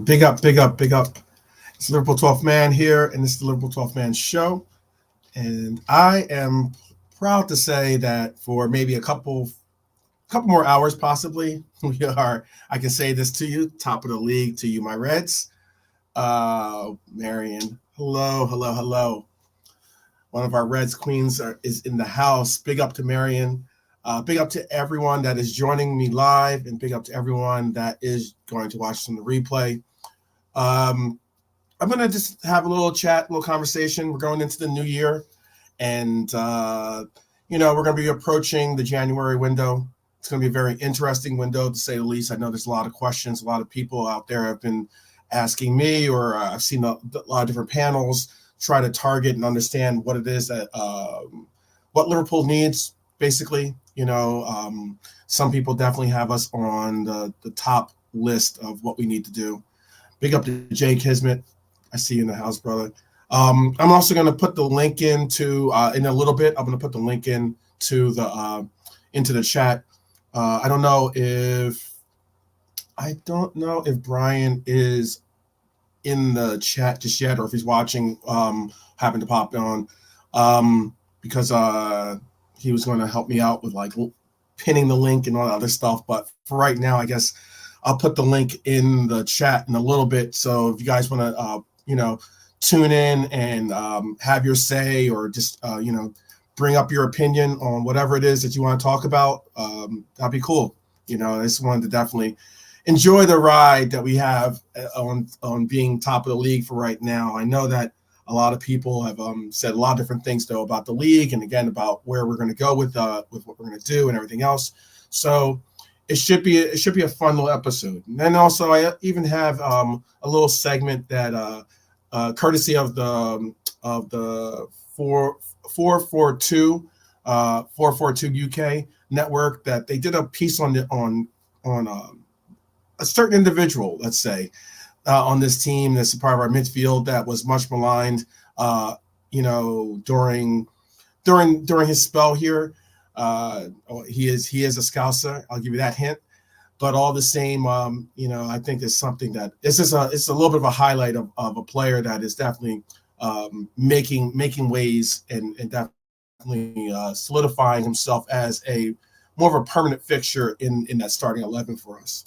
Big up, big up, big up. It's Liverpool 12th Man here, and this is the Liverpool 12th Man show. And I am proud to say that for maybe a couple more hours, possibly, we are. I can say this to you, top of the league to you, my Reds. Marion, hello, hello, hello. One of our Reds queens is in the house. Big up to Marion. Big up to everyone that is joining me live, and big up to everyone that is going to watch from the replay. Um, I'm gonna just have a little chat, a little conversation. We're going into the new year, and we're gonna be approaching the January window. It's gonna be a very interesting window, to say the least. I know there's a lot of questions. A lot of people out there have been asking me, or I've seen a lot of different panels try to target and understand what it is that what Liverpool needs. Basically, some people definitely have us on the top list of what we need to do. Big up to Jay Kismet. I see you in the house, brother. I'm also going to put the link in a little bit. I'm going to put the link into the chat. I don't know if Brian is in the chat just yet, or if he's watching, happened to pop on, because he was going to help me out with like pinning the link and all that other stuff. But for right now, I guess I'll put the link in the chat in a little bit. So if you guys want to, tune in and have your say, or just, bring up your opinion on whatever it is that you want to talk about, that'd be cool. I just wanted to definitely enjoy the ride that we have on being top of the league for right now. I know that a lot of people have said a lot of different things, though, about the league, and again about where we're going to go with what we're going to do and everything else. So it should be a fun little episode. And then also I even have a little segment that courtesy of the 442 UK network, that they did a piece on a certain individual, let's say, on this team that's a part of our midfield that was much maligned, during his spell here. He is a Scouser. I'll give you that hint. But all the same, I think it's something that it's a little bit of a highlight of a player that is definitely making waves and definitely solidifying himself as a more of a permanent fixture in that starting 11 for us.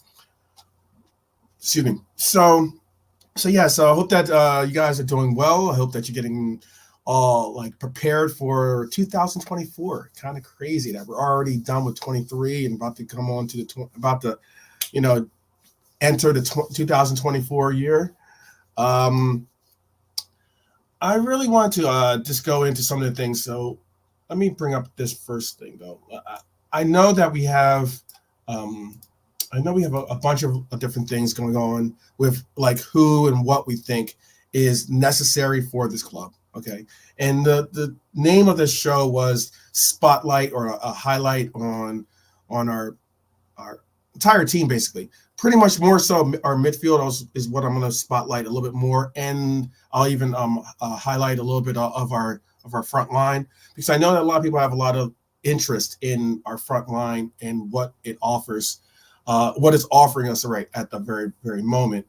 Excuse me. So I hope that you guys are doing well. I hope that you're getting all prepared for 2024. Kind of crazy that we're already done with 23 and about to come on to enter the 2024 year. I really want to just go into some of the things. So let me bring up this first thing, though. I know that we have a bunch of different things going on with who and what we think is necessary for this club. Okay. And the name of this show was Spotlight, or a highlight on our entire team, basically. Pretty much more so our midfield is what I'm going to spotlight a little bit more. And I'll even highlight a little bit of our front line, because I know that a lot of people have a lot of interest in our front line and what it offers. What it's offering us right at the very, very moment.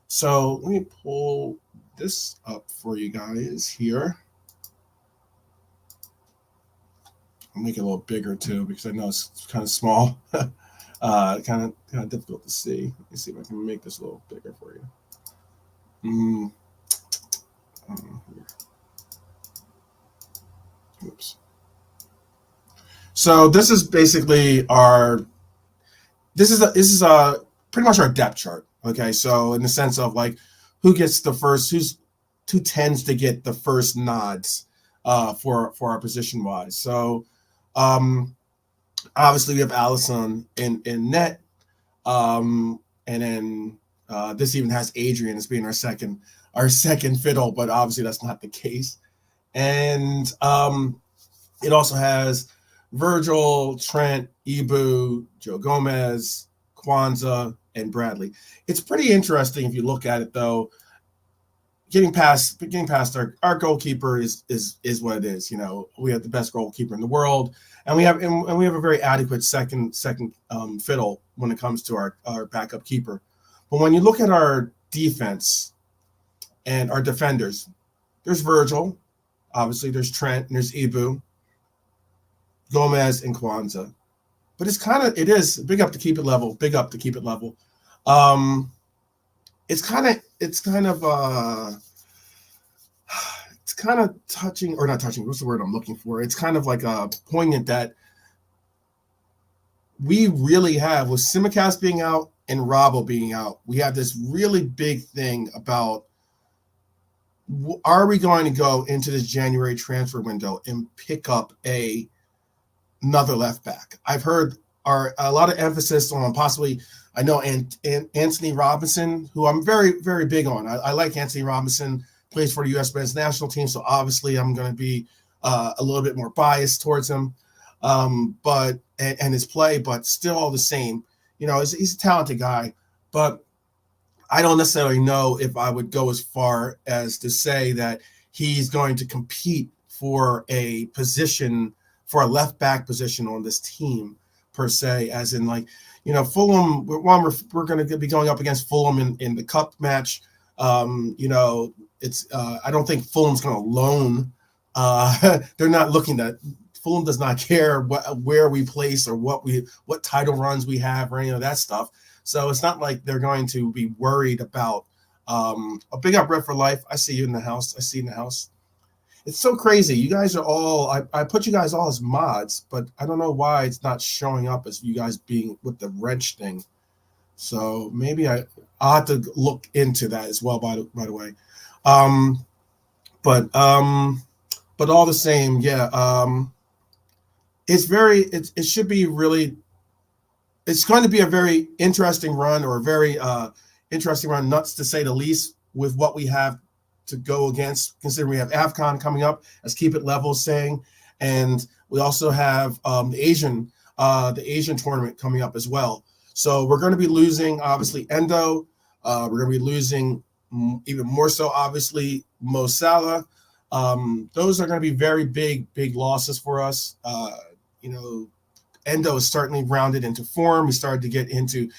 So let me pull this up for you guys here. I'll make it a little bigger too, because I know it's kind of small. Kind of difficult to see. Let me see if I can make this a little bigger for you. Oops. So this is basically This is pretty much our depth chart. Okay, so in the sense of who gets the first, who tends to get the first nods for our position wise. So obviously we have Allison in net, and then this even has Adrian as being our second fiddle, but obviously that's not the case. And it also has Virgil, Trent, Ibu, Joe Gomez, Kwanzaa, and Bradley. It's pretty interesting if you look at it, though. Getting past our goalkeeper is what it is. We have the best goalkeeper in the world, and we have a very adequate second fiddle when it comes to our backup keeper. But when you look at our defense and our defenders. There's Virgil, obviously. There's Trent, and there's Ibu, Gomez, and Kwanzaa. But it is big up to keep it level. Big up to keep it level. It's kind of touching, or not touching. What's the word I'm looking for? It's kind of like poignant that we really have, with Simicast being out and Robbo being out, we have this really big thing about, are we going to go into this January transfer window and pick up another left back? I've heard a lot of emphasis on possibly, I know Anthony Robinson, who I'm very, very big on. I like Anthony Robinson, plays for the U.S. men's national team, so obviously I'm going to be a little bit more biased towards him, but his play, but still all the same. He's a talented guy, but I don't necessarily know if I would go as far as to say that he's going to compete for a position, for a left back position on this team per se, as in Fulham. We're going to be going up against Fulham in the cup match. It's I don't think Fulham's going to loan. They're not looking at. Fulham does not care where we place or what title runs we have or any of that stuff. So it's not like they're going to be worried about a big up Red for Life. I see you in the house. I see you in the house. It's so crazy. You guys are all, I put you guys all as mods, but I don't know why it's not showing up as you guys being with the wrench thing. So maybe I'll have to look into that as well, by the way. But all the same, yeah. It should be really, it's going to be a very interesting run, or a very interesting run, nuts to say the least, with what we have to go against, considering we have AFCON coming up, as Keep It Level saying, and we also have the Asian tournament coming up as well. So we're going to be losing, obviously, Endo. We're going to be losing even more so, obviously, Mo Salah. Those are going to be very big losses for us. Endo is certainly rounded into form. He started to get into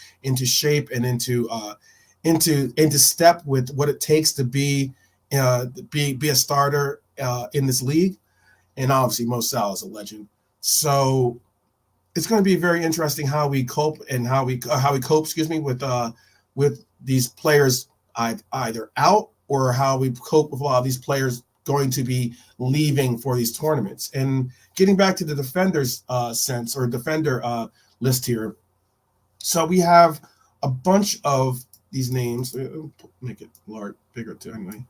shape and into step with what it takes to be a starter in this league. And obviously Mo Salah is a legend. So it's going to be very interesting how we cope and how we cope, with these players either out, or how we cope with a lot of these players going to be leaving for these tournaments. And getting back to the defenders defender list here. So we have a bunch of these names. Make it bigger too, anyway.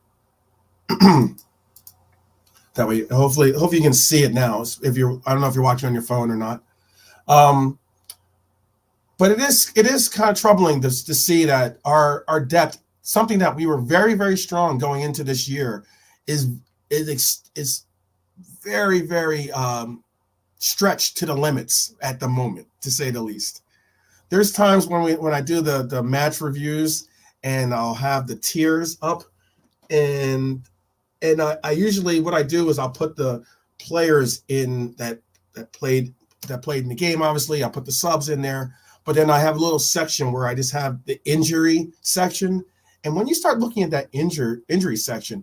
That way, hopefully you can see it now. I don't know if you're watching on your phone or not. But it is kind of troubling to see that our depth, something that we were very, very strong going into this year, is very, very stretched to the limits at the moment, to say the least. There's times when I do the match reviews, and I'll have the tiers up, and I usually, what I do is I'll put the players in that played in the game. Obviously, I'll put the subs in there, but then I have a little section where I just have the injury section. And when you start looking at that injury section,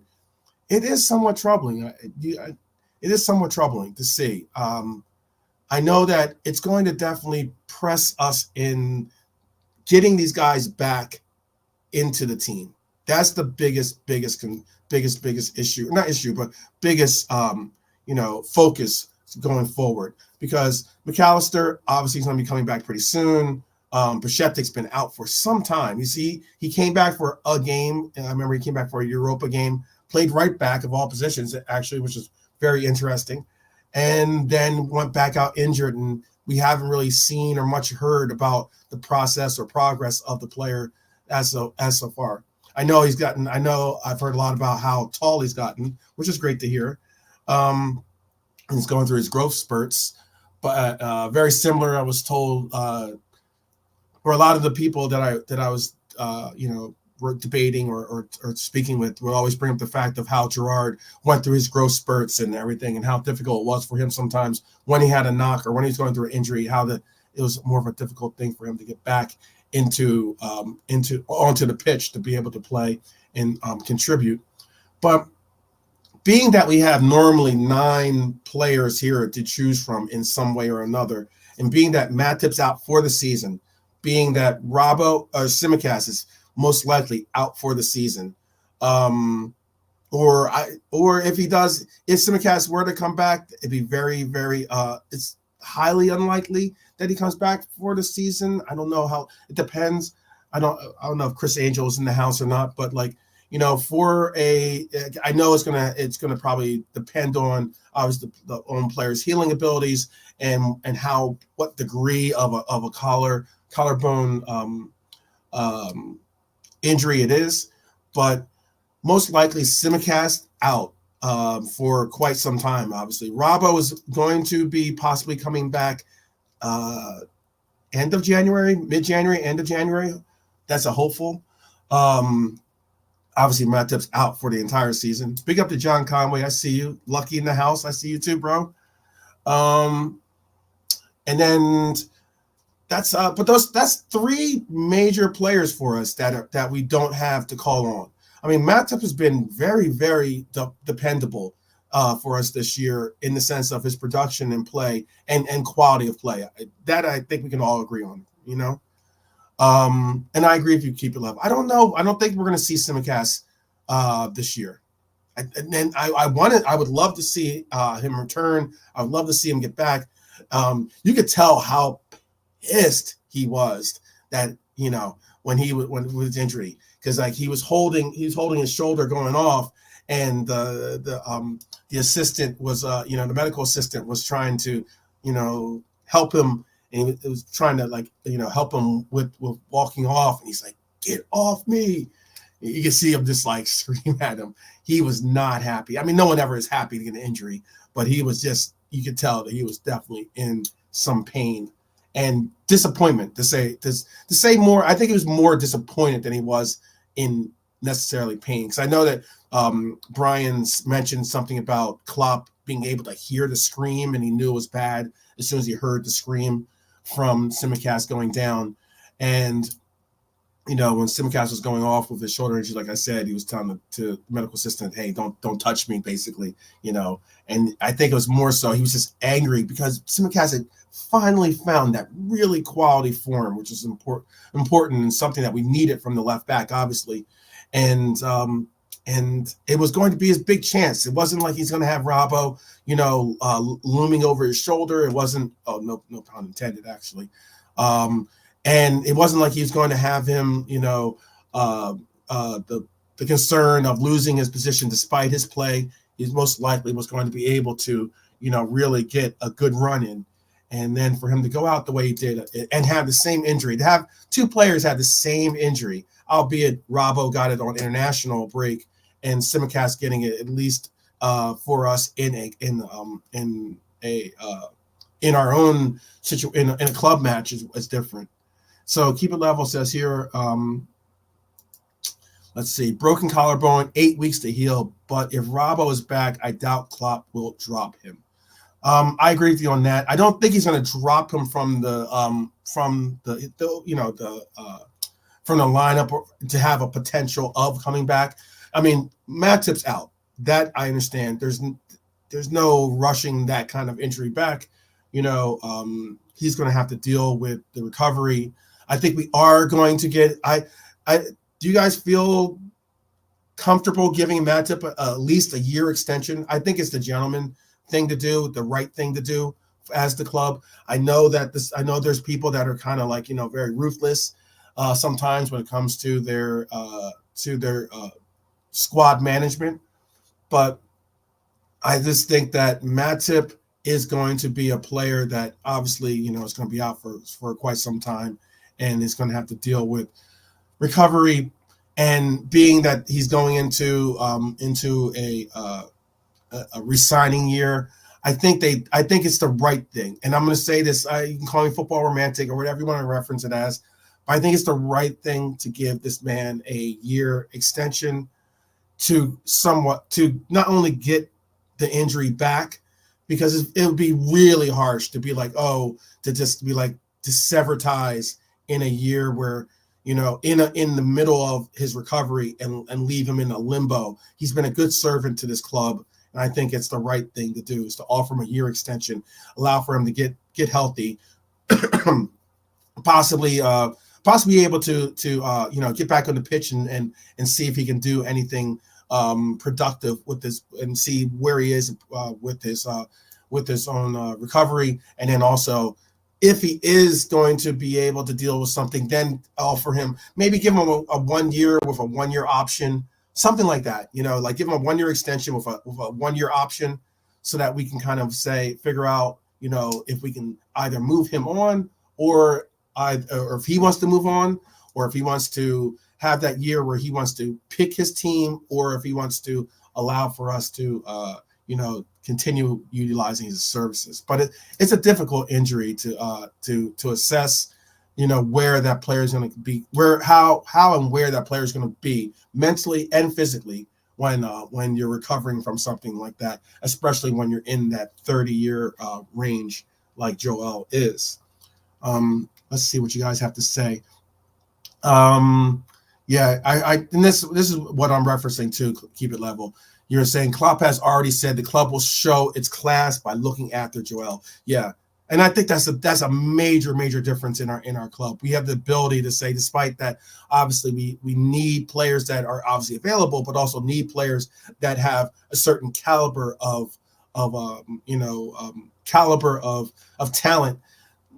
it is somewhat troubling. It is somewhat troubling to see. I know that it's going to definitely press us in getting these guys back into the team. That's the biggest issue, not issue, but biggest, focus going forward, because McAllister obviously is going to be coming back pretty soon. Bajcetic's been out for some time. You see, he came back for a game. I remember he came back for a Europa game, played right back of all positions, actually, which is very interesting, and then went back out injured, and we haven't really seen or much heard about the process or progress of the player as so far. I know I've heard a lot about how tall he's gotten, which is great to hear. He's going through his growth spurts, but very similar, I was told, for a lot of the people that I was were debating or speaking with, would always bring up the fact of how Gerrard went through his growth spurts and everything, and how difficult it was for him sometimes when he had a knock or when he was going through an injury, it was more of a difficult thing for him to get back onto the pitch to be able to play and contribute. But being that we have normally 9 players here to choose from in some way or another, and being that Matip's out for the season, being that Robbo or Simicast is most likely out for the season, or if Simicast were to come back, it'd be very, very it's highly unlikely that he comes back for the season. I don't know how, it depends. I don't know if Chris Angel is in the house or not, but like, I know it's gonna probably depend on obviously the own player's healing abilities and what degree of a collarbone injury it is, but most likely Simicast out for quite some time. Obviously, Robbo is going to be possibly coming back end of January, mid-January, end of January. That's a hopeful. Obviously, Matip's out for the entire season. Big up to John Conway. I see you. Lucky in the house. I see you too, bro. And then that's 3 major players for us that we don't have to call on. I mean, Matip has been very, very dependable for us this year in the sense of his production and play and quality of play. That I think we can all agree on, and I agree if you keep it level. I don't know. I don't think we're going to see Simicast this year. I would love to see him return. I would love to see him get back. You could tell how pissed he was that when with his injury, because like he was holding his shoulder going off, and the assistant was the medical assistant was trying to help him. And it was trying to help him with walking off, and he's like, "Get off me!" You can see him just like scream at him. He was not happy. I mean, no one ever is happy to get an injury, but he was you could tell that he was definitely in some pain and disappointment. To say more, I think he was more disappointed than he was in necessarily pain. Because I know that Brian's mentioned something about Klopp being able to hear the scream, and he knew it was bad as soon as he heard the scream from Simicast going down. And when Simicast was going off with his shoulder injury, like I said, he was telling the medical assistant, "Hey, don't touch me," basically, And I think it was more so he was just angry because Simicast had finally found that really quality form, which is important and something that we needed from the left back, obviously. And it was going to be his big chance. It wasn't like he's going to have Robbo, looming over his shoulder. It wasn't. Oh, no pun intended, actually. And it wasn't like he was going to have him, the concern of losing his position despite his play. He most likely was going to be able to, really get a good run in. And then for him to go out the way he did and have the same injury, to have 2 players have the same injury, albeit Robbo got it on international break and Simicast getting it at least for us in our own situation in a club match is different. So keep it level says here. Let's see, broken collarbone, 8 weeks to heal. But if Robbo is back, I doubt Klopp will drop him. I agree with you on that. I don't think he's going to drop him from the lineup to have a potential of coming back. I mean, Matip's out. That I understand. There's no rushing that kind of injury back. He's going to have to deal with the recovery. I think we are going to get. Do you guys feel comfortable giving Matip at least a year extension? I think it's the gentleman thing to do, the right thing to do as the club. I know there's people that are kind of very ruthless sometimes when it comes to their squad management, but I just think that Matip is going to be a player that obviously is going to be out for quite some time, and is going to have to deal with recovery. And being that he's going into a resigning year, I think it's the right thing. And I'm going to say this: you can call me football romantic or whatever you want to reference it as, but I think it's the right thing to give this man a year extension to not only get the injury back, because it would be really harsh to be to sever ties in a year where, in the middle of his recovery and leave him in a limbo. He's been a good servant to this club, and I think it's the right thing to do is to offer him a year extension, allow for him to get healthy, possibly able to get back on the pitch and see if he can do anything productive with this, and see where he is with his own recovery, and then also if he is going to be able to deal with something, then offer him, maybe give him a 1 year with a 1 year option, something like that, like give him a 1 year extension with a 1 year option, so that we can kind of figure out, if we can either move him on, or if he wants to move on, or if he wants to have that year where he wants to pick his team, or if he wants to allow for us to, continue utilizing his services. But it's a difficult injury to assess, where that player is going to be, how and where that player is going to be mentally and physically when you're recovering from something like that, especially when you're in that 30-year range like Joel is. Let's see what you guys have to say. Yeah, and this is what I'm referencing to keep it level. You're saying Klopp has already said the club will show its class by looking after Joel. Yeah, and I think that's a major difference in our club. We have the ability to say, despite that, obviously we need players that are obviously available, but also need players that have a certain caliber of talent.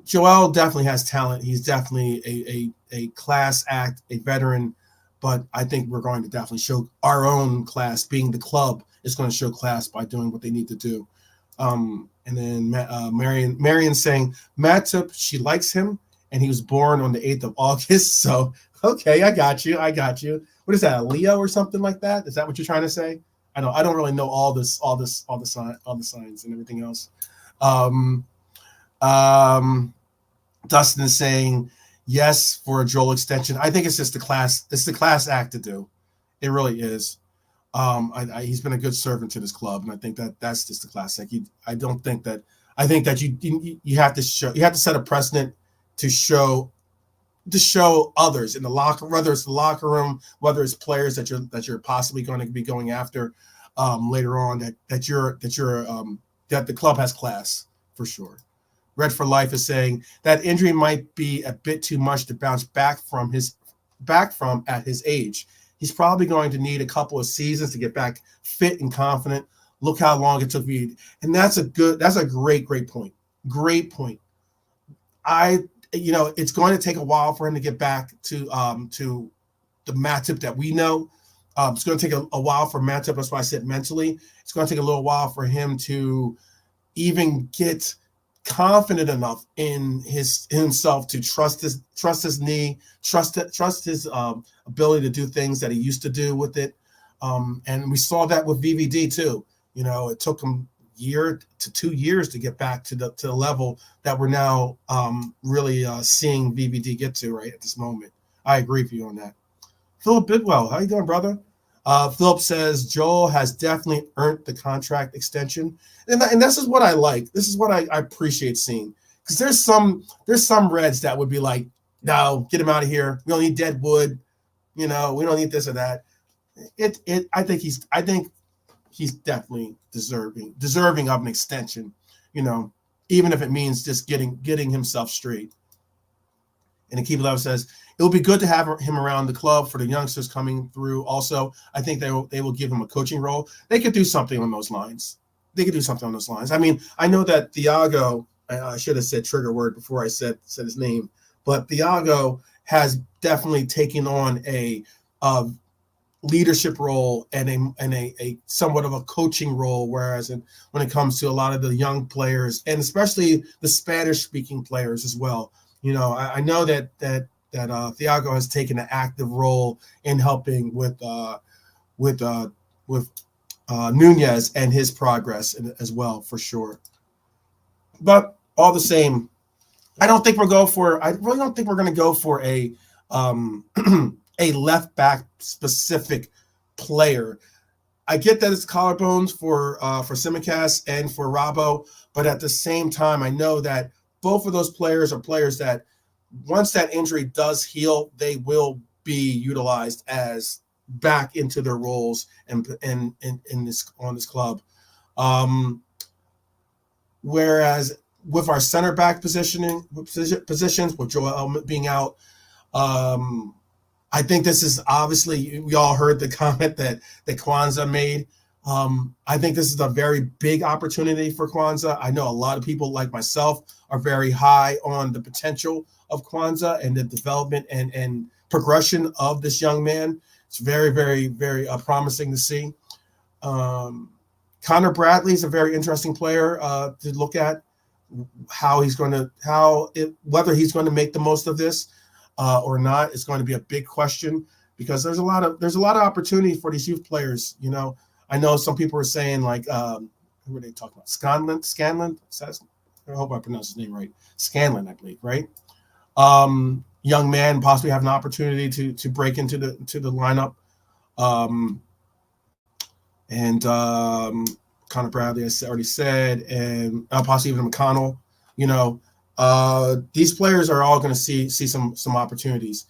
Joel definitely has talent. He's definitely a class act, a veteran. But I think we're going to definitely show our own class. Being the club is going to show class by doing what they need to do. And then Marion saying, Matip, she likes him, and he was born on the 8th of August. So, okay, I got you. What is that, a Leo or something like that? Is that what you're trying to say? I don't really know all the signs and everything else. Dustin is saying, yes, for a Joel extension. I think it's just the class. It's the class act to do. It really is. He's been a good servant to this club, and I think that's just the class act. I think that you have to show. You have to set a precedent to show others in the locker, whether it's the locker room, whether it's players that you're possibly going to be going after later on. That the club has class for sure. Red for Life is saying that injury might be a bit too much to bounce back from at his age. He's probably going to need a couple of seasons to get back fit and confident. Look how long it took me. And that's a great point. Great point. It's going to take a while for him to get back to the Matip that we know. It's going to take a while for Matip. That's why I said mentally. It's going to take a little while for him to even get confident enough in himself to trust his knee, trust his ability to do things that he used to do with it. And we saw that with VVD too. It took him year to 2 years to get back to the level that we're now really seeing VVD get to right at this moment. I agree with you on that. Philip Bidwell, how you doing, brother? Philip says Joel has definitely earned the contract extension, and this is what I like. This is what I appreciate seeing, because there's some Reds that would be like, no, get him out of here. We don't need dead wood. We don't need this or that. I think he's definitely deserving of an extension. Even if it means just getting himself straight. And the Keep Love says, it will be good to have him around the club for the youngsters coming through. Also, I think they will give him a coaching role. They could do something on those lines. I mean, I know that Thiago, I should have said trigger word before I said his name, but Thiago has definitely taken on a leadership role and a somewhat of a coaching role, whereas when it comes to a lot of the young players, and especially the Spanish-speaking players as well, I know that Thiago has taken an active role in helping with Nunez and his progress as well, for sure. But all the same, I really don't think we're going to go for a a left back specific player. I get that it's collarbones for Simicast and for Robbo, but at the same time, I know that both of those players are players that once that injury does heal, they will be utilized as back into their roles and in this on this club. Um, Whereas with our center back positions, with Joel Elmott being out, um, I think this is obviously, we all heard the comment that Kwanzaa made. I think this is a very big opportunity for Kwanzaa. I know a lot of people like myself are very high on the potential of Kwanzaa and the development and progression of this young man. It's very, very, very promising to see. Um, Connor Bradley is a very interesting player to look at. Whether he's going to make the most of this or not is going to be a big question, because there's a lot of opportunity for these youth players. I know some people are saying, like, who were they talking about? Scanlon. I hope I pronounced his name right. Scanlon, I believe, right? Young man possibly have an opportunity to break into the lineup. And Connor Bradley, I already said, and possibly even McConnell. These players are all going to see some opportunities.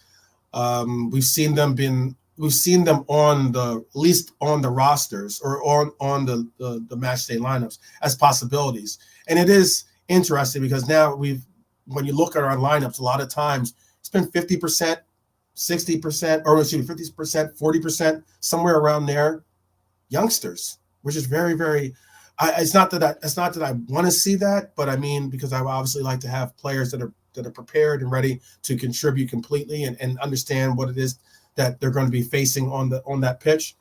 We've seen them on at least on the rosters or on the match day lineups as possibilities. And it is interesting because now when you look at our lineups, a lot of times it's been 50%, 60%, or 50%, 40%, somewhere around there. Youngsters, which is very, very. It's not that I want to see that, but I mean, because I obviously like to have players that are prepared and ready to contribute completely and understand what it is that they're going to be facing on that pitch.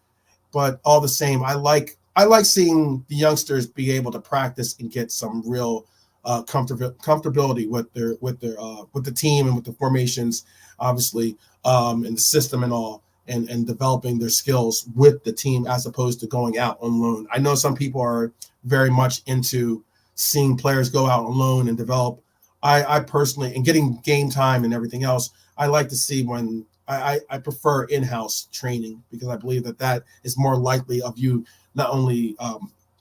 But all the same, I like seeing the youngsters be able to practice and get some real comfortability with the team and with the formations, obviously, and the system and all. And developing their skills with the team as opposed to going out on loan. I know some people are very much into seeing players go out on loan and develop. I personally, and getting game time and everything else, I like to see when I prefer in-house training, because I believe that is more likely of you not only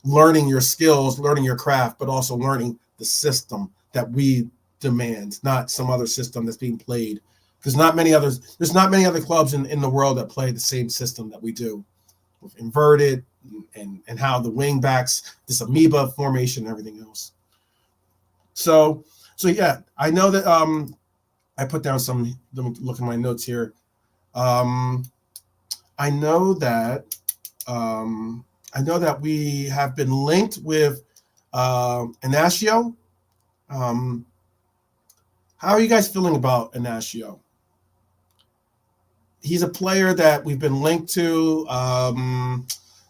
learning your skills, learning your craft, but also learning the system that we demand, not some other system that's being played. Because there's not many other clubs in the world that play the same system that we do, with inverted and how the wing backs, this amoeba formation, and everything else. So yeah, I know that I put down some. Let me look at my notes here. I know that we have been linked with Inacio. How are you guys feeling about Inacio? He's a player that we've been linked to.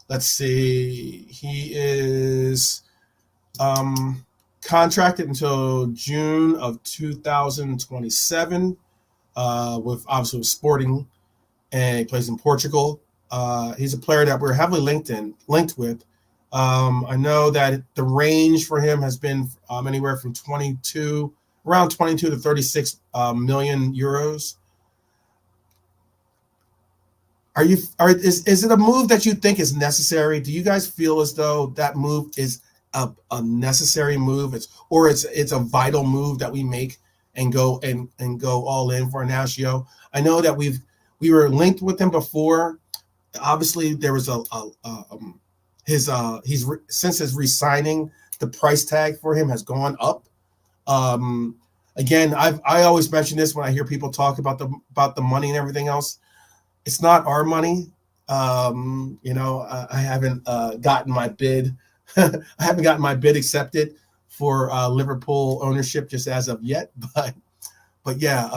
Let's see. He is contracted until June of 2027 with Sporting, and he plays in Portugal. He's a player that we're heavily linked with. I know that the range for him has been anywhere from around 22 to 36 million euros. Is it a move that you think is necessary? Do you guys feel as though that move is a necessary move? It's a vital move that we make and go all in for Inacio? I know that we were linked with him before. Obviously, there was since his re-signing, the price tag for him has gone up. Again, I always mention this when I hear people talk about the money and everything else. It's not our money. I haven't gotten my bid. I haven't gotten my bid accepted for Liverpool ownership just as of yet. But yeah,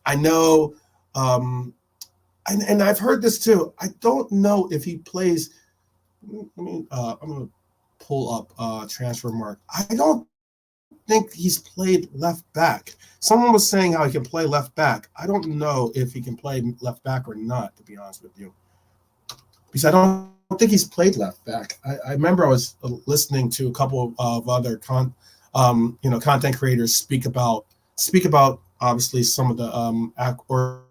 I know, and I've heard this too. I don't know if he plays. I'm gonna pull up transfer mark. I don't think he's played left back. Someone was saying how he can play left back. I don't know if he can play left back or not, to be honest with you, because I don't think he's played left back. I remember I was listening to a couple of other content creators speak about obviously some of the or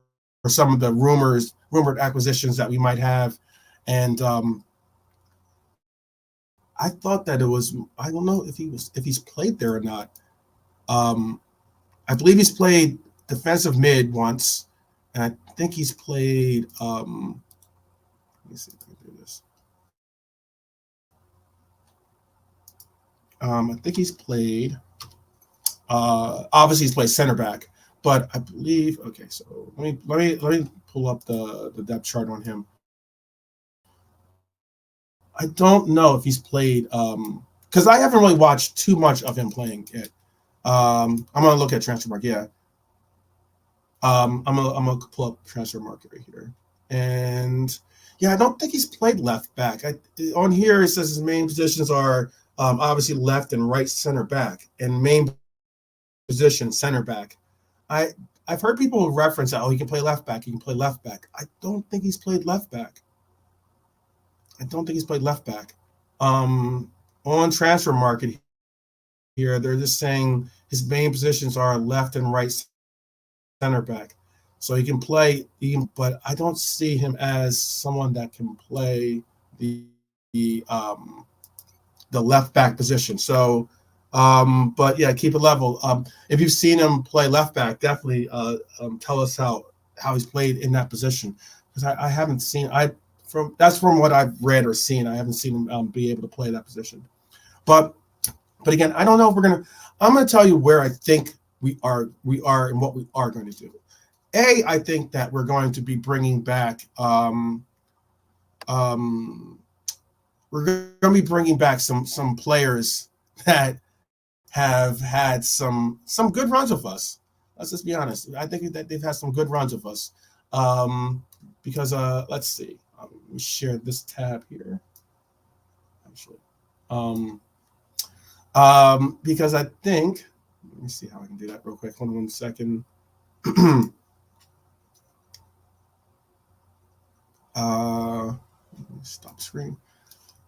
some of the rumored acquisitions that we might have, and I thought that it was. I don't know if he's played there or not. I believe he's played defensive mid once, and I think he's played. Let me see if I can do this. I think he's played. Obviously, he's played center back, but I believe. Okay, so let me pull up the depth chart on him. I don't know if he's played because I haven't really watched too much of him playing yet. I'm gonna look at transfer market. Yeah, I'm gonna pull up transfer market right here, and yeah, I don't think he's played left back. On here it says his main positions are obviously left and right center back, and main position center back. I I've heard people reference that, oh, he can play left back. He can play left back. I don't think he's played left back. I don't think he's played left back. On transfer market here, they're just saying his main positions are left and right center back. So he can play, but I don't see him as someone that can play the the, um, the left back position. So, but yeah, keep it level. If you've seen him play left back, definitely tell us how he's played in that position, because I haven't seen from what I've read or seen. I haven't seen him be able to play that position. But again, I don't know if we're gonna. I'm gonna tell you where I think we are and what we are going to do. I think that we're going to be bringing back. We're going to be bringing back some players that have had some good runs with us. Let's just be honest. I think that they've had some good runs with us. Because let's see. Let me share this tab here. Actually, because I think. Let me see how I can do that real quick. Hold on 1 second. Stop screen.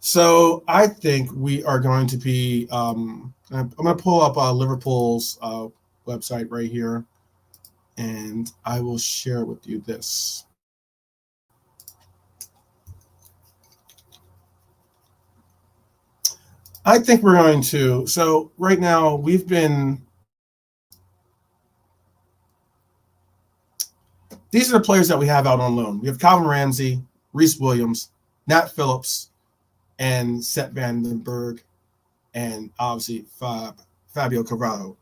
So I think we are going to be. I'm going to pull up Liverpool's website right here, and I will share with you this. I think we're going to. So right now we've been. These are the players that we have out on loan. We have Calvin Ramsey, Reece Williams, Nat Phillips, and Seth Vandenberg, and obviously Fabio Carvalho.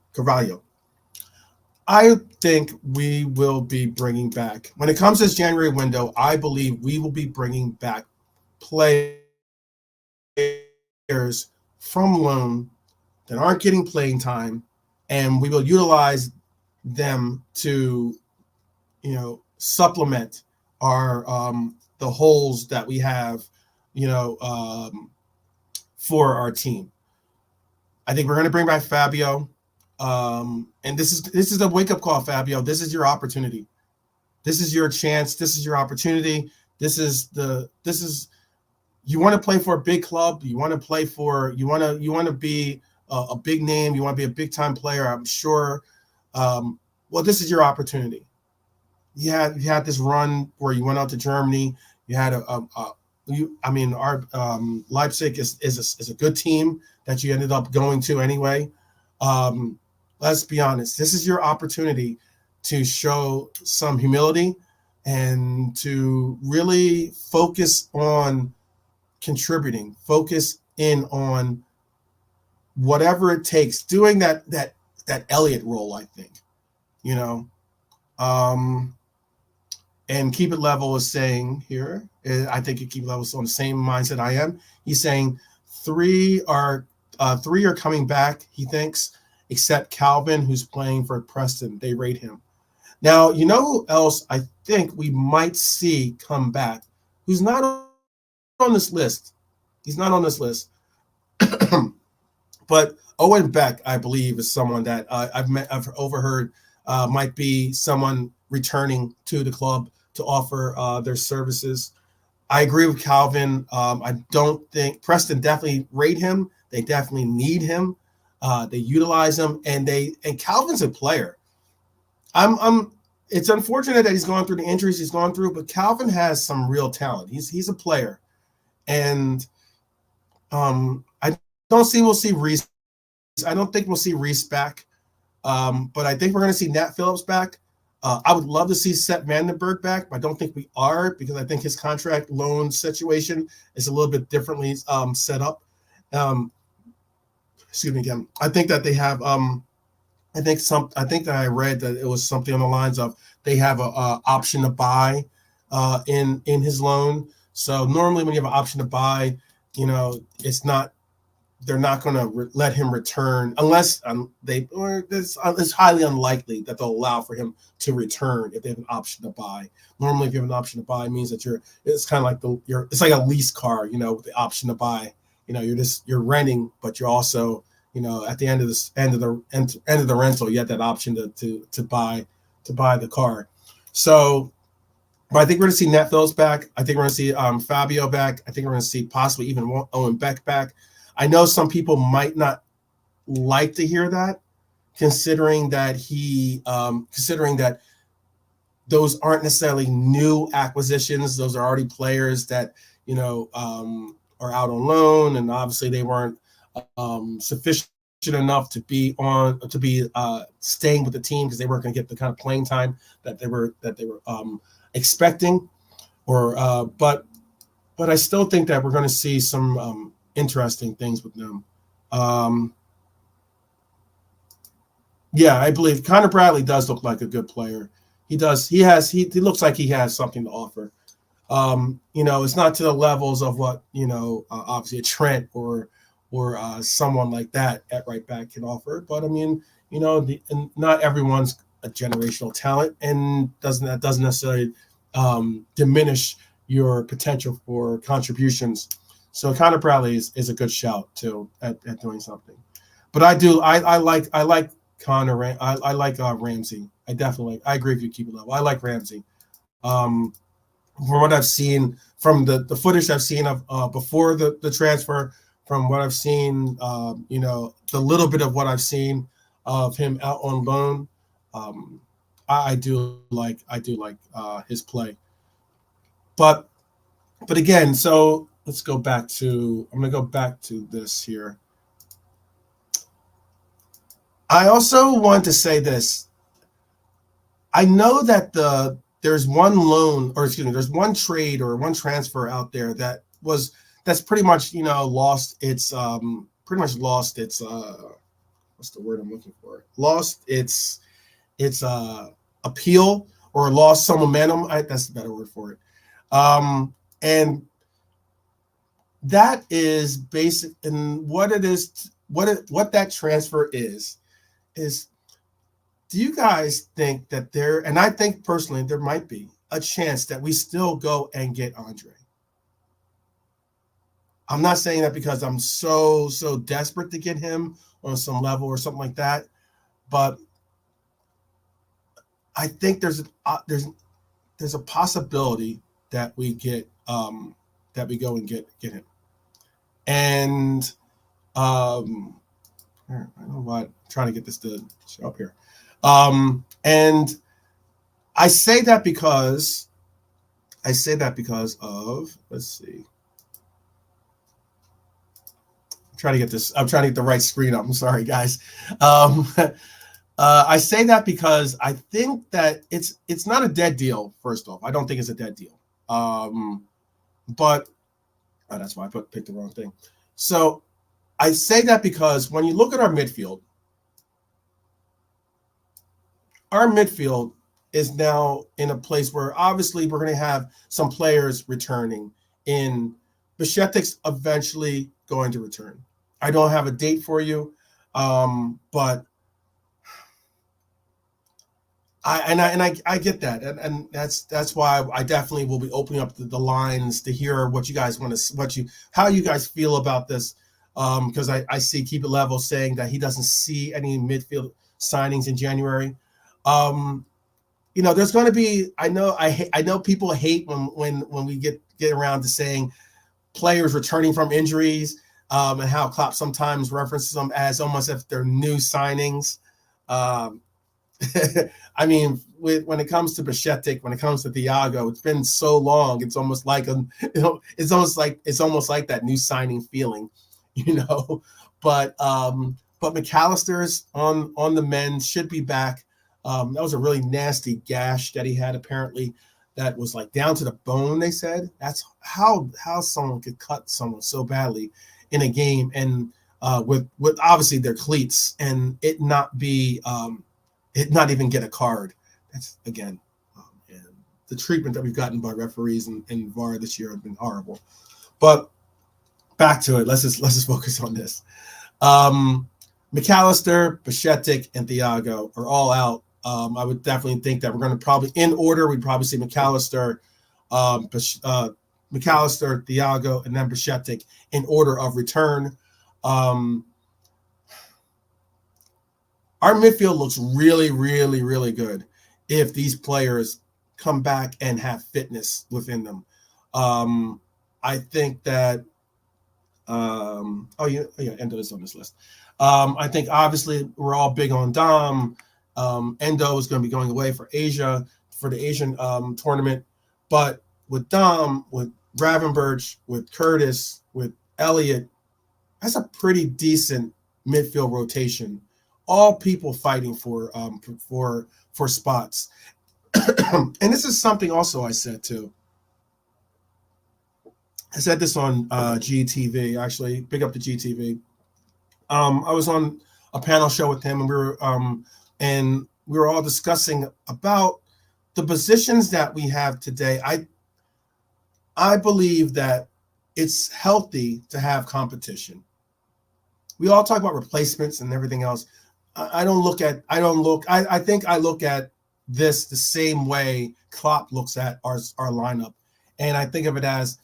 I think we will be bringing back, when it comes to this January window, I believe we will be bringing back players from loan that aren't getting playing time, and we will utilize them to, supplement our the holes that we have, for our team. I think we're going to bring back Fabio, and this is a wake up call, Fabio. This is your opportunity. This is your chance. This is your opportunity. This is you want to play for a big club. You want to be a big name. You want to be a big time player. I'm sure. Well, this is your opportunity. You had this run where you went out to Germany. You had our Leipzig is a good team that you ended up going to anyway. Let's be honest. This is your opportunity to show some humility and to really focus on contributing. Focus in on whatever it takes. Doing that Elliott role, I think. And Keep It Level is saying here, I think Keep It Level is on the same mindset I am. He's saying three are coming back, he thinks, except Calvin, who's playing for Preston. They rate him. Now, you know who else I think we might see come back, who's not on this list. He's not on this list. But Owen Beck, I believe, is someone that I've overheard might be someone returning to the club to offer their services. I agree with Calvin. I don't think Preston definitely rate him. They definitely need him. They utilize him, and Calvin's a player. It's unfortunate that he's gone through the injuries he's gone through, but Calvin has some real talent. He's a player, and I don't see we'll see Reece. I don't think we'll see Reece back, but I think we're going to see Nat Phillips back. I would love to see Seth Vandenberg back, but I don't think we are because I think his contract loan situation is a little bit differently set up. Um, excuse me again. I think that they have. I think that I read that it was something on the lines of they have a option to buy in his loan. So normally when you have an option to buy, it's not they're not going to let him return unless it's highly unlikely that they'll allow for him to return if they have an option to buy. Normally, if you have an option to buy, it means that it's kind of like it's like a lease car, with the option to buy. You're renting, but you're also, at the end of the rental, you have that option to buy the car. So, but I think we're going to see Nat Phillips back. I think we're going to see Fabio back. I think we're going to see possibly even Owen Beck back. I know some people might not like to hear that, considering that those aren't necessarily new acquisitions. Those are already players that are out on loan, and obviously they weren't sufficient enough to be staying with the team because they weren't going to get the kind of playing time that they were expecting. But I still think that we're going to see some interesting things with them. Yeah, I believe Connor Bradley does look like a good player. He does. He looks like he has something to offer. It's not to the levels of what obviously a Trent or someone like that at right back can offer. But I mean, and not everyone's a generational talent, and that doesn't necessarily diminish your potential for contributions. So Connor Bradley is a good shout too at doing something. But I like Connor. I like Ramsey. I agree with you. Keep it level. I like Ramsey. From what I've seen, from the footage I've seen of before the transfer, from what I've seen, the little bit of what I've seen of him out on loan, I do like his play. But again, so let's go back to. I'm going to go back to this here. I also want to say this. I know that there's one trade or one transfer out there that's pretty much lost its what's the word I'm looking for? Lost its appeal or lost some momentum. That's the better word for it. And that is basic. And what it is, what that transfer is. Do you guys think that and I think personally there might be a chance that we still go and get Andre? I'm not saying that because I'm so desperate to get him on some level or something like that, but I think there's a possibility that we get that we go and get him. And I don't know why I'm trying to get this to show up here. And I say that because of, let's see. I'm trying to get the right screen up. I'm sorry, guys. I say that because I think that it's not a dead deal, first off. I don't think it's a dead deal. But that's why I picked the wrong thing. So I say that because when you look at our midfield is now in a place where obviously we're going to have some players returning. Bišetik's eventually going to return. I don't have a date for you, but I get that, and that's why I definitely will be opening up the lines to hear what you guys want to how you guys feel about this, because I see Keep It Level saying that he doesn't see any midfield signings in January. There's going to be. I know people hate when we get around to saying players returning from injuries, and how Klopp sometimes references them as almost if they're new signings. I mean, when it comes to Bišetik, when it comes to Thiago, it's been so long. It's almost like it's almost like that new signing feeling, But McAllister's on the mend, should be back. That was a really nasty gash that he had, apparently, that was like down to the bone, they said. That's how someone could cut someone so badly in a game, and with obviously their cleats, and it not even get a card. That's, again, and the treatment that we've gotten by referees and VAR this year have been horrible. But back to it. Let's just focus on this. McAllister, Bišćetic, and Thiago are all out. I would definitely think that we're going to probably, in order, we'd probably see McAllister, McAllister, Thiago, and then Bišćetic in order of return. Our midfield looks really, really, really good if these players come back and have fitness within them. I think that Endo is on this list. I think obviously we're all big on Dom. Endo is going to be going away for Asia for the Asian tournament, but with Dom, with Gravenberch, with Curtis, with Elliott, that's a pretty decent midfield rotation. All people fighting for spots. And this is something also I said too. I said this on GTV, actually. Big up to GTV. I was on a panel show with him, and we were all discussing about the positions that we have today. I believe that it's healthy to have competition. We all talk about replacements and everything else. I think I look at this the same way Klopp looks at our lineup. And I think of it as,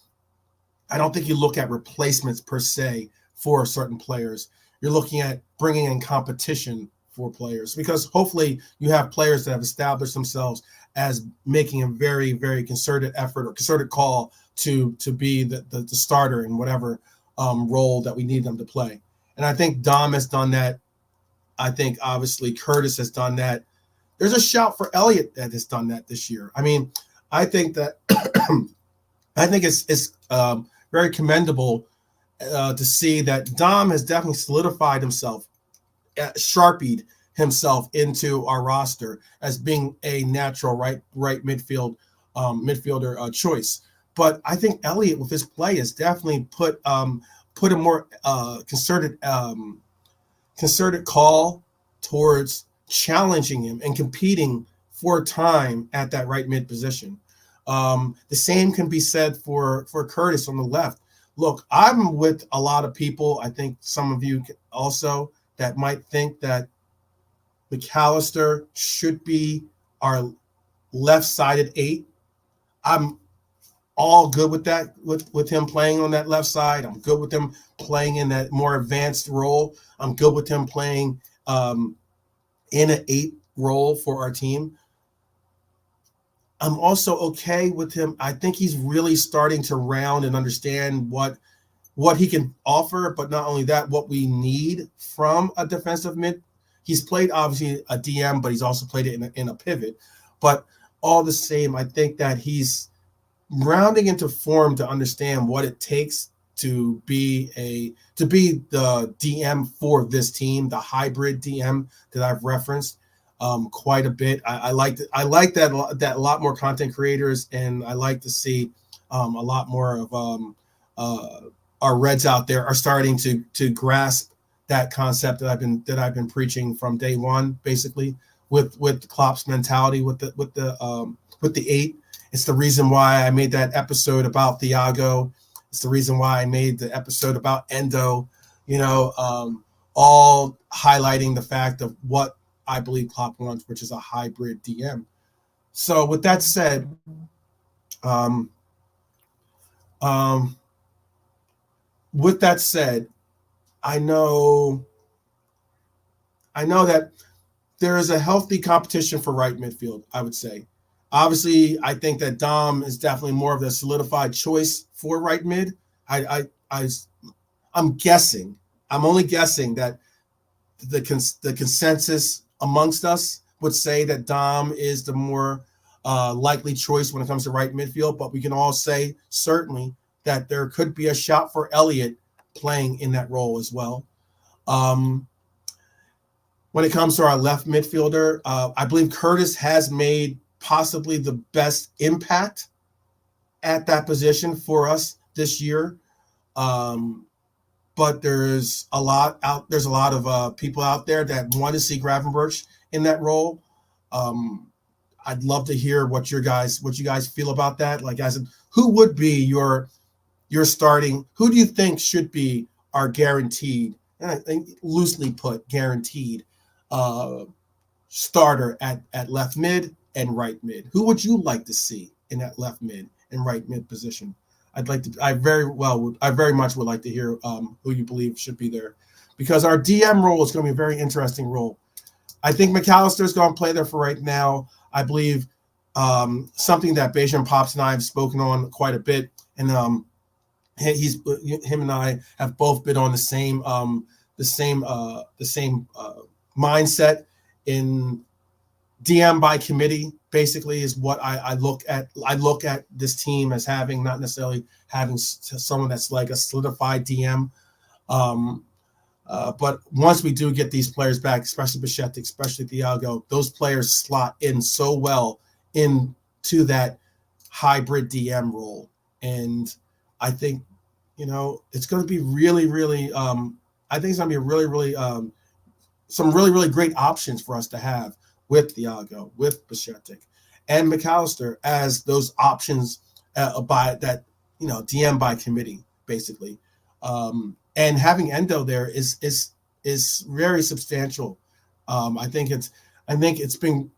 I don't think you look at replacements per se for certain players. You're looking at bringing in competition for players, because hopefully you have players that have established themselves as making a very, very concerted effort or concerted call to be the starter in whatever role that we need them to play. And I think Dom has done that. I think obviously Curtis has done that. There's a shout for Elliott that has done that this year. I mean, I think that I think it's very commendable to see that Dom has definitely solidified himself, sharpied himself into our roster as being a natural right midfielder choice. But I think Elliott, with his play, has definitely put a more concerted call towards challenging him and competing for time at that right mid position. The same can be said for Curtis on the left. Look, I'm with a lot of people, I think some of you also, that might think that McAllister should be our left-sided 8. I'm all good with that, with him playing on that left side. I'm good with him playing in that more advanced role. I'm good with him playing in an 8 role for our team. I'm also okay with him. I think he's really starting to round and understand what he can offer, but not only that, what we need from a defensive mid. He's played obviously a DM, but he's also played it in a pivot. But all the same, I think that he's rounding into form to understand what it takes to be the DM for this team, the hybrid DM that I've referenced quite a bit. I like that a lot more content creators, and I like to see a lot more of our Reds out there are starting to grasp that concept that I've been preaching from day one, basically with Klopp's mentality with the 8. It's the reason why I made that episode about Thiago. It's the reason why I made the episode about Endo. All highlighting the fact of what I believe Klopp wants, which is a hybrid DM. So with that said, I know that there is a healthy competition for right midfield, I would say. Obviously, I think that Dom is definitely more of the solidified choice for right mid. I'm guessing. I'm only guessing that the consensus amongst us would say that Dom is the more likely choice when it comes to right midfield. But we can all say certainly that there could be a shot for Elliott playing in that role as well. When it comes to our left midfielder, I believe Curtis has made possibly the best impact at that position for us this year. But there's a lot of people out there that want to see Gravenberch in that role. I'd love to hear what you guys feel about that. Like, as in, who would be your starting? Who do you think should be our guaranteed, and I think loosely put, guaranteed starter at left mid and right mid? Who would you like to see in that left mid and right mid position? I very much would like to hear who you believe should be there, because our DM role is going to be a very interesting role. I think McAllister is going to play there for right now. I believe something that Bejan Pops and I have spoken on quite a bit, and him and I have both been on the same mindset in DM by committee. Basically, is what I look at. I look at this team as having, not necessarily having someone that's like a solidified DM. But once we do get these players back, especially Bichette, especially Thiago, those players slot in so well into that hybrid DM role. And I think, it's going to be really, really, I think it's going to be some really, really great options for us to have with Thiago, with Bichette, and McAllister as those options by that, DM by committee, basically. And having Endo there is very substantial. I think it's been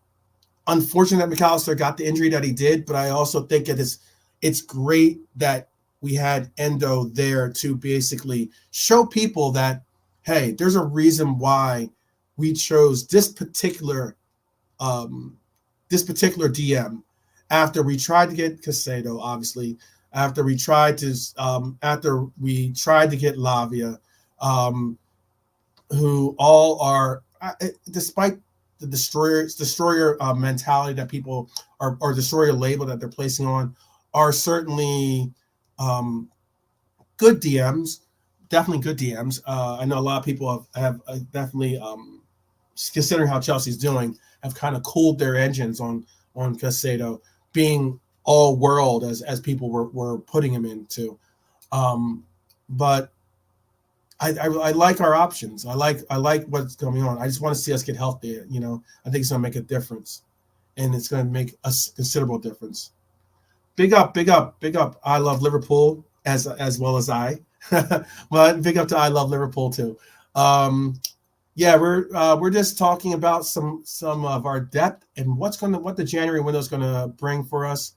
unfortunate that McAllister got the injury that he did, but I also think it's great that we had Endo there to basically show people that, hey, there's a reason why we chose this particular DM after we tried to get Caicedo, obviously, after we tried to get Lavia, who all are, despite the destroyer mentality that people are, or destroyer label that they're placing on, are certainly good DMs, definitely good DMs. I know a lot of people have definitely, considering how Chelsea's doing, have kind of cooled their engines on Caicedo being all world as people were putting him into. But I like our options. I like what's going on. I just want to see us get healthy. I think it's going to make a difference, and it's going to make a considerable difference. Big up. I love Liverpool as well as I. But big up to I love Liverpool too. Yeah, we're just talking about some of our depth and what the January window is going to bring for us.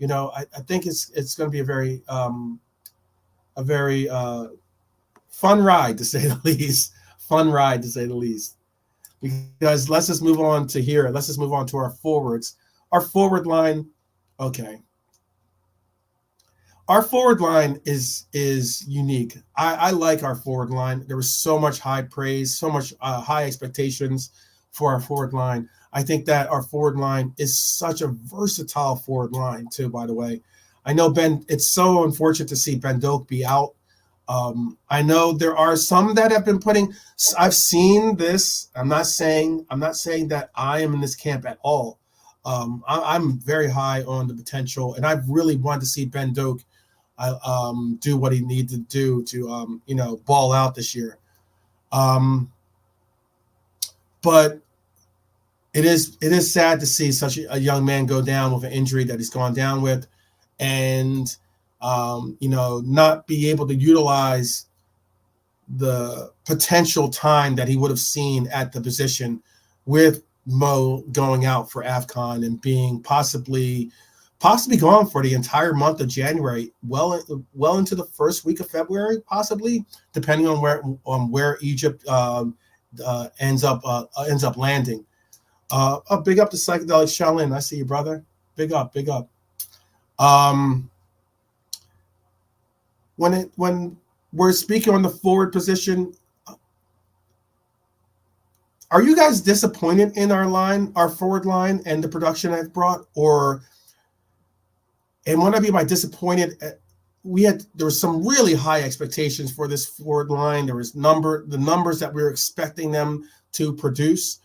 I think it's going to be a very fun ride, to say the least. Fun ride, to say the least. Because let's just move on to here. Let's just move on to our forwards. Our forward line, okay. Our forward line is unique. I like our forward line. There was so much high praise, so much high expectations for our forward line. I think that our forward line is such a versatile forward line too, by the way. I know it's so unfortunate to see Ben Doak be out. I know there are some that have been I've seen this. I'm not saying that I am in this camp at all. I'm very high on the potential, and I really wanted to see Ben Doak do what he needs to do to ball out this year. But it is sad to see such a young man go down with an injury that he's gone down with, and not be able to utilize the potential time that he would have seen at the position, with Mo going out for AFCON and being possibly gone for the entire month of January, well into the first week of February, possibly, depending on where Egypt ends up landing. Big up to Psychedelic Shaolin. I see you, brother. Big up. When we're speaking on the forward position, are you guys disappointed in our forward line, and the production I've brought, and when I mean by disappointed, there was some really high expectations for this forward line. There was the numbers that we were expecting them to produce.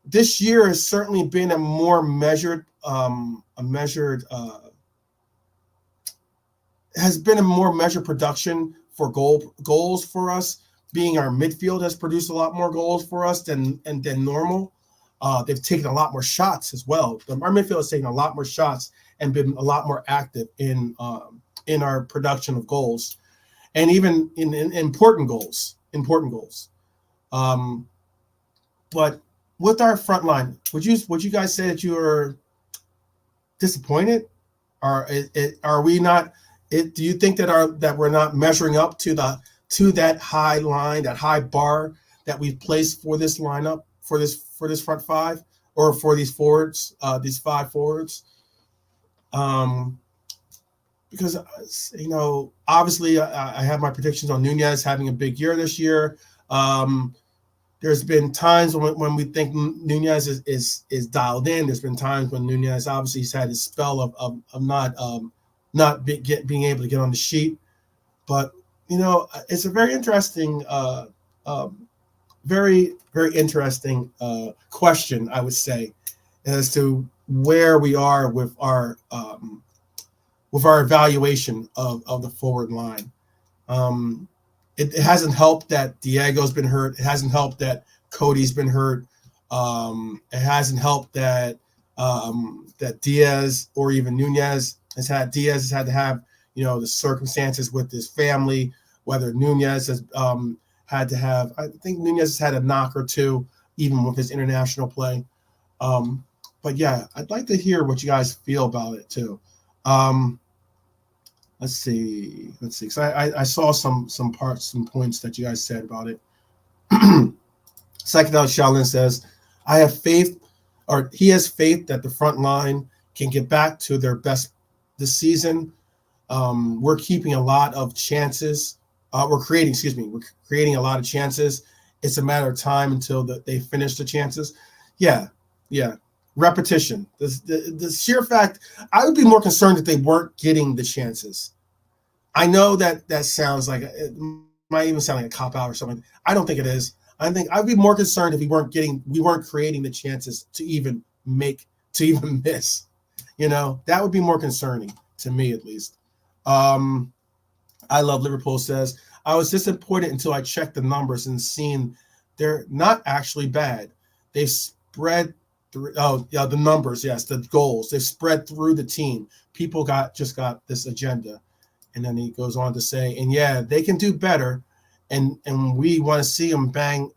This year has certainly been a more measured, has been a more measured production for goals for us. Being our midfield has produced a lot more goals for us than normal. They've taken a lot more shots as well. Our midfield has taken a lot more shots and been a lot more active in our production of goals, and even in important goals. But with our front line, would you guys say that you are disappointed? Are we not? Do you think that we're not measuring up to that high line, that high bar that we've placed for this lineup, for this front five, or for these forwards, these five forwards? Because obviously I have my predictions on Nunez having a big year this year. There's been times when we think Nunez is dialed in. There's been times when Nunez obviously has had his spell of not being able to get on the sheet. But it's a very interesting, very very interesting question, I would say, as to where we are with our evaluation of the forward line. It hasn't helped that Diego's been hurt. It hasn't helped that Cody's been hurt. It hasn't helped that Diaz or even Nunez has had to have the circumstances with his family. Whether Nunez has had to have, I think Nunez has had a knock or two, even with his international play. But yeah, I'd like to hear what you guys feel about it too. Let's see. So I saw some points that you guys said about it. Psychedelic Shaolin says, I have faith, or he has faith that the front line can get back to their best this season. We're keeping a lot of chances. We're creating a lot of chances. It's a matter of time until they finish the chances. Yeah. Repetition. The sheer fact, I would be more concerned if they weren't getting the chances. I know that sounds like it might even sound like a cop out or something. I don't think it is. I think I'd be more concerned if we weren't creating the chances to even miss. That would be more concerning to me, at least. I love Liverpool says, I was disappointed until I checked the numbers and seen they're not actually bad. They've spread through. Oh yeah, the numbers. Yes, the goals. They've spread through the team. People just got this agenda. And then he goes on to say, and yeah, they can do better, and we want to see them bang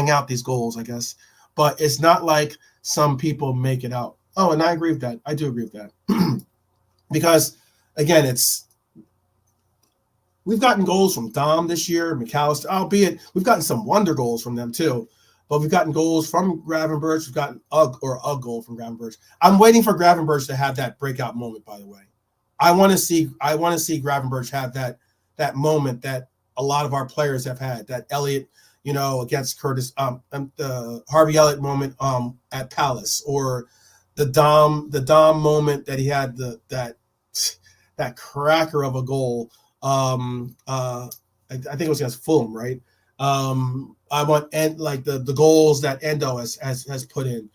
out these goals, I guess. But it's not like some people make it out. Oh, and I agree with that. I do agree with that. Because, again, we've gotten goals from Dom this year, McAllister, albeit we've gotten some wonder goals from them too. But we've gotten goals from Gravenberch. We've gotten a goal from Gravenberch. I'm waiting for Gravenberch to have that breakout moment, by the way. I want to see Gravenberch have that moment that a lot of our players have had. That Elliott, against Curtis, the Harvey Elliott moment at Palace, or the Dom moment that he had that cracker of a goal. I think it was against Fulham, right? I want the goals that Endo has put in.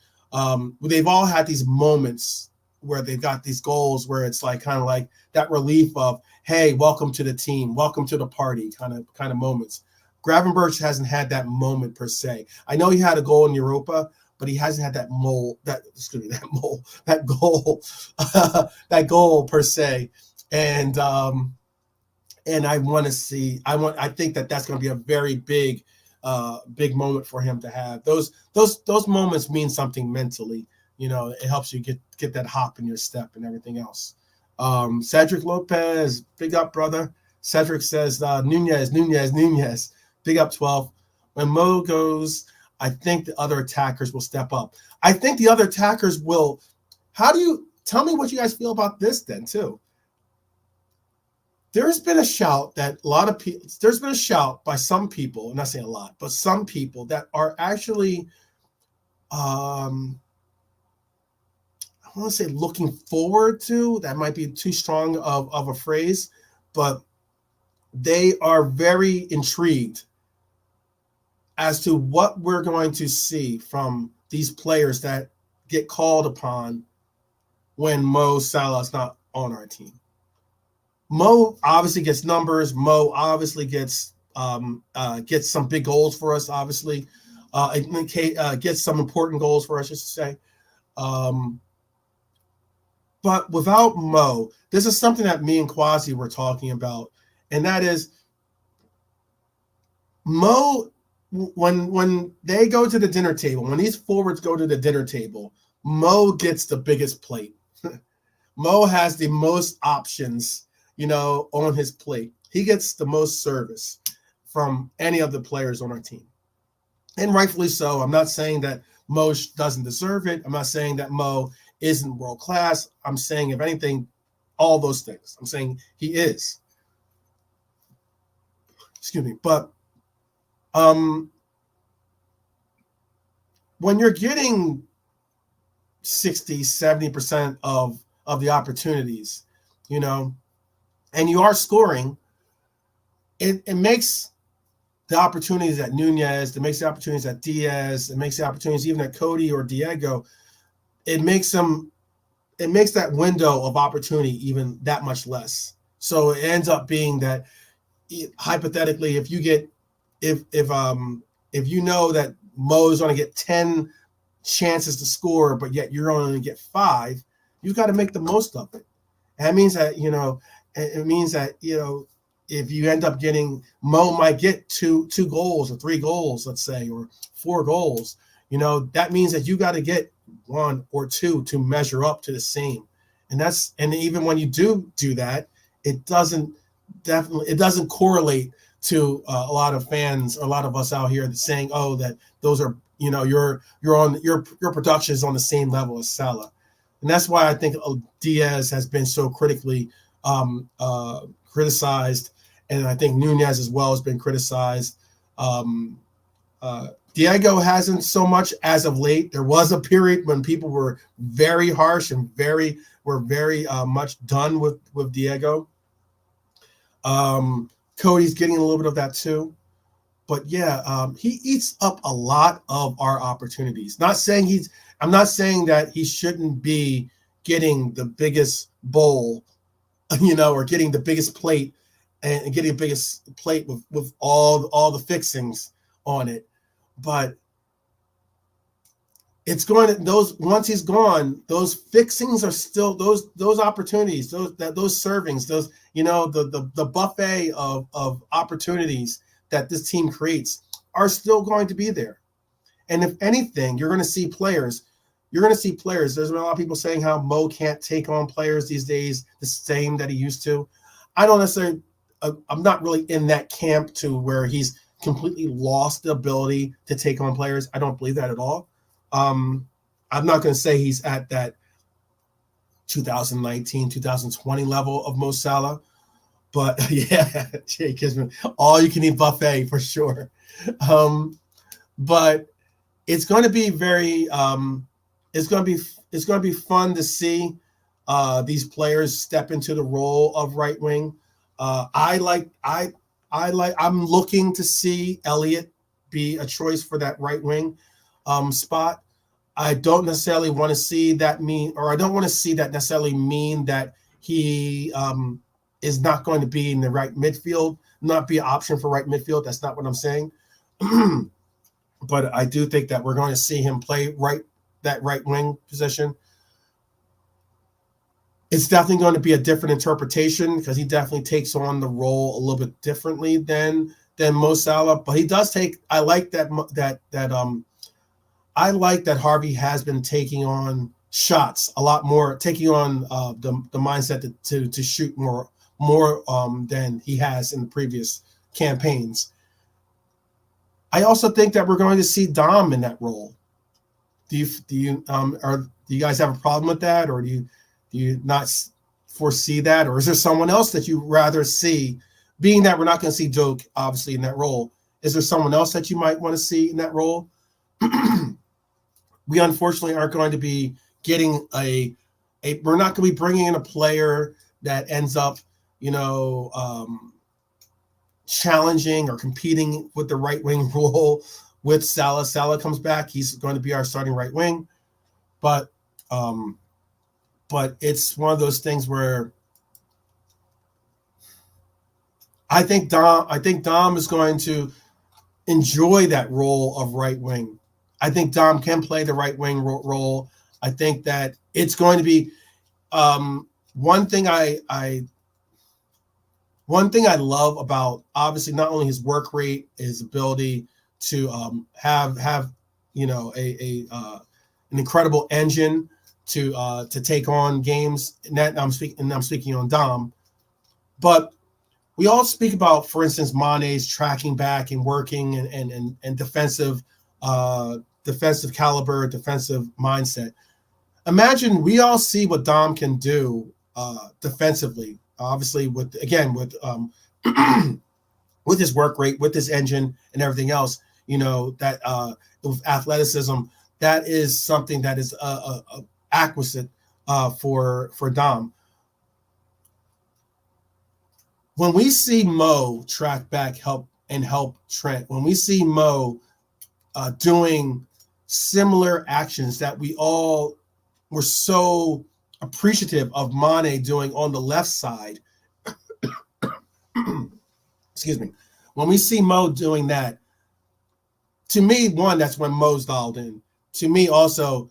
They've all had these moments where they've got these goals where it's like kind of like that relief of, hey, welcome to the team, welcome to the party kind of moments. Gravenberch hasn't had that moment per se. I know he had a goal in Europa, but he hasn't had that goal per se. And I want to see. I think that's going to be a very big moment for him to have. Those moments mean something mentally. It helps you get that hop in your step and everything else. Cedric Lopez, big up, brother. Cedric says, Nunez, big up 12. When Mo goes, I think the other attackers will step up. I think the other attackers will. Tell me what you guys feel about this then, too. There's been a shout that there's been a shout by some people, I'm not saying a lot, but some people that are actually, I want to say looking forward to, that might be too strong of a phrase, but they are very intrigued as to what we're going to see from these players that get called upon when Mo Salah is not on our team. Mo obviously gets numbers. Mo obviously gets some big goals for us. Obviously, gets some important goals for us, just to say. But without Mo, this is something that me and Kwasi were talking about, and that is Mo. When they go to the dinner table, when these forwards go to the dinner table, Mo gets the biggest plate. Mo has the most options, on his plate. He gets the most service from any of the players on our team. And rightfully so. I'm not saying that Mo doesn't deserve it. I'm not saying that Mo isn't world class. I'm saying, if anything, all those things. I'm saying he is. Excuse me. But when you're getting 60, 70% of the opportunities, and you are scoring, it makes the opportunities at Nunez, it makes the opportunities at Diaz, it makes the opportunities even at Cody or Diego, it makes that window of opportunity even that much less. So it ends up being that, hypothetically, if you know that Mo's going to get 10 chances to score, but yet you're only going to get 5, you've got to make the most of it. And that means that, if you end up getting, Mo might get two goals or 3 goals, let's say, or 4 goals, that means that you got to get 1 or 2 to measure up to the same. And even when you do that, it doesn't correlate to a lot of fans, a lot of us out here saying, oh, that those are, your production is on the same level as Salah. And that's why I think Diaz has been so critically criticized, and I think Nunez as well has been criticized. Diego hasn't so much as of late. There was a period when people were very harsh and very much done with Diego. Cody's getting a little bit of that too. But yeah, he eats up a lot of our opportunities. I'm not saying that he shouldn't be getting the biggest bowl, or getting the biggest plate and getting the biggest plate with all the fixings on it. But it's going to once he's gone, those fixings are still those opportunities, those servings, those the buffet of opportunities that this team creates are still going to be there. And if anything, you're going to see players. There's been a lot of people saying how Mo can't take on players these days the same that he used to. I don't necessarily. I'm not really in that camp to where he's completely lost the ability to take on players. I don't believe that at all. I'm not going to say he's at that 2019, 2020 level of Mo Salah, but yeah, Jay Kisman, all you can eat buffet for sure. But it's going to be it's going to be fun to see these players step into the role of right wing. I'm looking to see Elliott be a choice for that right wing spot. I don't necessarily want to see that necessarily mean that he is not going to be in the right midfield, not be an option for right midfield. That's not what I'm saying. But I do think that we're going to see him play that right wing position. It's definitely going to be a different interpretation because he definitely takes on the role a little bit differently than Mo Salah. But he does take. I like that Harvey has been taking on shots a lot more, taking on the mindset to shoot more than he has in the previous campaigns. I also think that we're going to see Dom in that role. Do you guys have a problem with that, or do you not foresee that, or is there someone else that you rather see? Being that we're not going to see Doak obviously in that role, is there someone else that you might want to see in that role? We unfortunately aren't going to be getting we're not going to be bringing in a player that ends up, challenging or competing with the right wing role with Salah. Salah comes back, he's going to be our starting right wing. But it's one of those things where I think Dom is going to enjoy that role of right wing. I think Dom can play the right wing role. I think that it's going to be one thing I love about, obviously, not only his work rate, his ability to have an incredible engine to take on games. And that I'm speaking on Dom, but we all speak about, for instance, Mane's tracking back and working and defensive caliber, defensive mindset. Imagine we all see what Dom can do defensively. Obviously, with with his work rate, with his engine, and everything else, that with athleticism, that is something that is acquisite for Dom. When we see Mo track back, help Trent, when we see Mo doing similar actions that we all were so appreciative of Mane doing on the left side, excuse me, when we see Mo doing that, to me, one, that's when Mo's dialed in. To me, also,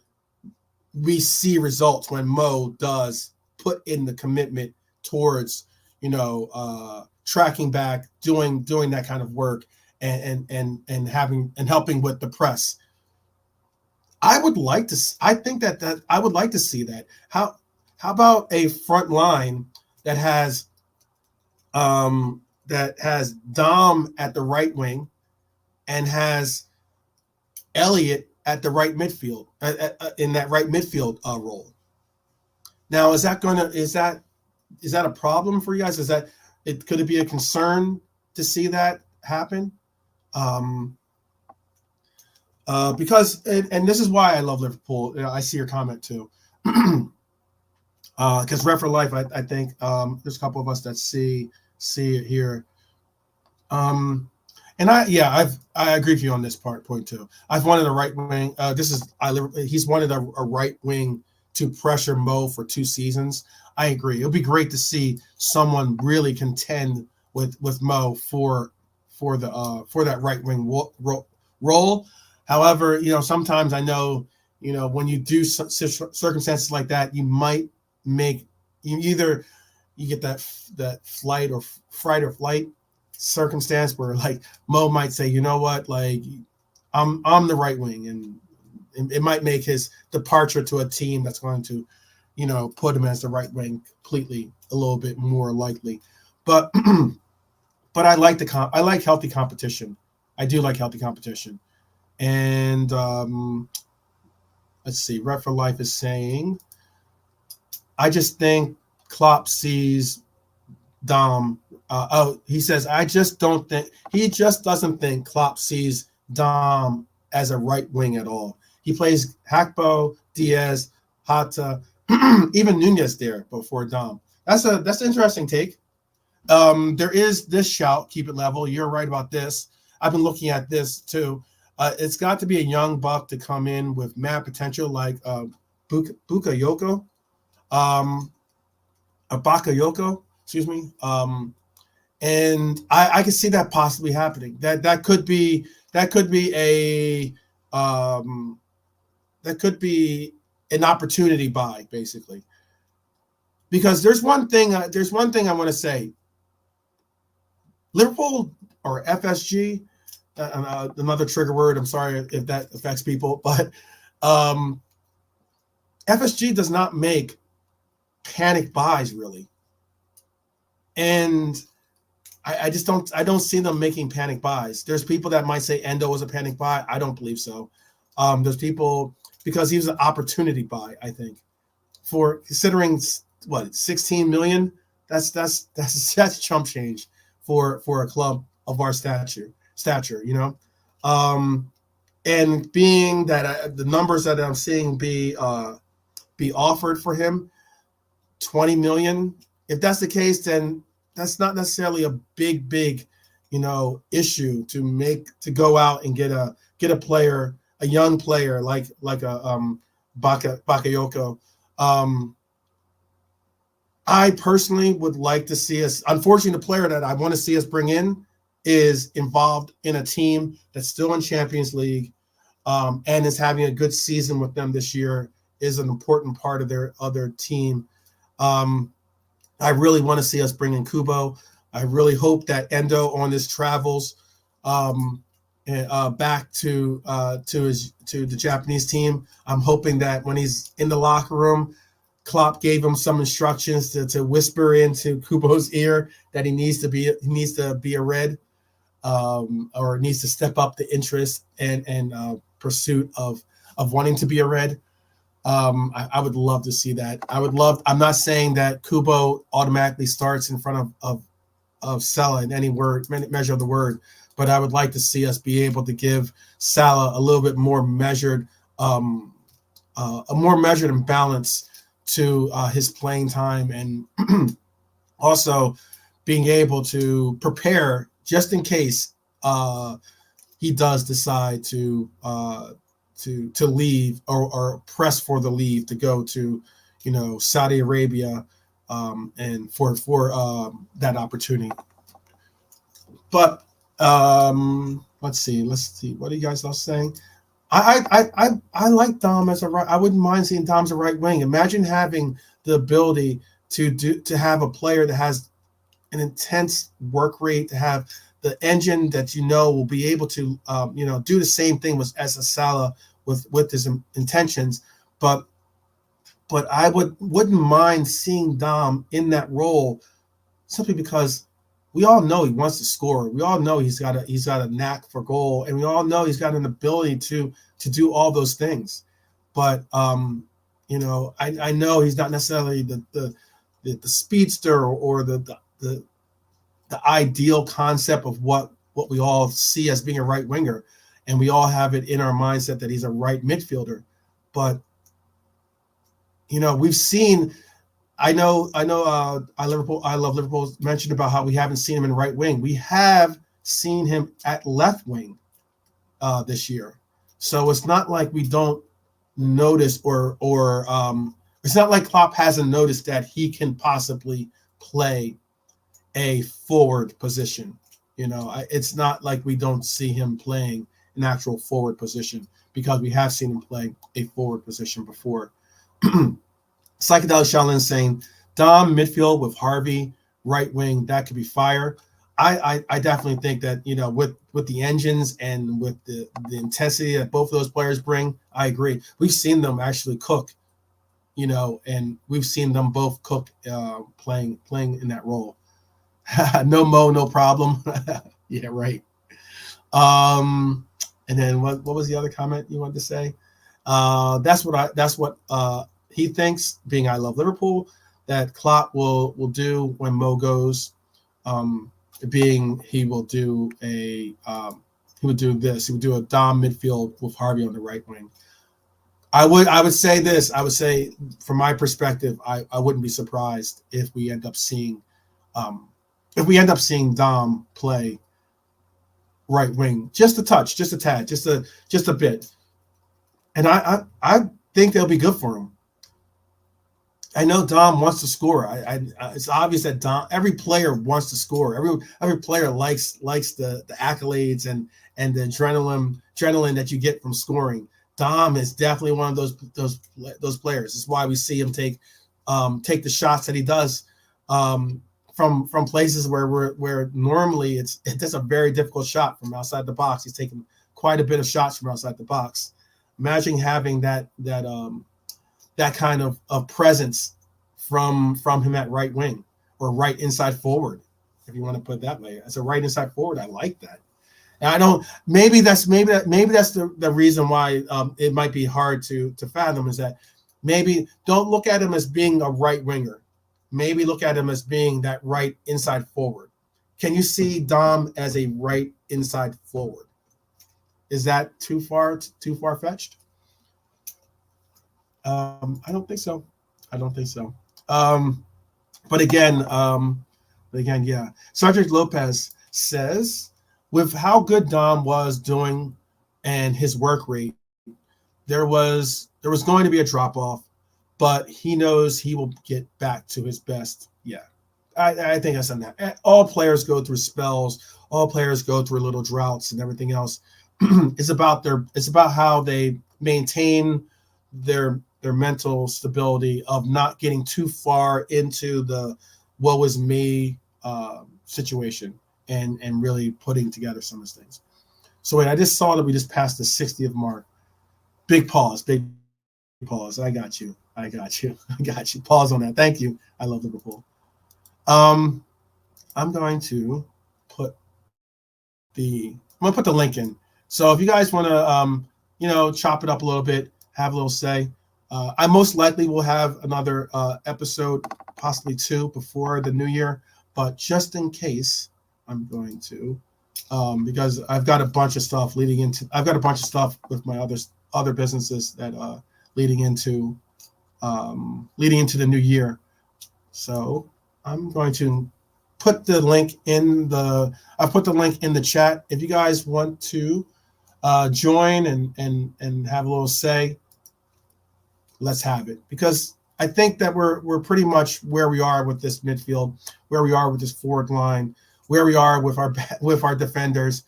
we see results when Mo does put in the commitment towards tracking back, doing that kind of work, and helping with the press. I would like to see that. How about a front line that has Dom at the right wing and has Elliott at the right midfield, in that right midfield role? Now, is that a problem for you guys? Could it be a concern to see that happen? Because and this is why I love Liverpool. I see your comment too. Because Ref for Life, I think there's a couple of us that see it here. And I agree with you on this point too. I've wanted a right wing. He's wanted a right wing to pressure Mo for 2 seasons. I agree. It'll be great to see someone really contend with Mo for that right wing role. However, sometimes I know, when you do circumstances like that, you might make you get that flight or fright or flight circumstance where, like, Mo might say, you know what, like, I'm the right wing, and it might make his departure to a team that's going to, put him as the right wing completely a little bit more likely. But but I like healthy competition. I do like healthy competition. And let's see, Ref for Life is saying, I just think Klopp sees Dom. He says, he just doesn't think Klopp sees Dom as a right wing at all. He plays Hakpo, Diaz, Hata, even Nunez there before Dom. That's an interesting take. There is this shout, keep it level. You're right about this. I've been looking at this too. It's got to be a young buck to come in with mad potential, like Bakayoko, excuse me. And I can see that possibly happening. That could be an opportunity buy, basically. Because there's one thing I want to say. Liverpool, or FSG, another trigger word. I'm sorry if that affects people, but FSG does not make panic buys, really. And I don't see them making panic buys. There's people that might say Endo was a panic buy. I don't believe so. There's people, because he was an opportunity buy, I think, for considering what, 16 million. That's chump change for a club of our stature, and being that the numbers that I'm seeing be offered for him, 20 million. If that's the case, then that's not necessarily a big issue to go out and get a get a player, a young player like a Bakayoko. I personally would like to see us. Unfortunately, the player that I want to see us bring in is involved in a team that's still in Champions League, and is having a good season with them this year. Is an important part of their other team. I really want to see us bring in Kubo. I really hope that Endo on his travels back to the Japanese team. I'm hoping that when he's in the locker room, Klopp gave him some instructions to whisper into Kubo's ear that he needs to be a Red, or needs to step up the interest and pursuit of wanting to be a Red. I would love to see that. I'm not saying that Kubo automatically starts in front of Salah in any measure of the word, but I would like to see us be able to give Salah a little bit more measured, a more measured and balance to his playing time, and also being able to prepare just in case he does decide to leave or press for the leave to go to, Saudi Arabia, and for that opportunity. But let's see. What are you guys all saying? I like Dom as a right. I wouldn't mind seeing Dom as a right wing. Imagine having the ability to have a player that has an intense work rate, to have the engine that will be able to do the same thing as a Salah with his intentions, but I wouldn't mind seeing Dom in that role, simply because we all know he wants to score. We all know he's got a knack for goal, and we all know he's got an ability to do all those things. But I know he's not necessarily the speedster or the ideal concept of what we all see as being a right winger, and we all have it in our mindset that he's a right midfielder. But we've seen. I know. I love Liverpool mentioned about how we haven't seen him in right wing. We have seen him at left wing this year, so it's not like we don't notice, or it's not like Klopp hasn't noticed that he can possibly play a forward position. It's not like we don't see him playing an actual forward position, because we have seen him play a forward position before. Psychedelic Shaolin saying Dom midfield with Harvey right wing, that could be fire. I definitely think that with the engines and with the intensity that both of those players bring, I agree. We've seen them actually cook, and we've seen them both cook playing in that role. No Mo, no problem. Yeah, right. And then what was the other comment you wanted to say? That's what he thinks, being I love Liverpool, that Klopp will do when Mo goes, being he will do this. He would do a Dom midfield with Harvey on the right wing. I would say this. I would say, from my perspective, I wouldn't be surprised if we end up seeing Dom play right wing, just a touch, just a tad, just a bit. And I think they'll be good for him. I know Dom wants to score. It's obvious that every player wants to score. Every player likes the accolades and the adrenaline that you get from scoring. Dom is definitely one of those players. It's why we see him take the shots that he does from places where normally it's a very difficult shot from outside the box. He's taken quite a bit of shots from outside the box. Imagine having that kind of presence from him at right wing, or right inside forward, if you want to put it that way. As a right inside forward, I like that. And I don't. Maybe that's the reason why it might be hard to fathom, is that maybe don't look at him as being a right winger. Maybe look at him as being that right inside forward. Can you see Dom as a right inside forward? Is that too far fetched? I don't think so. But again, yeah. Sergio Lopez says, with how good Dom was doing and his work rate, there was going to be a drop off, but he knows he will get back to his best. Yeah, I think that's on that. All players go through spells. All players go through little droughts and everything else. It's about how they maintain their mental stability of not getting too far into the woe is me situation and really putting together some of those things. So wait, I just saw that we just passed the 60th mark. Big pause. I got you. I got you. Pause on that. Thank you. I love Liverpool. I'm going to put the link in. So if you guys want to, chop it up a little bit, have a little say. I most likely will have another episode, possibly 2, before the new year. But just in case, I'm going to, because I've got a bunch of stuff I've got a bunch of stuff with my other businesses that leading into the new year. So I'm going to put the link in the chat. If you guys want to join and have a little say, let's have it, because I think that we're pretty much where we are with this midfield, where we are with this forward line, where we are with our defenders.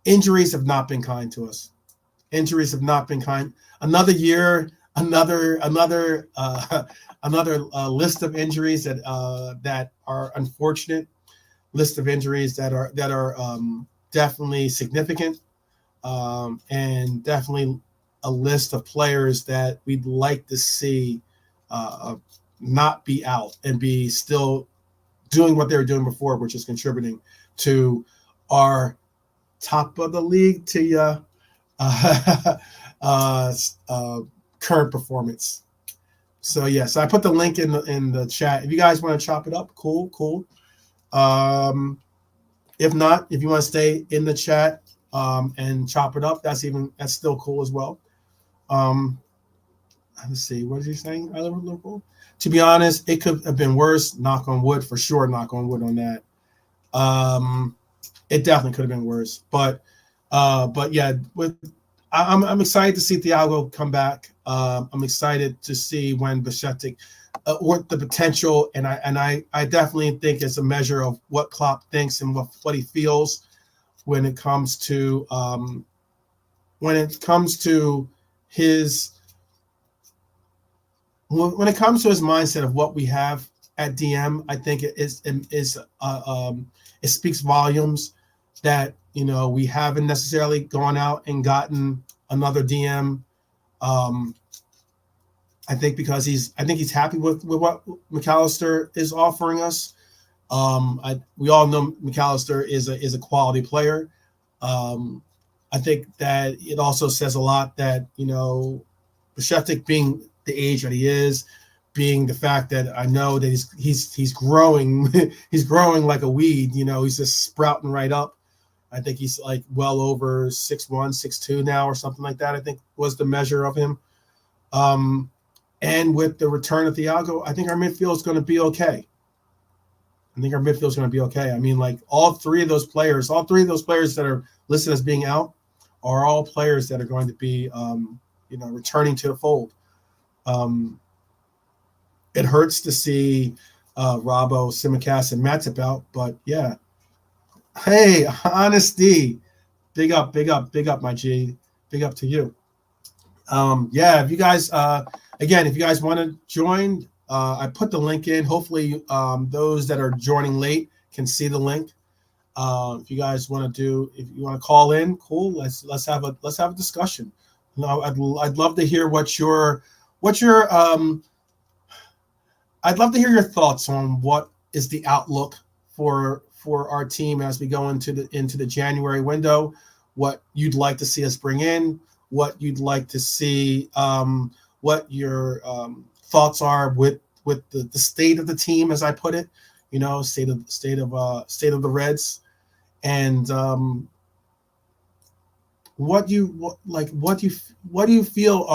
Injuries have not been kind to us. Injuries have not been kind. Another year, another list of injuries that are unfortunate. List of injuries that are definitely significant, and definitely a list of players that we'd like to see not be out and be still doing what they were doing before, which is contributing to our top of the league to current performance. So yes, I put the link in the chat. If you guys want to chop it up, cool. If not, if you want to stay in the chat and chop it up, that's still cool as well. Let's see, what is he saying? I live in Liverpool. To be honest, it could have been worse. Knock on wood, for sure. Knock on wood on that. It definitely could have been worse. But yeah, I'm excited to see Thiago come back. I'm excited to see when Bajcetic, what the potential, and I definitely think it's a measure of what Klopp thinks and what he feels when it comes to his mindset of what we have at DM. I think it speaks volumes that we haven't necessarily gone out and gotten another DM. I think because he's happy with what McAllister is offering us. We all know McAllister is a quality player. I think that it also says a lot that Bajcetic, being the age that he is, being the fact that I know that he's growing he's growing like a weed. He's just sprouting right up. I think he's like well over 6'1", 6'2" now or something like that, I think was the measure of him. And with the return of Thiago, I think our midfield is going to be okay. I mean, like all three of those players that are listed as being out are all players that are going to be, returning to the fold. It hurts to see Robbo, Simicast, and Matip out, but yeah. Hey, honesty. Big up, my G. Big up to you. Yeah, if you guys, again, if you guys want to join, I put the link in. Hopefully, those that are joining late can see the link. If you guys want to call in, cool. Let's have a discussion. I'd love to hear I'd love to hear your thoughts on what is the outlook for our team as we go into the January window. What you'd like to see us bring in, what you'd like to see, what your thoughts are with the state of the team, as I put it, state of the Reds, and what do you feel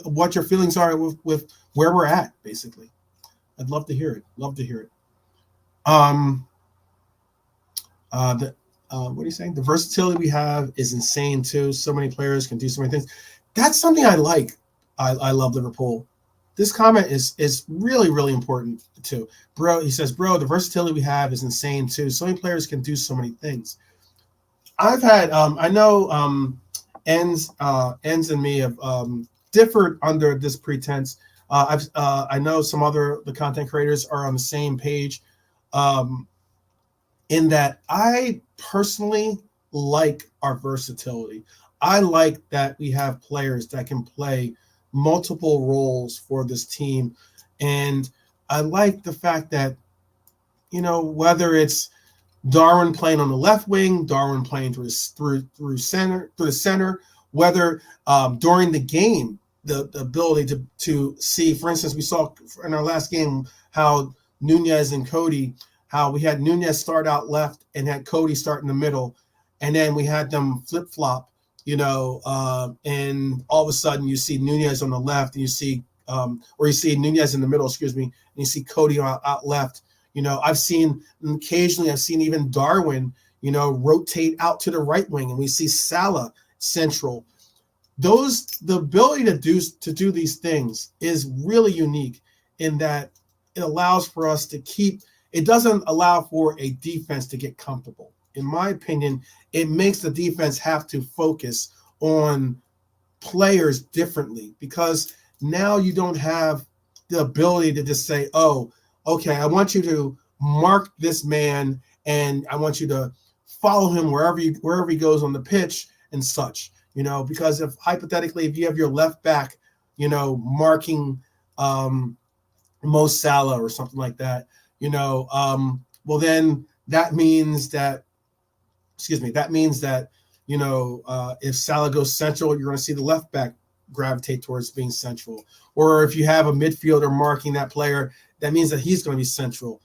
what your feelings are with where we're at, basically. I'd love to hear it. what are you saying? The versatility we have is insane too. So many players can do so many things. That's something I like. I love Liverpool. This comment is really, really important too. Bro, he says, bro, the versatility we have is insane too. So many players can do so many things. I've had I know ends and me have differed under this pretense. I know some other the content creators are on the same page. In that I personally like our versatility. I like that we have players that can play multiple roles for this team. And I like the fact that, whether it's Darwin playing on the left wing, Darwin playing through the center, whether during the game, the ability to see, for instance, we saw in our last game how Nunez and Cody, how we had Nunez start out left and had Cody start in the middle, and then we had them flip-flop, and all of a sudden you see Nunez on the left, and you see Nunez in the middle, and you see Cody out left. I've seen even Darwin, rotate out to the right wing, and we see Salah central. The ability to do these things is really unique in that it allows for us to keep. It doesn't allow for a defense to get comfortable. In my opinion, it makes the defense have to focus on players differently, because now you don't have the ability to just say, oh, okay, I want you to mark this man and I want you to follow him wherever he goes on the pitch and such, because if hypothetically, if you have your left back, marking Mo Salah or something like that, well, then that means that, if Salah goes central, you're going to see the left back gravitate towards being central. Or if you have a midfielder marking that player, that means that he's going to be central.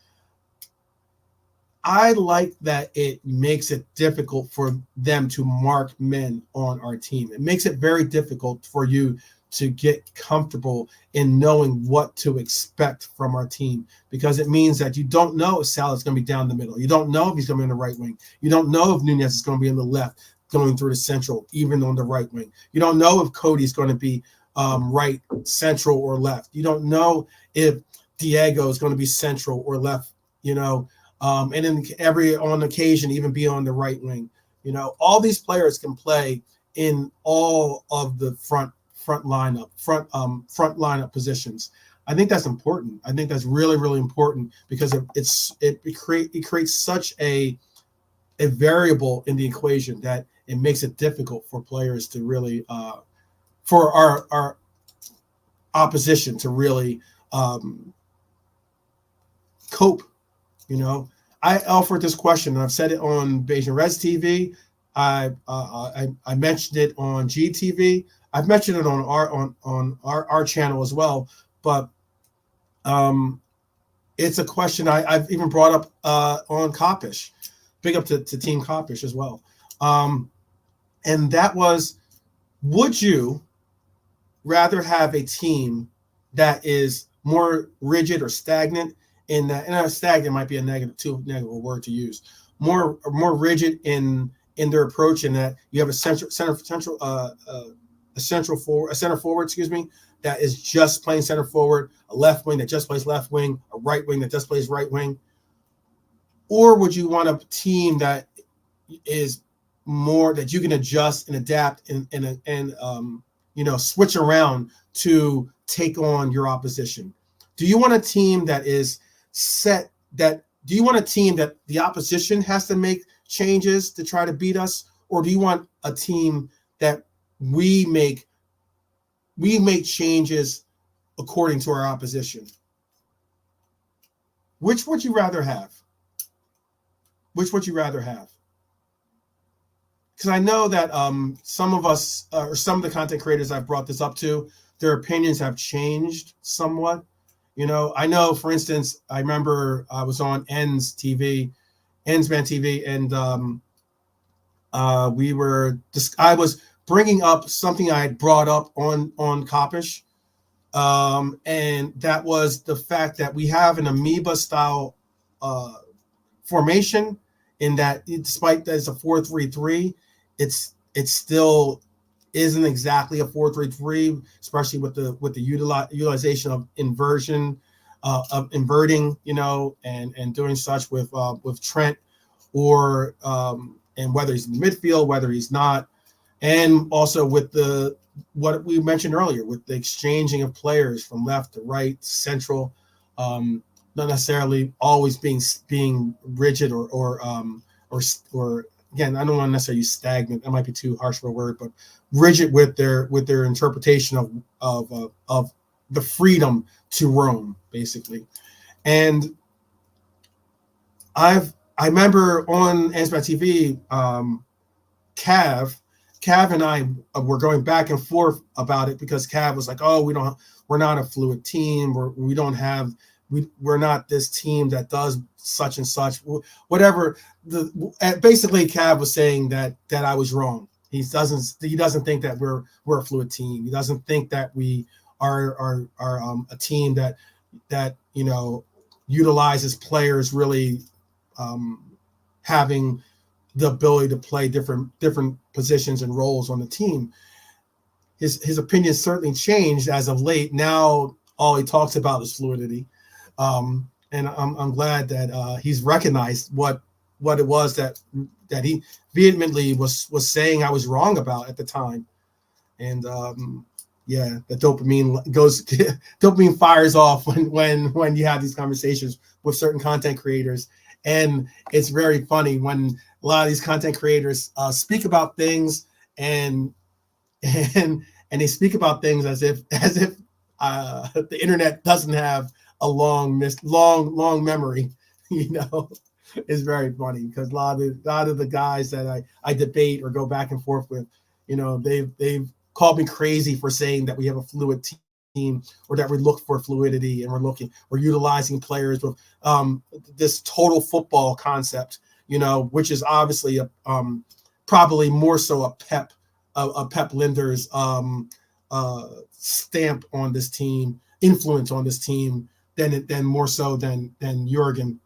I like that it makes it difficult for them to mark men on our team. It makes it very difficult for you to get comfortable in knowing what to expect from our team, because it means that you don't know if Salah's going to be down the middle. You don't know if he's going to be in the right wing. You don't know if Nunez is going to be in the left, going through the central, even on the right wing. You don't know if Cody's going to be right, central, or left. You don't know if Diego is going to be central or left, and then on occasion even be on the right wing. All these players can play in all of the front lineup positions. I think that's important. I think that's really, really important, because it creates such a variable in the equation that it makes it difficult for players to really for our opposition to really cope. I offered this question, and I've said it on Beijing Reds TV. I mentioned it on GTV. I've mentioned it on our channel as well, but it's a question I've even brought up on Kopish. Big up to Team Kopish as well. And that was, would you rather have a team that is more rigid or stagnant in that? And stagnant might be too negative a word to use. More rigid in their approach, in that you have a center forward, that is just playing center forward, a left wing that just plays left wing, a right wing that just plays right wing? Or would you want a team that is more that you can adjust and adapt and switch around to take on your opposition? Do you want a team that is set? Do you want a team that the opposition has to make changes to try to beat us, or do you want a team that we make changes according to our opposition? Which would you rather have? Because I know that some of us, or some of the content creators I've brought this up to, their opinions have changed somewhat. I know, for instance, I remember I was on Ends Man TV, and I was bringing up something I had brought up on Kopish, and that was the fact that we have an amoeba style formation in that despite that it's a 4-3-3, it still isn't exactly a 4-3-3, especially with the utilization of inversion, of inverting, and doing such with Trent, or and whether he's in the midfield, whether he's not, and also with what we mentioned earlier with the exchanging of players from left to right, central, not necessarily always being rigid or again, I don't want to necessarily use stagnant. That might be too harsh of a word, but rigid with their interpretation of the freedom to roam, basically. And I remember on Ansbat TV, Cav and I were going back and forth about it, because Cav was like, "Oh, we're not a fluid team. We're not this team that does such and such, whatever." Basically, Cav was saying that I was wrong. He doesn't think that we're a fluid team. He doesn't think that we are a team that utilizes players really having the ability to play different positions and roles on the team. His opinion certainly changed as of late. Now all he talks about is fluidity, and I'm glad that he's recognized what it was that he vehemently was saying I was wrong about at the time. And yeah, the dopamine fires off when you have these conversations with certain content creators. And it's very funny when a lot of these content creators speak about things and they speak about things as if the internet doesn't have a long memory. It's very funny, because a lot of the guys that I debate or go back and forth with, they've called me crazy for saying that we have a fluid team, or that we look for fluidity, and we're utilizing players with this total football concept, which is obviously probably more so a Pep Linder's stamp on this team, influence on this team, than more so than Jurgen.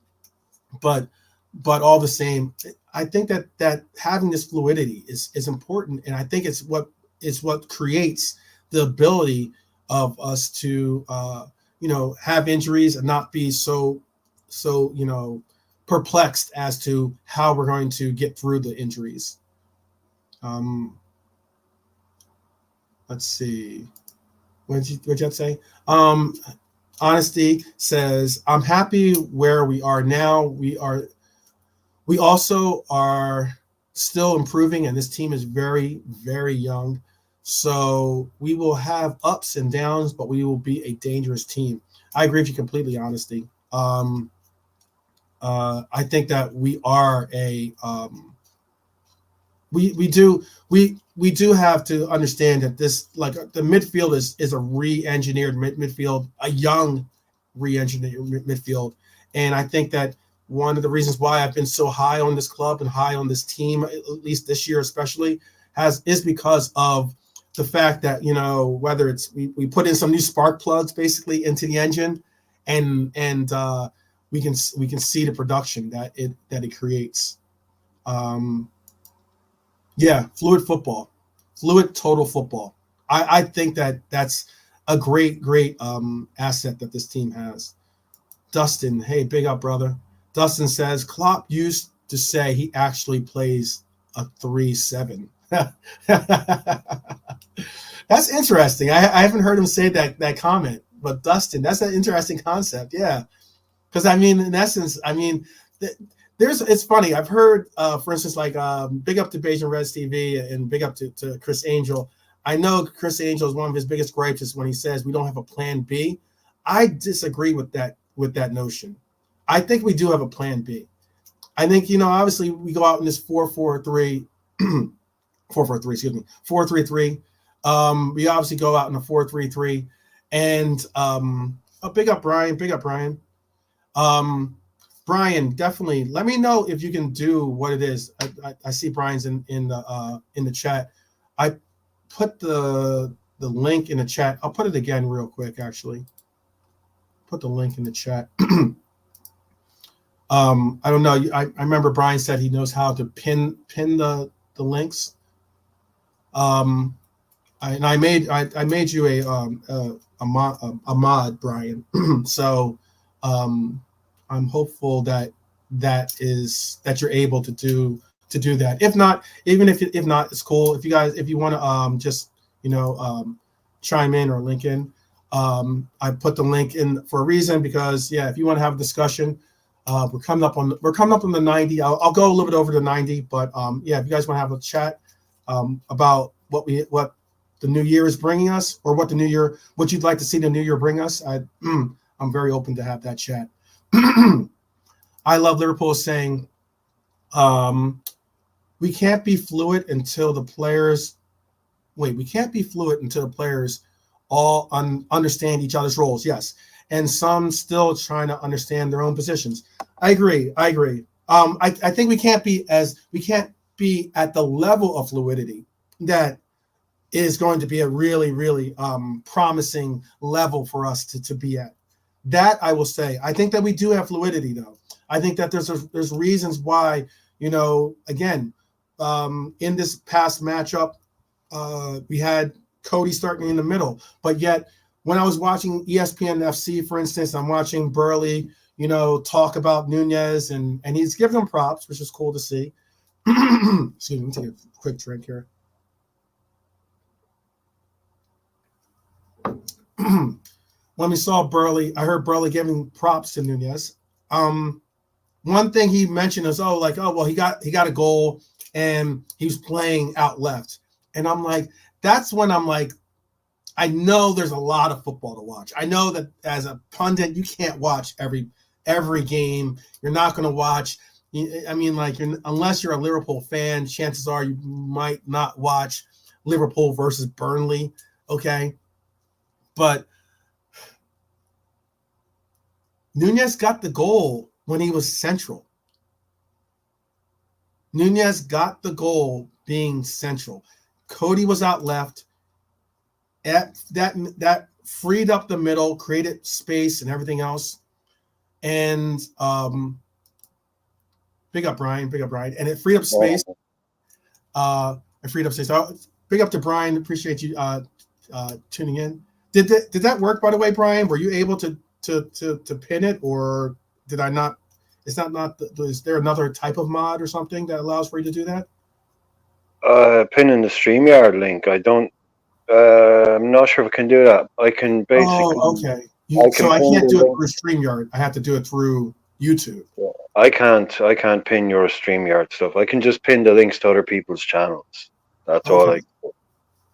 But all the same, I think that having this fluidity is important, and I think it's what creates the ability of us to have injuries and not be so perplexed as to how we're going to get through the injuries. Let's see. What'd you say? Honesty says, "I'm happy where we are now. We also are still improving, and this team is very, very young. So we will have ups and downs, but we will be a dangerous team." I agree with you completely, Honesty. I think that we are we do have to understand that this, like, the midfield is a re-engineered midfield, a young re-engineered midfield. And I think that one of the reasons why I've been so high on this club and high on this team, at least this year especially, is because of the fact that, whether it's we put in some new spark plugs basically into the engine, and we can see the production that it creates. Yeah, fluid football, fluid total football. I think that's a great asset that this team has. Dustin, hey, big up, brother. Dustin says Klopp used to say he actually plays a 3-7. That's interesting. I haven't heard him say that comment, but Dustin, that's an interesting concept. Yeah, because in essence, it's funny. I've heard, for instance, like big up to Beijing Reds TV and big up to Chris Angel. I know Chris Angel is one of his biggest gripes is when he says we don't have a plan B. I disagree with that notion. I think we do have a plan B. I think, obviously we go out in this 4-4-3, 4-4-3, excuse me, 4-3-3. We obviously go out in a 4-3-3, and big up Brian. Brian, definitely let me know if you can do what it is. I see Brian's in the chat. I put the link in the chat. I'll put it again real quick, actually. Put the link in the chat. I don't know. I remember Brian said he knows how to pin the links. I made you a mod, Brian. So I'm hopeful that you're able to do that. If not, if not, it's cool. If you want to just chime in or link in, I put the link in for a reason, because if you want to have a discussion, we're coming up on the 90. I'll go a little bit over the 90, but if you guys want to have a chat about what the new year is bringing us, or what you'd like to see the new year bring us, I'm very open to have that chat. I love Liverpool saying, we can't be fluid until the players. Wait, we can't be fluid until the players all understand each other's roles. Yes, and some still trying to understand their own positions. I agree. I think we can't be at the level of fluidity that is going to be a really, really promising level for us to be at. That I will say. I think that we do have fluidity, though. I think that there's reasons why, again, in this past matchup, we had Cody starting in the middle, but yet when I was watching ESPN FC, for instance, I'm watching Burley, talk about Nunez, and he's giving him props, which is cool to see. Excuse me, let me take a quick drink here. When we saw Burley, I heard Burley giving props to Nunez. One thing he mentioned is, well, he got a goal and he was playing out left. And I'm like, that's when I'm like, I know there's a lot of football to watch. I know that as a pundit, you can't watch every game. You're not going to watch. I mean, unless you're a Liverpool fan, chances are you might not watch Liverpool versus Burnley. Okay. But Nunez got the goal when he was central. Nunez got the goal being central. Cody was out left. That freed up the middle, created space and everything else. And big up Brian. And it freed up space. Big up to Brian. Appreciate you tuning in. Did that work, by the way, Brian? Were you able to pin it, or did I not? Is there another type of mod or something that allows for you to do that? Pinning the StreamYard link. I'm not sure if I can do that. I can basically. Oh, okay. So I can't do it through StreamYard. I have to do it through YouTube. Yeah, I can't pin your StreamYard stuff. I can just pin the links to other people's channels. That's all.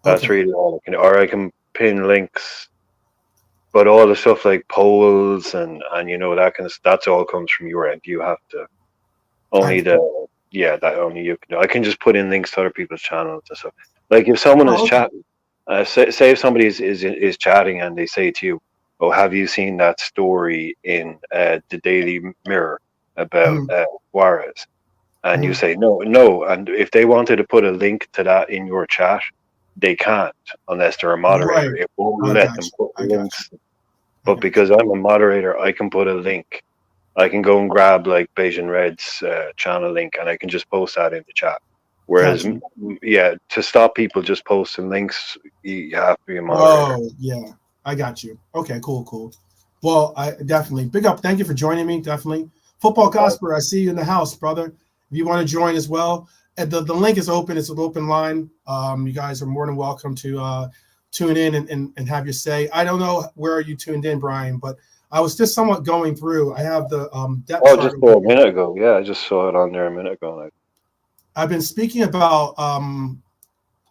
That's really all I can. Or I can pin links, but all the stuff like polls and that kind of stuff, that's all comes from your end. You have to that only you can do. I can just put in links to other people's channels and stuff. Like if someone is chatting, say if somebody is chatting and they say to you, "Oh, have you seen that story in the Daily Mirror about Juarez?" And you say no, and if they wanted to put a link to that in your chat, they can't unless they're a moderator. Right. It won't let them put links. But because I'm a moderator, I can put a link. I can go and grab like Beijing Red's channel link, and I can just post that in the chat. Whereas, to stop people just posting links, you have to be a moderator. Oh, yeah. I got you. Okay, cool. Well, I definitely big up. Thank you for joining me. Definitely. Football Gospel, I see you in the house, brother. If you want to join as well, the link is open. It's an open line. You guys are more than welcome to tune in and have your say. I don't know where you tuned in, Brian, but I was just somewhat going through. I have the depth chart. Just a minute ago. Yeah, I just saw it on there a minute ago. I've been speaking about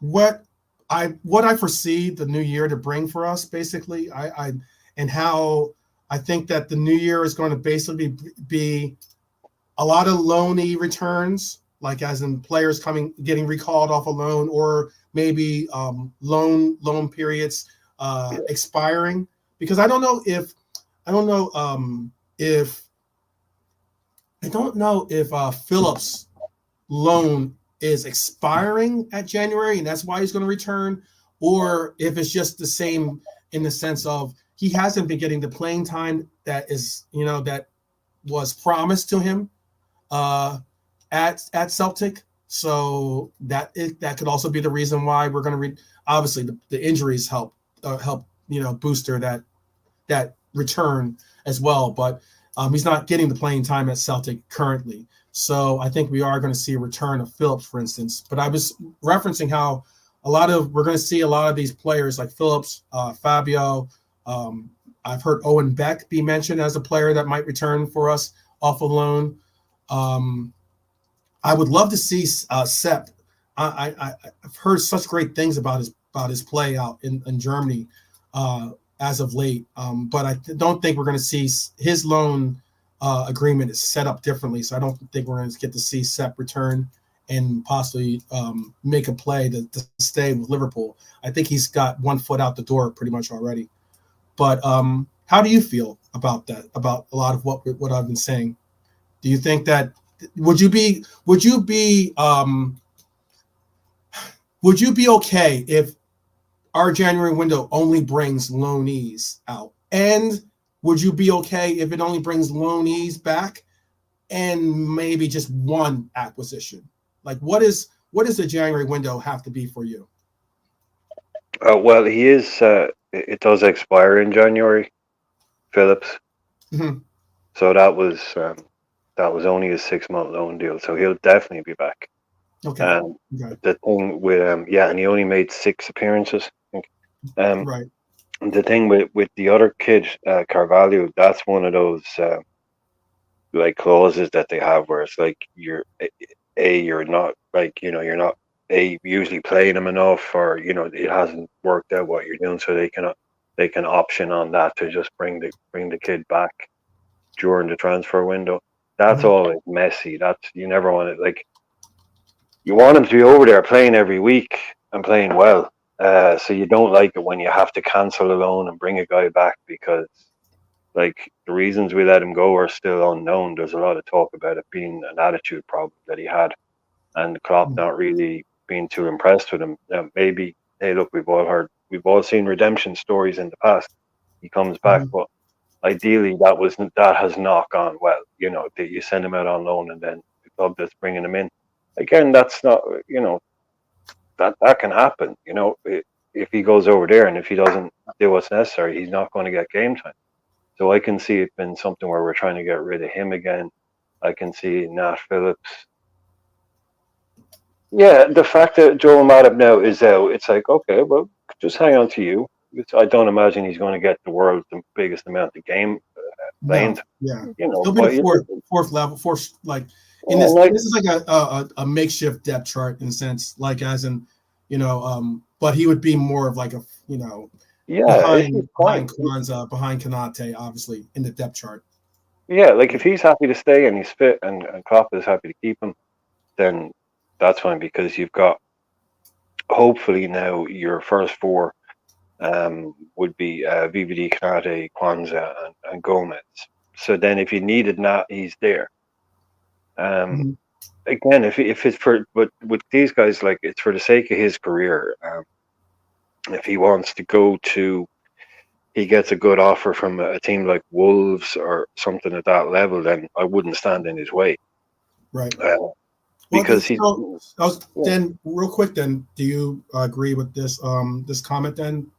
what I foresee the new year to bring for us, basically. And how I think that the new year is going to basically be a lot of loanee returns, like as in players getting recalled off a loan, or maybe loan periods expiring. Because I don't know if Phillips' loan is expiring at January and that's why he's going to return, or if it's just the same in the sense of he hasn't been getting the playing time that is, that was promised to him at Celtic. So that could also be the reason why we're going to obviously the injuries help booster that return as well. But he's not getting the playing time at Celtic currently. So I think we are going to see a return of Phillips, for instance. But I was referencing how we're going to see a lot of these players like Phillips, Fabio. I've heard Owen Beck be mentioned as a player that might return for us off of loan. I would love to see Sepp. I've heard such great things about his play out in Germany as of late, but I don't think we're going to see his loan agreement is set up differently. So I don't think we're going to get to see Sepp return and possibly make a play to stay with Liverpool. I think he's got one foot out the door pretty much already. But how do you feel about that? About a lot of what I've been saying? Do you think that would you be okay if our January window only brings loanees out? And would you be okay if it only brings loanees back and maybe just one acquisition? Like what does the January window have to be for you? Well, he is. It does expire in January, Phillips. Mm-hmm. So that was only a 6-month loan deal. So he'll definitely be back. Okay. Okay. The thing with and he only made 6 appearances. I think. Right. The thing with the other kid, Carvalho, that's one of those like clauses that they have where it's like you're not like you're not usually playing him enough, or it hasn't worked out what you're doing, so they can option on that to just bring the kid back during the transfer window. That's Mm-hmm. always messy. That's you never want it. Like you want him to be over there playing every week and playing well. So you don't like it when you have to cancel a loan and bring a guy back because like the reasons we let him go are still unknown. There's a lot of talk about it being an attitude problem that he had, and Klopp not really being too impressed with him. Maybe, hey, look, we've all seen redemption stories in the past. He comes back, Mm-hmm. but ideally that has not gone well. That you send him out on loan and then the club that's bringing him in. Again, that's not that can happen. If he goes over there and if he doesn't do what's necessary, he's not going to get game time. So I can see it been something where we're trying to get rid of him again. I can see Nat Phillips. Yeah, the fact that Joel Matip now is out, it's like, okay, well, just hang on to you. I don't imagine he's going to get the world's the biggest amount of game playing. No, yeah, he'll be But the fourth level, like in this. like, This is like a makeshift depth chart in a sense, like as in, but he would be more of like a yeah, he's behind fine. Kwanzaa, behind Kanate, obviously in the depth chart. Yeah, like if he's happy to stay and he's fit and Klopp is happy to keep him, then that's fine because you've got hopefully now your first four would be VVD, Kanate, Kwanzaa, and Gomez. So then if you needed Nat, he's there. Mm-hmm. Again, if it's but with these guys, like it's for the sake of his career. If he wants to go to, he gets a good offer from a team like Wolves or something at that level, then I wouldn't stand in his way. Right. Because then real quick. Then, do you agree with this this comment? Then,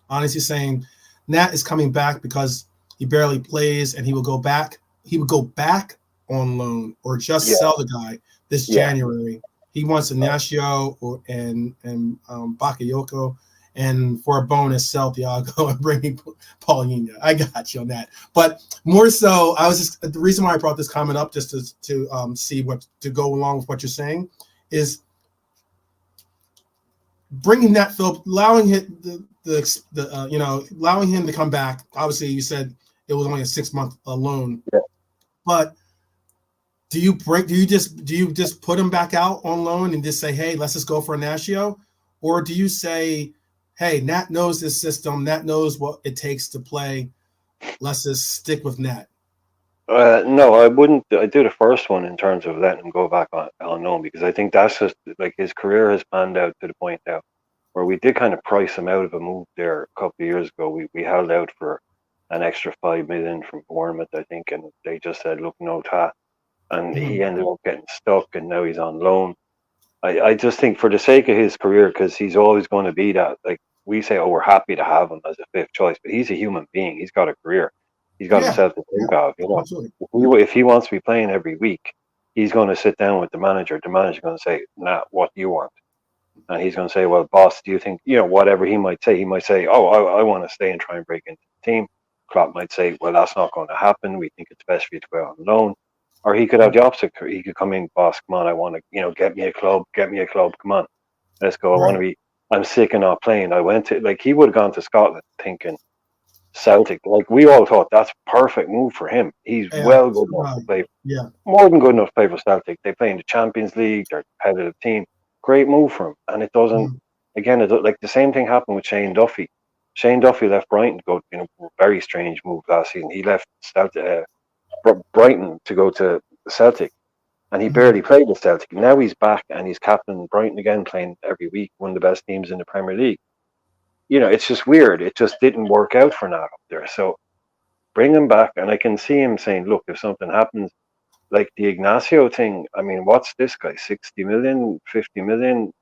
honestly, saying Nat is coming back because he barely plays, and he will go back. He would go back on loan or just sell the guy this January. He wants Ignacio and Bakayoko, and for a bonus, sell Thiago and bring Paulinho. I got you on that. But more so, the reason why I brought this comment up just to see what to go along with what you're saying is bringing that Philip, allowing him allowing him to come back. Obviously, you said it was only a 6-month loan, but do you just put him back out on loan and just say, hey, let's just go for Ignacio, or do you say, hey, Nat knows this system, Nat knows what it takes to play, let's just stick with Nat? No, I wouldn't. I do the first one in terms of letting him go back on loan because I think that's just like his career has panned out to the point now where we did kind of price him out of a move there a couple of years ago. We held out for an extra 5 million from Bournemouth, I think, and they just said, "Look, no ta," and he Mhm. ended up getting stuck, and now he's on loan. I just think for the sake of his career, because he's always going to be that. Like we say, oh, we're happy to have him as a fifth choice, but he's a human being. He's got a career. He's got Yeah, himself to yeah, think of. You know, absolutely. if he wants to be playing every week, he's going to sit down with the manager. The manager's going to say, "Nah, what do you want?" And he's going to say, "Well, boss, do you think whatever he might say? He might say, "Oh, I want to stay and try and break into the team." Klopp might say, "Well, that's not going to happen. We think it's best for you to go out on loan." Or he could have the opposite. He could come in, boss, come on, I want to, get me a club, come on, let's go. I want to Right. be. I'm sick of not playing. I went to he would have gone to Scotland thinking Celtic. Like we all thought that's perfect move for him. He's Yeah. well good enough to play, Yeah. more than good enough to play for Celtic. They play in the Champions League. They're a competitive team. Great move for him. And it doesn't. Mhm. Again, like the same thing happened with Shane Duffy. Shane Duffy left Brighton to go. Very strange move last season. He left Brighton to go to Celtic, and he Mhm. barely played with Celtic. Now he's back and he's captain Brighton again, playing every week, one of the best teams in the Premier League. It's just weird. It just didn't work out for Nat up there. So bring him back, and I can see him saying, "Look, if something happens, like the Ignacio thing, I mean, what's this guy? 60 million, 50 million?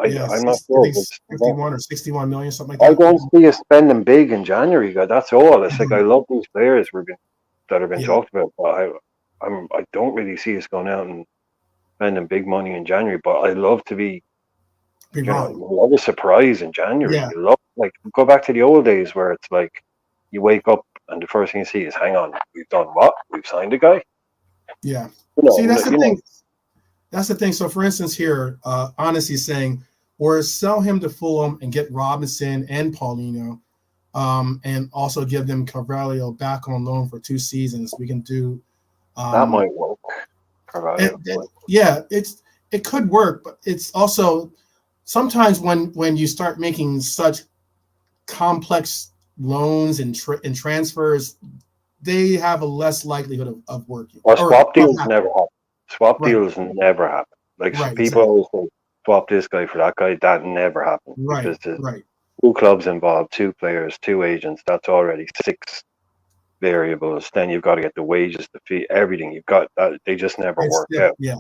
Yeah. I'm not I sure. think But 51 or 61 million, something like I that. don't see us spending big in January, guy. That's all. It's like I Mhm. love these players that have been Yeah. talked about, but I don't really see us going out and spending big money in January. But I love to be, Be you wrong. love a surprise in January. Yeah. You love, like, go back to the old days where it's like you wake up and the first thing you see is, hang on, we've done what? We've signed a guy. Yeah. You See, know, that's the you know. thing. That's the thing. So, for instance, here, Honesty saying, or sell him to Fulham and get Robinson and Paulino, and also give them Carvalho back on loan for 2 seasons. We can do, That um, might work. Carvalho. yeah, it could work, but it's also sometimes when you start making such complex loans and transfers, they have a less likelihood of working Or or swap of deals happening. never happen. Swap Right, deals never happen. Like, right, people exactly. always say, swap this guy for that guy. That never happens Right, because there's right. two clubs involved, two players, two agents. That's already six variables. Then you've got to get the wages, the fee, everything. You've got that. They just never It's work out. yeah.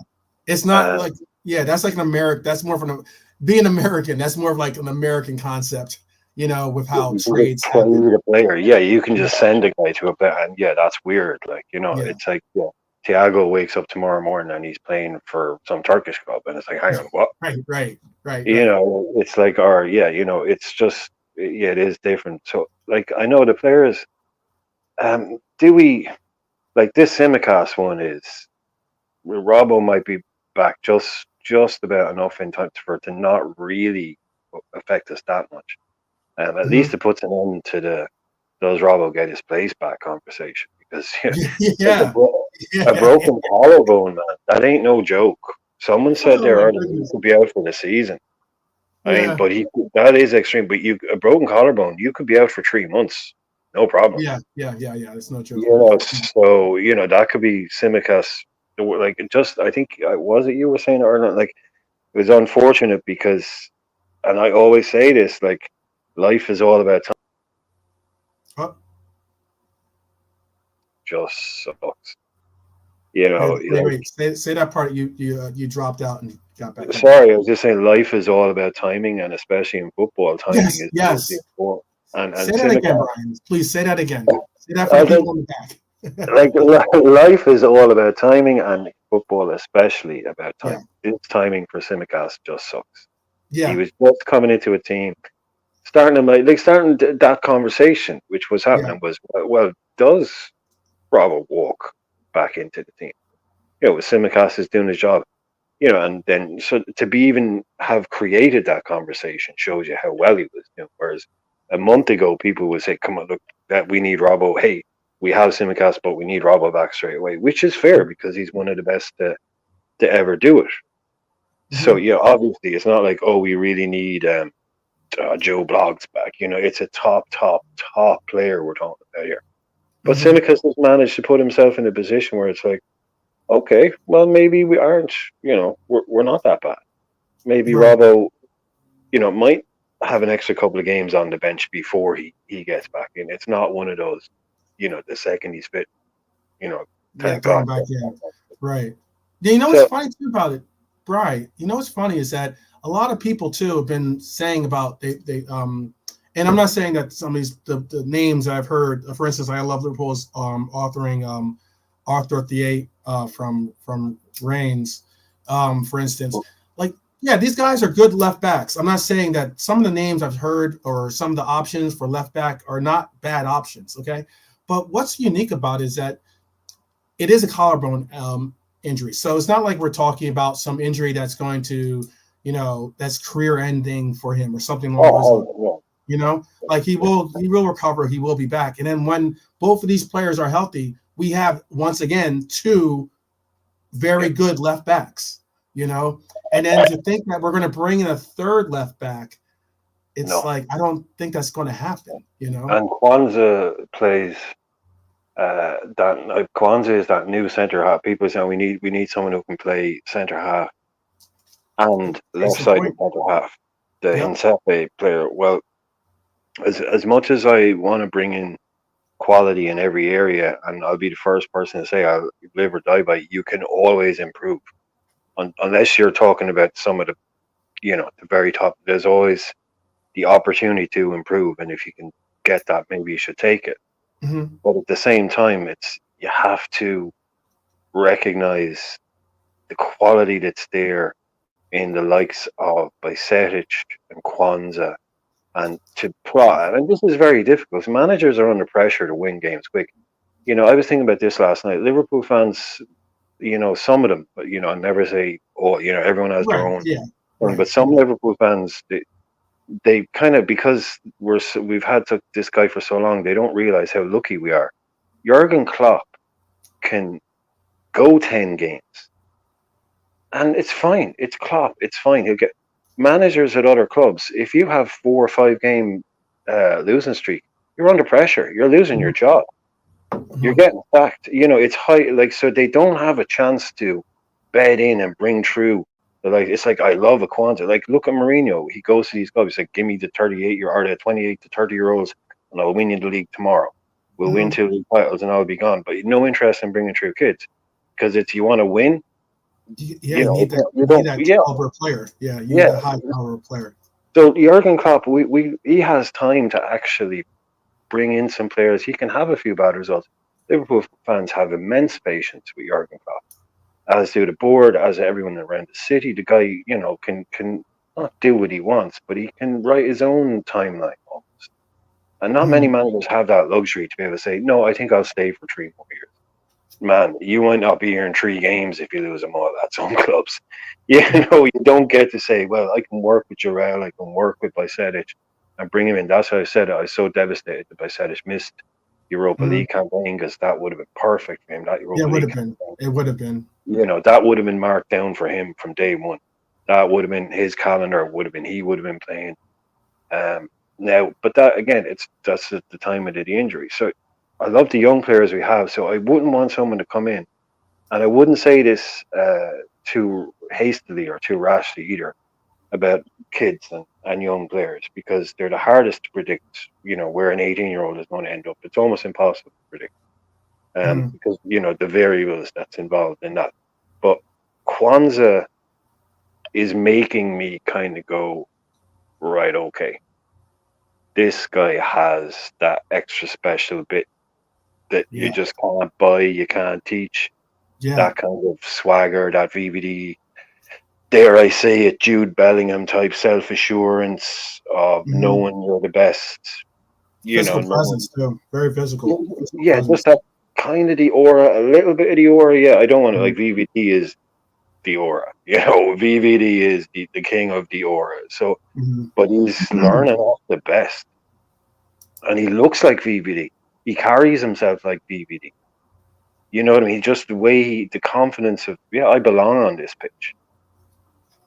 It's not And like yeah. That's like an American. That's more of an being American. That's more of like an American concept. With how you can just trades happen. trade a player. Yeah, you can Yeah, just send a guy to a player. And yeah, that's weird. Like, yeah. it's like, Thiago wakes up tomorrow morning and he's playing for some Turkish club. And it's like, hang on, what? Right, right, right, right. It's like, or yeah, it's just, yeah, it is different. So, like, I know the players. Do we like this Simicast one is Robbo might be back just about enough in time for it to not really affect us that much. At Mhm. least it puts an end to the does Robbo get his place back conversation, because like Yeah, a yeah. broken collarbone, man, that ain't no joke. Someone said Oh there my earlier he goodness. could be out for the season. I mean, Yeah, but that is extreme. But a broken collarbone, you could be out for 3 months, no problem. yeah, yeah, yeah, yeah. It's no joke at all. So that could be Simicas. Like, just, I think, was it you were saying earlier? Like, it was unfortunate because, and I always say this, like, life is all about time. Oh, Just sucks. wait, Like, wait. Say that part. You dropped out and got back in. sorry, I was just saying life is all about timing, and especially in football, timing Yes, is the yes. important. And Say that again, Simicas, Brian. Please say that again. Say that for the I think, people in the back. like, life is all about timing, and football especially about Yeah, timing. This timing for Simicas just sucks. He yeah, was just coming into a team, starting to starting that conversation, which was yeah. happening, was, well, does Robert walk back into the team? Simicast is doing his job, and then, so to be even have created that conversation shows you how well he was doing. Whereas a month ago, people would say, "Come on, look, that we need Robbo. Hey, we have Simicast, but we need Robbo back straight away," which is fair because he's one of the best to ever do it. So Hmm. yeah, obviously, it's not like, oh, we really need Joe Bloggs back. It's a top player we're talking about here. But Hmm. Simicast has managed to put himself in a position where it's like, okay, well, maybe we aren't. We're not that bad. Maybe Right. Robbo, might have an extra couple of games on the bench before he gets back in. It's not one of those. the second he's fit, Yeah, thank throw God. him back in. Right. Yeah, what's So, funny too about it, Brian? What's funny is that a lot of people too have been saying about and I'm not saying that some of these the names I've heard. For instance, I love Liverpool's authoring Arthur Thier from Reigns, for instance. Like, yeah, these guys are good left backs. I'm not saying that some of the names I've heard or some of the options for left back are not bad options. Okay, but what's unique about it is that it is a collarbone injury. So it's not like we're talking about some injury that's going to, that's career ending for him or something along those lines. oh, Like he will recover, he will be back. And then when both of these players are healthy, we have once again two very good left backs, and then to think that we're going to bring in a third left back, it's no. like, I don't think that's going to happen, And Kwanzaa plays Kwanzaa is that new centre half. People say we need someone who can play centre half and Case left in sided point. centre half. The Yep. Hinsepe player. Well, as much as I want to bring in quality in every area, and I'll be the first person to say I'll live or die by, you can always improve. Unless you're talking about some of the very top. There's always the opportunity to improve, and if you can get that, maybe you should take it. Mm-hmm. But at the same time, you have to recognize the quality that's there in the likes of Bajcetic and Kwanzaa, and to plot. And this is very difficult. Managers are under pressure to win games quick. I was thinking about this last night. Liverpool fans, some of them, but I never say, oh, everyone has their Right. own Yeah. thing. Right. But some Yeah. Liverpool fans, they kind of, because we've had this guy for so long, they don't realize how lucky we are. Jurgen Klopp can go 10 games, and it's fine. It's Klopp. It's fine. He'll get managers at other clubs. If you have 4 or 5 game losing streak, you're under pressure. You're losing your job. You're Mm-hmm. getting sacked. It's high. Like, so they don't have a chance to bed in and bring through. Like, it's like, I love a Kwanzaa. Like, look at Mourinho. He goes to these clubs. He's like, give me the 28 to 30 year olds, and I'll win you the league tomorrow. We'll win Mm-hmm. 2 league titles, and I'll be gone. But no interest in bringing through kids, because it's, you want to win. Yeah, you need that. You You need don't. that Yeah, caliber player. Yeah, you need yeah. that high caliber player. So Jurgen Klopp, he has time to actually bring in some players. He can have a few bad results. Liverpool fans have immense patience with Jurgen Klopp, as do the board, as everyone around the city. The guy, can not do what he wants, but he can write his own timeline almost. And not many Mm-hmm. managers have that luxury to be able to say, no, I think I'll stay for 3 more years. Man, you might not be here in 3 games if you lose them all at some clubs. You don't get to say, well, I can work with Jarrell, I can work with Bajcetic and bring him in. That's why I said it. I was so devastated that Bajcetic missed Europa Mm-hmm. League campaign, because that would have been perfect for him. That Yeah, Europa it would League have been. campaign, It would have been. that would have been marked down for him from day one. That would have been his calendar. He would have been playing. Um, Now, but that again, that's the time of the injury. So I love the young players we have. So I wouldn't want someone to come in, and I wouldn't say this too hastily or too rashly either about kids and young players, because they're the hardest to predict. Where an 18-year-old is going to end up. It's almost impossible to predict, Mm-hmm. because the variables that's involved in that. But Kwanzaa is making me kind of go, right, okay, this guy has that extra special bit that you Yeah. just can't buy, you can't teach. Yeah. That kind of swagger, that VVD, dare I say it, Jude Bellingham type self assurance of Mm-hmm. knowing you're the best, Physical knowing. presence too. Very physical. Physical Yeah, just presence. that kind of the aura, a little bit of the aura. Yeah, I don't want to, Mm-hmm. like, VVD is the aura. VVD is the king of the aura. So, but he's Mm-hmm. learning off the best, and he looks like VVD. He carries himself like VVD. You know what I mean? Just the way the confidence of, yeah, I belong on this pitch.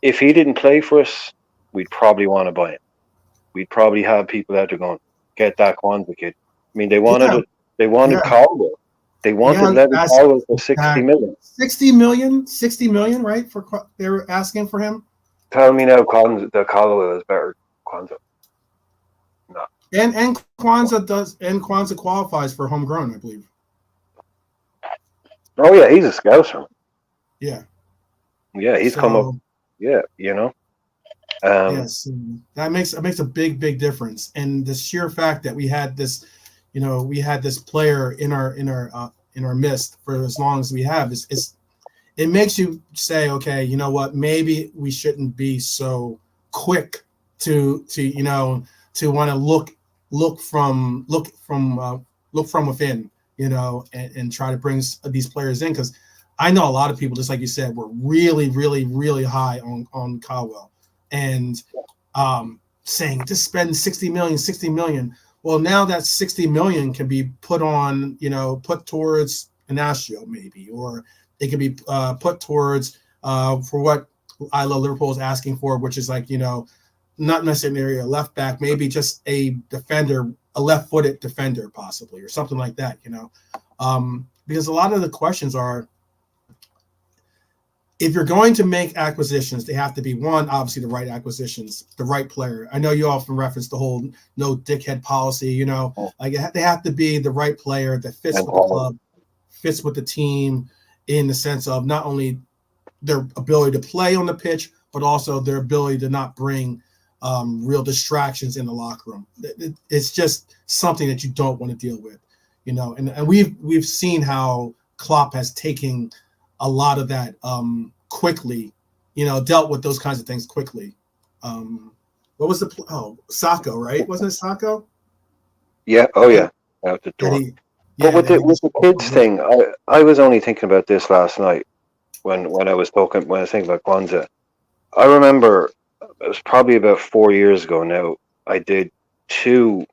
If he didn't play for us, we'd probably want to buy him. We'd probably have people out there going, get that Kwanzaa kid. I mean, they wanted Yeah. it. They wanted Yeah. Caldwell. They wanted Yeah. Levi That's Caldwell for 60 exact. million. 60 million. 60 million, right? They were asking for him. Tell me now, Caldwell is better than Kwanzaa. No. And Kwanzaa qualifies for homegrown, I believe. Oh yeah, he's a scouser. Yeah. Yeah, he's come up. So Yeah, yes, that makes a big difference. And the sheer fact that we had this player in our midst for as long as we have is it makes you say, okay, you know what, maybe we shouldn't be so quick to want to look from within, and try to bring these players in, because I know a lot of people, just like you said, were really high on Caldwell, and saying just spend 60 million. Well, now that 60 million can be put towards Inacio maybe, or it can be put towards for what I love Liverpool is asking for, which is like, not necessarily a left back, maybe just a defender, a left-footed defender possibly, or something like that, because a lot of the questions are, if you're going to make acquisitions, they have to be, one, obviously the right acquisitions, the right player. I know you often reference the whole no dickhead policy, like they have to be the right player that fits and with the club, fits with the team, in the sense of not only their ability to play on the pitch, but also their ability to not bring real distractions in the locker room. It's just something that you don't want to deal with, and we've seen how Klopp has taken a lot of that quickly, dealt with those kinds of things quickly. What was Sacco, right? Wasn't it Sacco? yeah, oh yeah, out the That door. he, But yeah, that he with just the kids thing, I was only thinking about this last night when I was thinking about Kwanzaa. I remember it was probably about 4 years ago now. I did two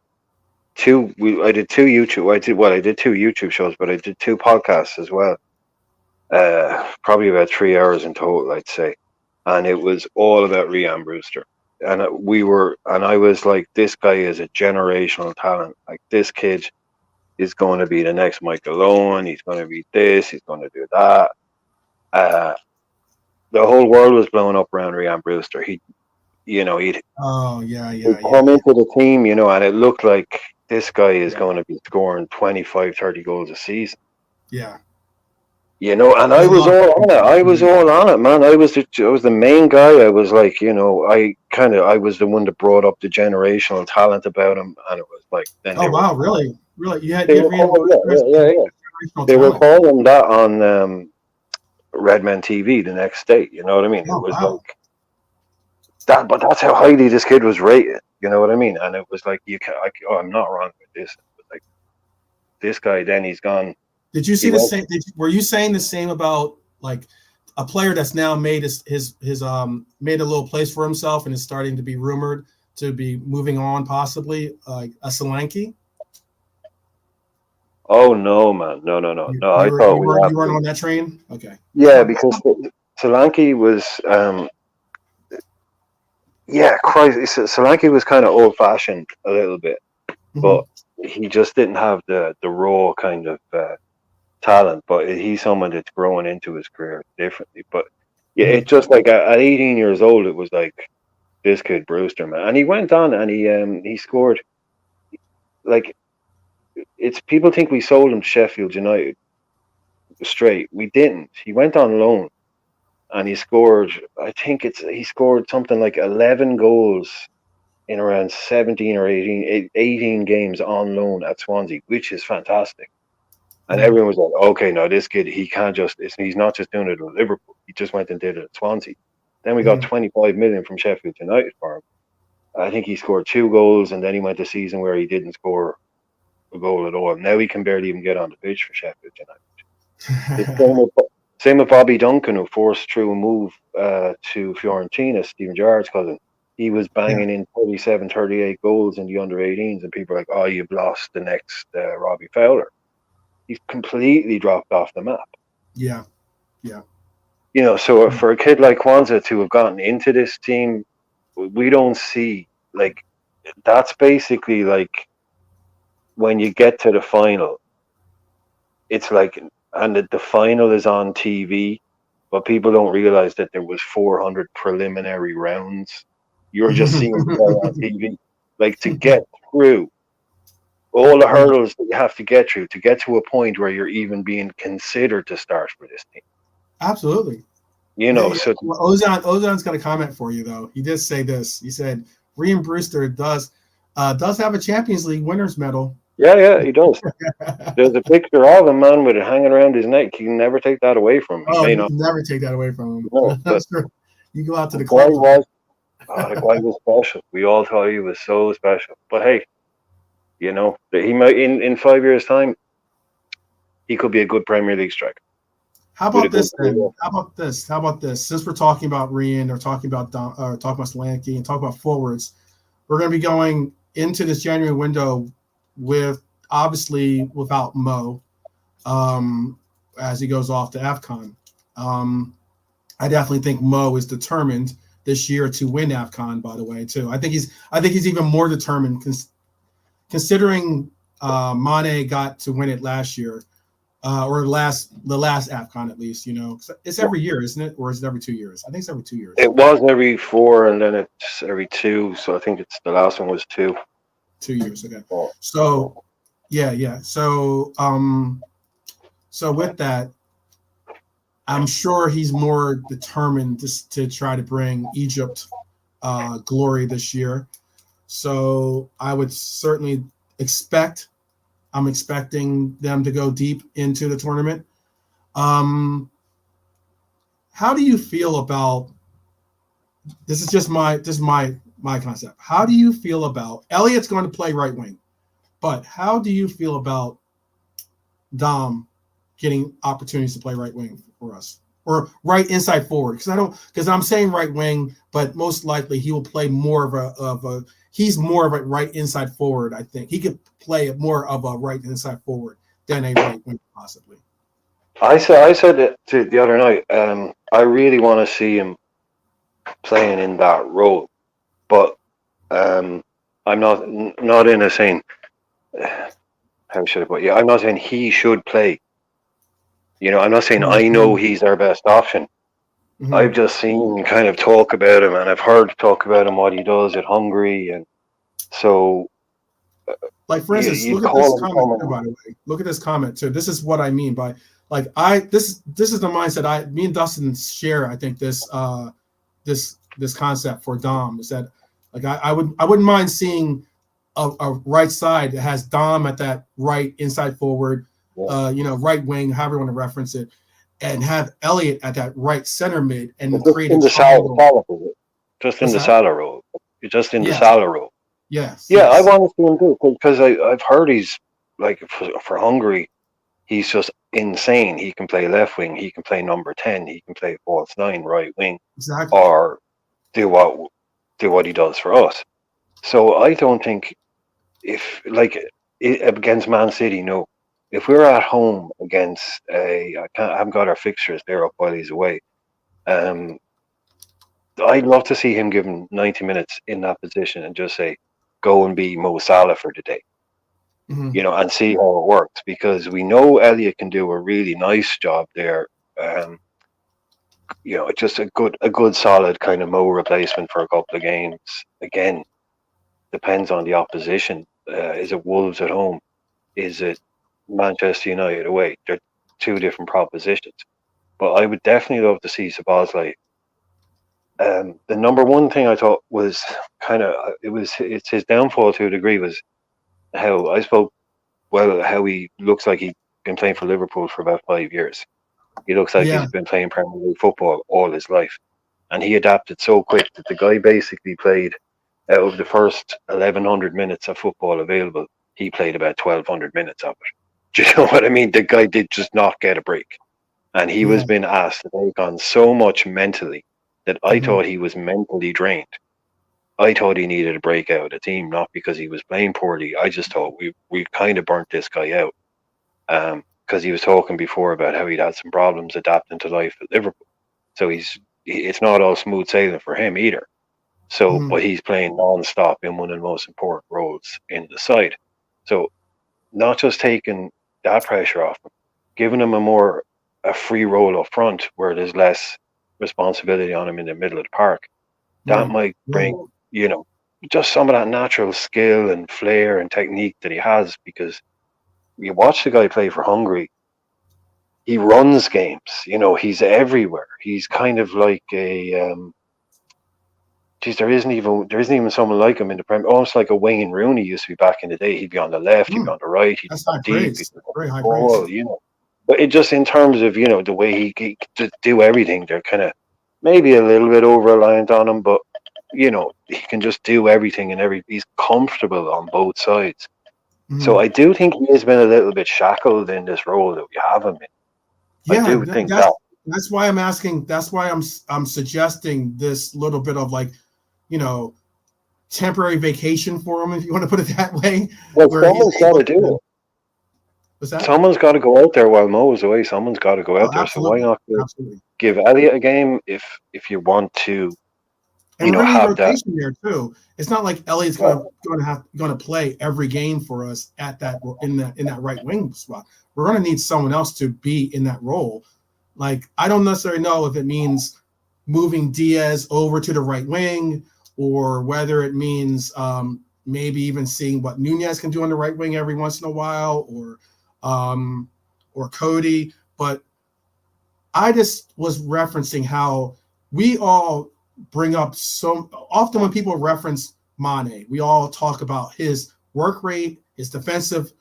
I did two YouTube. I did two YouTube shows, but I did two podcasts as well. Probably about 3 hours in total, I'd say, and it was all about Rhian Brewster. And I was like, this guy is a generational talent. Like, this kid is going to be the next Michael Owen. He's going to be this. He's going to do that. Uh, the whole world was blowing up around Rhian Brewster. oh yeah, He'd yeah, yeah, come into the team, and it looked like this guy is yeah, going to be scoring 25, 30 goals a season. yeah. And I There's a was lot of all on people. it. I was all on it, man. I was the main guy. I was like, I was the one that brought up the generational talent about him, and it was like, then Oh wow, really, really, they you had were calling, generational they were talent. calling that on Redman TV the next day. You know what I mean? It Oh was wow. like that, but that's how highly this kid was rated. You know what I mean? And it was like, I'm not wrong with this. It was like, this guy, then he's gone. Did you He see the went. same? Were you saying the same about like a player that's now made his made a little place for himself and is starting to be rumored to be moving on, possibly like a Solanke? Oh no, man, no! I thought we You had weren't to. on that train? Okay. Yeah, because Solanke was, yeah, Christ, Solanke was kind of old fashioned a little bit, Mm-hmm. but he just didn't have the raw kind of talent. But he's someone that's growing into his career differently. But yeah, Mm-hmm. it's just like at 18 years old, it was like this kid Brewster, man, and he went on and he scored like it's people think we sold him to Sheffield United straight. We didn't. He went on loan and he scored. I think he scored something like 11 goals in around 17 or 18 games on loan at Swansea, which is fantastic. And Mm-hmm. everyone was like, okay, now this kid, he can't just, he's not just doing it at Liverpool. He just went and did it at Swansea. Then we got Mm-hmm. 25 million from Sheffield United for him. I think he scored 2 goals, and then he went a season where he didn't score a goal at all. Now he can barely even get on the pitch for Sheffield United. It's same with Bobby Duncan, who forced through a move to Fiorentina, Steven Gerrard's cousin. He was Yeah. banging in 37, 38 goals in the under 18s, and people are like, oh, you've lost the next Robbie Fowler. He's completely dropped off the map. Yeah. Yeah. So for a kid like Kwanzaa to have gotten into this team, we don't see, like, that's basically like when you get to the final, it's like, and the final is on TV, but people don't realize that there was 400 preliminary rounds. You're just seeing the guy on TV. like to get through all the hurdles that you have to get through to get to a point where you're even being considered to start for this team. Absolutely. You know, so Well, Ozan's got a comment for you though. He did say this. He said Ryan Brewster does have a Champions League winners medal. yeah, he does. There's a picture of a man with it hanging around his neck. You can never take that away from him. He may You not. can never take that away from him. No, but You go out to the the guy club. was. Oh, the guy was special. We all thought he was so special. But hey, you know, he might in 5 years' time, he could be a good Premier League striker. How about this then? How about this? Since we're talking about Rian or talking about talking about Solanke and talking about forwards, we're going to be going into this January window with obviously without Mo as he goes off to AFCON. I definitely think Mo is determined this year to win AFCON. By the way, too, I think he's even more determined considering Mane got to win it last year. Or the last AFCON at least, you know, it's every year, isn't it? Or is it every 2 years? I think it's every 2 years. It was every 4, and then it's every 2. So I think it's the last one was 2. 2 years, okay. So, yeah. So with that, I'm sure he's more determined to try to bring Egypt glory this year. So I would certainly I'm expecting them to go deep into the tournament. How do you feel about this? Is just my concept. How do you feel about Elliot's going to play right wing, but how do you feel about Dom getting opportunities to play right wing for us or right inside forward? Because I'm saying right wing, but most likely he will play more of a he's more of a right inside forward. I think he could play more of a right inside forward than a right wing possibly. I said it to the other night. I really want to see him playing in that role, but I'm not in a saying. How should I put? Yeah, I'm not saying he should play. You know, I'm not saying I know he's our best option. Mm-hmm. I've just seen kind of talk about him, and I've heard talk about him what he does at Hungary, and so. Like for instance, look at this comment too, by the way. Look at this comment too. This is what I mean by this is the mindset me and Dustin share. I think this concept for Dom is that like I wouldn't mind seeing a right side that has Dom at that right inside forward, right wing, however you want to reference it, and have Elliot at that right center mid and create a triangle. Just in the Salah role. Just in the Salah role. Yes. Yeah, I want to see him too because I've heard he's like for Hungary, he's just insane. He can play left wing, he can play number 10, he can play false 9, right wing, exactly, or do what he does for us. So I don't think if against Man City, no. If we're at home against I haven't got our fixtures there up while he's away. I'd love to see him given 90 minutes in that position and just say, go and be Mo Salah for the day, you know, and see how it works because we know Elliot can do a really nice job there. You know, just a good solid kind of Mo replacement for a couple of games. Again, depends on the opposition. Is it Wolves at home? Is it Manchester United away? They're two different propositions. But I would definitely love to see Szoboszlai. The number one thing I thought was it's his downfall to a degree was how how he looks like he's been playing for Liverpool for about 5 years. He looks like he's been playing Premier League football all his life. And he adapted so quick that the guy basically played out of the first 1,100 minutes of football available, he played about 1,200 minutes of it. Do you know what I mean? The guy did just not get a break. And he was being asked to take on so much mentally that I thought he was mentally drained. I thought he needed a break out of the team, not because he was playing poorly. I just thought we kind of burnt this guy out. Because he was talking before about how he'd had some problems adapting to life at Liverpool. So it's not all smooth sailing for him either. So, but he's playing non-stop in one of the most important roles in the side. So, not just taking that pressure off him, giving him a free role up front where there's less responsibility on him in the middle of the park. That might bring, you know, just some of that natural skill and flair and technique that he has. Because you watch the guy play for Hungary, he runs games. He's everywhere. He's kind of like a geez, there isn't even someone like him in the Premier. Almost like a Wayne Rooney used to be back in the day. He'd be on the left, he'd be on the right, he'd That's be high deep, he'd praise. be Very high praise. ball. But it just in terms of the way he to do everything, they're kind of maybe a little bit over reliant on him, but he can just do everything and he's comfortable on both sides. So Mhm. I do think he has been a little bit shackled in this role that we have him in. I Yeah, do think that's that. that's why I'm asking. That's why I'm suggesting this little bit of like, you know, temporary vacation for him, if you want to put it that way, Well, where he's someone's got able to do to. it. What's that? Someone's got to go out there while Mo's away. Someone's got to go Oh, out there. So why absolutely, not absolutely. give Elliot a game if you want to, And we're going to need have that. rotation there too. It's not like Elliott's Well, going to play every game for us at that in that right wing spot. We're going to need someone else to be in that role. Like I don't necessarily know if it means moving Diaz over to the right wing or whether it means maybe even seeing what Nunez can do on the right wing every once in a while um, or Cody. But I just was referencing how we all bring up so often when people reference Mane, we all talk about his work rate, his defensive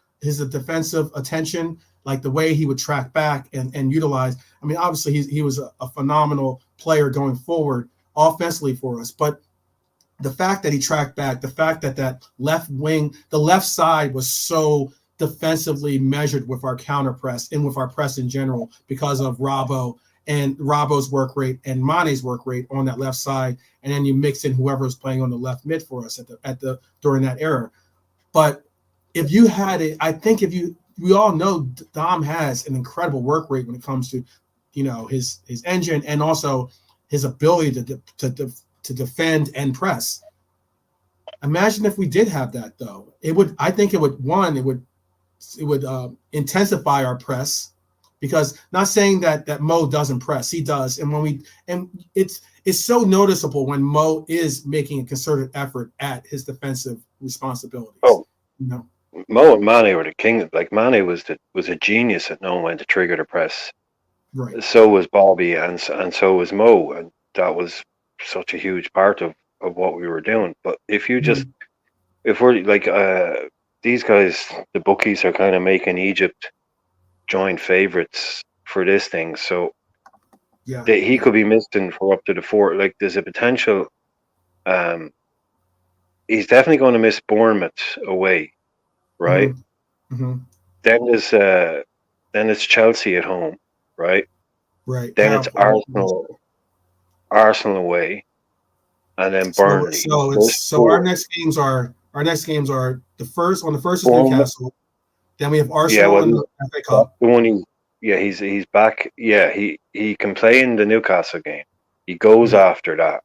attention, like the way he would track back and utilize. I mean, obviously he was a phenomenal player going forward offensively for us, but the fact that he tracked back, the fact that that left wing, the left side was so defensively measured with our counter press and with our press in general because of Robbo's work rate and Mane's work rate on that left side, and then you mix in whoever was playing on the left mid for us at the during that era. But if you had it, I think we all know Dom has an incredible work rate when it comes to, his engine and also his ability to defend and press. Imagine if we did have that though. I think it would intensify our press because not saying that Mo doesn't press, he does. And it's so noticeable when Mo is making a concerted effort at his defensive responsibilities. oh, You know, Mo and Mane were the king. Like Mane was a genius at knowing when to trigger the press. right. So was Bobby, and so was Mo, and that was such a huge part of what we were doing. But Mhm. if we're like these guys, the bookies are kind of making Egypt joint favorites for this thing, so Yeah, that he yeah. could be missing for up to the four. Like there's a potential. Um, he's definitely going to miss Bournemouth away, right? Hmm. Hmm. Then there's Chelsea at home, right? Right. Then it's Powerful. Arsenal away, and then So Burnley. so it's Those so four. our next games are the first is Bournemouth. Newcastle. Then we have Yeah, Arsenal well, in the FA that's Cup. the one. Yeah, he's back. Yeah, he can play in the Newcastle game. He goes Right. after that.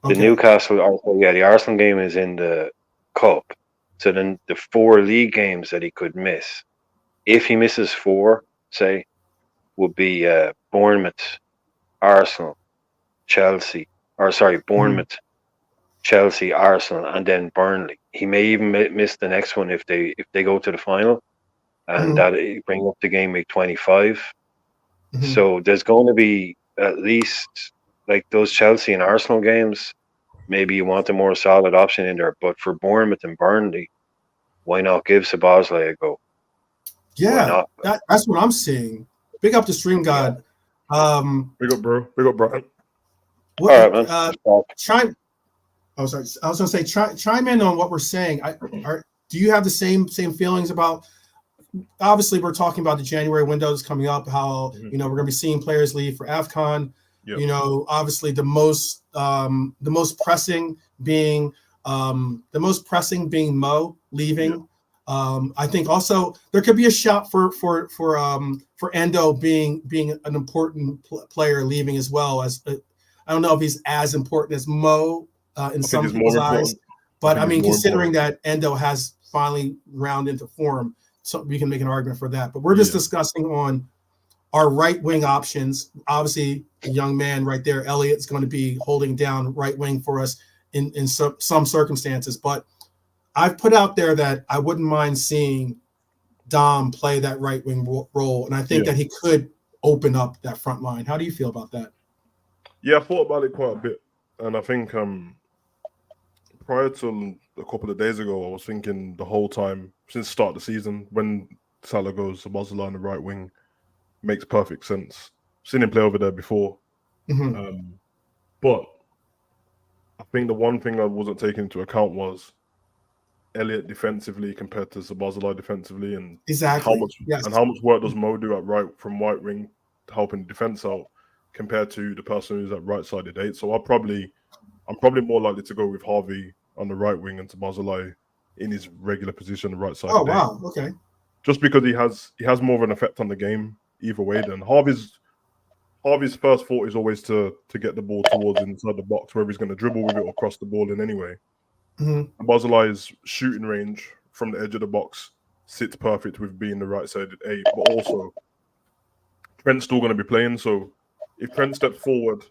The Okay. Newcastle, the Arsenal game is in the cup. So then the four league games that he could miss, if he misses four, say, would be Bournemouth, Arsenal, Chelsea, or sorry, Mhm. Bournemouth, Chelsea, Arsenal, and then Burnley. He may even miss the next one if they go to the final, and Mhm. that bring up the game week 25. Mhm. So there's going to be at least like those Chelsea and Arsenal games. Maybe you want a more solid option in there, but for Bournemouth and Burnley, why not give Sabazley a go? Why Yeah, not? that's what I'm seeing. Big up to Stream Yeah. God. Big up, bro. Big up, bro. All What right, man. chime oh sorry. I was gonna say chime in on what we're saying. Do you have the same feelings about, obviously we're talking about the January windows coming up, how we're going to be seeing players leave for AFCON. Yep. Obviously the most pressing being Mo Yep. leaving. I think also there could be a shout for Endo being an important player leaving as well. As I don't know if he's as important as Mo in I think some it's more people's eyes, important. I but I think it's mean, more considering important. that Endo has finally round into form, so we can make an argument for that. But we're just Yeah. discussing on our right wing options. Obviously, the young man right there, Elliott's going to be holding down right wing for us in some circumstances. But I've put out there that I wouldn't mind seeing Dom play that right wing role, and I think that he could open up that front line. How do you feel about that? Yeah, I thought about it quite a bit, and I think prior to a couple of days ago, I was thinking the whole time since the start of the season when Salah goes to Szoboszlai on the right wing makes perfect sense. Seen him play over there before, but I think the one thing I wasn't taking into account was Elliott defensively compared to Szoboszlai defensively, and exactly how much work does Mo do at from right wing helping the defense out compared to the person who's at right sided 8. So I'm probably more likely to go with Harvey on the right wing and Szoboszlai in his regular position, the right side. Oh wow, okay. Just because he has more of an effect on the game either way. Then Harvey's first thought is always to get the ball towards inside the box, whether he's going to dribble with it or cross the ball in anyway. Szoboszlai's shooting range from the edge of the box sits perfect with being the right-sided 8, but also Trent's still going to be playing. So if Trent steps forward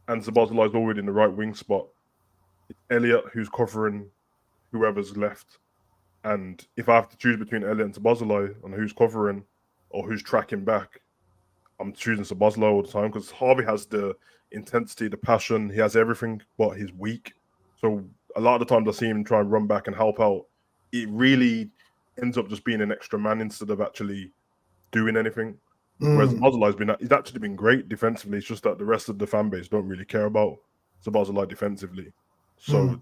and Szoboszlai's already in the right wing spot, it's Elliott who's covering whoever's left. And if I have to choose between Elliott and Szoboszlai on who's covering or who's tracking back, I'm choosing Szoboszlai all the time because Harvey has the intensity, the passion. He has everything, but he's weak. So a lot of the times I see him try and run back and help out. It really ends up just being an extra man instead of actually doing anything. Whereas he's actually been great defensively. It's just that the rest of the fan base don't really care about Szoboszlai defensively. So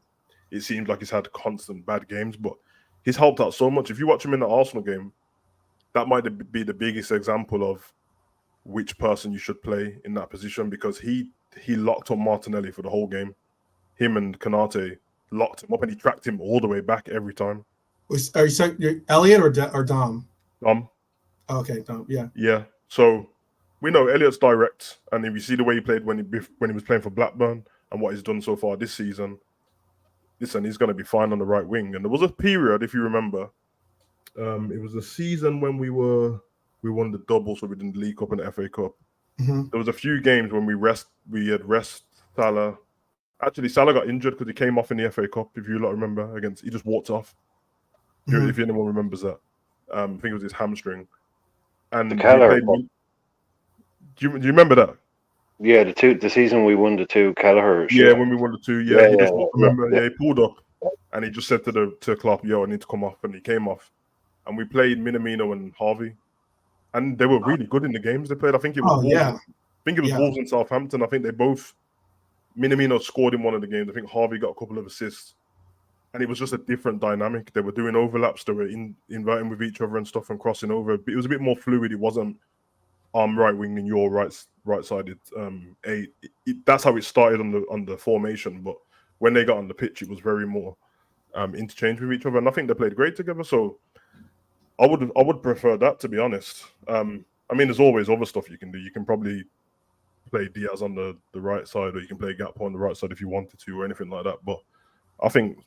it seems like he's had constant bad games, but he's helped out so much. If you watch him in the Arsenal game, that might be the biggest example of which person you should play in that position because he locked up Martinelli for the whole game. Him and Konate locked him up and he tracked him all the way back every time. Are you saying Elliott or Dom? Dom. Okay, Dom. Yeah. Yeah. So we know Elliott's direct, and if you see the way he played when he was playing for Blackburn and what he's done so far this season, listen, he's going to be fine on the right wing. And there was a period, if you remember, it was a season when we won the double, so we did the League Cup and the FA Cup. There was a few games when we had rest Salah. Actually, Salah got injured because he came off in the FA Cup, if you lot remember, he just walked off. If anyone remembers that. I think it was his hamstring. And the Kelleher. Do you remember that? Yeah, the season we won the 2 Kelleher. Yeah, when we won the 2, he pulled up and he just said to Klopp, "Yo, I need to come off," and he came off. And we played Minamino and Harvey, and they were really good in the games they played. I think it was Wolves and Southampton. I think they both. Minamino scored in one of the games. I think Harvey got a couple of assists, and it was just a different dynamic. They were doing overlaps. They were inviting with each other and stuff and crossing over. It was a bit more fluid. It wasn't right wing and your right-sided 8. That's how it started on the formation. But when they got on the pitch, it was very more interchange with each other, and I think they played great together. So I would prefer that, to be honest. I mean, there's always other stuff you can do. You can probably play Diaz on the right side, or you can play Gakpo on the right side if you wanted to, or anything like that. But I think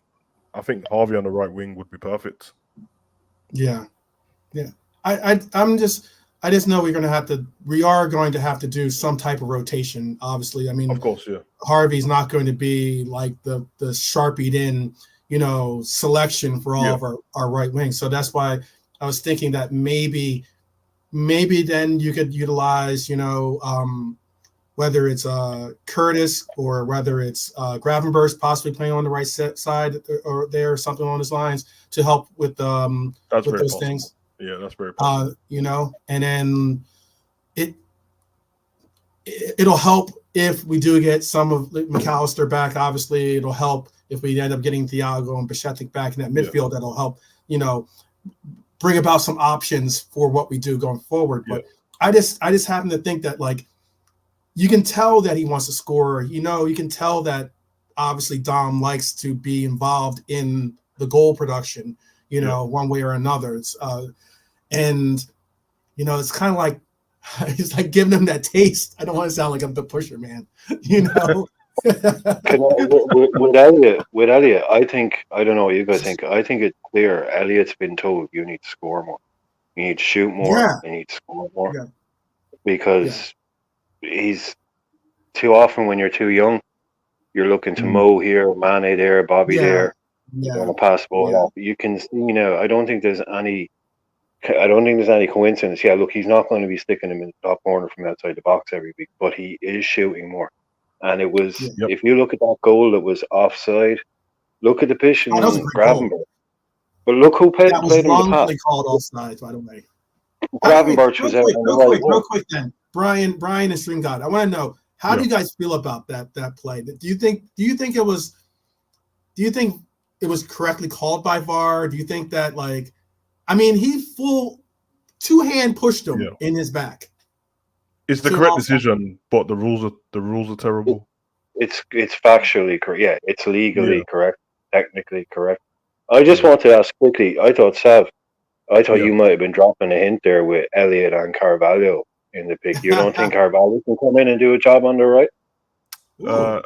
Harvey on the right wing would be perfect. Yeah. I just know we are going to have to do some type of rotation. Obviously, I mean, of course, yeah. Harvey's not going to be like the sharpied in, selection for all of our right wings. So that's why I was thinking that maybe then you could utilize, whether it's Curtis or whether it's Gravenberch possibly playing on the right side or there or something along those lines to help with those possible things. Yeah, that's very possible. And then it'll help if we do get some of McAllister back. Obviously, it'll help if we end up getting Thiago and Bajcetic back in that midfield. That'll help, bring about some options for what we do going forward. But I just happen to think that, like, you can tell that he wants to score. You can tell that obviously Dom likes to be involved in the goal production, one way or another. It's it's kind of like it's like giving him that taste. I don't want to sound like I'm the pusher, man. With Elliott, I don't know what you guys think. I think it's clear Elliott's been told you need to score more, you need to shoot more, you need to score more, because he's too often when you're too young, You're looking to Mo here, Mane there, Bobby there. Yeah. You're going to pass the ball off. You can see now. I don't think there's any coincidence. Yeah, look, he's not going to be sticking him in the top corner from outside the box every week, but he is shooting more. And it was, if you look at that goal that was offside, look at the position Gravenberch. But look who played him in the past. Wrongfully called offside, by the way. Gravenberch was out on the right. Real quick then. Brian and String God, I want to know, how do you guys feel about that play? Do you think it was correctly called by VAR? Do you think that, like, I mean, he full two-hand pushed him in his back. It's the correct decision, but the rules are terrible. It's factually correct. Yeah, it's legally correct, technically correct. I just want to ask quickly. I thought you might have been dropping a hint there with Elliott and Carvalho in the pick. You don't think Carvalho can come in and do a job on the right? I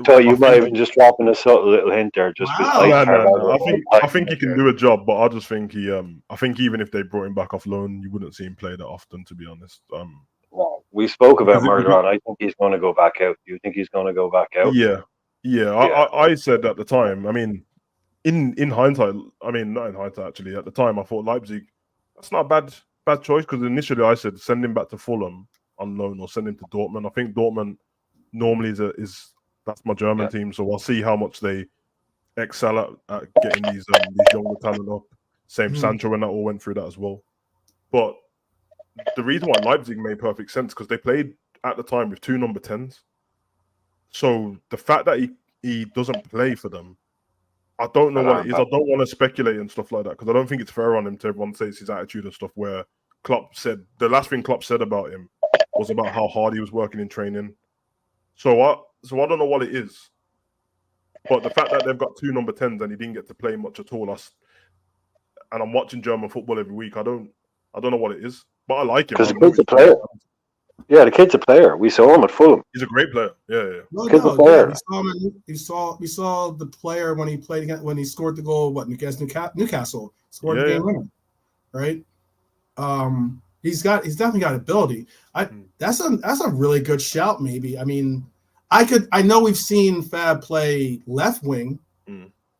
thought you might have been just dropping a subtle little hint there. Just I think he can do a job, but I just think I think even if they brought him back off loan, you wouldn't see him play that often, to be honest. Well, we spoke about Murderon. I think he's going to go back out. Do you think he's going to go back out? Yeah. I said at the time. I mean, in hindsight, not in hindsight actually. At the time, I thought Leipzig. That's not a bad choice, because initially I said send him back to Fulham on loan or send him to Dortmund. I think Dortmund normally is that's my German team, so I'll see how much they excel at getting these younger talent up. Same Sancho, when that all went through that as well. But the reason why Leipzig made perfect sense, because they played at the time with 2 number 10s. So the fact that he doesn't play for them, I don't know what it is. I don't want to speculate and stuff like that, because I don't think it's fair on him to everyone say it's his attitude and stuff, where Klopp said, the last thing Klopp said about him was about how hard he was working in training. So I don't know what it is. But the fact that they've got 2 number 10s and he didn't get to play much at all, and I'm watching German football every week, I don't know what it is. But I like him. Because the kid's a player. Yeah, the kid's a player. We saw him at Fulham. He's a great player. Yeah. Kid's a player. We saw the player when he played when he scored the goal against Newcastle. Scored the game winner. Right? He's definitely got ability. That's a really good shout, maybe. I mean, I know we've seen Fab play left wing,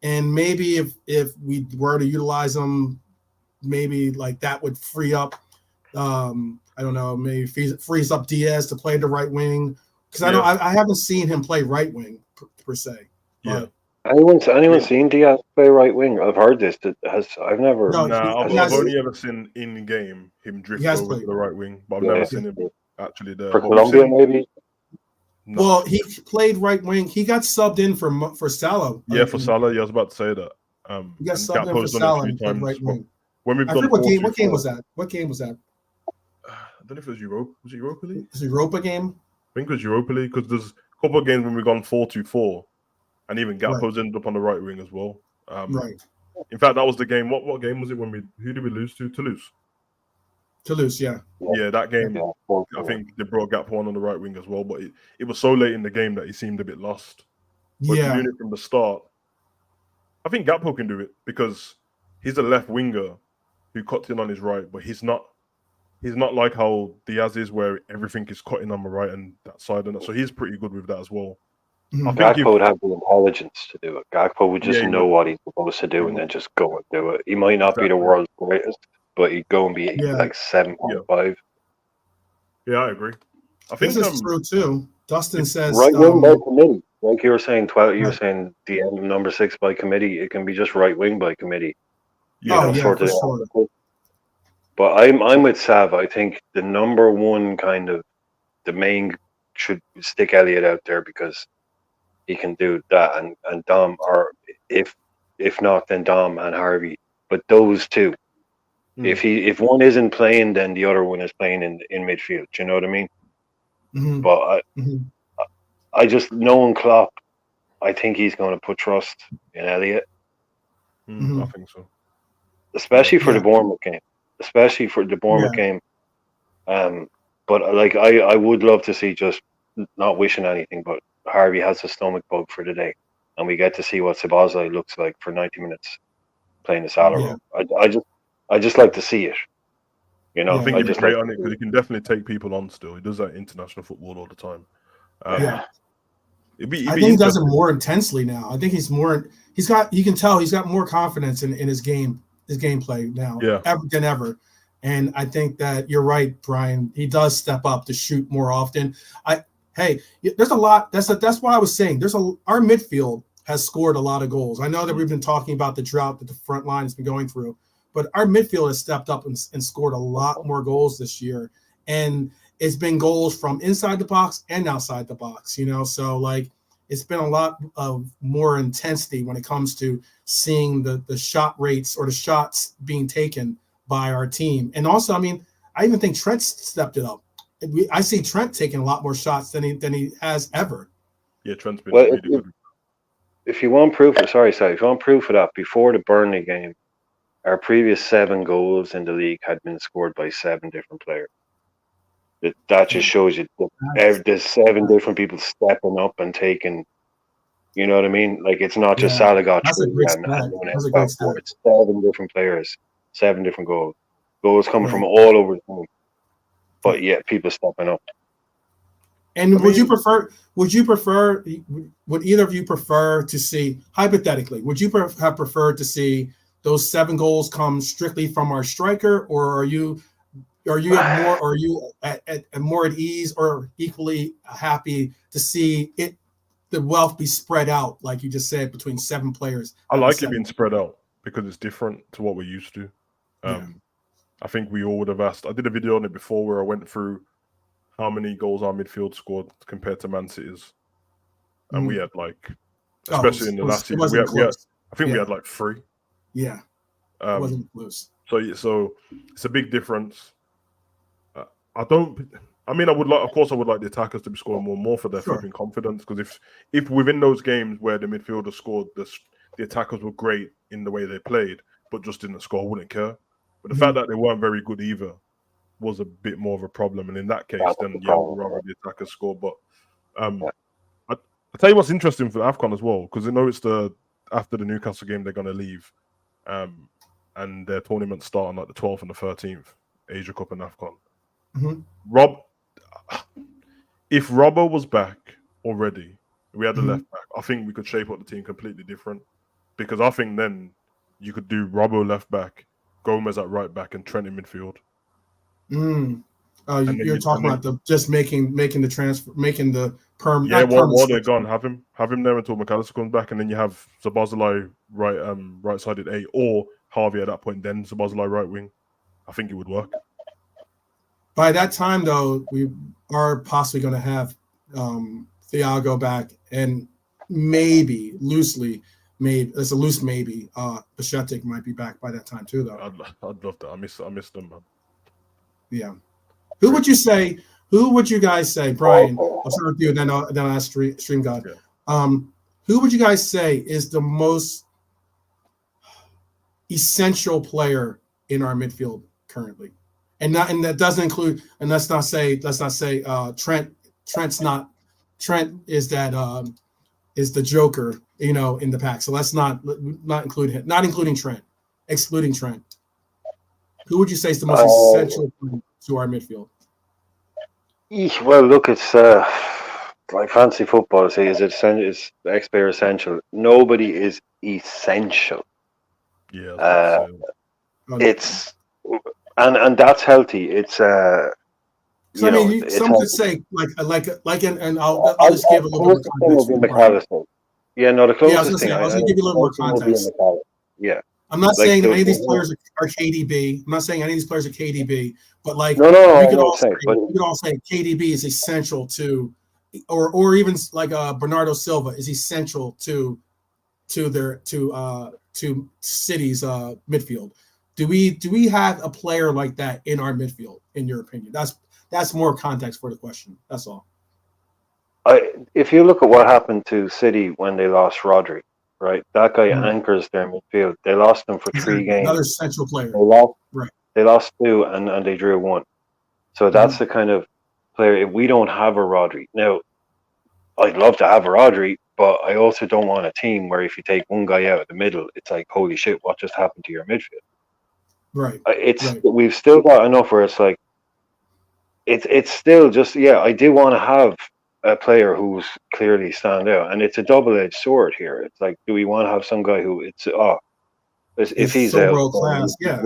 and maybe if we were to utilize him, maybe like that would free up I don't know, maybe frees up Diaz to play the right wing, because I haven't seen him play right wing per se. Yeah. Anyone seen Diaz play right wing? I've heard this. I've never. No, I've only ever seen in game him drift over to the right wing, but I've never seen him actually there. For Colombia, maybe. No. Well, he played right wing. He got subbed in for Salah. Yeah, for Salah. Yeah, I was about to say that. He got subbed in for Salah and played right wing. When we've done what game was that? What game was that? I don't know if it was Europa. Was it Europa League? It's a Europa game. I think it was Europa League, because there's a couple of games when we've gone 4-2-4, and even Gakpo's ended up on the right wing as well. Right. In fact, that was the game. What game was it who did we lose to? Toulouse. Toulouse, yeah. Yeah, that game. I think they brought Gakpo on the right wing as well, but it was so late in the game that he seemed a bit lost. But if you're doing it from the start, I think Gakpo can do it, because he's a left winger who cuts in on his right, but he's not like how Diaz is, where everything is cutting on the right and that side, and so he's pretty good with that as well. Gakpo would have the intelligence to do it. Gakpo would just know what he's supposed to do and then just go and do it. He might not be the world's greatest, but he'd go and be like 7.5. Yeah, I agree. I think this is true too. Dustin says right wing by committee, like you were saying. 12. You were saying the end of number 6 by committee. It can be just right wing by committee. For sure. But I'm with Sav. I think the number one the main should stick Elliott out there, because he can do that, and Dom, or if not, then Dom and Harvey. But those two, if one isn't playing, then the other one is playing in midfield. Do you know what I mean? But I just, knowing Klopp, I think he's going to put trust in Elliott. I think so, especially for the Bournemouth game. Game. But like I would love to see, just not wishing anything, but Harvey has a stomach bug for the day, and we get to see what Szoboszlai looks like for 90 minutes playing the Salah. I just like to see it. You know, I think he's great on it, because he can definitely take people on still. He does that international football all the time. It'd I be think he does it interesting. more intensely now. I think you can tell he's got more confidence in his gameplay now Yeah. than ever. And I think that you're right, Brian. He does step up to shoot more often. There's a lot. That's what I was saying. Our midfield has scored a lot of goals. I know that we've been talking about the drought that the front line has been going through, but our midfield has stepped up and scored a lot more goals this year. And it's been goals from inside the box and outside the box, so like it's been a lot of more intensity when it comes to seeing the shot rates or the shots being taken by our team. And also, I mean, I even think Trent stepped it up. I see Trent taking a lot more shots than he has ever. Yeah, Trent's been Well, really good. if you want proof, if you want proof of that, before the Burnley game, our previous 7 goals in the league had been scored by 7 different players. That just shows you there's 7 different people stepping up and taking. You know what I mean? Like it's not just Yeah, Salah got that's a 3 great and stat. no one else That's a great got stat. 4. It's 7 different players, 7 different goals coming from Right. all over the team. But yeah, people stepping up. And would either of you prefer to see, hypothetically, would you have preferred to see those 7 goals come strictly from our striker, or are you more at ease or equally happy to see the wealth be spread out, like you just said, between 7 players? I like it being spread out because it's different to what we're used to. Yeah. I think we all would have asked. I did a video on it before where I went through how many goals our midfield scored compared to Man City's, and we had especially in the last season, we had like 3. Yeah, it wasn't close. So it's a big difference. I would like, of course, I would like the attackers to be scoring more for their flipping confidence. Because if within those games where the midfielders scored, the attackers were great in the way they played, but just didn't score, I wouldn't care. But the fact that they weren't very good either was a bit more of a problem. And in that case, then I would rather the attackers score. But I'll tell you what's interesting for the AFCON as well, because I know it's after the Newcastle game they're going to leave, and their tournaments start on like the 12th and the 13th, Asia Cup and AFCON. Mm-hmm. If Robbo was back already, we had the left back, I think we could shape up the team completely different, because I think then you could do Robbo left back, Gomez at right back, and Trent in midfield. You're talking about just making the transfer, making the perm. Yeah, while they're gone, have him there until McAllister comes back, and then you have Szoboszlai right-sided 8, or Harvey at that point, then Szoboszlai right wing. I think it would work. By that time, though, we are possibly going to have Thiago back, and maybe it's a loose maybe. Bajcetic might be back by that time too, though. I'd love that. I miss them, man. Yeah. Who would you guys say, Brian? I'll start with you, then I'll ask Stream God. Yeah. Who would you guys say is the most essential player in our midfield currently? And that doesn't include, and let's not say Trent. Trent is the joker, in the pack. So let's not include him. Not including Trent, excluding Trent. Who would you say is the most essential to our midfield? Well, look, it's like fancy football. Say, is X-Player essential? Nobody is essential. Yeah, it's and that's healthy. It's some could say and I'll just give a little more context. Yeah, no, the closest thing. I was going to give you a little more context. Yeah. I'm not saying any of these players are KDB. I'm not saying any of these players are KDB, but we could all say KDB is essential to, or even like Bernardo Silva is essential to City's midfield. Do we have a player like that in our midfield? In your opinion, that's more context for the question. That's all. If you look at what happened to City when they lost Rodri. Right, that guy anchors their midfield. They lost him for 3 games. Another central player. They lost 2 and they drew 1. So that's the kind of player. If we don't have a Rodri now, I'd love to have a Rodri, but I also don't want a team where if you take one guy out of the middle, it's like holy shit, what just happened to your midfield? Right. We've still got enough where it's like it's still just I do want to have a player who's clearly stand out, and it's a double-edged sword here. It's like, do we want to have some guy who if It's he's so out, world then class. Yeah.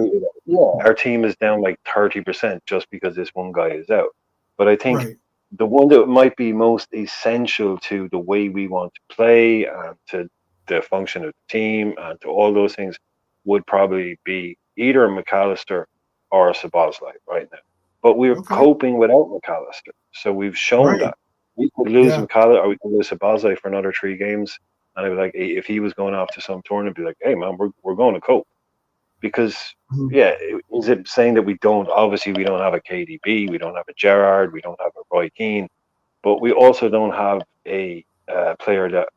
our team is down like 30% just because this one guy is out. But I think Right. the one that might be most essential to the way we want to play and to the function of the team and to all those things would probably be either McAllister or Szoboszlai right now. But we're Okay. coping without McAllister, so we've shown Right. that we could lose Yeah. McAllister or we could lose Szoboszlai for another 3 games, and I would like if he was going off to some tournament, be like, hey man, we're going to cope because Mhm. yeah, is it saying that we don't? Obviously, we don't have a KDB, we don't have a Gerrard, we don't have a Roy Keane, but we also don't have a player that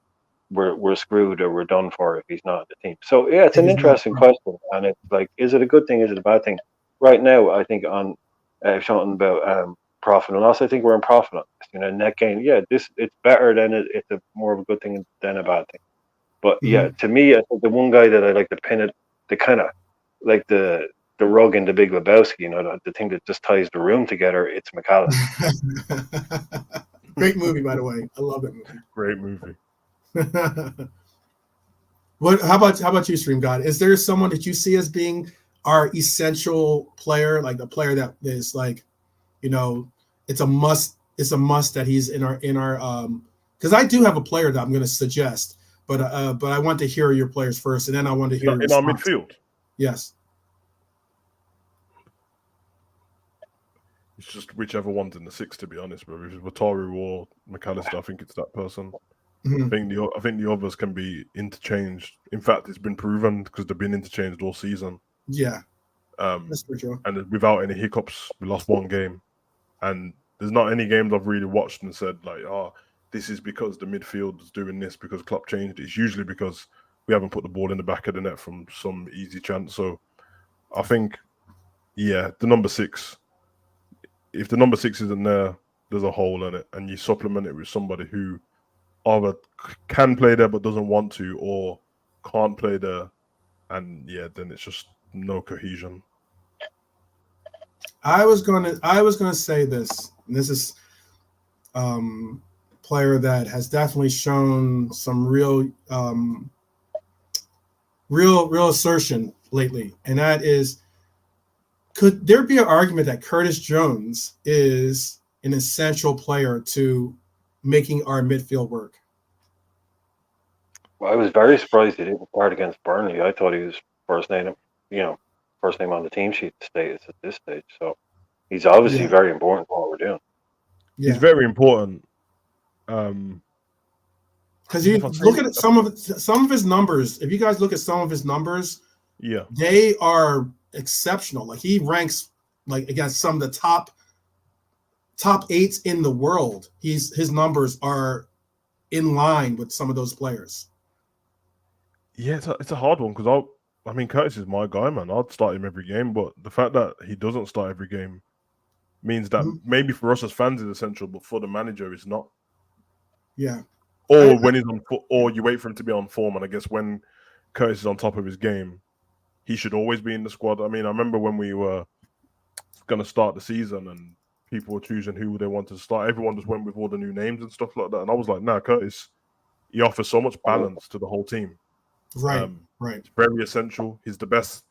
we're screwed or we're done for if he's not in the team. So yeah, it's If an he's not. interesting question, and it's like, is it a good thing? Is it a bad thing? Right now, I think on talking about profit and loss, I think we're in profit on this. Net gain. Yeah, it's better than it's a more of a good thing than a bad thing. But yeah, Mhm. to me, I think the one guy that I like to pin it, the kind of like the rug in the Big Lebowski, the thing that just ties the room together. It's McAllister. Great movie, by the way. I love that movie. Great movie. What? How about you, Stream God? Is there someone that you see as being our essential player, like the player that is like, it's a must. It's a must that he's in our. Because I do have a player that I'm going to suggest, but I want to hear your players first, and then I want to hear your In our response. midfield, Yes. it's just whichever one's in the six. To be honest, but if it's Wataru or McAllister, I think it's that person. Mhm. I think the others can be interchanged. In fact, it's been proven because they've been interchanged all season. Yeah. Um, That's for sure. and without any hiccups, we lost one game. And there's not any games I've really watched and said like, oh, this is because the midfield is doing this because Klopp changed it. It's usually because we haven't put the ball in the back of the net from some easy chance. So I think, yeah, the number 6. If the number 6 isn't there, there's a hole in it, and you supplement it with somebody who either can play there but doesn't want to, or can't play there, and yeah, then it's just no cohesion. I was gonna say this. And this is player that has definitely shown some real assertion lately, and that is, could there be an argument that Curtis Jones is an essential player to making our midfield work? Well, I was very surprised he didn't start against Burnley. I thought he was first name, first name on the team sheet at this stage. So he's obviously Yeah. very important for what we're doing. Yeah. He's very important. Because you look at some of his numbers. If you guys look at some of his numbers, yeah, they are exceptional. Like he ranks like against some of the top 8s in the world. His numbers are in line with some of those players. Yeah, it's a hard one because I mean Curtis is my guy, man. I'd start him every game, but the fact that he doesn't start every game means that maybe for us as fans it's essential, but for the manager it's not. Yeah. Or when he's on, or you wait for him to be on form, and I guess when Curtis is on top of his game, he should always be in the squad. I mean, I remember when we were going to start the season and people were choosing who they wanted to start. Everyone just went with all the new names and stuff like that, and I was like, nah, Curtis, he offers so much balance to the whole team. Right, right. It's very essential. He's the best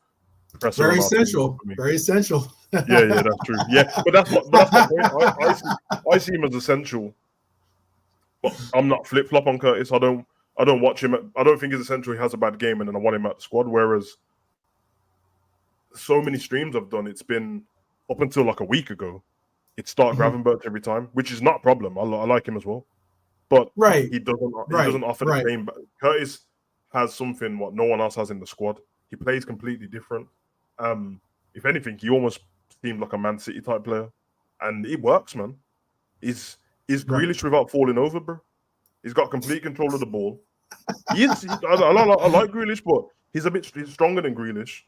presser. Very essential. Very essential. Yeah, that's true. Yeah, but that's my point. I see him as essential, but I'm not flip flop on Curtis. I don't watch him. I don't think he's essential. He has a bad game, and then I want him at the squad. Whereas so many streams I've done, it's been up until like a week ago. It's Stark Gravenberch every time, which is not a problem. I like him as well, but he doesn't offer the same. Curtis has something what no one else has in the squad. He plays completely different. If anything, he almost seemed like a Man City type player, and it works, man. Is Grealish without falling over, bro? He's got complete control of the ball. I like Grealish, but he's stronger than Grealish.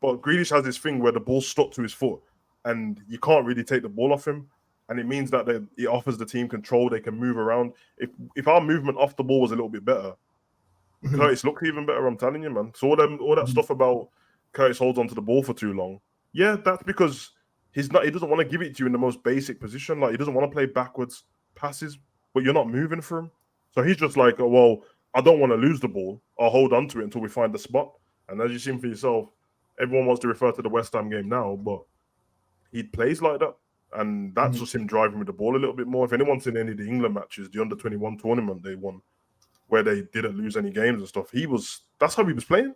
But Grealish has this thing where the ball's stuck to his foot, and you can't really take the ball off him. And it means that it offers the team control. They can move around. If our movement off the ball was a little bit better, Curtis looked even better. I'm telling you, man. So all that stuff about Curtis holds onto the ball for too long. Yeah, that's because he doesn't want to give it to you in the most basic position. Like he doesn't want to play backwards passes. but you're not moving for him. So he's just like, oh, well, I don't want to lose the ball. I'll hold on to it until we find the spot. And as you've seen for yourself, everyone wants to refer to the West Ham game now, but he plays like that. And that's just him driving with the ball a little bit more. If anyone's seen any of the England matches, the under-21 tournament they won, where they didn't lose any games and stuff, that's how he was playing.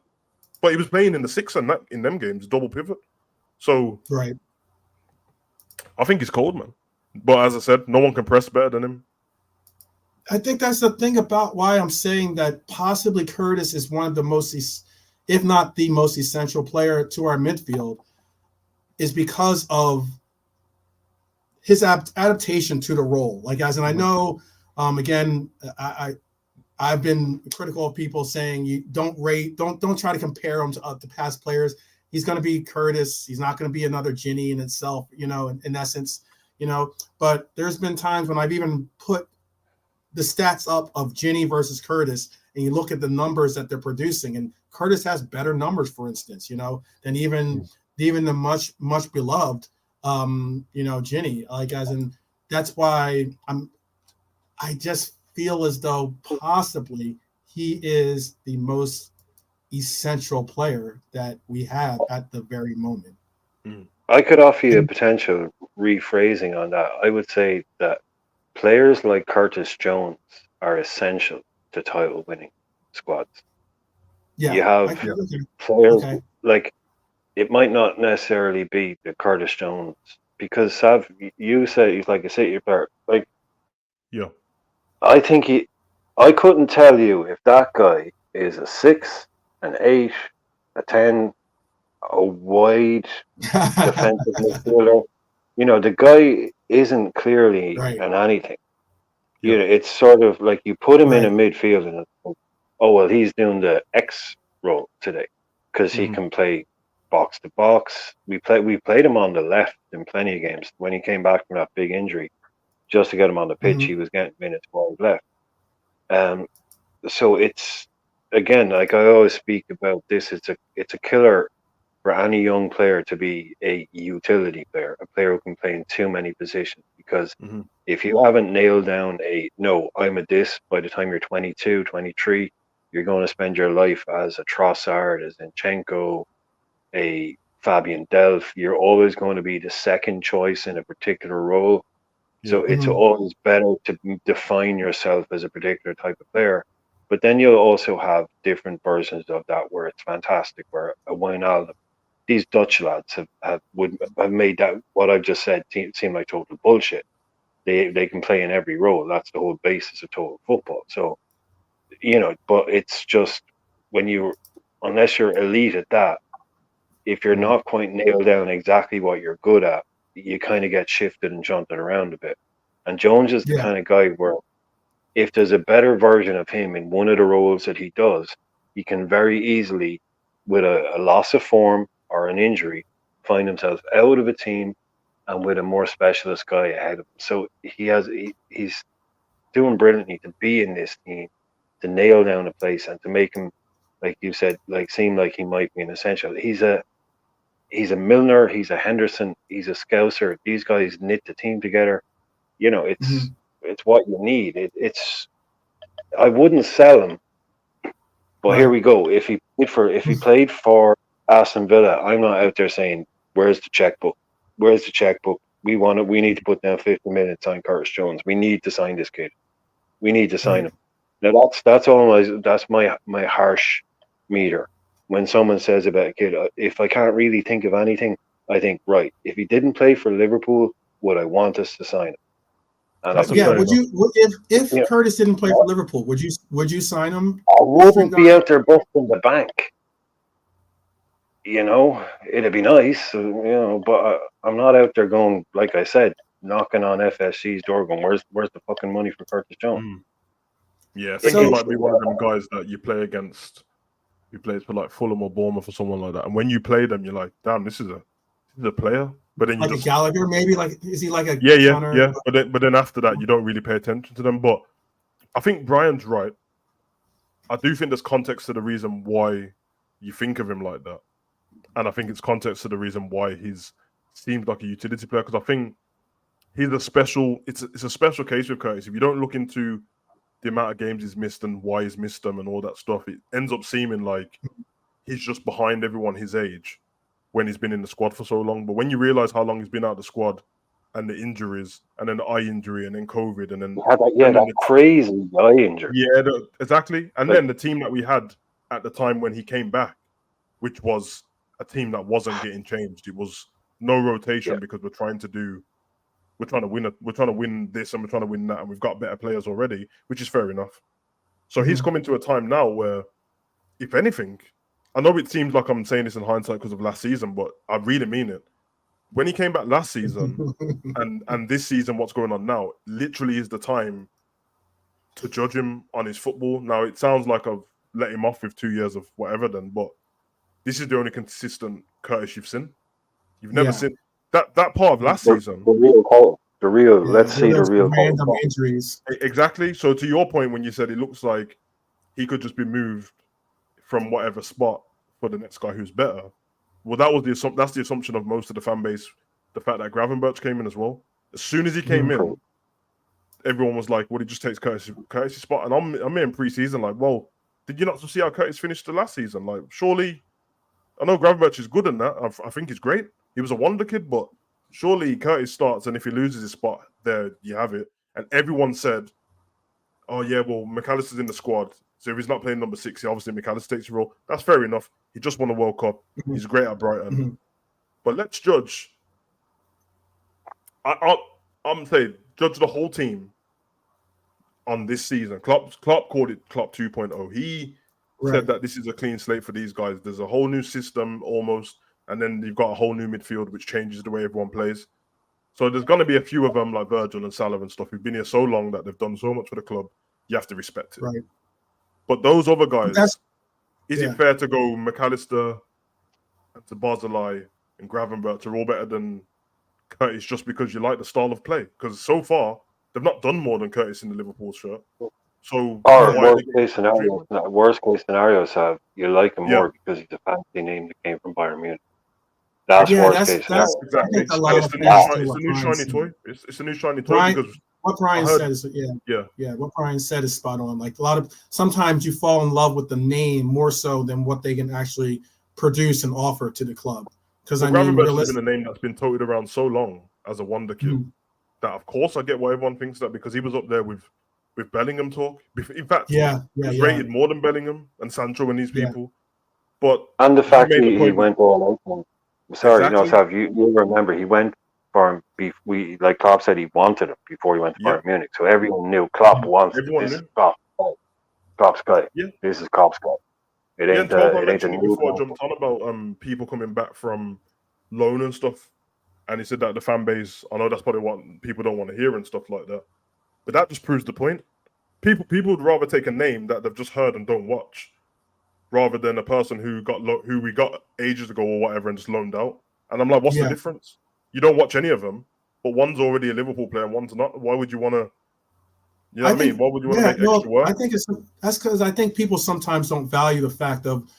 But he was playing in the six and that in them games, double pivot. So right. I think he's cold, man. But as I said, no one can press better than him. I think that's the thing about why I'm saying that possibly Curtis is one of the most, if not the most essential player to our midfield, is because of his adaptation to the role. Like, as and I know, again, I've been critical of people saying you don't try to compare him to past players. He's going to be Curtis. He's not going to be another Ginny in itself, in essence, But there's been times when I've even put the stats up of Ginny versus Curtis, and you look at the numbers that they're producing, and Curtis has better numbers, for instance, than even the much beloved, Ginny. Like, as in, that's why I just feel as though possibly he is the most essential player that we have at the very moment. I could offer you a potential rephrasing on that. I would say that players like Curtis Jones are essential to title-winning squads. Yeah, you have players like, it might not necessarily be the Curtis Jones, because Sav, you said he's like a City player. Like, yeah, I think I couldn't tell you if that guy is a 6, an 8, a 10, a wide defensive midfielder. The guy isn't clearly an anything. It's sort of like you put him in a midfield and it's like, oh, well, he's doing the X role today because he can play box to box. We played him on the left in plenty of games. When he came back from that big injury, just to get him on the pitch, he was getting minutes wide left. So it's, again, like I always speak about this, it's a killer for any young player to be a utility player, a player who can play in too many positions. Because if you haven't nailed down I'm a this by the time you're 22, 23, you're going to spend your life as a Trossard, as Zinchenko, a Fabian Delph. You're always going to be the second choice in a particular role. So it's always better to define yourself as a particular type of player. But then you'll also have different versions of that where it's fantastic, where a Wijnaldum, these Dutch lads have made that, what I've just said, seem like total bullshit. They can play in every role. That's the whole basis of total football. So, but it's just unless you're elite at that, if you're not quite nailed down exactly what you're good at, you kind of get shifted and shunted around a bit. And Jones is the kind of guy where if there's a better version of him in one of the roles that he does, he can very easily, with a loss of form or an injury, find himself out of a team and with a more specialist guy ahead of him. So he's doing brilliantly to be in this team, to nail down a place and to make him, like you said, like seem like he might be an essential. He's a Milner, he's a Henderson, he's a Scouser. These guys knit the team together. It's what you need. I wouldn't sell him, but here we go. If he played for Aston Villa, I'm not out there saying, "Where's the checkbook? Where's the checkbook? We need to put down 50 million to sign Curtis Jones. We need to sign this kid. We need to sign him." Now that's my harsh meter. When someone says about a kid, if I can't really think of anything, I think, right, if he didn't play for Liverpool, would I want us to sign him? And would you, if Curtis didn't play for Liverpool, would you sign him? I wouldn't be out there busting the bank. It'd be nice, but I'm not out there going, like I said, knocking on FSC's door going, where's the fucking money for Curtis Jones? Yeah, I think he might be one of them guys that you play against, who plays for like Fulham or Bournemouth or someone like that. And when you play them, you're like, damn, this is a player. But then you a Gallagher, maybe, like, is he like a yeah. But then after that, you don't really pay attention to them. But I think Brian's right. I do think there's context to the reason why you think of him like that, and I think it's context to the reason why he's seemed like a utility player. Because I think he's a special. It's a special case with Curtis. If you don't look into the amount of games he's missed and why he's missed them and all that stuff, it ends up seeming like he's just behind everyone his age when he's been in the squad for so long. But when you realize how long he's been out of the squad and the injuries and then the eye injury and then COVID and then that crazy eye injury. Yeah, exactly. And then the team that we had at the time when he came back, which was a team that wasn't getting changed. It was no rotation because we're trying to win this and we're trying to win that, and we've got better players already, which is fair enough. So he's coming to a time now where, if anything, I know it seems like I'm saying this in hindsight because of last season, but I really mean it. When he came back last season and this season, what's going on now, literally is the time to judge him on his football. Now, it sounds like I've let him off with 2 years of whatever then, but this is the only consistent Curtis you've seen. You've never seen that part of last season. The real random injuries. Exactly. So to your point, when you said it looks like he could just be moved from whatever spot for the next guy who's better. Well, that's the assumption of most of the fan base. The fact that Gravenberch came in as well. As soon as he came in, everyone was like, "Well, he just takes Curtis' spot." And I'm in preseason, like, well, did you not see how Curtis finished the last season? Like, surely, I know Gravenberch is good in that. I think he's great. He was a wonder kid, but surely Curtis starts, and if he loses his spot, there you have it. And everyone said, "Oh yeah, well, McAllister's in the squad, so if he's not playing number 6, obviously McAllister takes a role." That's fair enough. He just won a World Cup. He's great at Brighton. But let's judge. I'm saying judge the whole team on this season. Klopp called it Klopp 2.0. He said that this is a clean slate for these guys. There's a whole new system almost, and then you've got a whole new midfield which changes the way everyone plays. So there's going to be a few of them like Virgil and Salah and stuff who've been here so long that they've done so much for the club. You have to respect it. Right. But those other guys, is it fair to go McAllister and Tabazalai and Gravenberch are all better than Curtis just because you like the style of play? Because so far, they've not done more than Curtis in the Liverpool shirt. So worst case scenarios have you like him more because he's a fancy name that came from Bayern Munich. That's worst case scenario. Exactly. It's the new shiny toy. It's a new shiny toy because what Brian said is what Brian said is spot on. Like sometimes you fall in love with the name more so than what they can actually produce and offer to the club. Because Gravenberch has been a name that's been toted around so long as a wonder kid that of course I get why everyone thinks that, because he was up there with Bellingham talk. In fact, he was rated more than Bellingham and Sancho and these people. And the fact he went all out. Sorry, Sav, you remember he went for him. Like Klopp said, he wanted him before he went to Bayern Munich. So everyone knew Klopp wants this. Klopp's guy. Yeah. This is Klopp's guy. It ain't a new before I jumped on about people coming back from loan and stuff, and he said that the fan base, I know that's probably what people don't want to hear and stuff like that, but that just proves the point. People would rather take a name that they've just heard and don't watch, rather than a person who we got ages ago or whatever and just loaned out. And I'm like, what's the difference? You don't watch any of them, but one's already a Liverpool player and one's not. Why would you want to? You know what I mean? Why would you want to make extra work? I think that's because I think people sometimes don't value the fact of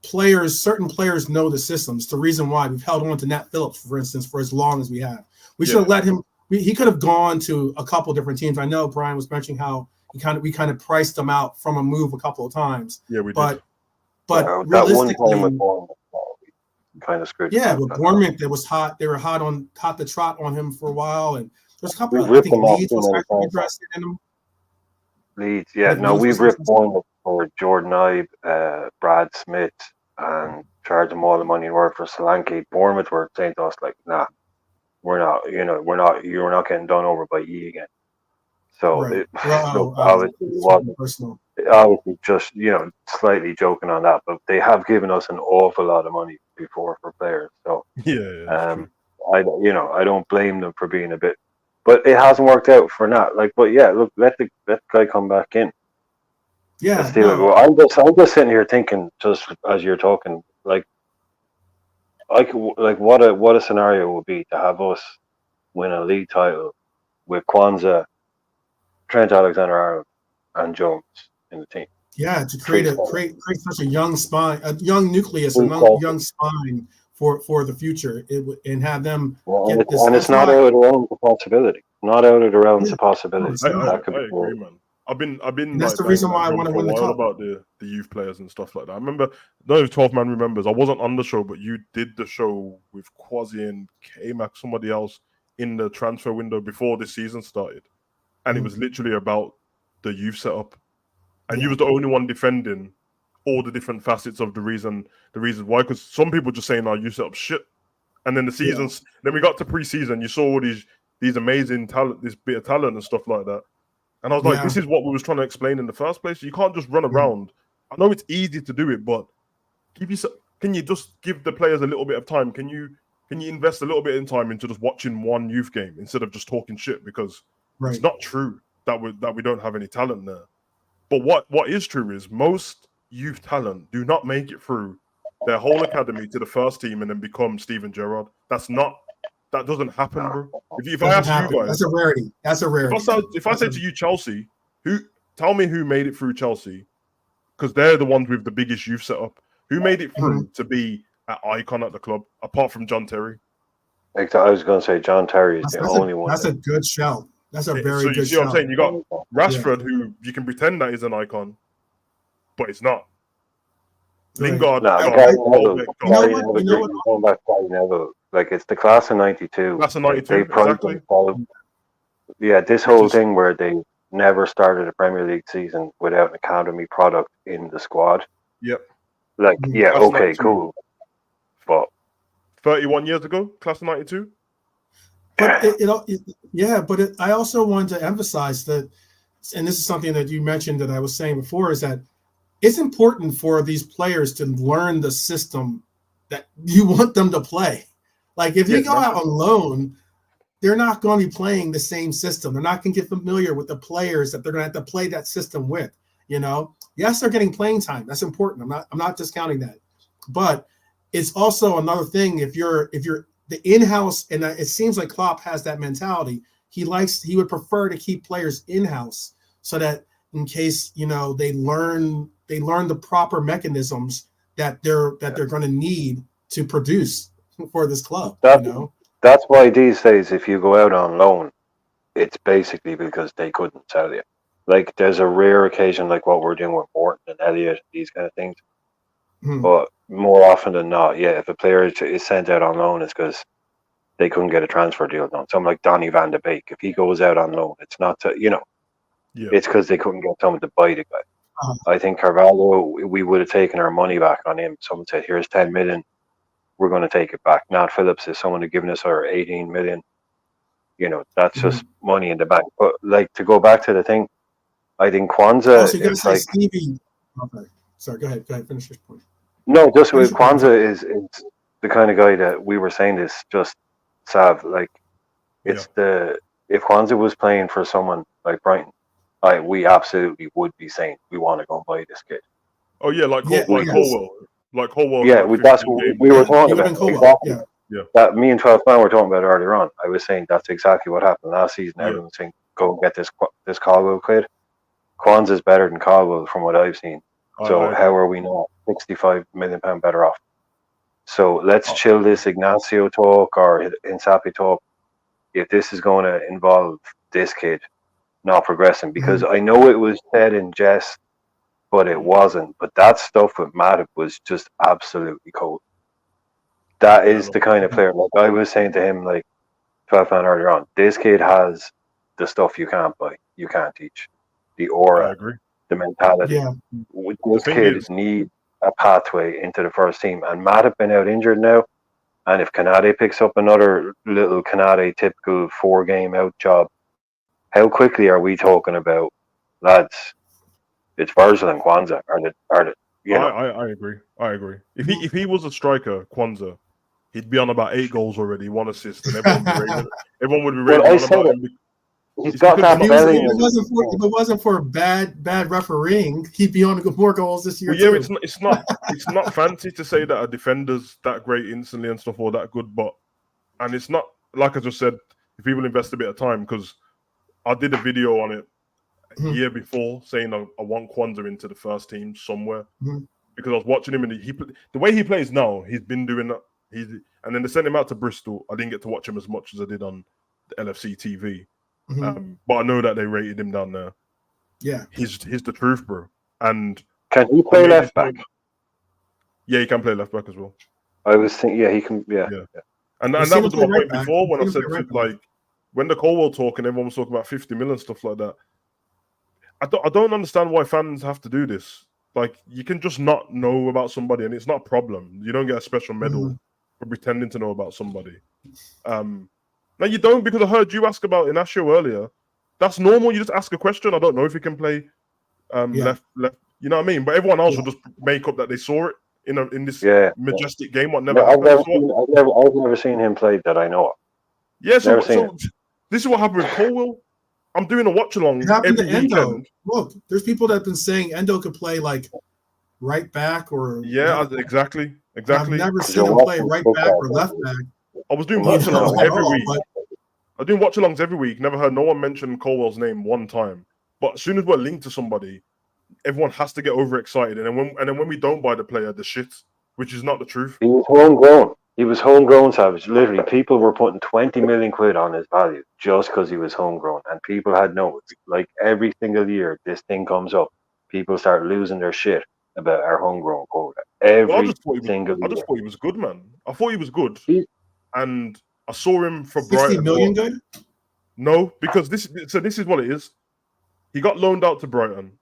certain players know the systems. It's the reason why we've held on to Nat Phillips, for instance, for as long as we have. We should have let him. He could have gone to a couple different teams. I know Brian was mentioning how we kind of priced him out from a move a couple of times. Yeah, we did. But realistically, that one time with kind of screwed. Yeah, with Bournemouth, it was hot. They were hot the trot on him for a while, and there's a couple. I think Leeds was actually interested in him. Leeds, yeah. No, we've ripped Bournemouth for Jordan Ibe, Brad Smith, and charged them all the money worth for Solanke. Bournemouth were saying to us like, "Nah, we're not. You're not getting done over by E again." So obviously just slightly joking on that, but they have given us an awful lot of money before for players. So I don't blame them for being a bit, but it hasn't worked out for Nat. Like, but yeah, look, let the guy come back in. Yeah, I'm just sitting here thinking, just as you're talking, like what a scenario would be to have us win a league title with Kwanzaa, Trent Alexander-Arnold, and Jones in the team. Yeah, to create such a young spine, a young nucleus, young spine for the future, and have them Well, get this. and it's not out of the realms of possibility. Not out of the realms of possibility. I That could be agree, man. I've been And that's like the banging reason why that I drum want to for a win the while cup. about the youth players and stuff like that. I remember, I don't know if 12 Man remembers, I wasn't on the show, but you did the show with Quasi and K-Mac, somebody else, in the transfer window before this season started. And it was literally about the youth setup. And you was the only one defending all the different facets of the reason why. Because some people just saying, "Oh, youth setup shit." And then the seasons, then we got to preseason, you saw all these amazing talent, this bit of talent and stuff like that. And I was like, this is what we was trying to explain in the first place. You can't just run around. I know it's easy to do it, but can you just give the players a little bit of time? Can you invest a little bit in time into just watching one youth game instead of just talking shit? Because it's not true that we don't have any talent there. But what is true is most youth talent do not make it through their whole academy to the first team and then become Steven Gerrard. That doesn't happen, bro. If I ask you guys, that's a rarity. That's a rarity. If I say to you Chelsea, tell me who made it through Chelsea, because they're the ones with the biggest youth setup. Who made it through to be an icon at the club apart from John Terry? I was going to say John Terry is the only one. That's a good shout. That's a very good shout. So you see what I'm saying? You got Rashford, who you can pretend that is an icon, but it's not. Lingard, going back to Neville, like it's the class of '92. Class of '92, exactly. Yeah, this whole thing where they never started a Premier League season without an academy product in the squad. Yep. Like, yeah, class okay, cool. But 31 years ago, class of '92. But I also wanted to emphasize that, and this is something that you mentioned that I was saying before, is that it's important for these players to learn the system that you want them to play. Like if they go out on loan, they're not going to be playing the same system. They're not going to get familiar with the players that they're going to have to play that system with. You know, yes, they're getting playing time. That's important. I'm not discounting that, but it's also another thing. If you're the in-house, and it seems like Klopp has that mentality. He would prefer to keep players in-house so that in case they learn the proper mechanisms that they're going to need to produce for this club. That's why these days, if you go out on loan, it's basically because they couldn't sell you. Like there's a rare occasion like what we're doing with Morton and Elliott, these kind of things. But more often than not, if a player is sent out on loan, it's because they couldn't get a transfer deal done. Something like Donny van de Beek, if he goes out on loan, it's not to, it's because they couldn't get someone to buy the guy. I think Carvalho, we would have taken our money back on him. Someone said, here's 10 million, we're going to take it back. Nat Phillips, if someone had given us our 18 million, that's just money in the bank. But like to go back to the thing, I think Kwanzaa is like Stevie. Okay. Sorry, go ahead, finish your point. No, just with Kwanzaa is the kind of guy that we were saying this just Sav, like it's if Kwanzaa was playing for someone like Brighton, we absolutely would be saying we want to go and buy this kid. Oh yeah, like Colwell. Like Colwell. Yeah, that's what we were talking about. Exactly. Yeah. That me and 12 Man were talking about earlier on. I was saying that's exactly what happened last season. Everyone was saying go and get this Caldwell kid. Kwanzaa's better than Caldwell from what I've seen. So how are we not £65 million better off? So let's chill this Ignacio talk or Insapi talk. If this is going to involve this kid not progressing, because I know it was said in jest, but it wasn't. But that stuff with Matip was just absolutely cold. That is the kind of player. Like I was saying to him, like 12 Man earlier on, this kid has the stuff you can't buy, you can't teach. The aura, the mentality. Yeah. This kid needs a pathway into the first team. And Matip been out injured now. And if Canade picks up another little Canade typical 4-game out job, how quickly are we talking about, lads? It's Virgil and Kwanzaa. I agree. If he was a striker, Kwanzaa, he'd be on about 8 goals already, 1 assist, and everyone would be raving on about him. He's got that belly. If it wasn't for bad refereeing, he'd be on more goals this year. Well, it's not fancy to say that a defender's that great instantly and stuff or that good, and it's not like I just said. If people invest a bit of time, because I did a video on it a year before saying I want Kwanzaa into the first team somewhere because I was watching him and the way he plays now, he's been doing that. And then they sent him out to Bristol. I didn't get to watch him as much as I did on the LFC TV. But I know that they rated him down there. Yeah. He's the truth, bro. And can he play left back? Yeah, he can play left back as well. I was thinking, yeah, he can, yeah. And that was my point before when I said, like, when the Colwell talk and everyone was talking about 50 million stuff like that. I don't understand why fans have to do this. Like, you can just not know about somebody, and it's not a problem. You don't get a special medal for pretending to know about somebody. Now you don't, because I heard you ask about Inacio earlier. That's normal. You just ask a question. I don't know if he can play left. You know what I mean? But everyone else will just make up that they saw it in this majestic game. What never happened. I've never seen him play that I know of. Yeah, so this is what happened with Colwell. I'm doing a watch along every weekend. Look, there's people that have been saying Endo could play like right back or exactly. I've never seen him play right back or left back. I was doing watch alongs every week. I do watch alongs every week. Never heard no one mention Colwell's name one time. But as soon as we're linked to somebody, everyone has to get overexcited. And then when we don't buy the player, the shit, which is not the truth. He was homegrown. He was homegrown, Savage. Literally, people were putting 20 million quid on his value just because he was homegrown. And people had notes. Like, every single year this thing comes up, people start losing their shit about our homegrown quota. I just thought he was good, man. I thought he was good. And I saw him for 60 Brighton. million good? No, because this is what it is. He got loaned out to Brighton.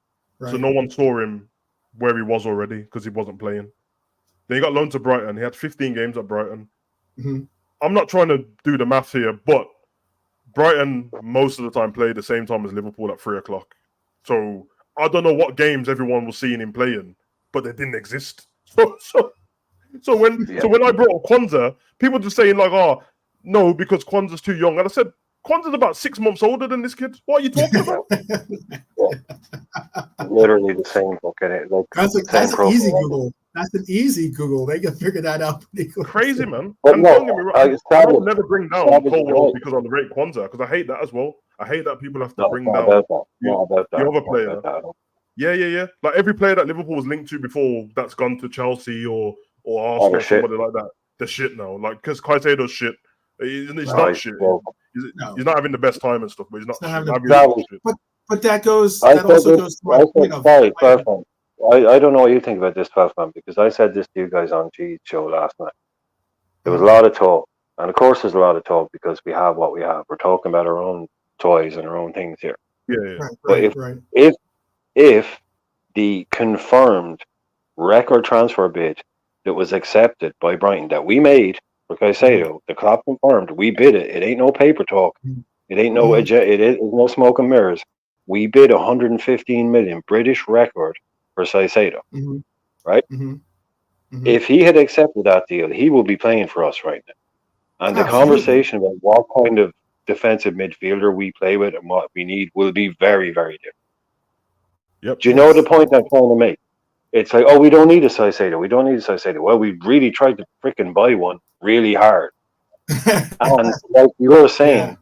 Right. So no one saw him where he was already because he wasn't playing. Then he got loaned to Brighton. He had 15 games at Brighton. I'm not trying to do the maths here, but Brighton most of the time played the same time as Liverpool at 3:00. So I don't know what games everyone was seeing him playing, but they didn't exist. So when I brought up Kwanzaa, people just saying like, "Oh, no, because Kwanzaa's too young," and I said, Kwanzaa's about 6 months older than this kid. What are you talking about? Literally the same fucking. Like, that's an easy Google. That's an easy Google. They can figure that out pretty quick. Crazy, man. And don't get me wrong, I will never bring down Colwell because I rate Kwanzaa, because I hate that as well. I hate that people have to bring down the other player. Yeah. Like every player that Liverpool was linked to before that's gone to Chelsea or Arsenal or somebody like that, they're shit now. Like, because Caicedo's shit. He's not shit. He's not having the best time and stuff, but he's not shit. But that goes. That also goes to my point of. I don't know what you think about this, Puffman, because I said this to you guys on G's show last night. There was a lot of talk, and of course there's a lot of talk because we have what we have. We're talking about our own toys and our own things here. Yeah. But if the confirmed record transfer bid that was accepted by Brighton that we made for Caicedo, the club confirmed, we bid it. It ain't no paper talk. It ain't no it is no smoke and mirrors. We bid 115 million British record for Caicedo, right? If he had accepted that deal, he will be playing for us right now. And the conversation about what kind of defensive midfielder we play with and what we need will be very, very different. Yep. Do you know the point I'm trying to make? It's like, oh, we don't need a Caicedo. We don't need a Caicedo. Well, we really tried to freaking buy one really hard. And like you were saying,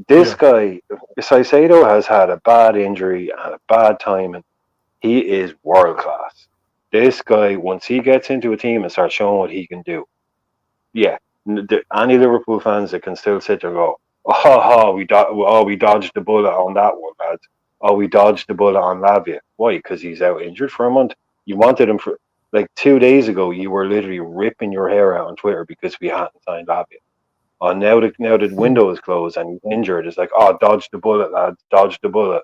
this guy, Caicedo, has had a bad injury and a bad timing. He is world class. This guy, once he gets into a team and starts showing what he can do, any Liverpool fans that can still sit there and go, we dodged the bullet on that one, lads. Oh, we dodged the bullet on Lavia. Why? Because he's out injured for a month. You wanted him for, like 2 days ago, you were literally ripping your hair out on Twitter because we hadn't signed Lavia. Oh, now the window is closed and he's injured. It's like, oh, dodge the bullet, lads. Dodge the bullet.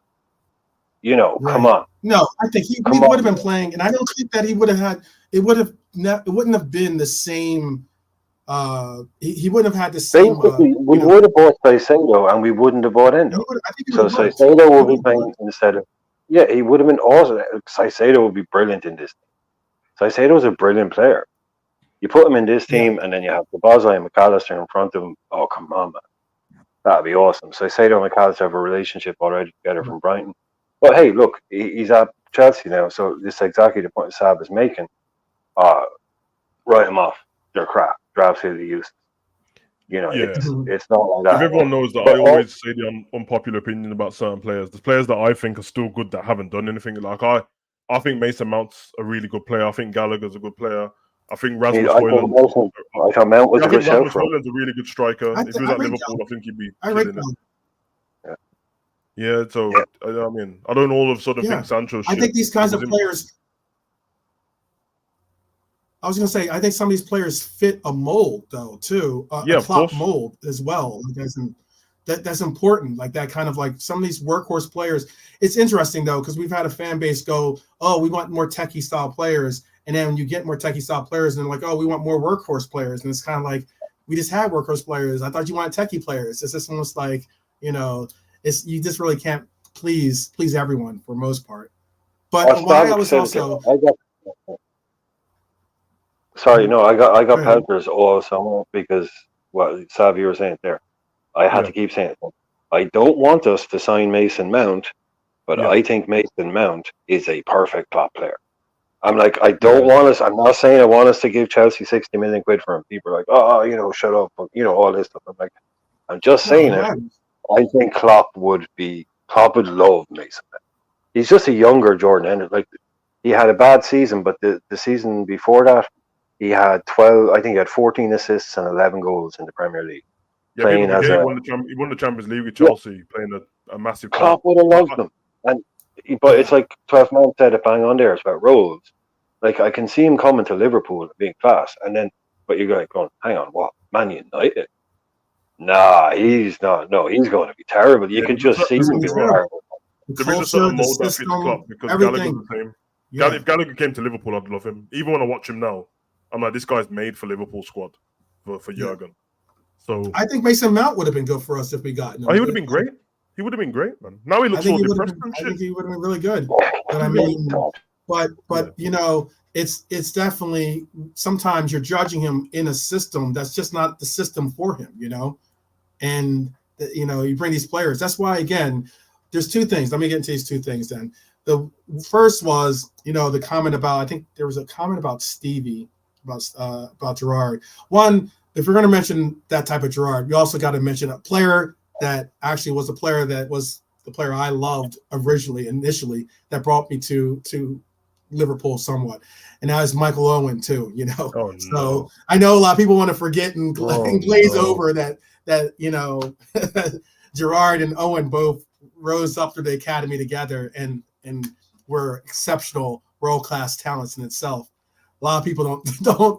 You know, come on. No, I think he would have been playing, and I don't think that he would have had. It wouldn't have been the same. He wouldn't have had the same. Basically, we would have bought Caicedo and we wouldn't have bought Endo. So Caicedo will be playing instead of. Yeah, he would have been awesome. Caicedo would be brilliant in this. Caicedo is a brilliant player. You put him in this team, and then you have the Bosley and McAllister in front of him. Oh, come on, man. That'd be awesome. Caicedo and McAllister have a relationship already together from Brighton. But hey, look, he's at Chelsea now, so this is exactly the point Sab is making. Write him off. They're crap. They're absolutely useless. You know, it's not like that. If everyone knows that I always say the unpopular opinion about certain players. The players that I think are still good that haven't done anything. Like I think Mason Mount's a really good player. I think Gallagher's a good player. I think I Rasmus thought Højlund. Mount was I a good think shout Rasmus for him. Højlund's a really good striker. If he was at Liverpool, I think he'd be killing it. Yeah. Yeah, so I mean, I don't all of a sudden think Sancho's shit. I think these kinds of players. I was going to say, I think some of these players fit a mold, though, too. A Klopp mold as well. That's important. Like that kind of like some of these workhorse players. It's interesting, though, because we've had a fan base go, oh, we want more techie style players. And then when you get more techie style players, and they're like, oh, we want more workhorse players. And it's kind of like, we just had workhorse players. I thought you wanted techie players. It's just almost like, you just really can't please everyone for most part. But why I was also. Sorry, no, I got Panthers all summer because what Sav, you were saying there. I had to keep saying it. I don't want us to sign Mason Mount, but I think Mason Mount is a perfect top player. I'm like, I don't want us. I'm not saying I want us to give Chelsea 60 million quid for him. People are like, oh, shut up, all this stuff. I'm like, I'm just saying it. I think Klopp would love Mason Mount. He's just a younger Jordan Henderson. Like, he had a bad season, but the season before that, he had 12. I think he had 14 assists and 11 goals in the Premier League. Yeah, he won the Champions League with Chelsea, playing a massive. Klopp would have loved them, but it's like 12 man said it bang on there. It's about roles. Like I can see him coming to Liverpool and being class, and then but you're like going, hang on, what? Man United? Nah, he's not. No, he's going to be terrible. You can just see him being terrible. There is a certain mold that fits Klopp because Gallagher's the same. If Gallagher came to Liverpool, I'd love him. Even when I watch him now, I'm like, this guy's made for Liverpool squad for Jurgen. So I think Mason Mount would have been good for us if we got him. He would have been great. He would have been great, man. Now he looks so depressed and shit. I think he would have been really good. But I mean, but it's definitely sometimes you're judging him in a system that's just not the system for him, And you bring these players. That's why again, there's two things. Let me get into these two things then. The first was, the comment about, I think there was a comment about Stevie, about Gerrard. One, if we're going to mention that type of Gerrard, we also got to mention a player that actually was a player that was the player I loved initially, that brought me to Liverpool somewhat. And now it's Michael Owen too, Oh, no. So I know a lot of people want to forget and glaze over that Gerrard and Owen both rose up through the academy together and were exceptional world-class talents in itself. A lot of people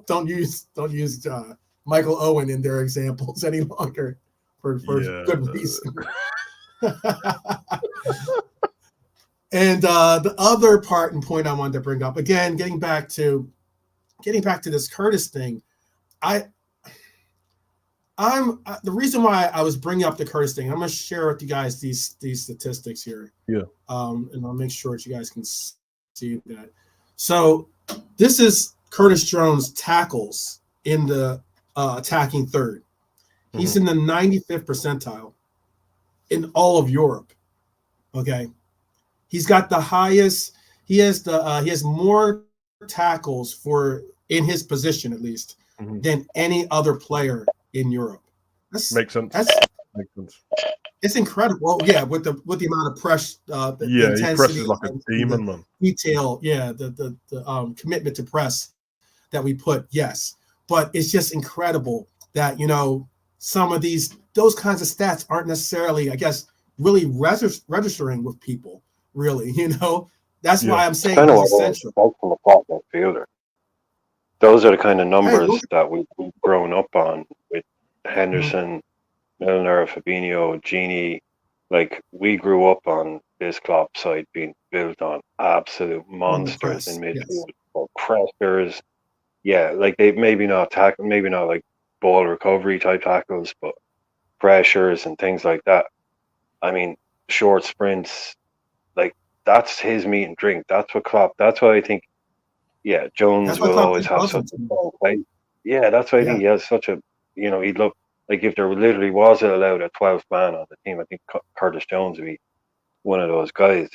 don't use Michael Owen in their examples any longer for good reason. And the other part and point I wanted to bring up, again, getting back to this Curtis thing, I'm the reason why I was bringing up the Curtis thing. I'm going to share with you guys these statistics here. Yeah. And I'll make sure that you guys can see that. So this is Curtis Jones' tackles in the attacking third. He's in the 95th percentile in all of Europe. Okay. He's got the highest. He has more tackles in his position at least than any other player in Europe. Makes sense. Makes sense. It's incredible. Yeah, with the amount of press, the intensity, he presses like a demon, man. Detail, the commitment to press that we put. Yes, but it's just incredible that some of those kinds of stats aren't necessarily, I guess, really registering with people. Really, that's why I'm saying it's essential. From a top midfielder. Those are the kind of numbers that we've grown up on with Henderson, Milner, Fabinho, Gini. Like, we grew up on this Klopp side being built on absolute monsters in midfield, pressers. Yeah, like they maybe not like ball recovery type tackles, but pressures and things like that. I mean, short sprints, like that's his meat and drink. That's why I think. Yeah, Jones will always have such a strong play. Yeah, that's why I think he has such a, he'd look like if there literally was allowed a 12th man on the team, I think Curtis Jones would be one of those guys.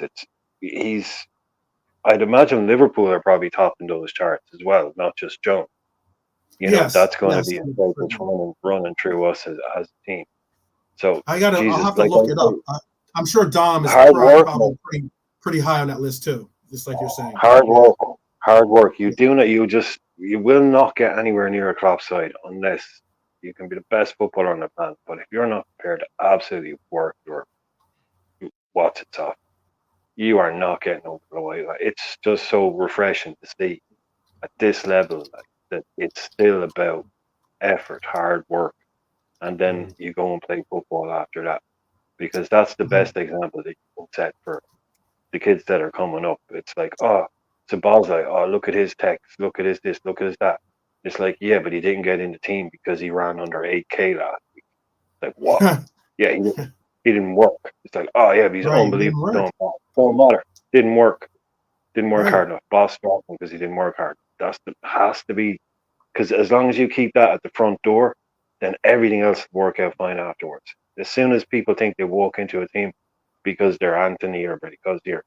I'd imagine Liverpool are probably topping those charts as well, not just Jones. That's going to be running through us as a team. So I'll have to look it up. I'm sure Dom is probably pretty high on that list too, just like you're saying. Hard work. You do not. You just you will not get anywhere near a Klopp side unless you can be the best footballer on the planet. But if you're not prepared to absolutely work your what's its off, you are not getting over the line. Like, it's just so refreshing to see at this level, like, that it's still about effort, hard work, and then you go and play football after that, because that's the best example that you can set for the kids that are coming up. It's like, oh, Sabazai, oh, look at his text, look at his this, look at his that. It's like, yeah, but he didn't get in the team because he ran under 8K last week. Like, what? Yeah, he didn't work. It's like, oh yeah, but he's Right, unbelievable. Don't matter. Didn't work. Didn't work Right. hard enough. Boss dropped him because he didn't work hard. Has to be, because as long as you keep that at the front door, then everything else will work out fine afterwards. As soon as people think they walk into a team because they're Anthony or because they're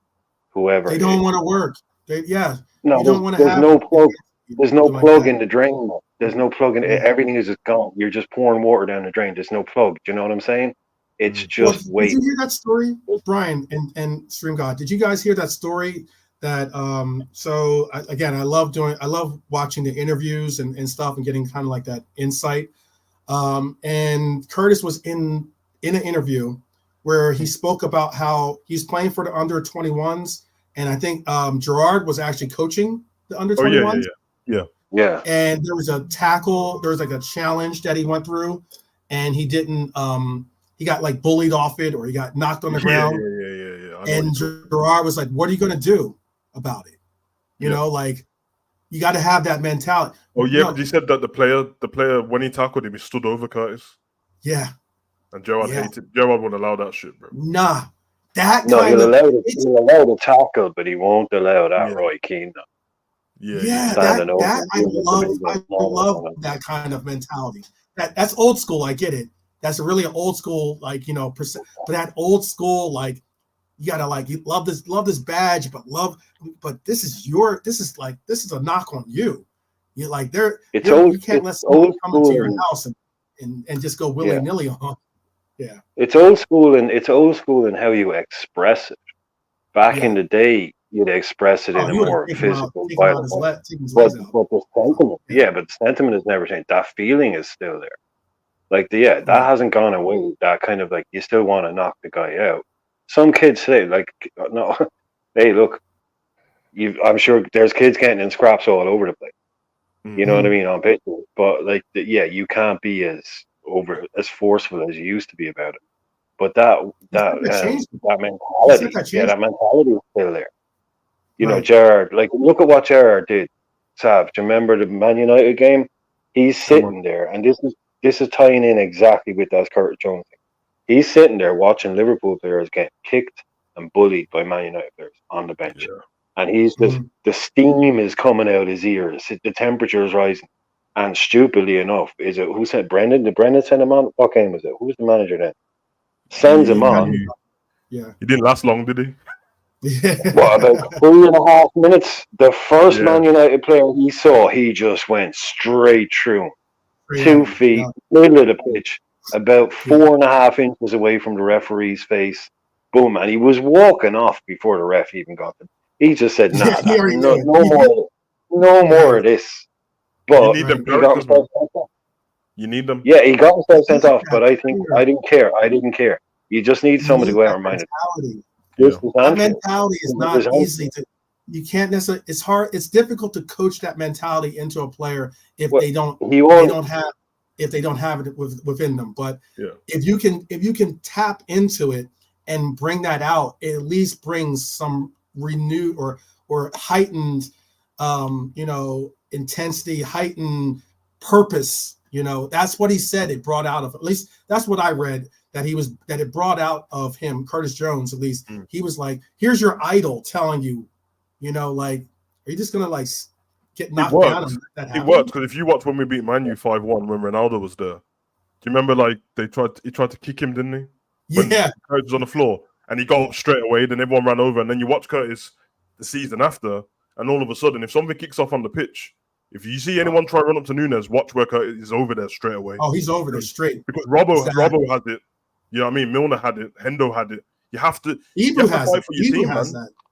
whoever, They don't want to work. You no, don't want to there's have no plug. There's no something like plug that. in the drain. There's no plug in. Everything is just gone. You're just pouring water down the drain. There's no plug. Do you know what I'm saying? It's Well, just did wait. you hear that story, Brian and Stream God? Did you guys hear that story? That I love watching the interviews and stuff and getting kind of like that insight. And Curtis was in an interview where he spoke about how he's playing for the under 21s, and I think Gerard was actually coaching the under 21s. Yeah. And there was a tackle, there was like a challenge that he went through, and he didn't he got like bullied off it, or he got knocked on the ground. Yeah. And Gerard was like, what are you going to do about it? You know, like, you got to have that mentality. Oh yeah, but he said that the player when he tackled him, he stood over Curtis. Yeah. And Gerard hated. Gerard wouldn't allow that shit, bro. Nah. That No, kind he'll of allow the tackle, but he won't allow that Roy Keane. Yeah, that I love that kind of mentality. That's old school. I get it. That's really an old school, like, you know, but that old school, like, you gotta, like, you love this badge, but this is a knock on you. You're like, you can't let someone come into your house and just go willy-nilly on. Yeah. It's old school, and it's old school in how you express it. Back in the day, you'd express it in a more physical, violent way. But the sentiment, but the sentiment has never changed. That feeling is still there. Like, that hasn't gone away. That kind of, like, you still want to knock the guy out. Some kids say, like, no, hey, look, I'm sure there's kids getting in scraps all over the place. You know what I mean, on pitches. But, like, you can't be as forceful as you used to be about it. But that mentality, that mentality is still there. You know, Gerrard, like, look at what Gerrard did. Sav, do you remember the Man United game? He's sitting there, and this is tying in exactly with that Curtis Jones thing. He's sitting there watching Liverpool players get kicked and bullied by Man United players on the bench. And he's just, the steam is coming out his ears. The temperature is rising. And stupidly enough, who said Brendan? Did Brendan send him on? What game was it? Who was the manager then? Sends him on. Yeah. He didn't last long, did he? Well, about 3.5 minutes. The first Man United player he saw, he just went straight through him. 2 feet, middle of the pitch, about 4.5 inches away from the referee's face. Boom, and he was walking off before the ref even got him. He just said, no more of this. But you need them You need them. Yeah, he got himself sent off, but I didn't care. You just need someone to go out and remind him. That mentality is not easy to. You can't necessarily. It's hard. It's difficult to coach that mentality into a player if they don't have it within them. But if you can tap into it and bring that out, it at least brings some renewed or heightened, intensity, heightened purpose. That's what he said. It brought out of, at least that's what I read, that it brought out of him, Curtis Jones. At least he was like, here's your idol telling you, like, are you just gonna like get knocked down? It worked, because if you watch when we beat Man U 5-1 when Ronaldo was there, do you remember, like, he tried to kick him, didn't he? When Curtis was on the floor and he got up straight away, then everyone ran over, and then you watch Curtis the season after, and all of a sudden, if something kicks off on the pitch, if you see anyone try to run up to Nunes, watch where Curtis is over there straight away. Oh, he's over there straight. Because Robbo has it. You know what I mean? Milner had it. Hendo had it. You have to. Ibu has that.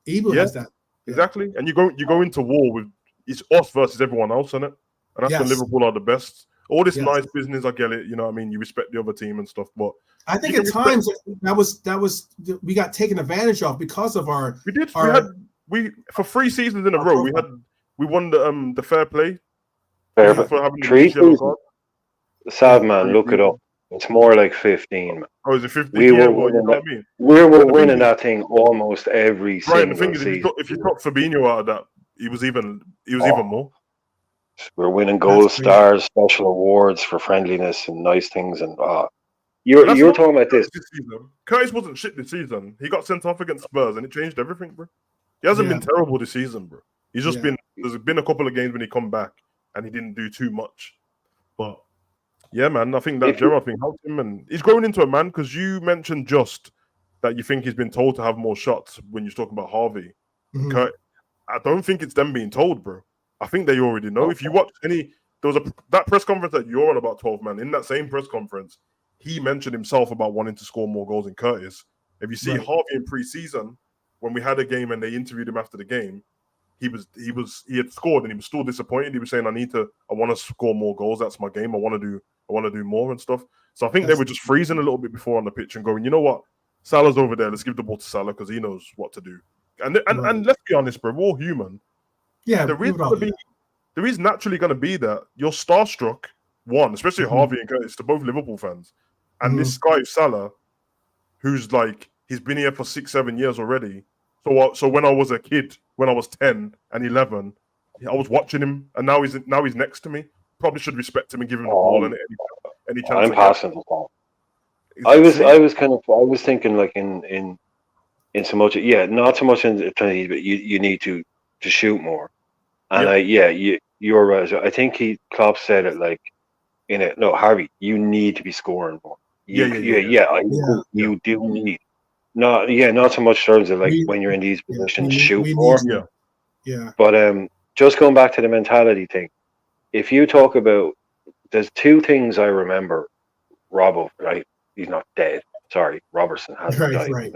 Ibu has that. Exactly. And you go into war it's us versus everyone else, isn't it? And that's when Yes. Liverpool are the best. All this Yes. nice business, I get it. You know what I mean? You respect the other team and stuff, but I think you at can times that was we got taken advantage of because of our. we did. Our, We for 3 seasons in a row. We won the fair play Fair, for but having the 3 least yellow seasons. card. Sad man, look it up. It's more like 15. Man. Oh, is it 50? We Yeah, were well, you winning know that. what I mean. We were And the thing winning is- that thing almost every Right, and the single thing is, season. if you took Fabinho out of that, he was even more. We're winning That's gold crazy. stars, special awards for friendliness and nice things. And And you're that's you're not talking about this. season. Curtis wasn't shit this season. He got sent off against Spurs, and it changed everything, bro. He hasn't Yeah. been terrible this season, bro. He's just Yeah. there's been a couple of games when he come back and he didn't do too much. But yeah, man, I think that Gerrard thing helped him, and he's grown into a man. Because you mentioned just that you think he's been told to have more shots when you're talking about Harvey. Mhm. I don't think it's them being told, bro. I think they already know. If you watch there was that press conference that you're on about 12 man. In that same press conference, he mentioned himself about wanting to score more goals in Curtis. If you see Right. Harvey in pre-season, when we had a game and they interviewed him after the game, he had scored and he was still disappointed. He was saying, I want to score more goals. That's my game. I want to do more and stuff. So I think they were just freezing a little bit before on the pitch and going, you know what? Salah's over there. Let's give the ball to Salah because he knows what to do. And let's be honest, bro. We're all human. Yeah, There is naturally going to be that you're starstruck, one, especially Harvey and Curtis, to both Liverpool fans. And this guy, Salah, who's like, he's been here for 6-7 years already. So when I was a kid, when I was 10 and 11, I was watching him, and now he's next to me. Probably should respect him and give him the ball and any chance. I'm passing the ball. I was thinking like in so much, not so much in the 20s, but you need to shoot more. And you're right. I think Klopp said it like no, Harvey, you need to be scoring more. You do need. Not so much terms of like when you're in these positions, shoot more. Yeah. But just going back to the mentality thing, if you talk about, there's 2 things I remember. Robbo, right? He's not dead. Sorry, Robertson hasn't died. Right.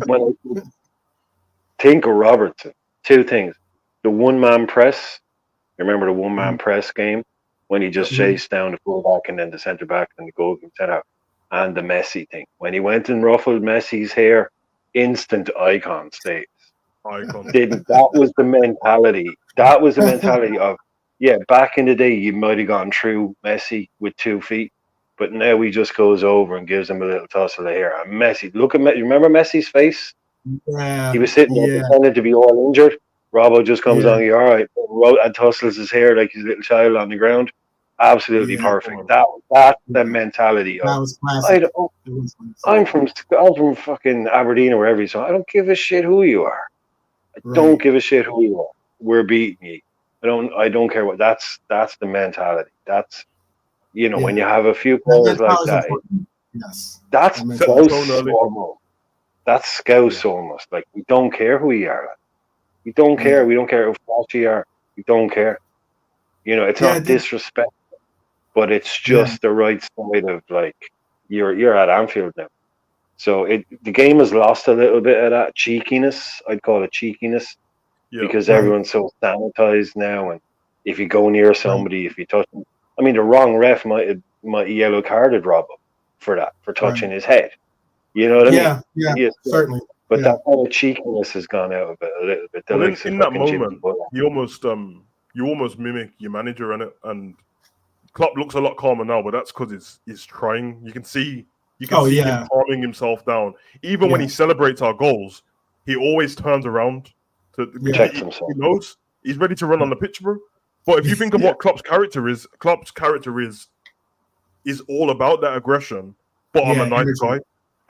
When I think of Robertson, 2 things: the one-man press. You remember the one-man press game when he just chased down the fullback and then the centre back and the goal set out, and the Messi thing when he went and ruffled Messi's hair, instant icon status. That was the mentality. That was the mentality of back in the day you might have gone through Messi with 2 feet, but now he just goes over and gives him a little toss of the hair. And Messi, look at Messi. Remember Messi's face? Yeah. He was sitting there pretending to be all injured. Robbo just comes on, you're all right, and tussles his hair like he's a little child on the ground. Absolutely perfect. That's the mentality of. That was classic. I'm from fucking Aberdeen or wherever, so I don't give a shit who you are. I don't give a shit who you are. We're beating you. I don't care what. That's the mentality. That's when you have a few players like that. Yes. That's scouse almost. That's scouse almost. Like we don't care who you are. We don't care. We don't care how flashy you are. We don't care. It's not disrespect, but it's just the right side of like you're at Anfield now. So the game has lost a little bit of that cheekiness. I'd call it cheekiness because everyone's so sanitized now. And if you go near somebody, if you touch them, I mean, the wrong ref might yellow carded Robbo for that, for touching his head. You know what I mean? Yeah, certainly. But that kind of cheekiness has gone out of it a little bit. Well, in that moment, you almost mimic your manager in it, and Klopp looks a lot calmer now. But that's because he's trying. You can see him calming himself down. Even when he celebrates our goals, he always turns around to protect himself. He knows he's ready to run on the pitch, bro. But if you think of what Klopp's character is all about that aggression. But I'm a nice guy.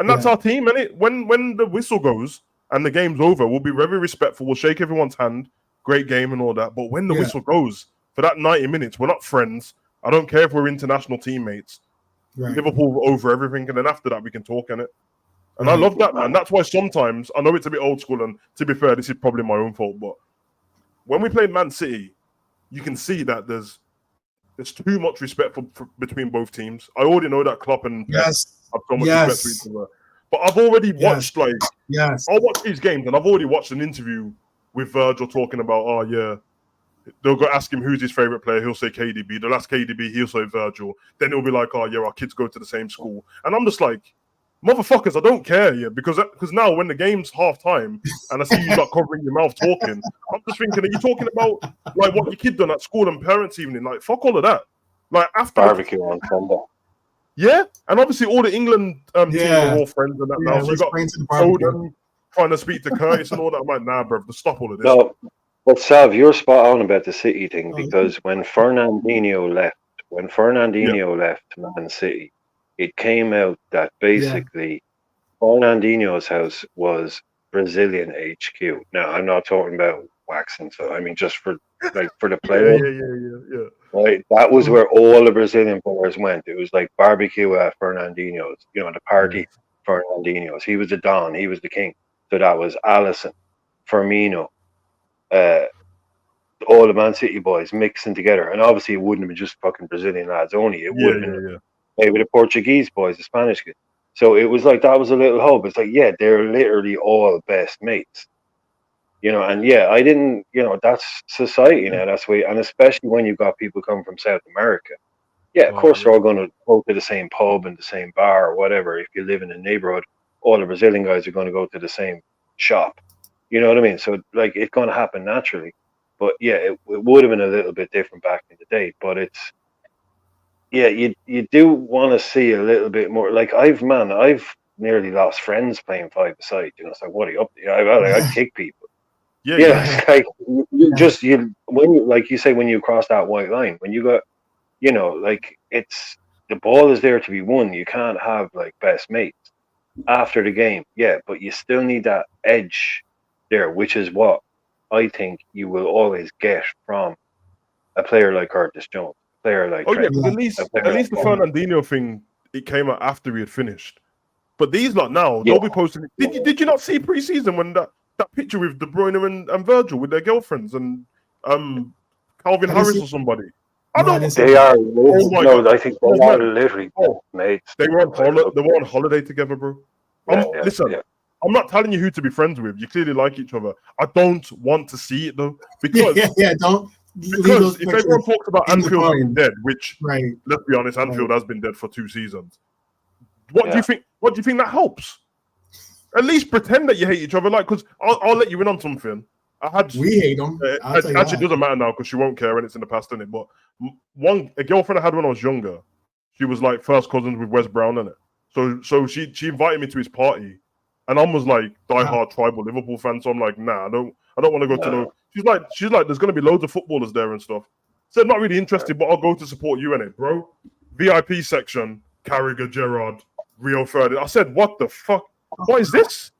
And that's our team, innit? When the whistle goes and the game's over, we'll be very respectful. We'll shake everyone's hand. Great game and all that. But when the whistle goes, for that 90 minutes, we're not friends. I don't care if we're international teammates. Right. Liverpool over everything. And then after that, we can talk in it. And I love that, man. That's why sometimes, I know it's a bit old school. And to be fair, this is probably my own fault. But when we played Man City, you can see that there's too much respect between both teams. I already know that Klopp and Pep have so much respect for each other. But I've already watched I'll watch these games and I've already watched an interview with Virgil talking about, They'll go ask him who's his favorite player. He'll say KDB. They'll ask KDB. He'll say Virgil. Then he'll be like, "Oh yeah, our kids go to the same school." And I'm just like, "Motherfuckers, I don't care yet because now when the game's half time and I see you like covering your mouth talking, I'm just thinking, are you talking about like what your kid done at school and parents' evening? Like fuck all of that. Like after barbecue on Sunday. yeah, and obviously all the England teams are all friends and that now. So you got Foden trying to speak to Curtis and all that. I'm like, nah, bro, stop all of this. No, but Sav, you're spot on about the City thing because when Fernandinho left Man City, it came out that basically Fernandinho's house was Brazilian HQ. Now, I'm not talking about waxing, so I mean just for the players. Yeah. Right, that was where all the Brazilian players went. It was like barbecue at Fernandinho's, the party Fernandinho's. He was the Don, he was the king. So that was Alisson, Firmino, all the Man City boys mixing together. And obviously it wouldn't have been just fucking Brazilian lads only. It would have been maybe the Portuguese boys, the Spanish kids. So it was like that was a little hub. It's like, yeah, they're literally all best mates. And I didn't, that's society now. That's way, and especially when you've got people coming from South America. Yeah, of course, they're all going to go to the same pub and the same bar or whatever. If you live in a neighborhood, all the Brazilian guys are going to go to the same shop. You know what I mean? So, like, it's going to happen naturally. But yeah, it would have been a little bit different back in the day. But it's, you do want to see a little bit more. Like, I've nearly lost friends playing five-a-side. It's like, what are you up to? I kick people. It's like when you, like you say, when you cross that white line, when you got, like it's the ball is there to be won. You can't have like best mates after the game, but you still need that edge there, which is what I think you will always get from a player like Curtis Jones, a player like at least the Fernandinho thing, it came out after he had finished. But these lot now, they'll be posting. Did you not see preseason when that picture with De Bruyne and Virgil with their girlfriends and Calvin Harris or somebody? They are. I think they are literally mates. They were on holiday together, bro. Listen, I'm not telling you who to be friends with. You clearly like each other. I don't want to see it though, because don't. Because if everyone talks about Anfield being dead, which let's be honest, Anfield has been dead for 2 seasons. What do you think? What do you think that helps? At least pretend that you hate each other, like, because I'll let you in on something. We hate them. Actually, it doesn't matter now because she won't care and it's in the past, isn't it? But a girlfriend I had when I was younger, she was like first cousins with Wes Brown, in it. So she invited me to his party, and I was like diehard tribal Liverpool fan. So I'm like, nah, I don't want to go to no. She's like, there's gonna be loads of footballers there and stuff. Said not really interested, but I'll go to support you in it, bro. VIP section, Carragher, Gerrard, Rio Ferdinand. I said, what the fuck? What is this?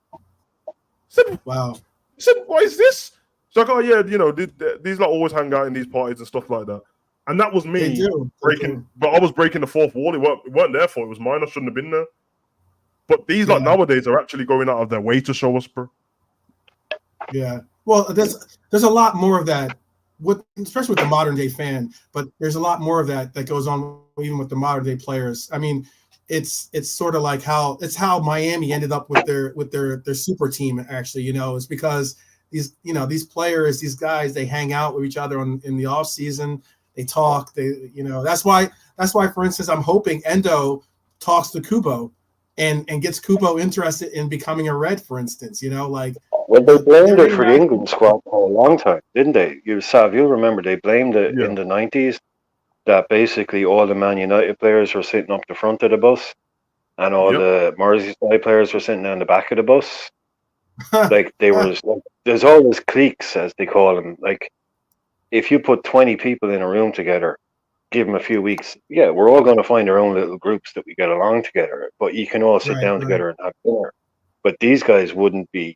Wow. I said, what is this? It's like, oh yeah, these like always hang out in these parties and stuff like that. And that was me breaking, but I was breaking the fourth wall. It weren't their fault. It was mine. I shouldn't have been there. But these like nowadays are actually going out of their way to show us, bro. Yeah. Well, there's a lot more of that, especially with the modern day fan. But there's a lot more of that goes on even with the modern day players. I mean, it's sort of like how Miami ended up with their super team. Actually, it's because these players, these guys, they hang out with each other in the off season. They talk. That's why. For instance, I'm hoping Endo talks to Kubo and gets Kubo interested in becoming a Red. For instance, Well, they blamed it for the England squad for a long time, didn't they? You'll remember they blamed it in the 90s. That basically all the Man United players were sitting up the front of the bus and all the Merseyside players were sitting down the back of the bus. Like they were, there's all these cliques, as they call them. Like if you put 20 people in a room together, give them a few weeks, we're all going to find our own little groups that we get along together, but you can all sit down together and have dinner. But these guys wouldn't be,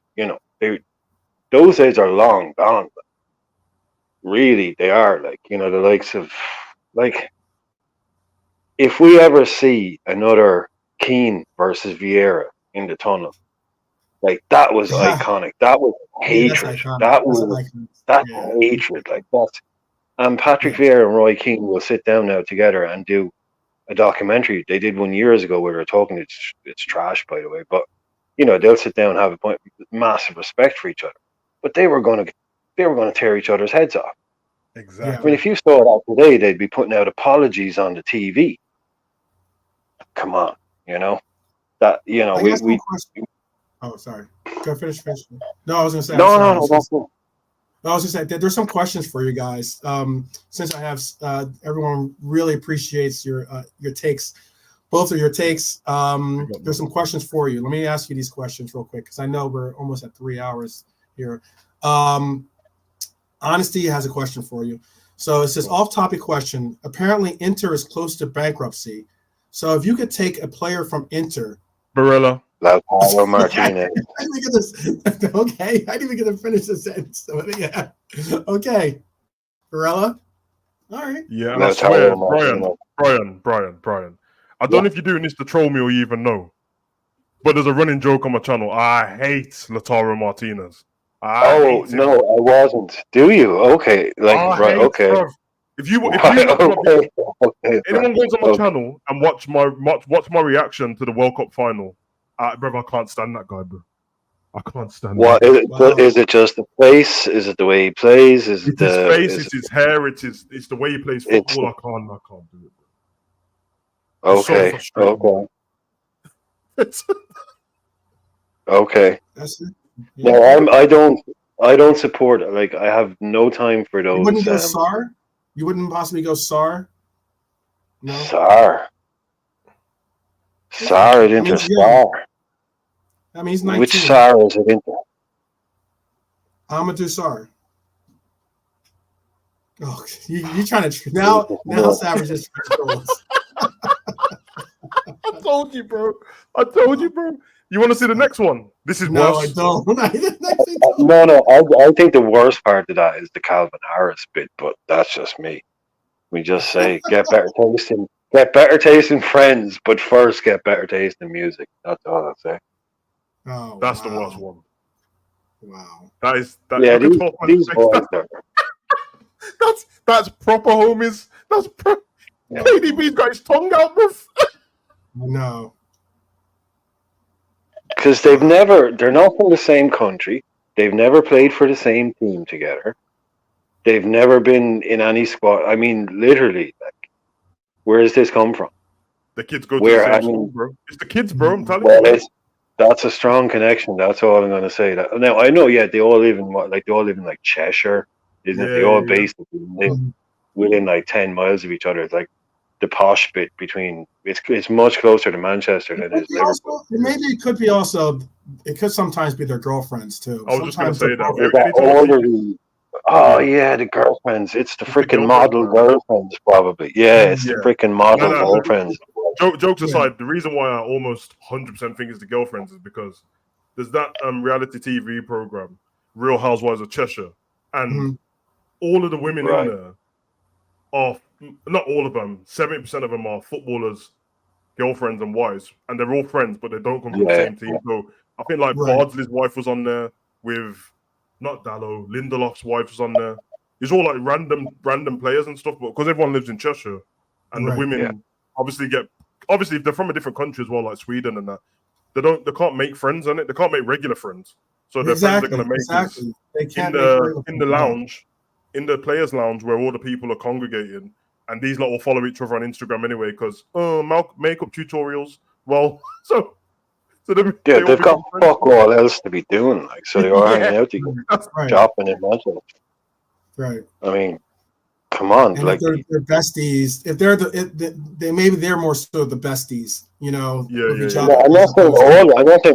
those days are long gone. Really, they are. Like, the likes of, like, if we ever see another Keane versus Vieira in the tunnel, like that was iconic. That was hatred. That's hatred. Like that. And Patrick Vieira and Roy Keane will sit down now together and do a documentary. They did one years ago where they're talking. It's trash, by the way, but they'll sit down and have a point, massive respect for each other. But they were going to tear each other's heads off. Exactly. I mean, if you saw it out today, they'd be putting out apologies on the TV. Come on, that I guess one question. Oh, sorry. Go finish. No, I was gonna say. I'm sorry. no, that's cool. I was just saying there's some questions for you guys. Since I have everyone really appreciates your takes, both of your takes. There's some questions for you. Let me ask you these questions real quick because I know we're almost at 3 hours here. Honesty has a question for you. So it says off-topic question. Apparently, Inter is close to bankruptcy. So if you could take a player from Inter, Barella. Lautaro Martinez. Okay, I didn't even get to finish the sentence. So, yeah. Okay. Barella? All right. Yeah, and I swear, Brian. I don't know if you're doing this to troll me or you even know, but there's a running joke on my channel. I hate Lautaro Martinez. No, I wasn't. Do you? Okay. Okay. Bro. If you watch anyone goes on my channel and watch my reaction to the World Cup final, bro, I can't stand that guy, bro. I can't stand what is it just the face? Is it the way he plays? Is it his face? It's his hair? It's the way he plays football. I can't do it, bro. Okay. Okay. That's it. Yeah. No, I don't support it. Like, I have no time for those. You wouldn't go Sar? You wouldn't possibly go Sar? No. Sar at Inter. Sar. I mean, he's 19. Which Sar is it Inter? Amadou Sar. Oh, you trying to now Savage is trying to troll us. I told you, bro. You want to see the next one? This is no, worse. I don't. No. I think the worst part of that is the Calvin Harris bit, but that's just me. We just say get better taste in friends, but first get better taste in music. That's all I'll say. Oh, that's the worst one. Wow. These boys that's proper homies. KDB's got his tongue out, bro. No. Because they're not from the same country. They've never played for the same team together. They've never been in any squad. I mean, literally, like, where does this come from? The kids go to the same school, bro. It's the kids, bro. I'm telling you. That's a strong connection. That's all I'm going to say. Now, I know, they all live in like Cheshire, isn't it? They all basically live within like 10 miles of each other. It's like the posh bit between. It's much closer to Manchester than it is Liverpool. Maybe it could be also. It could sometimes be their girlfriends too. I was just going to say that. Oh yeah, the girlfriends. It's the freaking model girlfriends, probably. Yeah, it's the freaking model girlfriends. Jokes aside, the reason why I almost 100% think it's the girlfriends is because there's that reality TV program, Real Housewives of Cheshire, and all of the women in there are not all of them. 70% of them are footballers, girlfriends, and wives, and they're all friends, but they don't come from the same team. So I think like Bardsley's wife was on there with. Not Dallo, Lindelof's wife was on there. It's all like random players and stuff, but because everyone lives in Cheshire, and the women obviously if they're from a different country as well, like Sweden and that, they can't make friends on it. They can't make regular friends. So their friends are going to make they can't in the lounge, in the players' lounge where all the people are congregating, and these lot will follow each other on Instagram anyway because makeup tutorials. Well, so they've got fuck all else to be doing, like, so they are hanging out together, shopping in Manchester. Right. I mean, come on, and like if they're besties, if they're maybe they're more so the besties, you know. I'm not saying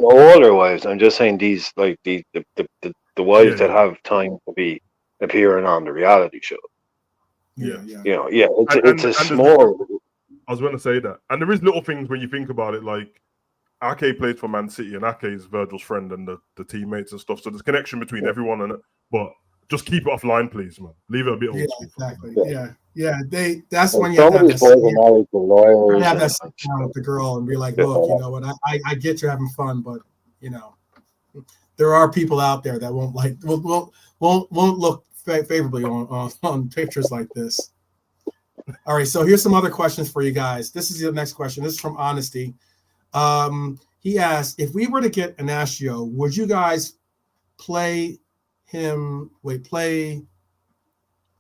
all their wives. I'm just saying these, like the wives that have time to be appearing on the reality show. It's a small. I was going to say that, and there is little things when you think about it, like. Ake plays for Man City, and Ake is Virgil's friend and the teammates and stuff. So there's connection between everyone and it. But just keep it offline, please, man. Leave it a bit old school. Exactly. Yeah. That's when you have that sit down with the girl and be like, look, you know what? I get you're having fun, but you know, there are people out there that won't look favorably on pictures like this. All right. So here's some other questions for you guys. This is the next question. This is from Honesty. He asked, if we were to get Inacio, would you guys play him?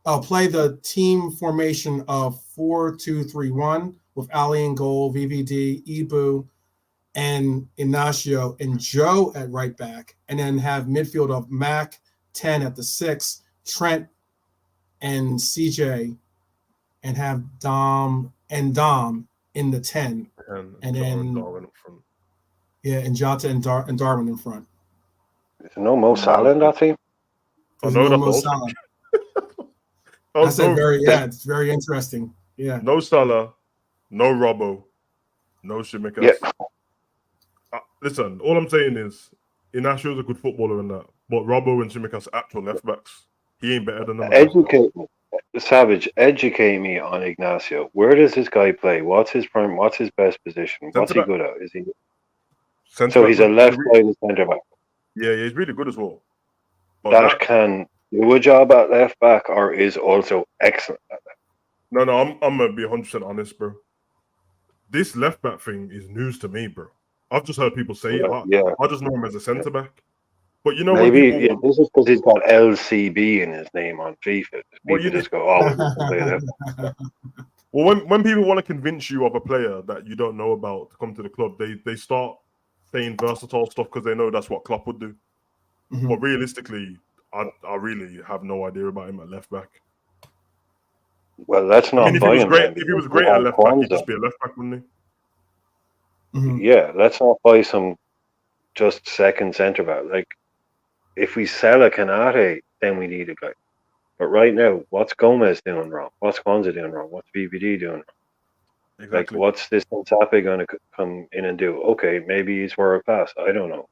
I'll play the team formation of 4-2-3-1 with Ali in goal, VVD, Ibu, and Ignacio and Joe at right back, and then have midfield of Mac 10 at the 6, Trent and CJ, and have Dom in the 10, and then Darwin up front. and Jota and Darwin in front. There's no Mo Salah in that team. There's know no that Mo also. Salah. That's it's very interesting. Yeah. No Salah, no Robbo, no Shimikas. Yeah. Listen, all I'm saying is Inacio's a good footballer in that, but Robbo and Shimikas are actual left backs. He ain't better than them. Savage, educate me on Ignacio. Where does this guy play? What's his best position? What's he good at? Is he? So he's a left-sided centre back. Yeah, he's really good as well. But that can do a job at left back, or is also excellent at that. No, I'm gonna be 100% honest, bro. This left back thing is news to me, bro. I've just heard people say it. I just know him as a centre back. But you know, maybe this is because he's got LCB in his name on FIFA. People just go, "Oh, play that." Well, when people want to convince you of a player that you don't know about to come to the club, they start saying versatile stuff because they know that's what Klopp would do. Mm-hmm. But realistically, I really have no idea about him at left back. Well, that's not. If he was great at left back, he'd just be a left back, wouldn't he? Mm-hmm. Yeah, let's not buy some just second centre back. Like, if we sell a Canate, then we need a guy. But right now, what's Gomez doing wrong? What's Kwanzaa doing wrong? What's BBD doing wrong? Exactly. Like, what's this Nsape going to come in and do? Okay, maybe he's world class. I don't know.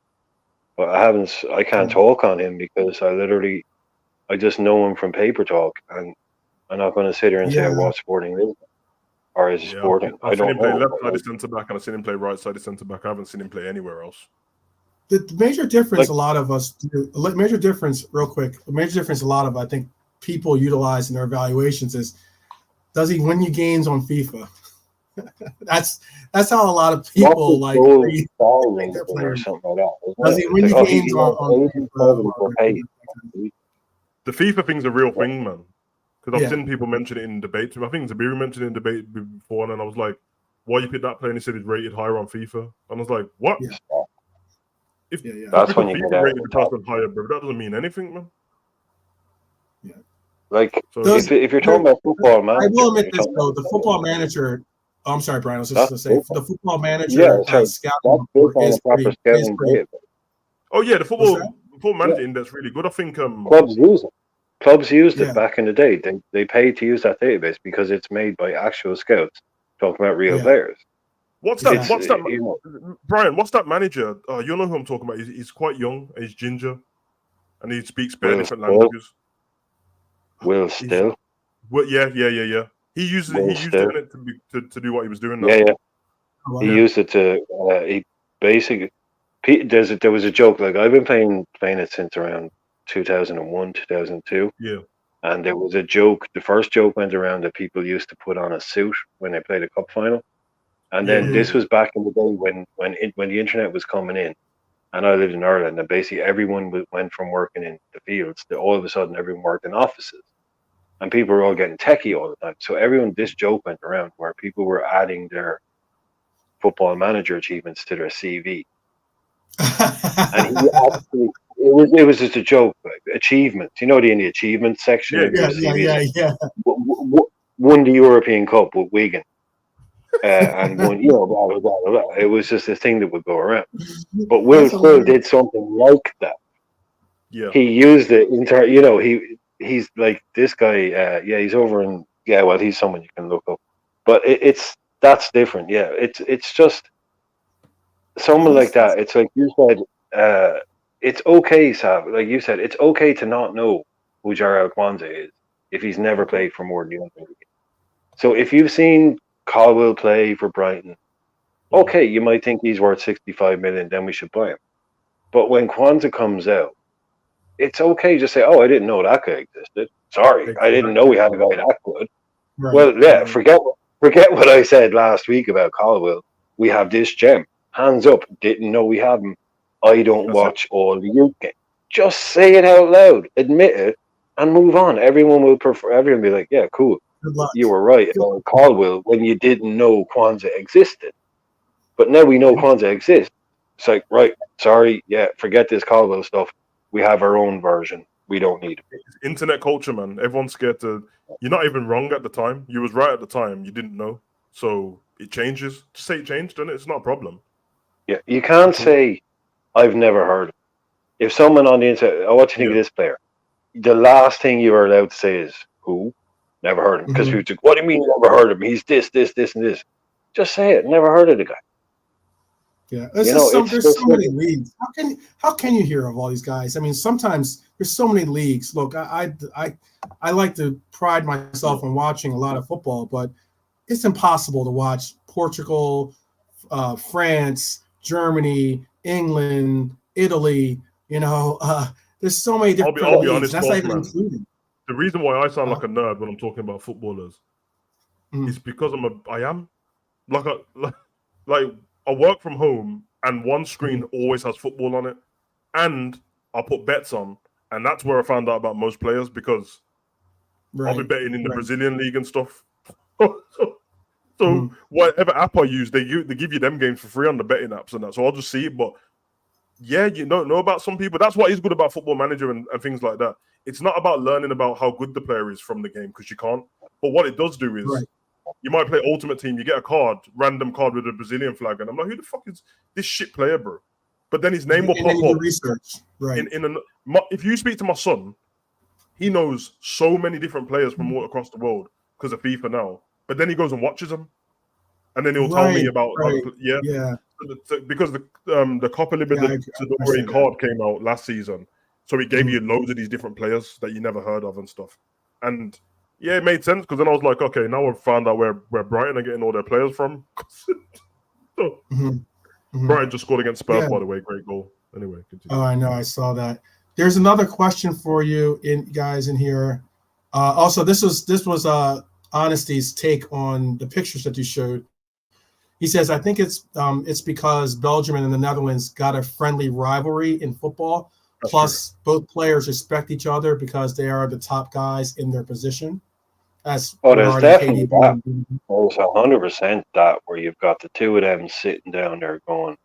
But I can't talk on him because I just know him from paper talk, and I'm not going to sit here and say what Sporting is or is Sporting. I've seen him play left-sided centre back, and I've seen him play right-sided centre back. I haven't seen him play anywhere else. The major difference a lot of us do, major difference a lot of I think people utilize in their evaluations is, does he win you games on FIFA? that's how a lot of people like or something like that. Does he win you games on FIFA? The FIFA thing's a real thing, man. Because I've seen people mention it in debates. I think Zabiri mentioned it in debate before, and then I was like, "Why you pick that player?" And he said he's rated higher on FIFA. And I was like, "What?" Yeah. That's when you FIFA rated the person higher, bro. That doesn't mean anything, man. Yeah. Like, if you're talking about football manager, I will admit this though: the football manager. Oh, I'm sorry, Brian. I was just going to say the football manager scouting is pretty. Oh yeah, the football manager index really good. I think Clubs used it back in the day. They paid to use that database because it's made by actual scouts talking about real players. What's that? Brian, what's that manager? You know who I'm talking about. He's quite young. He's ginger, and he speaks bare different languages. Will Still. Yeah. He used it to do what he was doing. Now. Yeah. He used it to. He basically. There was a joke. Like, I've been playing it since around 2001, 2002. Yeah. And there was a joke. The first joke went around that people used to put on a suit when they played a cup final. And then this was back in the day when the internet was coming in, and I lived in Ireland, and basically everyone went from working in the fields to all of a sudden everyone worked in offices, and people were all getting techie all the time. So this joke went around where people were adding their football manager achievements to their CV. And it was just a joke, like, achievements. You know, in the achievements section of your CV. Won the European Cup with Wigan. And won, blah, blah, blah, blah. It was just a thing that would go around. But Will Still did something like that. Yeah. He used it he's like this guy. He's over in. Yeah, well, he's someone you can look up. But that's different. Yeah, it's just someone like that. It's like you said. It's okay, Sav. Like you said, it's okay to not know who Jarrell Kwanzaa is if he's never played for more than one league. So if you've seen Caldwell play for Brighton, okay, you might think he's worth 65 million, then we should buy him. But when Kwanzaa comes out, it's okay to say, "Oh, I didn't know that guy existed. Sorry, I didn't know we had a guy that good." Right. Well, yeah, forget what I said last week about Caldwell. We have this gem. Hands up, didn't know we have him. I don't watch all the youth games. Just say it out loud. Admit it. and move on. Everyone will prefer. Everyone will be like, yeah, cool. Good luck. You were right about Caldwell when you didn't know Kwanzaa existed. But now we know Kwanzaa exists. It's like, right, sorry, yeah, forget this Caldwell stuff. We have our own version. We don't need it. It's internet culture, man. Everyone's scared to. You're not even wrong at the time. You was right at the time. You didn't know. So it changes. Just say it changed, and it's not a problem. Yeah, you can't say, I've never heard of it. If someone on the internet, oh, what do you think of this player? The last thing you are allowed to say is, who? Never heard of him. Because people think, what do you mean you never heard of him? He's this, and this. Just say it. Never heard of the guy. Yeah, there's so many leagues. How can you hear of all these guys? I mean, sometimes there's so many leagues. Look, I like to pride myself on watching a lot of football, but it's impossible to watch Portugal, France, Germany, England, Italy. There's so many different I'll be leagues. honest, That's not even included. The reason why I sound like a nerd when I'm talking about footballers is because I am like I work from home and one screen always has football on it, and I put bets on, and that's where I found out about most players because I'll be betting in the Brazilian league and stuff. So whatever app I use, they give you them games for free on the betting apps and that. So I'll just see it. But yeah, you don't know about some people. That's what is good about Football Manager and things like that. It's not about learning about how good the player is from the game because you can't. But what it does do is you might play Ultimate Team, you get a random card with a Brazilian flag, and I'm like, who the fuck is this shit player, bro? But then his name will pop up. Research. Right. If you speak to my son, he knows so many different players from all across the world because of FIFA now. But then he goes and watches them, and then he'll tell me about because the Copa Libertadores card came out last season, so it gave you loads of these different players that you never heard of and stuff. And yeah, it made sense because then I was like, okay, now I've found out where Brighton are getting all their players from. Brighton just scored against Spurs, by the way, great goal. Anyway, continue. Oh, I know, I saw that. There's another question for you, guys, in here. Also, this was Honesty's take on the pictures that you showed. He says, I think it's because Belgium and the Netherlands got a friendly rivalry in football. That's Plus, both players respect each other because they are the top guys in their position. There's definitely that. There's 100% that where you've got the two of them sitting down there going,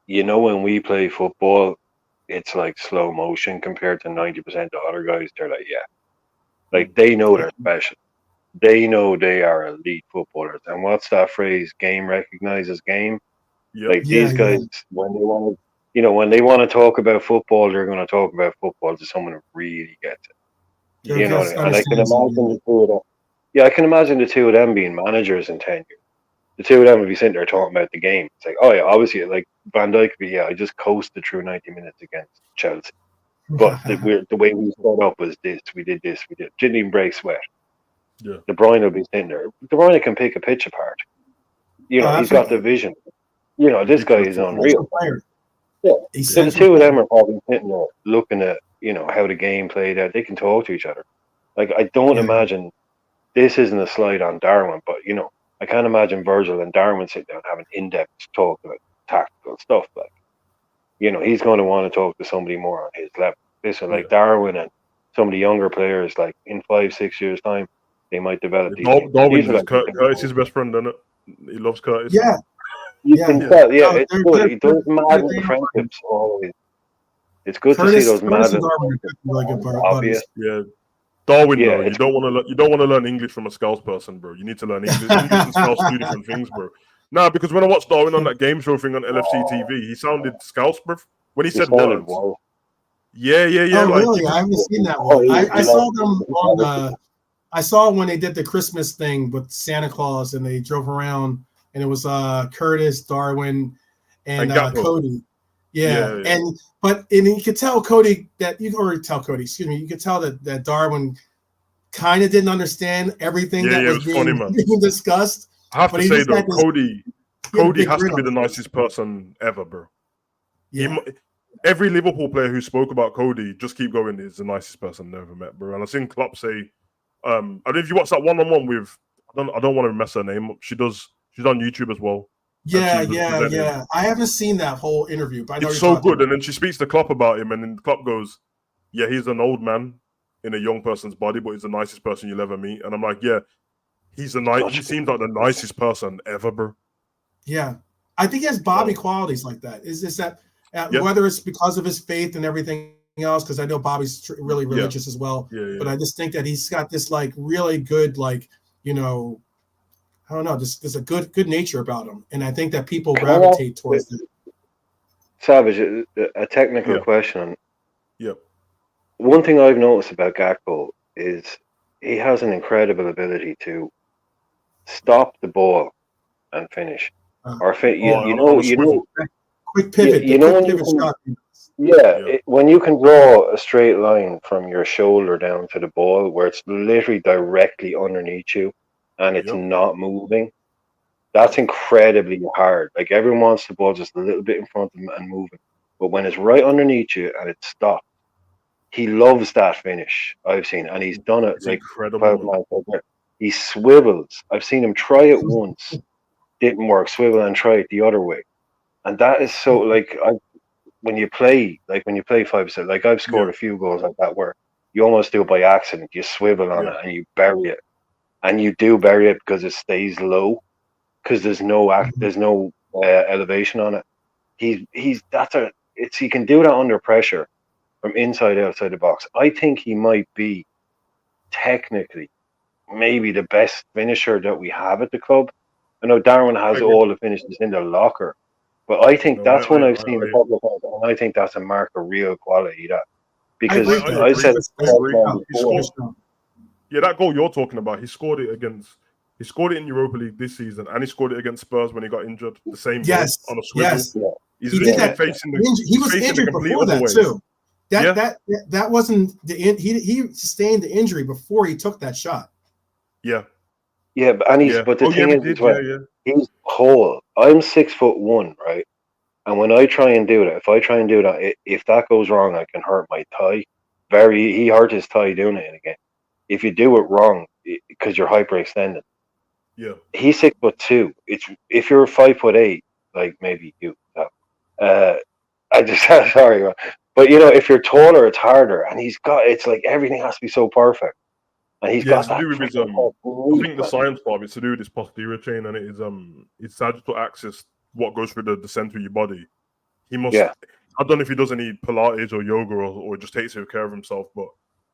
when we play football, it's like slow motion compared to 90% of other guys. They're like, like they know they're special. They know they are elite footballers. And what's that phrase? Game recognizes game. Yep. Like these guys, when they want to, when they want to talk about football, they're going to talk about football to someone who really gets it. And I can imagine the two of them. Yeah, I can imagine the two of them being managers in 10 years. The two of them would be sitting there talking about the game. It's like, oh yeah, obviously, like Van Dijk would be, I just coasted through 90 minutes against Chelsea. But the way we set up was this. We did this. We didn't even break sweat. Yeah. De Bruyne will be sitting there. De Bruyne can pick a pitch apart. He's got the vision. This guy is unreal. Yeah. So the two of them are probably sitting there looking at, how the game played out. They can talk to each other. Like, I don't imagine this isn't a slide on Darwin, but, I can't imagine Virgil and Darwin sitting down having in-depth talk about tactical stuff. Like, he's going to want to talk to somebody more on his level. Listen, like Darwin and some of the younger players, like in 5-6 years' time, they might develop these. Darwin is Curtis' his best friend, isn't it? He loves Curtis. Yeah. You can tell, it's good. It does matter friendships always. It's good to see those mad obvious. Yeah. Darwin, though, you don't want to learn English from a Scouse person, bro. You need to learn English. English and Scouse two different things, bro. Nah, because when I watched Darwin on that game show thing on LFC TV, he sounded Scouse, bro. When he said words. Yeah. Oh, really? I haven't seen that one. I saw them on I saw when they did the Christmas thing with Santa Claus and they drove around and it was Curtis, Darwin, and Cody. Yeah. But you could tell Cody you could tell that Darwin kind of didn't understand everything that was being discussed. I have to say though, Cody has to be the nicest person ever, bro. Yeah. Every Liverpool player who spoke about Cody, just keep going, is the nicest person I've ever met, bro. And I've seen Klopp say, I don't know if you watch that one-on-one with, I don't want to mess her name up. She's on YouTube as well. Yeah. I haven't seen that whole interview, but I know it's so good. And then she speaks to Klopp about him, and then Klopp goes, yeah, he's an old man in a young person's body, but he's the nicest person you'll ever meet. And I'm like, yeah, he seems like the nicest person ever, bro. Yeah, I think he has Bobby So, qualities like that. Is this that yeah, whether it's because of his faith and everything else? Because I know Bobby's really yeah, religious as well. yeah. But I just think that he's got this like really good like I don't know, just there's a good nature about him, and I think that people Can I ask gravitate towards that. Savage a technical Yeah, question? yeah. One thing I've noticed about Gakpo is he has an incredible ability to stop the ball and finish, Uh, or Oh, on a swivel. quick pivot, the you know quick when you pivot can, shot. yeah, Yeah, when you can draw a straight line from your shoulder down to the ball, where it's literally directly underneath you, and it's yep, not moving. That's incredibly hard. Like everyone wants the ball just a little bit in front of them and moving, but when it's right underneath you and it's stopped, he loves that finish. I've seen, and he's done it it's like incredible, 12 man. months later. He swivels. I've seen him try it once, didn't work. Swivel and try it the other way, and that is so like when you play 5-6, like I've Yeah, scored a few goals like that where you almost do it by accident. You swivel on yeah, it and you bury it, and you do bury it because it stays low because there's no elevation on it. He's that's a it's he can do that under pressure from inside outside the box. I think he might be technically maybe the best finisher that we have at the club. I know Darwin I has agree. all the finishes in the locker, but I think No, that's one I've seen a couple of times, and I think that's a mark of real quality. That I because agree I with that. I agree. said That's, I that's agree. man no, He before, scored. finish strong. Yeah, that goal you're talking about, he scored it against. He scored it in Europa League this season, and he scored it against Spurs when he got injured. The same goal Yes, on a swivel. yes. yeah, He's He did yeah, literally that. facing He he's was facing the injured complete before other that way. too. Yeah, That wasn't he sustained the injury before he took that shot. yeah, yeah. yeah. But the Oh, yeah, thing he is as did. Yeah, well, yeah, he's tall. I'm 6'1", right? And when I try and do that, if I try and do that, if that goes wrong, I can hurt my thigh. He hurt his thigh doing it again. If you do it wrong, because you're hyperextended, yeah. he's 6'2". It's if you're 5'8", like maybe you. Uh, I just sorry, but if you're taller, it's harder, and it's like everything has to be so perfect, and he's Yeah, got it's to that do with his freaking I technique, think the man. science part of it's to do with his posterior chain, and it is his sagittal axis, what goes through the center of your body. He must. Yeah, I don't know if he does any Pilates or yoga or just takes care of himself, but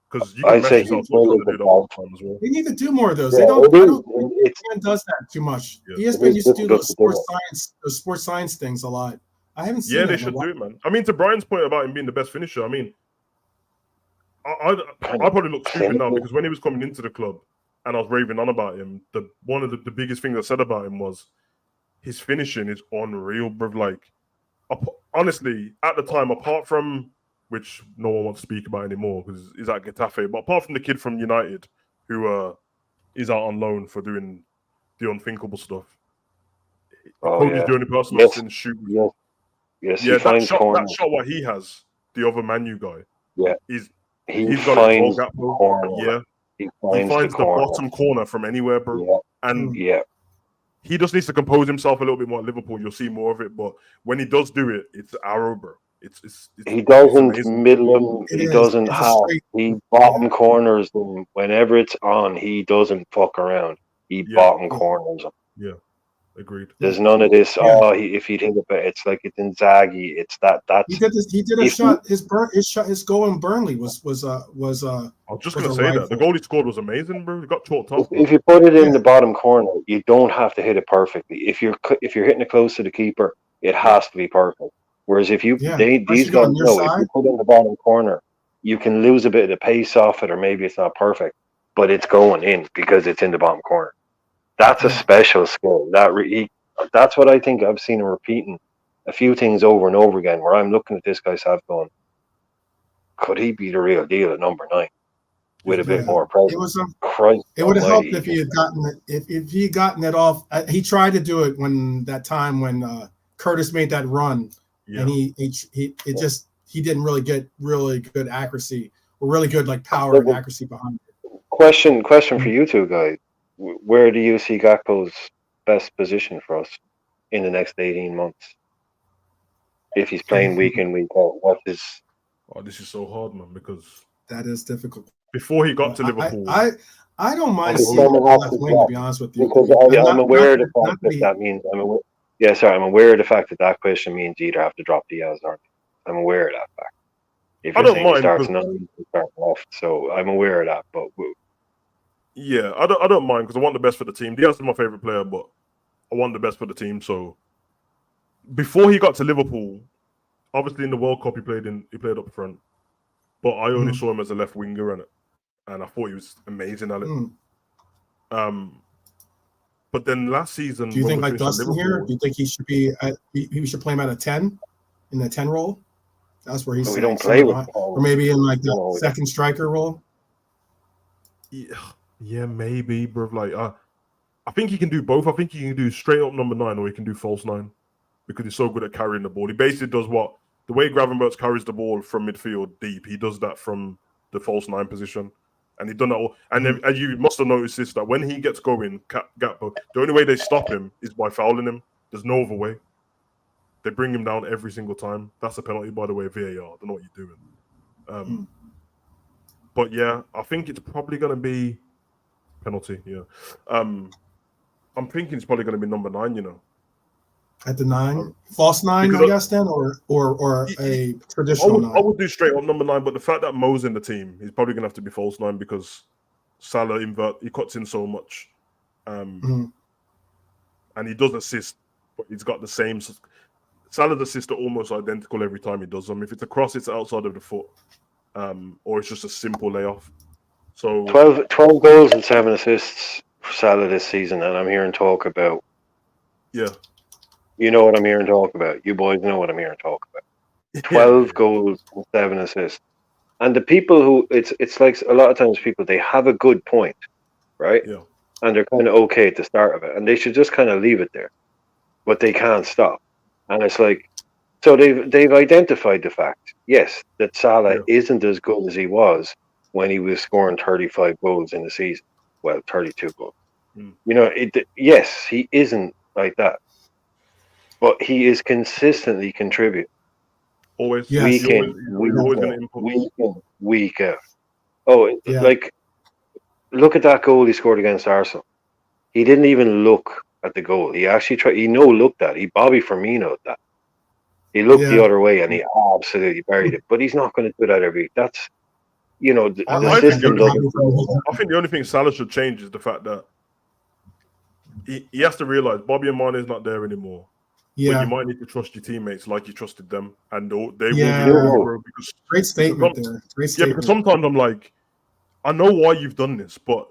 because you can I'd mess say he's yourself up trying brilliant to do at that all golf. the time as well. They need to do more of those. They Yeah, don't. it I is. don't think ESPN does that too much. Yeah, ESPN It is used to do difficult to do it. those sports science things a lot. I haven't seen yeah, that they in a should while. do it, man. I mean, to Brian's point about him being the best finisher, I mean, Kind I of probably look stupid now clinical. because when he was coming into the club and I was raving on about him, one of the biggest things I said about him was his finishing is unreal, bro. Like, honestly, at the time, apart from which no one wants to speak about anymore because he's at Getafe, but apart from the kid from United who is out on loan for doing the unthinkable stuff, Oh Cody's yeah, the only person I've yes, seen shoot. yes, yes. He Yeah, finds that corners. shot what he has, the other Manu guy, Yeah, is he he's got it as well, finds the Gakpo. corner. Yeah, He he finds the finds the corner. bottom corner from anywhere, bro. Yeah, And Mm. yeah. he just needs to compose himself a little bit more at Liverpool. You'll see more of it. But when he does do it, it's arrow, bro. He It's doesn't amazing. middle them. It He is. doesn't It's a half. straight. He Yeah. bottom corners them whenever it's on. He doesn't fuck around. He Yeah, bottom Yeah. corners them. yeah, agreed. Yeah. There's none of this. Yeah. Oh, if he'd hit it, but it's like it's Inzaghi. It's that. He That's did this. He did a if you shot. His shot. His goal in Burnley was I was just was gonna a say that the rifle. goal he scored was amazing, bro. He got chalked off, but if you put it Yeah. in the bottom corner, you don't have to hit it perfectly. If you're hitting it close to the keeper, it yeah, has to be perfect. Whereas if you Yeah. these Especially guys going near know if you side. put it in the bottom corner, you can lose a bit of the pace off it, or maybe it's not perfect, but it's going in because it's in the bottom corner. That's a Yeah. special skill. That's what I think I've seen him repeating a few things over and over again. Where I'm looking at this guy's half going, could he be the real deal at number 9 with a he's bit Yeah. more amazing. It presence? was. Christ It would have Almighty, helped he if can. he had gotten it. If he had gotten it off. He tried to do it when that time when Curtis made that run, and Yeah, he didn't really get really good accuracy or really good like power and Look, accuracy behind question for it. you two guys: Where do you see Gakpo's best position for us in the next 18 months? If he's playing week in week out, what is Oh, this is so hard, man, because That is difficult. before he got to Liverpool, I don't mind Okay, seeing him left wing, to be honest with you. because I'm aware of the fact that means I'm aware of the fact that question means you either have to drop Diaz or I'm aware of that fact. If I you're don't saying he mind starts because- 9, he starts off, so I'm aware of that. But yeah, I don't mind because I want the best for the team. Diaz is my favorite player, but I want the best for the team. So before he got to Liverpool, obviously in the World Cup he played up front, but I only saw him as a left winger and I thought he was amazing at it. But then last season, do you when think we like finished at Dustin Liverpool, here? Do you think he should be? He should play him at a 10 in the 10 role. That's where he's. we don't play with or maybe in like the second striker role. Yeah, maybe, bro. Like, I think he can do both. I think he can do straight up number 9, or he can do false 9 because he's so good at carrying the ball. He basically does the way Gravenberch carries the ball from midfield deep. He does that from the false 9 position, and he done that all. And and you must have noticed this, that when he gets going, Gakpo, the only way they stop him is by fouling him. There's no other way. They bring him down every single time. That's a penalty, by the way. VAR. I don't know what you're doing. But yeah, I think it's probably going to be penalty. Yeah. I'm thinking it's probably going to be number 9. You know, at the 9, false 9, I guess then, or a traditional 9. I would do straight up number 9, but the fact that Mo's in the team, he's probably going to have to be false 9 because Salah he cuts in so much, and he does assist, but he's got the same. Salah's assists are almost identical every time he does them. If it's a cross, it's outside of the foot, or it's just a simple layoff. So 12 goals and 7 assists for Salah this season, and I'm hearing talk about. Yeah. You know what I'm hearing talk about. You boys know what I'm hearing talk about. 12 goals and 7 assists. And the people who it's like a lot of times people, they have a good point, right? Yeah. And they're kind of okay at the start of it, and they should just kind of leave it there, but they can't stop. And it's like, so they've identified the fact, yes, that Salah isn't as good as he was when he was scoring 35 goals in the season. Well, 32 goals. You know, yes, he isn't like that, but he is consistently contributing. Always, week in, week out. Oh, like, look at that goal he scored against Arsenal. He didn't even look at the goal. He actually tried. He looked at it. He Bobby Firmino'd that. He looked the other way and he absolutely buried it. But he's not going to do that every. That's, you know, the system doesn't. I think the only thing Salah should change is the fact that he has to realize Bobby and Mane is not there anymore. Yeah, but you might need to trust your teammates like you trusted them, and they will be because great statement there. Great statement. Yeah, because sometimes I'm like, I know why you've done this, but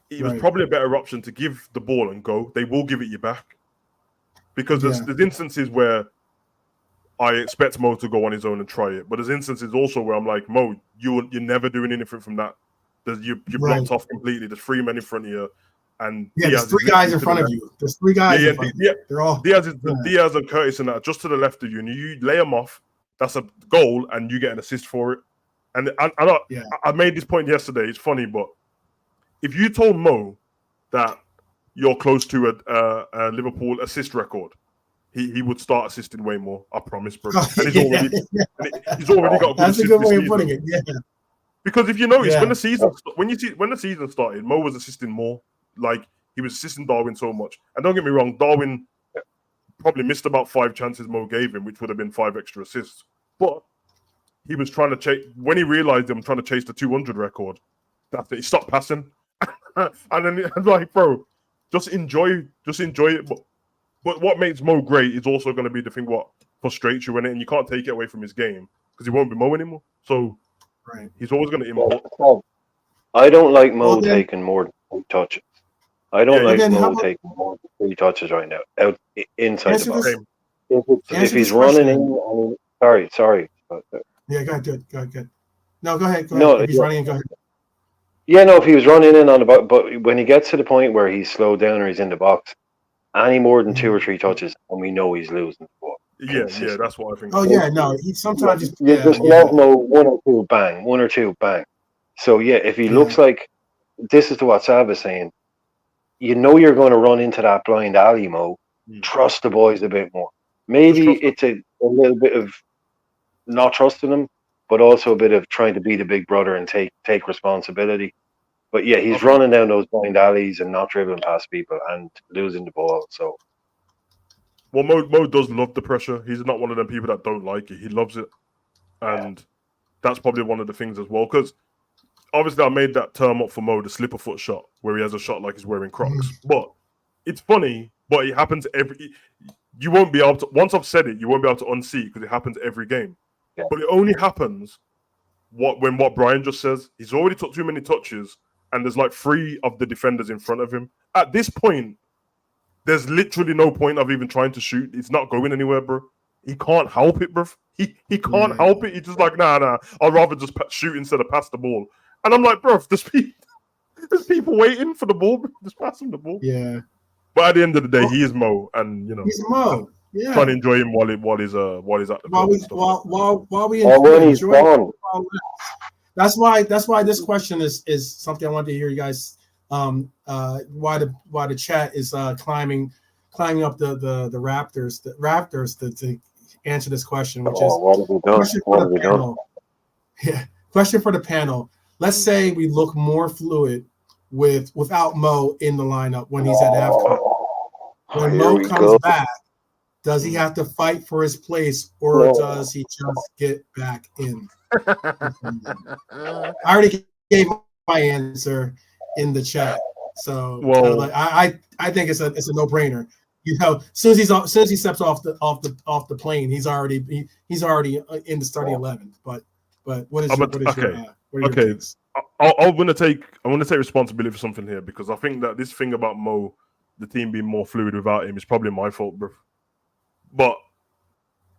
it was probably a better option to give the ball and go. They will give it you back because there's instances where I expect Mo to go on his own and try it, but there's instances also where I'm like, Mo, you're never doing anything from that. You're blocked off completely. There's 3 men in front of you. And there's 3 guys in front of you. There's 3 guys in front of you. They're all Diaz and Curtis and that just to the left of you, and you lay them off. That's a goal, and you get an assist for it. And I made this point yesterday. It's funny, but if you told Mo that you're close to a Liverpool assist record, he would start assisting way more. I promise, bro. And he's already got. That's a good way of putting it. Yeah. Because if you notice, when the season started, Mo was assisting more. Like, he was assisting Darwin so much. And don't get me wrong, Darwin probably missed about 5 chances Mo gave him, which would have been 5 extra assists. But he was trying to chase, when he realized I'm trying to chase the 200 record, that's it. He stopped passing. And then I'm like, bro, just enjoy it. But what makes Mo great is also going to be the thing what frustrates you in it, and you can't take it away from his game because he won't be Mo anymore. So he's always going to import. I don't like Mo taking more than 2 touches. I don't like Mo taking more than 3 touches right now, out inside the box. If he's running in, sorry. Yeah, go ahead. No, go ahead. If he's running in, go ahead. Yeah, no, if he was running in on the box, but when he gets to the point where he's slowed down or he's in the box, any more than 2 or 3 touches, and we know he's losing the ball. Yeah, that's what I think. Oh, yeah, no, he sometimes just love Mo 1 or 2 bang. So, if he looks like, this is what Sav is saying, you know you're going to run into that blind alley, Mo. Trust the boys a bit more. Maybe it's a little bit of not trusting them, but also a bit of trying to be the big brother and take responsibility. But yeah, he's Okay. running down those blind alleys and not dribbling past people and losing the ball. So Well, Mo does love the pressure. He's not one of them people that don't like it. He loves it, and that's probably one of the things as well. Because obviously, I made that term up for Mo, the slipper foot shot, where he has a shot like he's wearing Crocs. But it's funny, but it happens every. You won't be able to. Once I've said it, you won't be able to unsee it because it happens every game. Yeah. But it only happens when what Brian just says. He's already took too many touches, and there's like 3 of the defenders in front of him. At this point, there's literally no point of even trying to shoot. It's not going anywhere, bro. He can't help it, bro. He can't help it. He's just like, nah. I'd rather just shoot instead of pass the ball. And I'm like, bro, there's people waiting for the ball. Bro. Just pass him the ball. Yeah. But at the end of the day, he is Mo, and he's Mo. Yeah. Trying to enjoy him while he's at the while we enjoy him. That's why this question is something I wanted to hear you guys. Why the chat is climbing up the Raptors to answer this question, which is question for the panel. Yeah, question for the panel. Let's say we look more fluid without Mo in the lineup when he's at halftime. When Mo comes back, does he have to fight for his place, or does he just get back in? I already gave my answer in the chat, so I think it's a no-brainer. You know, as soon as he steps off the plane, he's already in the starting 11. But what is your takes? I want to take responsibility for something here, because I think that this thing about Mo, the team being more fluid without him, is probably my fault, bro. But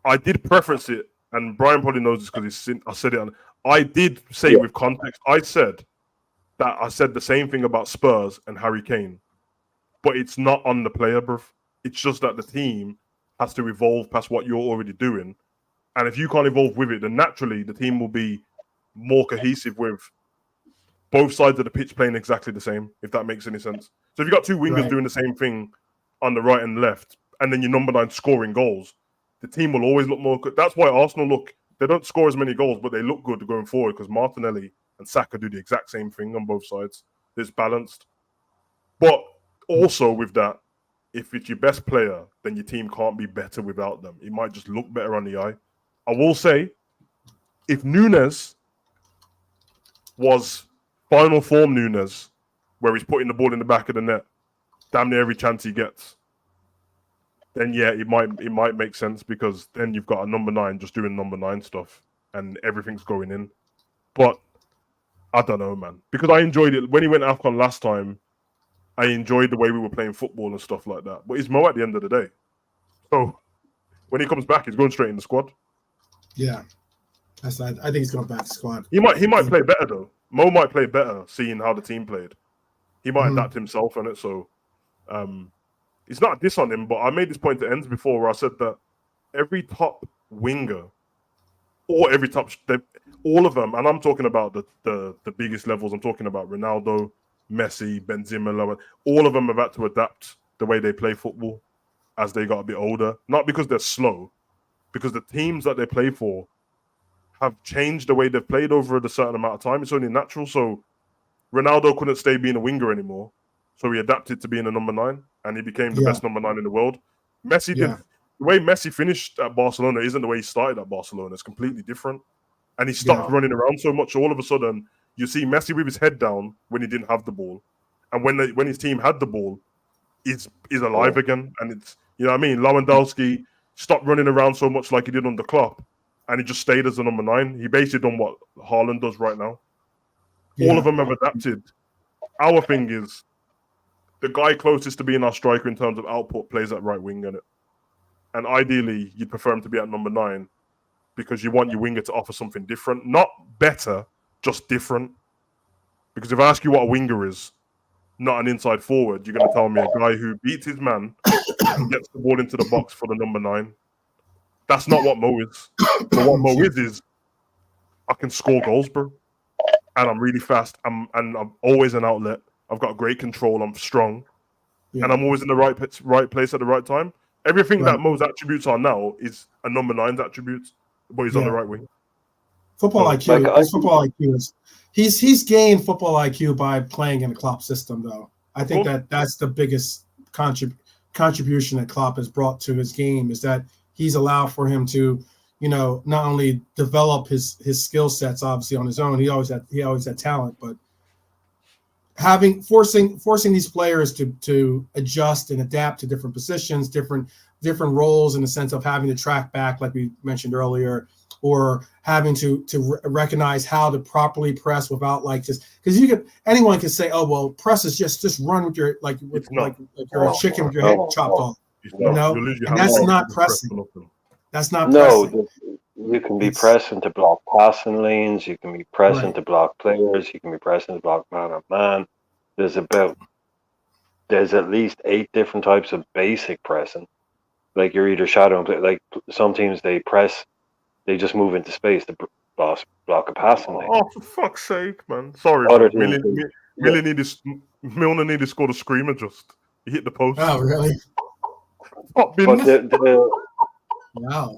I did preference it, and Brian probably knows this because I said it. I did say with context. I said the same thing about Spurs and Harry Kane, but it's not on the player, bro. It's just that the team has to evolve past what you're already doing, and if you can't evolve with it, then naturally the team will be more cohesive with both sides of the pitch playing exactly the same, if that makes any sense. So if you got 2 wingers doing the same thing on the right and left, and then your number 9 scoring goals, the team will always look more good. That's why Arsenal they don't score as many goals, but they look good going forward, because Martinelli and Saka do the exact same thing on both sides. It's balanced. But also with that, if it's your best player, then your team can't be better without them. It might just look better on the eye. I will say, if Nunes was final form Nunes, where he's putting the ball in the back of the net, damn near every chance he gets, then yeah, it might make sense, because then you've got a number 9 just doing number 9 stuff and everything's going in. But I don't know, man, because I enjoyed it when he went AFCON last time. I enjoyed the way we were playing football and stuff like that. But he's Mo at the end of the day, so when he comes back, he's going straight in the squad. Yeah, I think he's going back to the squad. He might play better though. Mo might play better, seeing how the team played. He might adapt himself in it. So, it's not a diss on him, but I made this point to Ends before, where I said that every top winger, or every top, all of them, and I'm talking about the biggest levels. I'm talking about Ronaldo, Messi, Benzema, all of them have had to adapt the way they play football as they got a bit older. Not because they're slow, because the teams that they play for have changed the way they've played over a certain amount of time. It's only natural. So Ronaldo couldn't stay being a winger anymore, so he adapted to being a number 9, and he became the best number 9 in the world. Messi did. The way Messi finished at Barcelona isn't the way he started at Barcelona. It's completely different. And he stopped running around so much. All of a sudden, you see Messi with his head down when he didn't have the ball. And when his team had the ball, he's alive again. And it's, you know what I mean? Lewandowski stopped running around so much like he did under Klopp, and he just stayed as a number 9. He basically done what Haaland does right now. All of them have adapted. Our thing is, the guy closest to being our striker in terms of output plays at right wing, innit? And ideally, you'd prefer him to be at number 9, because you want your winger to offer something different. Not better, just different. Because if I ask you what a winger is, not an inside forward, you're going to tell me a guy who beats his man and gets the ball into the box for the number 9. That's not what Mo is. But what Mo is I can score goals, bro. And I'm really fast. I'm always an outlet. I've got great control. I'm strong. Yeah. And I'm always in the right place at the right time. Everything that Mo's attributes are now is a number 9's attributes, but he's on the right wing. Football No. IQ. Like, His football IQ is he's gained football IQ by playing in a Klopp system, though. I think that's the biggest contribution that Klopp has brought to his game, is that he's allowed for him to, not only develop his skill sets obviously on his own. He always had talent, but forcing these players to adjust and adapt to different positions, different roles, in the sense of having to track back, like we mentioned earlier, or having to recognize how to properly press without just because anyone can say, oh well, press is just run with your like you're a chicken with your head chopped off, and that's not pressing. That's not pressing. You can be pressing to block passing lanes. You can be pressing to block players. You can be pressing to block man on man. There's at least 8 different types of basic pressing. Like, you're either shadowing play. Like, some teams, they just move into space to block a passing lane. Oh, for fuck's sake, man! Sorry, Milner needed to score the screamer. Just he hit the post. Oh, really? But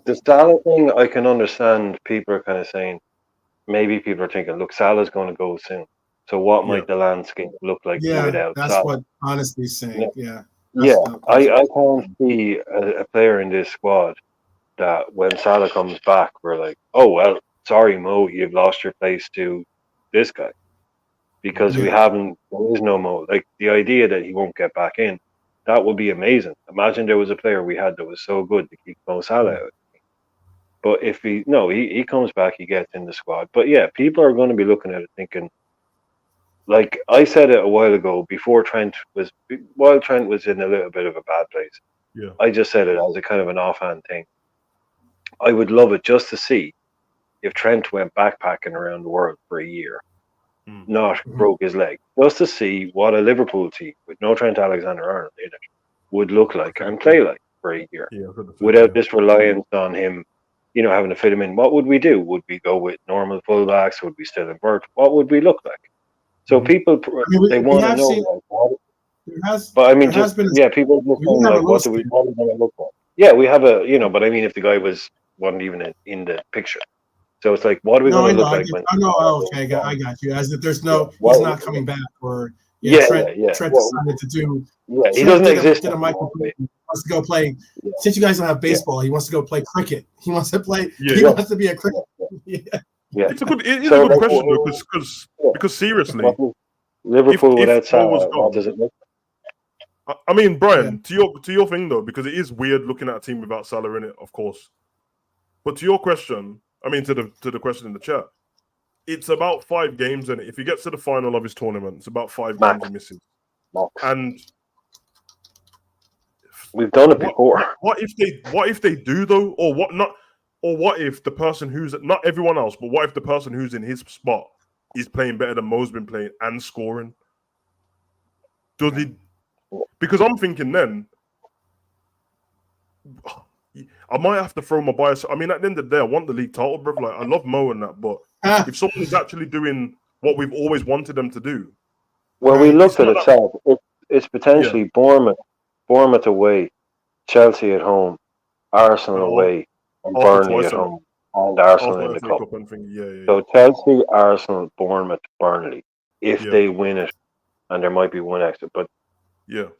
the Salah thing, I can understand. People are kind of saying, maybe people are thinking, look, Salah's going to go soon. So what might the landscape look like without that's Salah? What Honesty's saying. I can't see a player in this squad that when Salah comes back, we're like, oh, well, sorry, Mo, you've lost your place to this guy. Because there is no Mo. Like, the idea that he won't get back in, that would be amazing. Imagine there was a player we had that was so good to keep Mo Salah out. But if he comes back, he gets in the squad. But yeah, people are going to be looking at it thinking, like I said it a while ago, while Trent was in a little bit of a bad place. Yeah. I just said it as a kind of an offhand thing. I would love it just to see if Trent went backpacking around the world for a year, not broke his leg, just to see what a Liverpool team with no Trent Alexander-Arnold in it would look like and play like for a year, without this reliance on him, having to fit him in. What would we do? Would we go with normal fullbacks? Would we still invert? What would we look like? So people, they want to know. People just saying, like, what are we going to look like? Yeah, we have but I mean, if the guy wasn't even in the picture. So it's like, what are we going to look like? I got you. As if there's he's not coming back, or Trent decided to do. Yeah, he doesn't exist. He wants to go play. Since you guys don't have baseball, he wants to go play cricket. He wants to play. He wants to be a cricket. It's a good question though, because seriously, Liverpool without Salah, what does it look like? I mean, Brian, to your thing though, because it is weird looking at a team without Salah in it, of course. But to your question, I mean, to the question in the chat, it's about 5 games in it. If he gets to the final of his tournament, it's about 5 games he misses. And we've done it before. What if they do though, or what not? Or what if the person who's not everyone else, but what if the person who's in his spot is playing better than Mo's been playing and scoring? Does he? Because I'm thinking then, I might have to throw my bias. I mean, at the end of the day, I want the league title, bro. Like, I love Mo and that, but if someone's actually doing what we've always wanted them to do, well, we looked at it. It's potentially Bournemouth away, Chelsea at home, Arsenal away, and Burnley at home, and Arsenal in the cup. So Chelsea, Arsenal, Bournemouth, Burnley. If they win it, and there might be one extra, but so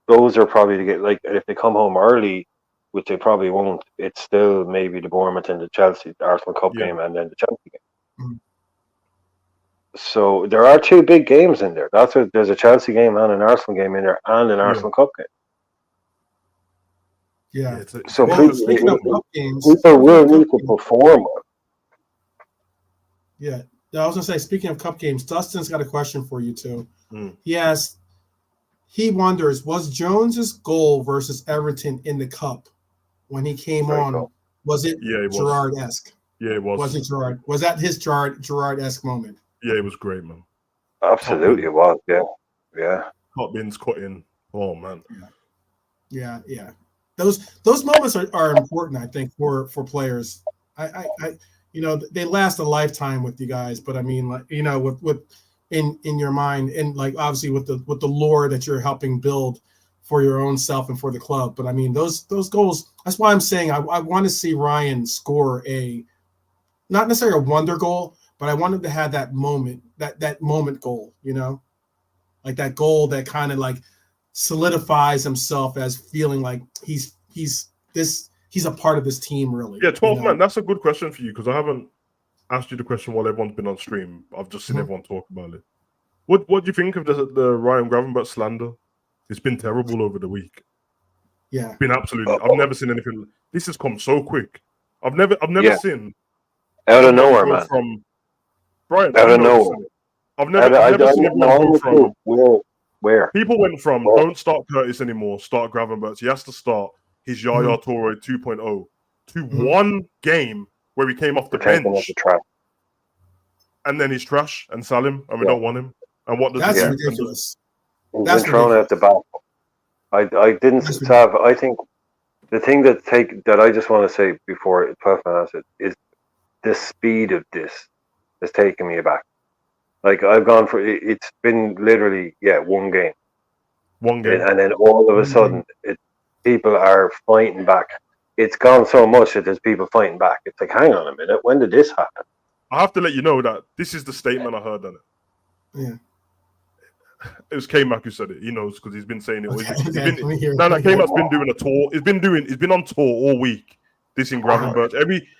those are probably to get, like, if they come home early, which they probably won't, it's still maybe the Bournemouth and the Chelsea, the Arsenal Cup game, and then the Chelsea game. So there are 2 big games in there. There's a Chelsea game and an Arsenal game in there, and an Arsenal Cup game. Yeah. So speaking of cup games, people will need to perform. Yeah. I was gonna say, speaking of cup games, Dustin's got a question for you too. He asked, he wonders, was Jones's goal versus Everton in the cup when he came on? Cool. Was it Gerrard-esque? Yeah, it was. Was it Gerrard? Was that his Gerrard-esque moment? Yeah, it was great, man. Absolutely, it was. Yeah. Hot bins cut in. Oh man. Yeah. Those moments are important, I think, for players. I they last a lifetime with you guys, but I mean, like, with in your mind, and like obviously with the lore that you're helping build for your own self and for the club. But I mean, those goals. That's why I'm saying I want to see Ryan score a not necessarily a wonder goal, but I want him to have that moment, that moment goal, like that goal that kind of like solidifies himself as feeling like he's a part of this team, really. Yeah, 12 man. That's a good question for you because I haven't asked you the question while everyone's been on stream. I've just seen everyone talk about it. What do you think of the Ryan Gravenberch slander? It's been terrible over the week. Yeah, it's been absolutely. I've never seen anything. This has come so quick. I've never seen out of nowhere, man. From Brian, out of nowhere. I've never seen everyone go from where people went from don't start Curtis anymore, start Gravenberch. He has to start his Yaya Toure 2.0 to one game where he came off the bench. And then he's trash and sell him, and we don't want him. And what does that's ridiculous? He's been thrown out the back. I didn't have. I think the thing that I just want to say before 12 man has it is the speed of this has taken me aback. Like I've gone for it's been literally one game, and then all of a sudden people are fighting back. It's gone so much that there's people fighting back. It's like, hang on a minute, when did this happen? I have to let you know that this is the statement I heard on it. Yeah. It was K-Mac who said it. He knows because he's been saying it. K-Mac's been doing a tour. He's been on tour all week. This in Gravenberch.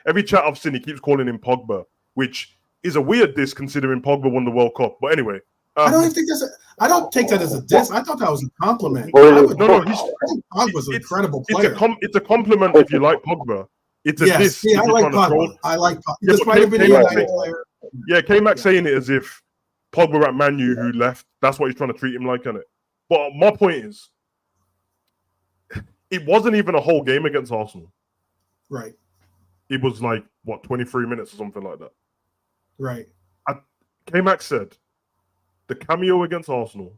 Every chat I've seen, he keeps calling him Pogba, which is a weird diss considering Pogba won the World Cup. But anyway, I don't take that as a diss. I thought that was a compliment. Pogba's an incredible player. It's a compliment if you like Pogba. It's a diss. I like Pogba. I like Pogba. This might have been a United player. Yeah, K-Mac saying it as if Pogba at Man U who left. That's what he's trying to treat him like, isn't it? But my point is, it wasn't even a whole game against Arsenal. Right. It was like, 23 minutes or something like that. Right. K-Mac said, the cameo against Arsenal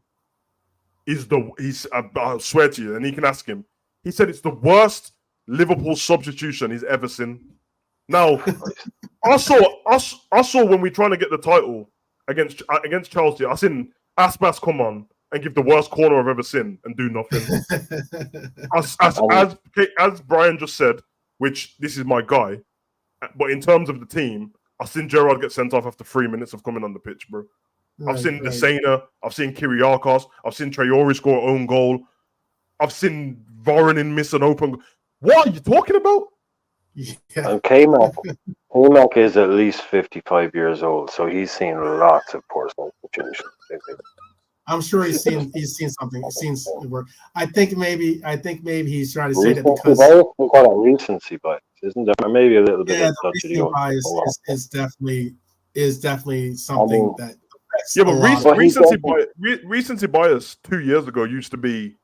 I swear to you, and he can ask him, he said it's the worst Liverpool substitution he's ever seen. Now, I saw when we trying to get the title against Chelsea, I seen Aspas come on and give the worst corner I've ever seen and do nothing. as Brian just said, which this is my guy, but in terms of the team, I've seen Gerrard get sent off after 3 minutes of coming on the pitch, bro. I've seen Desena, I've seen Kyriakos, I've seen Traore score an own goal, I've seen Voronin miss an open goal. What are you talking about? Yeah. And K-Mac is at least 55 years old, so he's seen lots of poor substitutions. I'm sure he's seen something. He's seen work. I think maybe he's trying to say that because we call it recency bias, isn't there? Or maybe a little bit. Yeah, the recency bias is definitely something that. Yeah, but recency bias 2 years ago used to be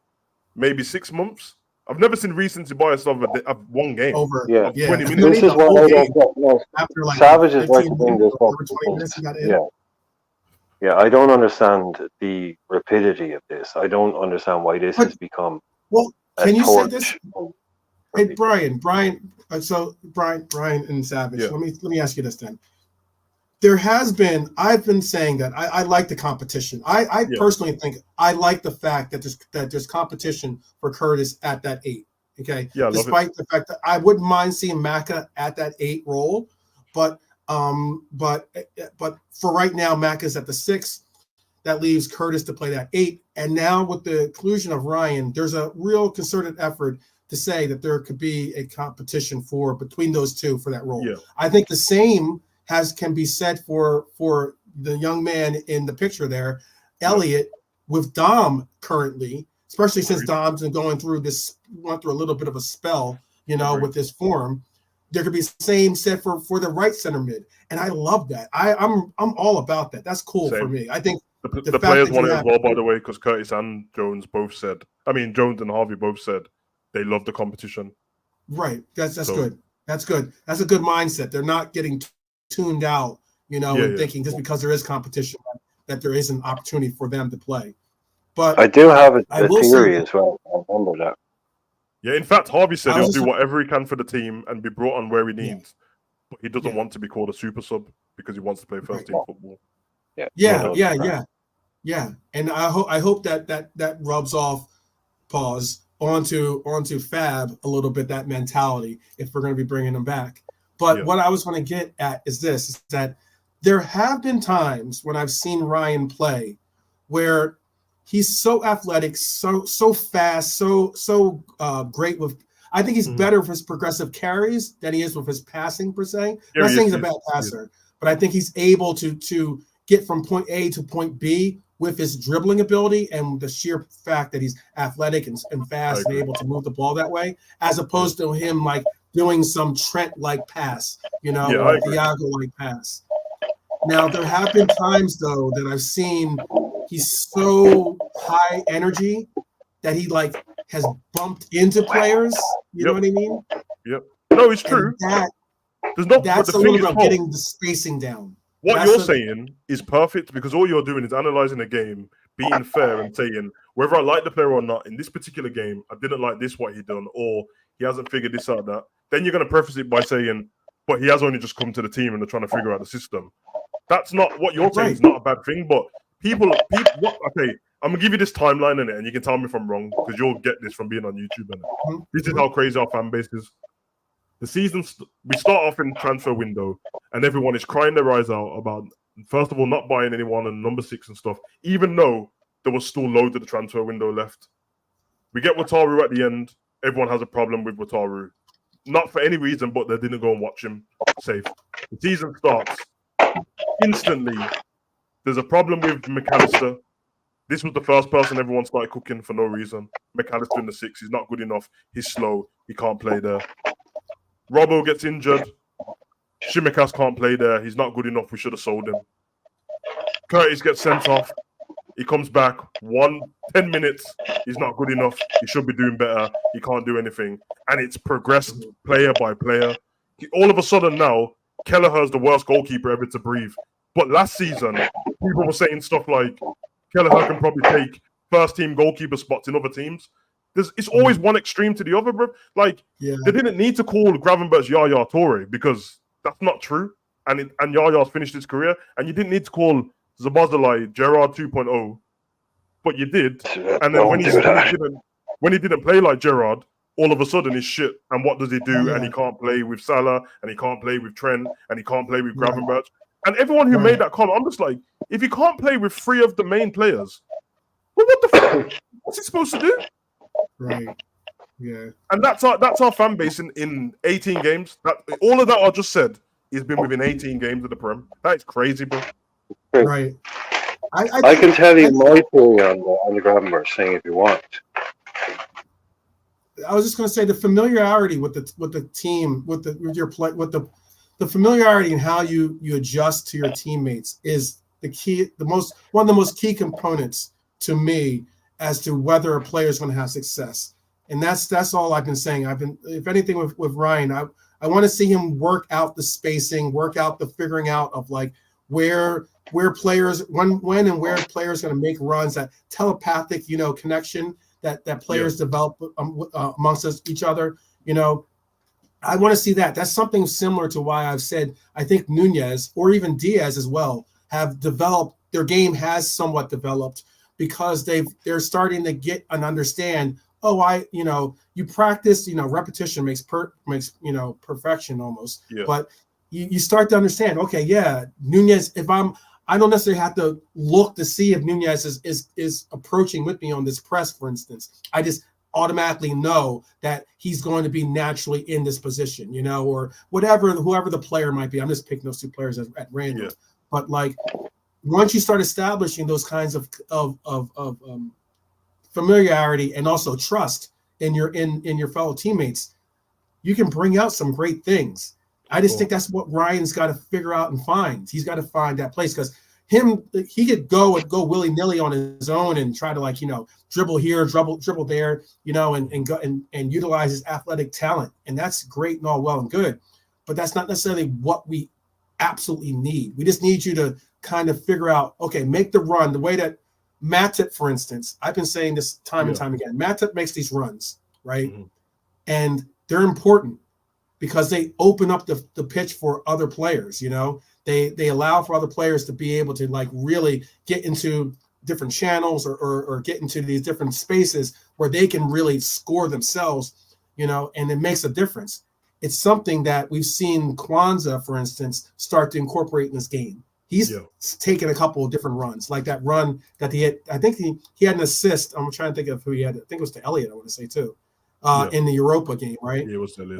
maybe 6 months. I've never seen recency bias of one game. Over 20 minutes. This is what I don't get. After like Savage is like doing this over 20 minutes, you got in. Yeah, I don't understand the rapidity of this. I don't understand why this has become. Well, can you say this? Hey, Brian. So Brian and Savage. Yeah. Let me ask you this then. I've been saying that I like the competition. I personally think I like the fact that there's competition for Curtis at that 8. Okay. Yeah. Despite the fact that I wouldn't mind seeing Maka at that 8 role, but for right now, Maka's at the 6. That leaves Curtis to play that 8. And now with the inclusion of Ryan, there's a real concerted effort to say that there could be a competition between those two for that role. Yeah. I think the same can be said for the young man in the picture there, Elliot, with Dom currently, especially since Dom's been went through a little bit of a spell, with this form. There could be the same said for the right center mid, and I love that. I'm all about that. That's cool for me. I think the players want it as well, by the way, because Curtis and Jones both said. Jones and Harvey both said they love the competition. Right. That's good. That's good. That's a good mindset. They're not getting tuned out, and thinking just because there is competition that there is an opportunity for them to play. But I do have a theory as well. I remember that. Yeah, in fact, Harvey said he'll do whatever he can for the team and be brought on where he needs, but he doesn't want to be called a super sub because he wants to play first team football. Yeah. And I hope that rubs off onto Fab a little bit, that mentality, if we're going to be bringing him back. But what I was going to get at is this: is that there have been times when I've seen Ryan play where he's so athletic, so fast, so great with. I think he's better with his progressive carries than he is with his passing per se. I'm not saying he's a bad passer, but I think he's able to get from point A to point B with his dribbling ability and the sheer fact that he's athletic and fast and able to move the ball that way, as opposed to him like doing some Trent-like pass, or Thiago-like pass. Now, there have been times, though, that I've seen he's so high energy that he like has bumped into players. You know what I mean? Yep. No, it's true. That's a little bit of getting the spacing down. What you're saying is perfect because all you're doing is analyzing a game, being fair and saying whether I like the player or not, in this particular game, I didn't like this, what he done, or he hasn't figured this out, that. Then you're going to preface it by saying, but he has only just come to the team and they're trying to figure out the system. That's not what you're saying. It's not a bad thing, but people. Okay, I'm gonna give you this timeline in it, and you can tell me if I'm wrong because you'll get this from being on YouTube. And this is how crazy our fan base is. The season, we start off in transfer window, and everyone is crying their eyes out about, first of all, not buying anyone and number 6 and stuff, even though there was still loads of the transfer window left. We get Wataru at the end. Everyone has a problem with Wataru, not for any reason, but they didn't go and watch him. Safe. The season starts. Instantly, there's a problem with McAllister. This was the first person everyone started cooking for no reason. McAllister in the 6, he's not good enough. He's slow. He can't play there. Robbo gets injured. Shimikas can't play there. He's not good enough. We should have sold him. Curtis gets sent off. He comes back 10 minutes. He's not good enough. He should be doing better. He can't do anything. And it's progressed player by player. All of a sudden now, Kelleher's the worst goalkeeper ever to breathe. But last season, people were saying stuff like Kelleher can probably take first-team goalkeeper spots in other teams. It's always one extreme to the other, bro. Like, they didn't need to call Gravenberch Yaya Toure because that's not true. And Yaya's finished his career. And you didn't need to call Zabazalai Gerard 2.0, but you did. And then when he didn't play like Gerard, all of a sudden he's shit. And what does he do? And he can't play with Salah, and he can't play with Trent, and he can't play with Gravenberch. And everyone who made that comment, I'm just like, if you can't play with 3 of the main players, well, what the fuck? What's he supposed to do? Right. Yeah. And that's our fan base in 18 games. All of that I just said has been within 18 games of the Prem. That is crazy, bro. Right. I can tell you my theory on the Gravenberch thing if you want. I was just going to say the familiarity with the team, with your play, with the familiarity and how you adjust to your teammates is the key, one of the most key components to me as to whether a player is going to have success. And that's all I've been saying. If anything, with Ryan, I want to see him work out the spacing, work out the figuring out of like where players when and where players going to make runs, that telepathic connection that players develop amongst each other. I want to see that. That's something similar to why I've said I think Nunez or even Diaz as well have developed. Their game has somewhat developed because they're starting to get and understand. You practice. Repetition makes perfection almost. Yeah. But you start to understand. Okay, yeah, Nunez. I don't necessarily have to look to see if Nunez is approaching with me on this press, for instance. I just automatically know that he's going to be naturally in this position, or whoever the player might be. I'm just picking those 2 players at random. Yeah. But like once you start establishing those kinds of familiarity and also trust in your fellow teammates, you can bring out some great things. I just think that's what Ryan's got to figure out and find. He's got to find that place because he could go willy-nilly on his own and try to dribble here, dribble there, and go and utilize his athletic talent. And that's great and all well and good, but that's not necessarily what we absolutely need. We just need you to kind of figure out, okay, make the run the way that Matip, for instance. I've been saying this time and time again. Matip makes these runs, right? Mm-hmm. And they're important because they open up the pitch for other players. They allow for other players to be able to like really get into different channels or get into these different spaces where they can really score themselves, and it makes a difference. it's something that we've seen Kwanzaa, for instance, start to incorporate in this game. He's taken a couple of different runs, like that run that he had. I think he had an assist. I'm trying to think of who he had. I think it was to Elliott, I want to say too, in the Europa game, right? Yeah, it was Elliott.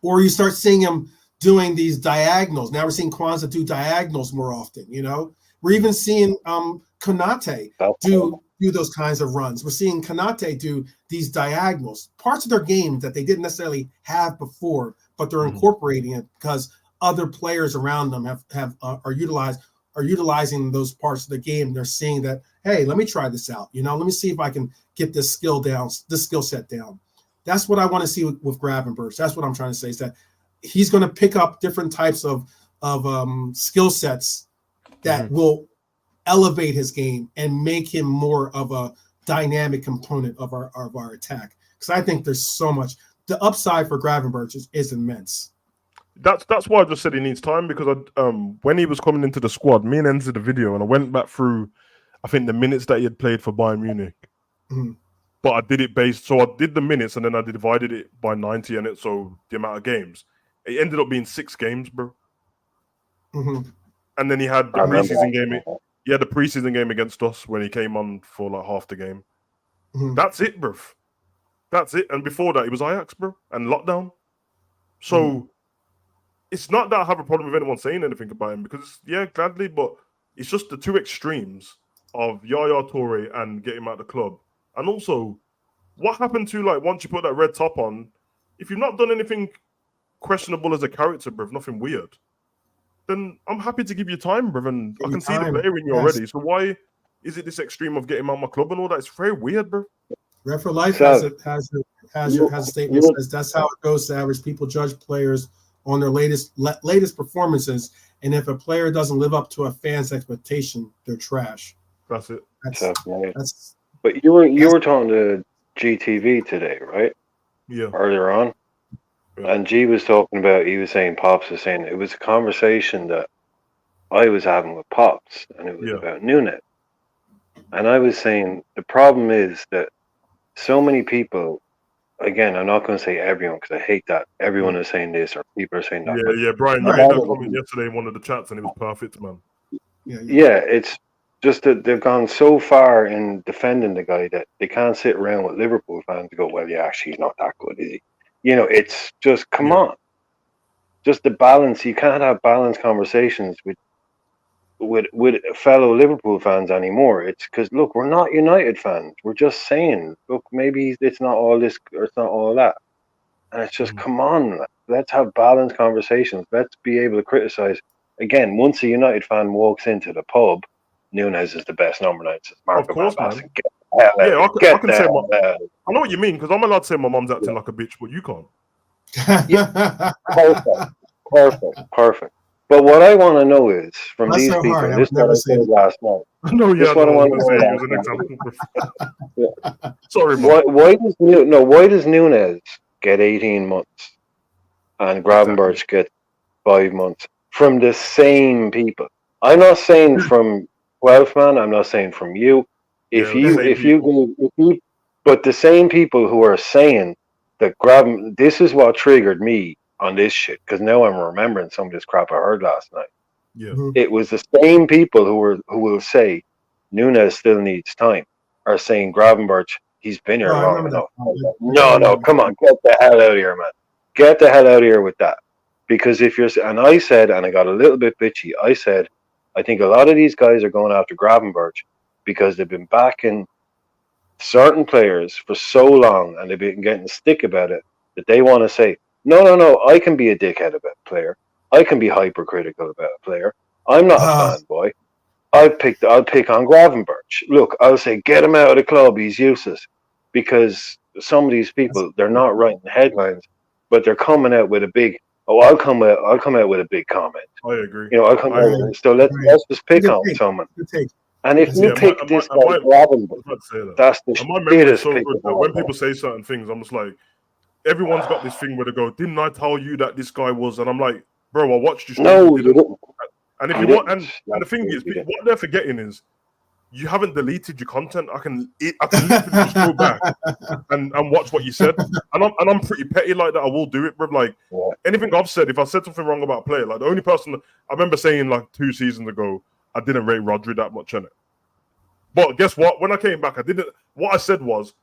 Or you start seeing him doing these diagonals. Now we're seeing Kwanzaa do diagonals more often. We're even seeing Konate do those kinds of runs. We're seeing Konate do these diagonals, parts of their game that they didn't necessarily have before, but they're incorporating it because other players around them are utilizing those parts of the game. They're seeing that, hey, let me try this out. Let me see if I can get this skill set down. That's what I want to see with Gravenberch. That's what I'm trying to say, is that he's going to pick up different types of skill sets that will elevate his game and make him more of a dynamic component of our attack. Because I think there's so much. The upside for Gravenberch is immense. That's why I just said he needs time, because when he was coming into the squad, me and Enz did a video and I went back through, I think, the minutes that he had played for Bayern Munich. But I did it I did the minutes and then I divided it by 90 and so the amount of games. It ended up being 6 games, bro. And then he had the preseason game. He had the preseason game against us when he came on for like half the game. That's it, bro. That's it. And before that, he was Ajax, bro, and lockdown. So it's not that I have a problem with anyone saying anything about him, because gladly, but it's just the two extremes of Yaya Toure and get him out of the club. And also, what happened to, like, once you put that red top on, if you've not done anything questionable as a character, bruv, nothing weird, then I'm happy to give you time, bruv, and I can see the player in you already. So why is it this extreme of getting him out of my club and all that? It's very weird, bruv. Red for Life has a statement that says that's how it goes to average people judge players on their latest performances, and if a player doesn't live up to a fan's expectation, they're trash. That's it. But you were talking to GTV today, right? Yeah. Earlier on. Yeah. And G was talking about, Pops was saying it was a conversation that I was having with Pops, and it was about Núñez. And I was saying the problem is that so many people, again, I'm not going to say everyone because I hate that everyone is saying this or people are saying that. Yeah, Brian, you made that comment yesterday in one of the chats and it was perfect, man. Yeah, it's just that they've gone so far in defending the guy that they can't sit around with Liverpool fans and go, well, actually, he's not that good, is he? It's just, come on. Just the balance. You can't have balanced conversations with fellow Liverpool fans anymore. It's because, look, we're not United fans. We're just saying, look, maybe it's not all this or it's not all that. And it's just, come on, let's have balanced conversations. Let's be able to criticize. Again, once a United fan walks into the pub, Núñez is the best number 9. Of course, man. I can say I know what you mean, because I'm allowed to say my mum's acting like a bitch, but you can't. Perfect. But what I want to know is from these people, this is what I said last night. No, yeah, what I want to say as an example. Sorry, why does Núñez get 18 months and Gravenberch get 5 months from the same people? I'm not saying from 12 man. I'm not saying from you. But the same people who are saying that this is what triggered me on this shit, because now I'm remembering some of this crap I heard last night. Yeah, it was the same people who will say Núñez still needs time, are saying Gravenberch, he's been here long enough. No, come on, get the hell out of here, man. Get the hell out of here with that. Because and I said, and I got a little bit bitchy, I said, I think a lot of these guys are going after Gravenberch because they've been backing certain players for so long and they've been getting stick about it that they want to say, no, I can be a dickhead about a player. I can be hypercritical about a player. I'm not a fanboy. I'll pick on Gravenberch. Look, I'll say, get him out of the club. He's useless. Because some of these people, they're not writing headlines, but they're coming out with a big, I'll come out with a big comment. I agree. I'll come out. So let's just pick on someone. And if you pick this guy, Gravenberch, that's the shittiest so pick. Good, when people say certain things, I'm just like, everyone's got this thing where they go, didn't I tell you that this guy was? And I'm like, bro, I watched you. No, you didn't. And if you want, and the thing is, what they're forgetting is, you haven't deleted your content. I can literally just go back and watch what you said. And I'm pretty petty like that. I will do it, bro. Like anything I've said, if I said something wrong about a player, like the only person I remember saying like 2 seasons ago, I didn't rate Rodri that much on it. But guess what? When I came back, what I said was,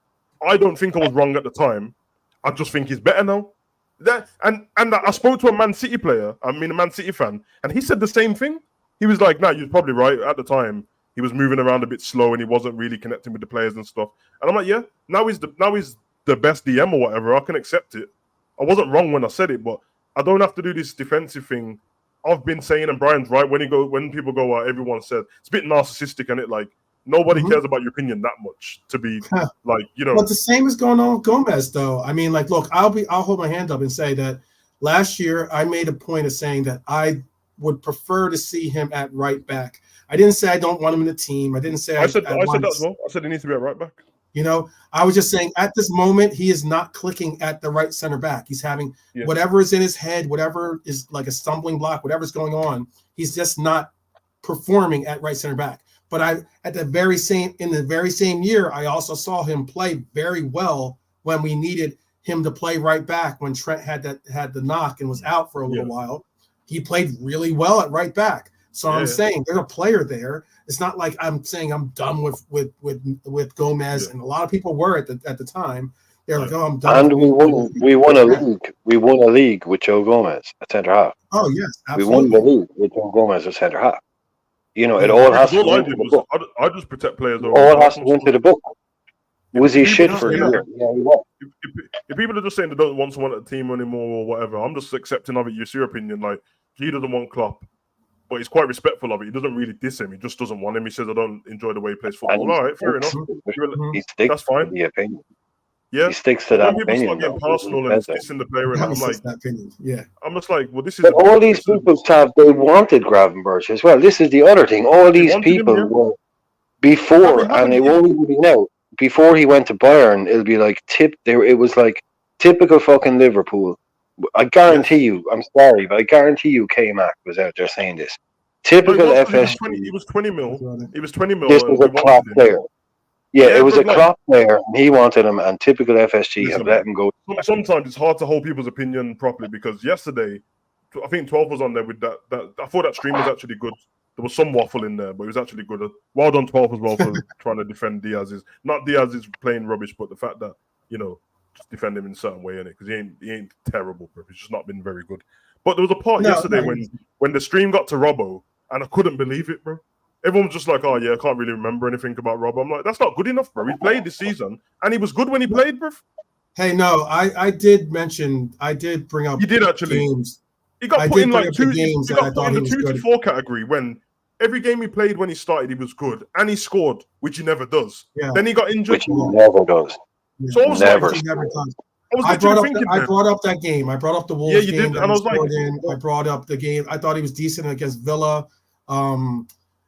I don't think I was wrong at the time. I just think he's better now. And I spoke to a Man City player, a Man City fan, and he said the same thing. He was like, "No, you're probably right." At the time, he was moving around a bit slow and he wasn't really connecting with the players and stuff. And I'm like, yeah, now he's the best DM or whatever. I can accept it. I wasn't wrong when I said it, but I don't have to do this defensive thing. I've been saying, and Brian's right, when people go, everyone said, it's a bit narcissistic, and it like nobody cares about your opinion that much to be like, you know. But the same is going on with Gomez, though. I mean, like, look, I'll hold my hand up and say that last year I made a point of saying that I would prefer to see him at right back. I didn't say I don't want him in the team. I didn't say I said that as well. I said he needs to be at right back. You know, I was just saying at this moment he is not clicking at the right center back. He's having whatever is in his head, whatever is like a stumbling block, whatever's going on. He's just not performing at right center back. But in the very same year, I also saw him play very well when we needed him to play right back when Trent had the knock and was out for a little while. He played really well at right back. So I'm saying there's a player there. It's not like I'm saying I'm done with Gomez, and a lot of people were at the time. They're like, "Oh, I'm done." And we won a league. We won a league with Joe Gomez at centre half. Oh yes, absolutely. We won the league with Joe Gomez at centre half. You know, it all has to go into the book. I just protect players. All has to go into the book. Was he shit for a year? Yeah, he was. If people are just saying they don't want someone at the team anymore or whatever, I'm just accepting of it. It's your opinion. Like, he doesn't want Klopp, but he's quite respectful of it. He doesn't really diss him. He just doesn't want him. He says, I don't enjoy the way he plays football. All right, fair enough. He sticks That's fine. to the opinion. Yeah, he sticks to that when opinion. People start getting personal and dissing the player, and I'm like, I'm just like, well, this is. But all these people, Sav, they wanted Gravenberch as well. This is the other thing. All these people were before, and they won't even be now. Before he went to Bayern, it'll be like it was like typical fucking Liverpool. I guarantee you. I'm sorry, but I guarantee you, K-Mac was out there saying this. Typical FSG. He was 20 mil. He was 20 mil. This was a Klopp player. Yeah, it was a Klopp player. He wanted him, and typical FSG have let him go. Sometimes it's hard to hold people's opinion properly because yesterday, I think 12 was on there with that. I thought that stream was actually good. There was some waffle in there, but it was actually good. Well done, 12 as well, for trying to defend Diaz's. Not Diaz's playing rubbish, but the fact that, you know, just defend him in a certain way, innit? Because he ain't terrible, bro. He's just not been very good. But there was a part yesterday when the stream got to Robbo, and I couldn't believe it, bro. Everyone was just like, oh, yeah, I can't really remember anything about Robbo. I'm like, that's not good enough, bro. He played this season, and he was good when he played, bro. Hey, no, I did bring up. You did actually. Games. He got put in like two. He got put in the 2 to 4 category when every game he played when he started, he was good, and he scored, which he never does. Yeah. Then he got injured, which he never does. Yeah. So I was never. Like, never does. I brought up that game. I brought up the Wolves game. Did, and I was like, I brought up the game. I thought he was decent against Villa.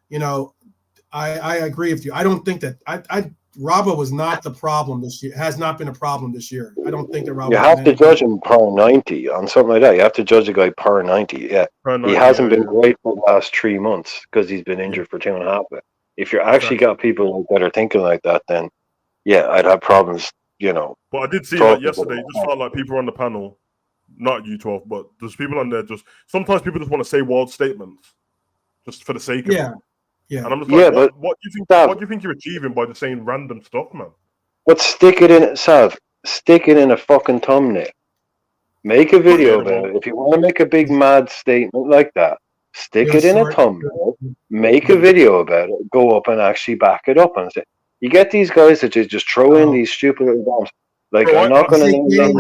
You know, I agree with you. I don't think that Robbo was not the problem this year. Has not been a problem this year. I don't think that Robbo. You have to judge him per 90 on something like that. You have to judge a guy per 90. Yeah, he hasn't been great for the last 3 months because he's been injured for 2.5. If you're actually got people that are thinking like that, then yeah, I'd have problems. You know. But I did see that yesterday. It just felt like people on the panel, not you 12, but there's people on there. Just sometimes people just want to say wild statements, just for the sake of it. Yeah, and I'm just like, what do you think? What do you think you're achieving by just saying random stuff, man? But stick it in, Sav. Stick it in a fucking thumbnail. Make a video about it. If you want to make a big mad statement like that, stick it in a thumbnail. Make a video about it. Go up and actually back it up and say. You get these guys that just throw in these stupid little bombs. Like, I'm not going to name them.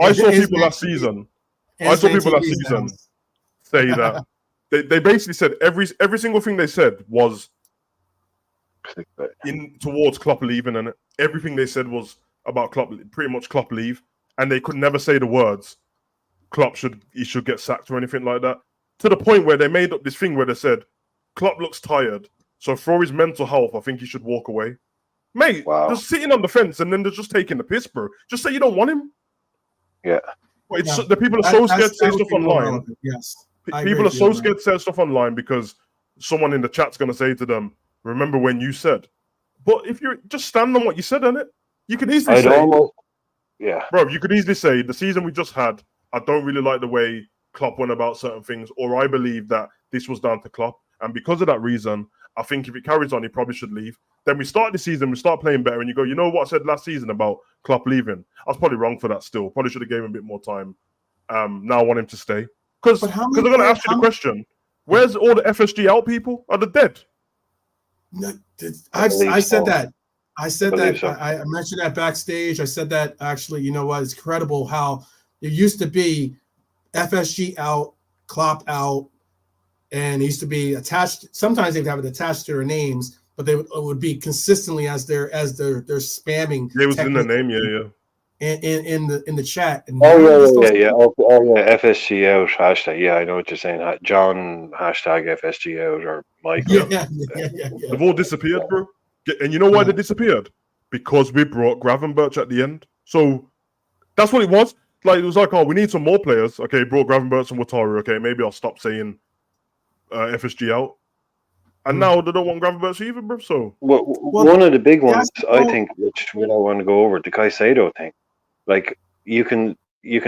I saw people last season. Say that. They basically said every single thing they said was in towards Klopp leaving, and everything they said was about Klopp, pretty much Klopp leave, and they could never say the words Klopp should get sacked or anything like that. To the point where they made up this thing where they said Klopp looks tired, so for his mental health, I think he should walk away. Mate, just sitting on the fence and then they're just taking the piss, bro. Just say you don't want him. Yeah. But the people are so scared to say stuff online. Yes. People are so scared to say stuff online because someone in the chat's going to say to them, remember when you said, but if you just stand on what you said on it, you can easily bro, you could easily say the season we just had, I don't really like the way Klopp went about certain things, or I believe that this was down to Klopp. And because of that reason, I think if it carries on, he probably should leave. Then we start the season, we start playing better, and you go, you know what I said last season about Klopp leaving? I was probably wrong for that still. Probably should have gave him a bit more time. Now I want him to stay. Because I'm going to ask you the question, where's all the FSG out people? Are they dead? No, I said that. I said that. So. I mentioned that backstage. I said that actually, you know what? It's incredible how there used to be FSG out, Klopp out, and it used to be attached. Sometimes they'd have it attached to their names, but it would be consistently as they're spamming. It was in the name, yeah. In the chat. And yeah. FSG out hashtag. Yeah, I know what you're saying. John hashtag FSG out or Mike. Yeah. They've all disappeared, bro. And you know why they disappeared? Because we brought Gravenberch at the end. So that's what it was. Like it was like, oh, we need some more players. Okay, brought Gravenberch and Wataru. Okay, maybe I'll stop saying FSG out. And now they don't want Gravenberch either, bro. So one of the big ones, I think, which we don't want to go over, the Caicedo thing. Like you can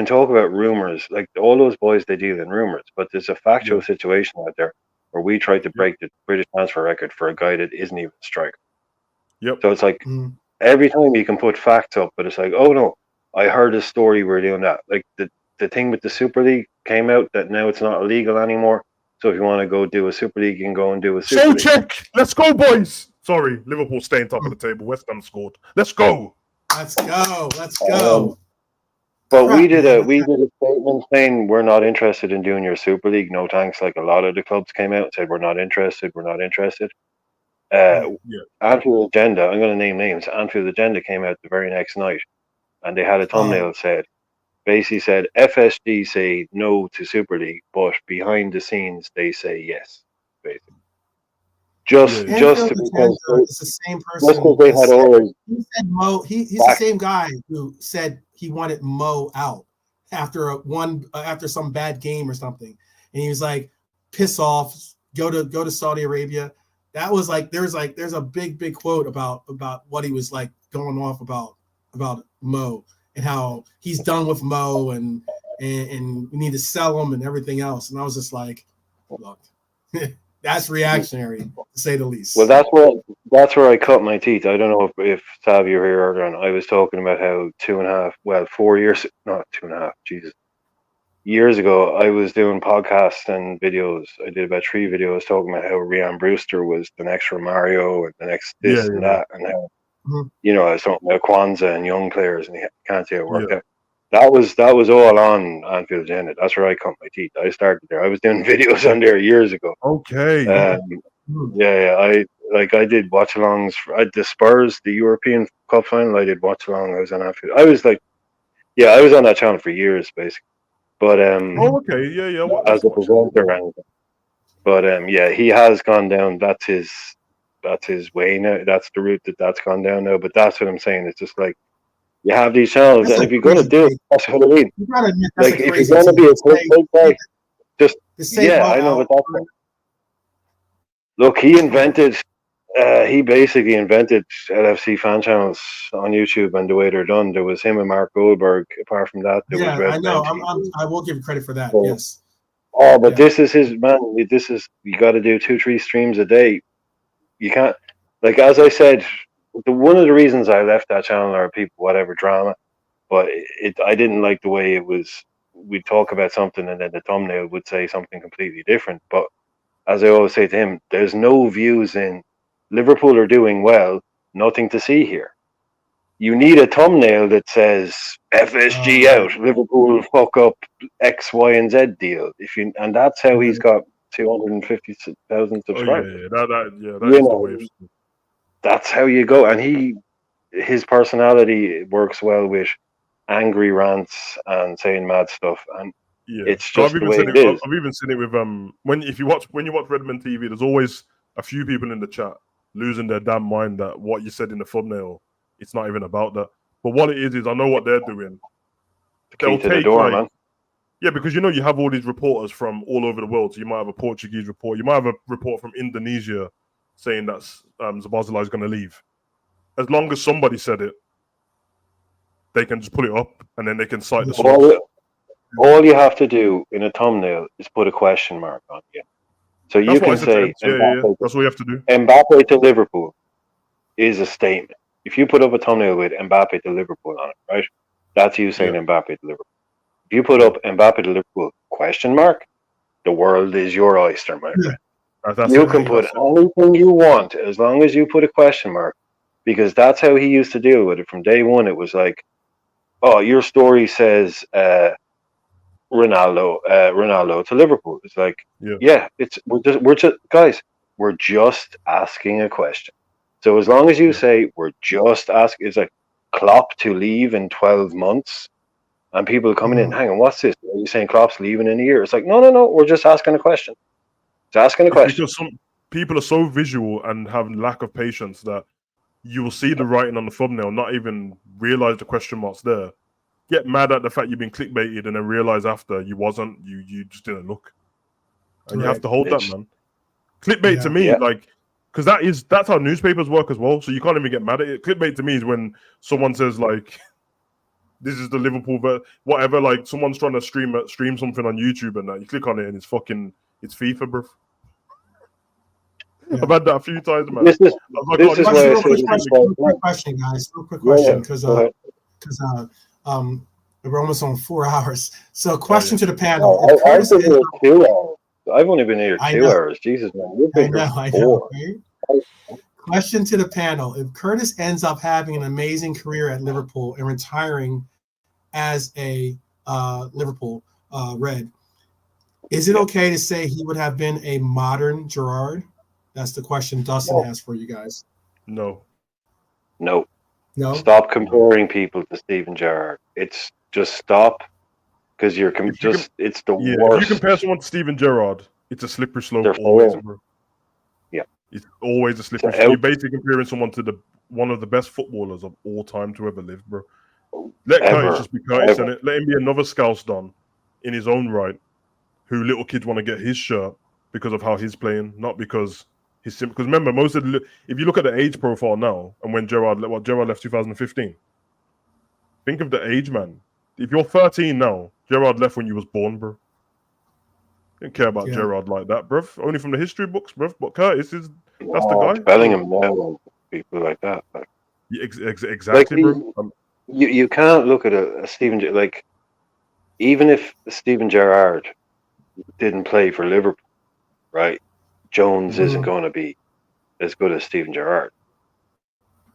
talk about rumors, like all those boys they deal in rumors, but there's a factual situation out there where we tried to break the British transfer record for a guy that isn't even a striker. Yep. So it's like every time you can put facts up, but it's like, oh no, I heard a story we're doing that. Like the thing with the Super League came out that now it's not illegal anymore. So if you want to go do a Super League, you can go and do a Super League. Check. Let's go, boys. Sorry, Liverpool staying top of the table. West Ham scored. Let's go. Let's go. But we did a statement saying we're not interested in doing your Super League. No thanks. Like a lot of the clubs came out and said we're not interested. Anfield Agenda, I'm going to name names. Anfield Agenda came out the very next night, and they had a thumbnail basically said FSG say no to Super League, but behind the scenes they say yes. Basically, just because it's the same person. They had always. He said Mo. He's the same guy who said he wanted Mo out after some bad game or something, and he was like, "Piss off, go to Saudi Arabia." That was like there's a big quote about what he was like going off about Mo and how he's done with Mo and we need to sell him and everything else. And I was just like, look, that's reactionary to say the least. Well, that's where I cut my teeth. I don't know if Sav, you were here earlier on. I was talking about how 4 years, not 2.5, Jesus. Years ago, I was doing podcasts and videos. I did about 3 videos talking about how Ryan Brewster was the next Romario and the next this and that, and how I was talking about Kwanzaa and young players, and you can't see it work out. That was all on Anfield Agenda. That's where I cut my teeth. I started there. I was doing videos on there years ago. Okay. I did watch-alongs for the Spurs, the European Cup final. I did watch-along. I was on Anfield. I was on that channel for years, basically. But as a presenter, he has gone down. That's his way now. That's the route that's gone down now. But that's what I'm saying. It's just like you have these channels, and if you're going to do it, that's what I mean. You gotta admit, like if you're going to be a big guy, I know what that's. Look, he invented. He basically invented LFC fan channels on YouTube and the way they're done. There was him and Mark Goldberg. Apart from that, there was Red I know. I will give credit for that. So, yes. Oh, but this is his man. You got to do 2-3 streams a day. You can't. Like as I said, one of the reasons I left that channel are people whatever drama, but I didn't like the way it was. We'd talk about something and then the thumbnail would say something completely different. But as I always say to him, there's no views in. Liverpool are doing well. Nothing to see here. You need a thumbnail that says FSG out. Liverpool fuck up X, Y, and Z deal. And that's how he's got 250,000 subscribers. That's how you go. And his personality works well with angry rants and saying mad stuff. And it's just the way it is. I've even seen it with when you watch Redmond TV. There's always a few people in the chat losing their damn mind that what you said in the thumbnail, it's not even about that. But what it is I know what they're doing. They'll take the door, man. Yeah, because you have all these reporters from all over the world. So you might have a Portuguese report. You might have a report from Indonesia saying that Szoboszlai is going to leave. As long as somebody said it, they can just pull it up and then they can cite the source. All you have to do in a thumbnail is put a question mark on it. So you can say, that's all you have to do. Mbappe to Liverpool is a statement. If you put up a thumbnail with Mbappe to Liverpool on it, right? That's you saying Mbappe to Liverpool. If you put up Mbappe to Liverpool question mark, the world is your oyster, my friend. You can put anything you want as long as you put a question mark, because that's how he used to deal with it from day one. It was like, oh, your story says Ronaldo to Liverpool. It's like, we're just asking a question. So as long as you say we're just asking, it's like Klopp to leave in 12 months. And people coming in, hang on, what's this? Are you saying Klopp's leaving in a year? It's like, no, we're just asking a question. Just asking a question. Because some people are so visual and have lack of patience that you will see the writing on the thumbnail, not even realize the question mark's there. Get mad at the fact you've been clickbaited and then realize after you wasn't, you just didn't look. And you have to hold that, man. Clickbait to me, like, because that's how newspapers work as well. So you can't even get mad at it. Clickbait to me is when someone says, like, this is the Liverpool, whatever. Like someone's trying to stream something on YouTube, and you click on it, and it's FIFA, bro. Yeah. I've had that a few times, man. This is why I said quick question, guys. Real quick question, because we're almost on 4 hours. So, question to the panel. I've been here 2 hours. I've only been here 2 hours. Jesus, man, you've been here 4. Right? Question to the panel: if Curtis ends up having an amazing career at Liverpool and retiring as a Liverpool Red, is it okay to say he would have been a modern Gerrard? That's the question Dustin has for you guys. No. Stop comparing people to Steven Gerrard. It's just stop, because it's the worst. If you compare someone to Steven Gerrard, it's a slippery slope always, bro. It's always a slippery slope. You're basically comparing someone to one of the best footballers of all time to ever live, bro. Let Curtis just be Curtis, and let him be another Scouse Don in his own right, who little kids want to get his shirt because of how he's playing, not because he's simple. Because remember, if you look at the age profile now, and when Gerrard left 2015, think of the age, man. If you're 13 now, Gerrard left when you was born, bro. Didn't care about Gerrard like that, bruv. Only from the history books, bruv. But Curtis that's the guy. Bellingham now, people like that. Like, exactly, like, bro. You can't look at a Steven, like, even if Steven Gerrard didn't play for Liverpool, right? Jones isn't going to be as good as Steven Gerrard.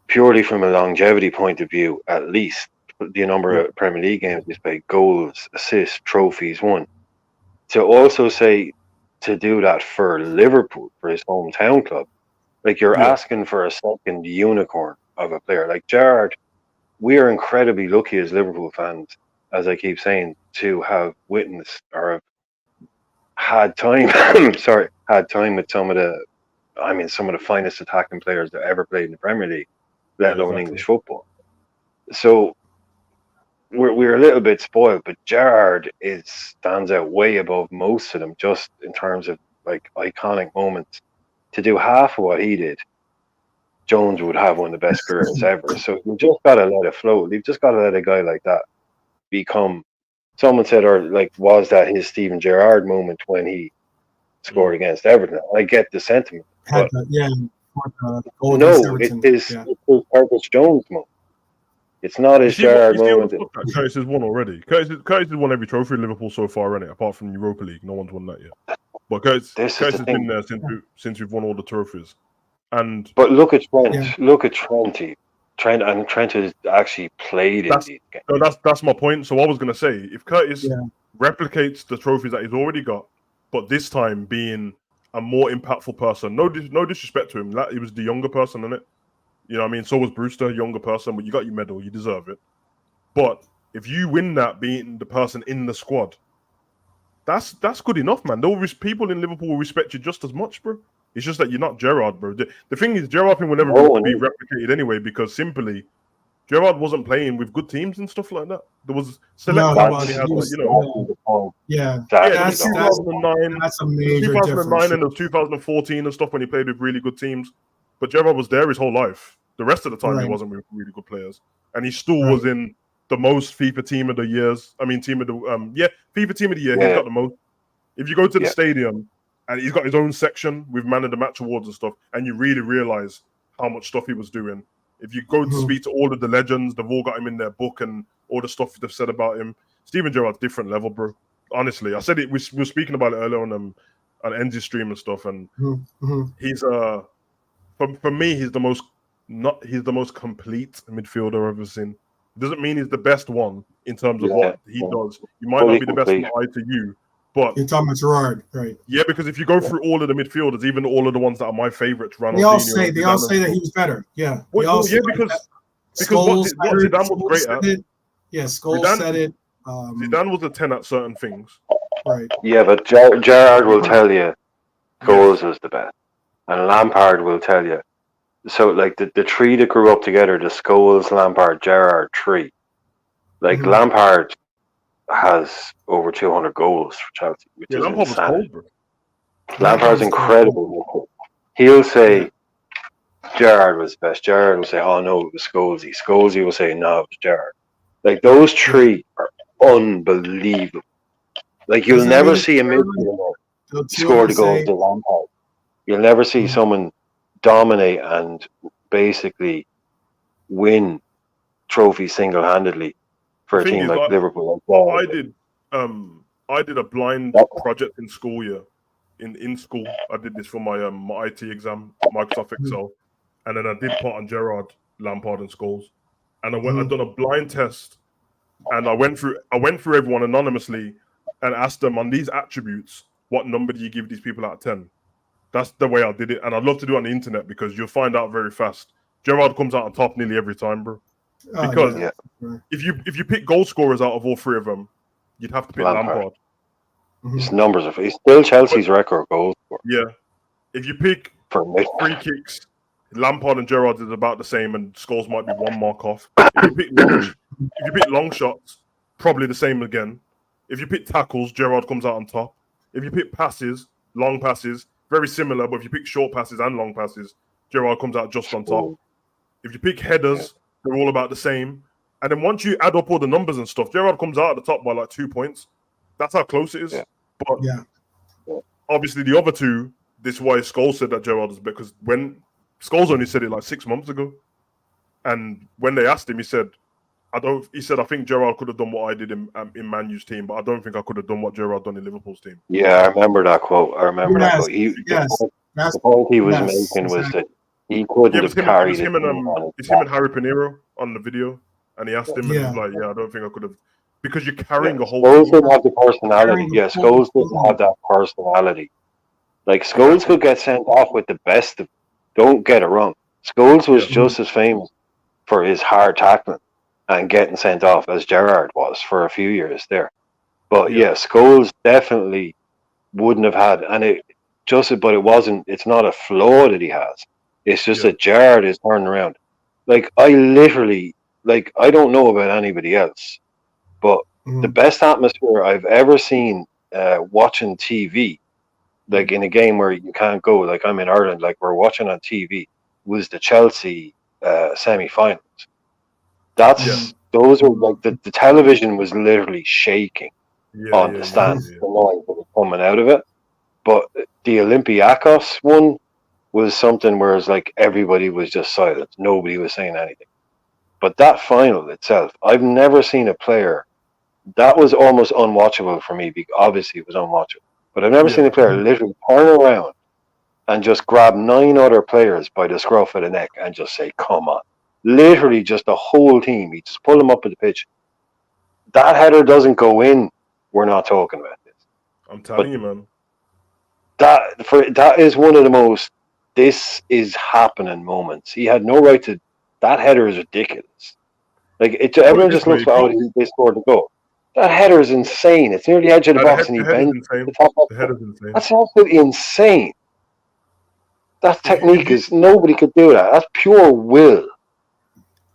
Purely from a longevity point of view, at least the number of Premier League games he's played, goals, assists, trophies won. To also say to do that for Liverpool, for his hometown club, like you're asking for a second unicorn of a player. Like Gerrard, we are incredibly lucky as Liverpool fans, as I keep saying, to have witnessed or have had time with some of the finest attacking players that ever played in the Premier League, let alone English football. So we're a little bit spoiled, but Gerrard stands out way above most of them, just in terms of like iconic moments. To do half of what he did, Jones would have one of the best careers ever. So you just gotta let it flow. You've just gotta let a guy like that become. Someone said, or like, was that his Steven Gerrard moment when he scored against Everton? I get the sentiment, but it's his Curtis Jones moment. It's not his Gerrard moment. Curtis has won already. Curtis has won every trophy in Liverpool so far, isn't it? Apart from Europa League, no one's won that yet. But Curtis has been there since we've won all the trophies. But look at Trent. Yeah. Look at Trent. Trent has actually played in these games. No, that's my point. So I was going to say, if Curtis replicates the trophies that he's already got, but this time being a more impactful person, no disrespect to him, he was the younger person, innit? You know what I mean? So was Brewster, younger person, but you got your medal, you deserve it. But if you win that being the person in the squad, that's good enough, man. People in Liverpool will respect you just as much, bro. It's just that you're not Gerrard, bro. The thing is, Gerrard will never be replicated anyway, because simply Gerrard wasn't playing with good teams and stuff like that. There was No, select he times was. when he had, He like, was yeah. yeah, there That's was 2009. that's a There was major 2009 difference. and there was 2014 and stuff when he played with really good teams. But Gerrard was there his whole life. The rest of the time, he wasn't with really good players, and he still was in the most FIFA team of the years. I mean, team of the FIFA team of the year. He's got the most. If you go to the stadium and he's got his own section with man of the match awards and stuff, and you really realize how much stuff he was doing. If you go to speak to all of the legends, they've all got him in their book and all the stuff they've said about him. Steven Gerrard's different level, bro. Honestly, I said it. We were speaking about it earlier on NG stream and stuff, and he's for me, he's the most complete midfielder I've ever seen. It doesn't mean he's the best one in terms of what he does. You might not be the best from eye to you, but you're talking about Gerrard, right? Yeah, because if you go through all of the midfielders, even all of the ones that are my favorites, they all say that he was better. Yeah, because what Zidane was great at. Yeah, Scholes said it. Zidane was a 10 at certain things. Right. Yeah, but Gerrard will tell you Scholes was the best. And Lampard will tell you. So, like, the three that grew up together, the Scholes, Lampard, Gerrard tree. Like, Lampard has over 200 goals for Chelsea, which is Lampard insane. was cold, bro. Lampard's incredible. He'll say Gerrard was the best. Gerrard will say, oh, no, it was Scholesy. Scholesy will say, no, it was Gerrard. Like, those three are unbelievable. Like, you'll never see a midfielder score the goals to Lampard. You'll never see someone dominate and basically win trophies single-handedly for a team like Liverpool. I did a blind project in school. In school, I did this for my my IT exam, Microsoft Excel, and then I did part on Gerrard, Lampard, and Scholes, and I done a blind test, and I went through everyone anonymously and asked them on these attributes, what number do you give these people out of 10? That's the way I did it, and I'd love to do it on the internet because you'll find out very fast. Gerrard comes out on top nearly every time, bro. Because if you pick goal scorers out of all three of them, you'd have to pick Lampard. His numbers are he's still Chelsea's record goal scorer. Yeah. If you pick free kicks, Lampard and Gerrard is about the same, and Scholes might be one mark off. If you pick long shots, probably the same again. If you pick tackles, Gerrard comes out on top. If you pick passes, long passes, very similar, but if you pick short passes and long passes, Gerrard comes out just on top. If you pick headers, they're all about the same. And then once you add up all the numbers and stuff, Gerrard comes out at the top by like 2 points. That's how close it is. Yeah. But obviously the other two, this is why Scholes said that Gerrard is, because when Scholes only said it like 6 months ago. And when they asked him, he said, I think Gerrard could have done what I did in Man U's team, but I don't think I could have done what Gerrard done in Liverpool's team. Yeah, I remember that quote. That quote. The point he was making was that he couldn't have carried it. It's him and Harry Pinero on the video, and he asked him, and he's like, I don't think I could have, because you're carrying a whole. Scholes didn't have the personality. Scholes didn't have that personality. Like, Scholes could get sent off with the best of. Don't get it wrong. Scholes was just as famous for his hard tackling and getting sent off as Gerrard was for a few years there. But Scholes definitely wouldn't have had, and it's not a flaw that he has. It's just that Gerrard is turning around. Like, I don't know about anybody else, but the best atmosphere I've ever seen watching TV, like in a game where you can't go, like I'm in Ireland, like we're watching on TV, was the Chelsea semi-finals. Those are like the television was literally shaking on the stands, the noise that was coming out of it. But the Olympiacos one was something where it's like everybody was just silent, nobody was saying anything. But that final itself, I've never seen a player that was almost unwatchable for me. Because obviously, it was unwatchable, but I've never seen a player literally turn around and just grab 9 other players by the scruff of the neck and just say, "Come on." Literally just the whole team. He just pull them up at the pitch. That header doesn't go in, we're not talking about this. I'm telling you, man. That is one of the most this is happening moments. He had no right to. That header is ridiculous. Like everyone just looks like, they scored the goal. That header is insane. It's near the edge of the box and he bends. The header's insane. That's absolutely insane. That technique is nobody could do that. That's pure will.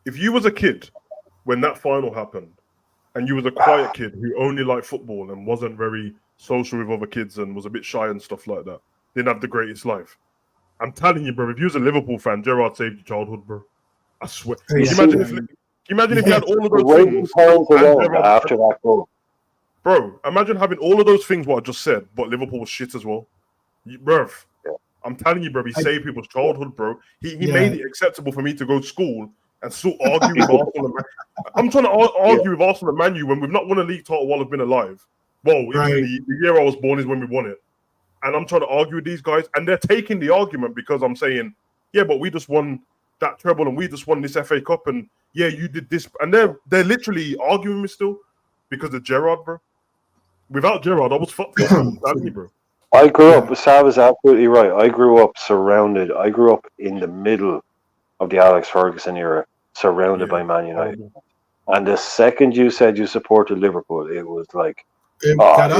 if you was a kid when that final happened, and you was a quiet kid who only liked football and wasn't very social with other kids and was a bit shy and stuff like that, didn't have the greatest life. I'm telling you, bro, if you was a Liverpool fan, Gerrard saved your childhood, bro. I swear. Can you imagine if you had all of those things and Gerrard, after that goal? bro, imagine having all of those things what I just said, but Liverpool was shit as well. Bro, I'm telling you, bro, he saved people's childhood, bro. He made it acceptable for me to go to school and still argue with Arsenal. I'm trying to argue with Arsenal and Man U when we've not won a league title while I've been alive. Well, even the year I was born is when we won it. And I'm trying to argue with these guys, and they're taking the argument because I'm saying, yeah, but we just won that treble and we just won this FA Cup, and yeah, you did this, and they're literally arguing me still because of Gerrard, bro. Without Gerrard, I was fucked up, bro. I grew up. Sav is absolutely right. I grew up in the middle of the Alex Ferguson era, surrounded by Man United. And the second you said you supported Liverpool, it was like, it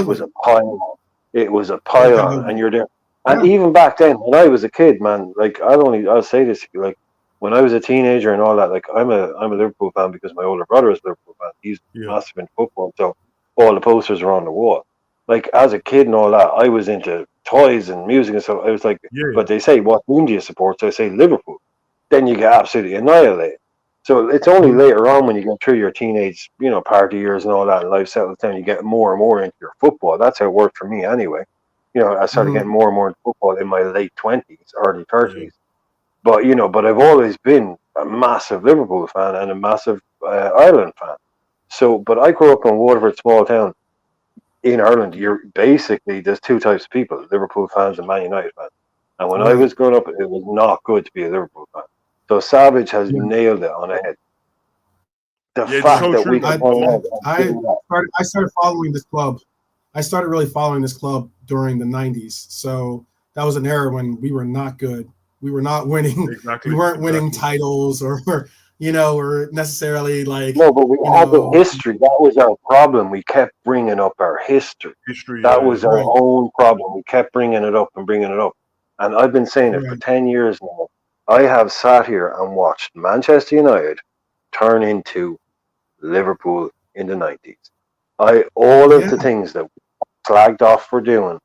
was a pile. It was a pile, and you're there. And even back then, when I was a kid, man, like I'll say this, like when I was a teenager and all that, like I'm a Liverpool fan because my older brother is a Liverpool fan. He's massive in football, so all the posters are on the wall. Like as a kid and all that, I was into toys and music and stuff. I was like, but they say, what team do you support? So I say Liverpool. Then you get absolutely annihilated. So it's only later on when you get through your teenage, party years and all that, and life settles down, you get more and more into your football. That's how it worked for me anyway. I started getting more and more into football in my late 20s, early 30s. But, but I've always been a massive Liverpool fan and a massive Ireland fan. So, but I grew up in Waterford, small town in Ireland. There's two types of people, Liverpool fans and Man United fans. And when I was growing up, it was not good to be a Liverpool fan. So Savage has nailed it on the head. The fact that we I started following this club. I started really following this club during the 90s. So that was an era when we were not good. We were not winning. We weren't winning titles or necessarily like. No, but we had the history. That was our problem. We kept bringing up our history. That was our own problem. We kept bringing it up. And I've been saying it for 10 years now. I have sat here and watched Manchester United turn into Liverpool in the 90s. All of the things that we slagged off for doing,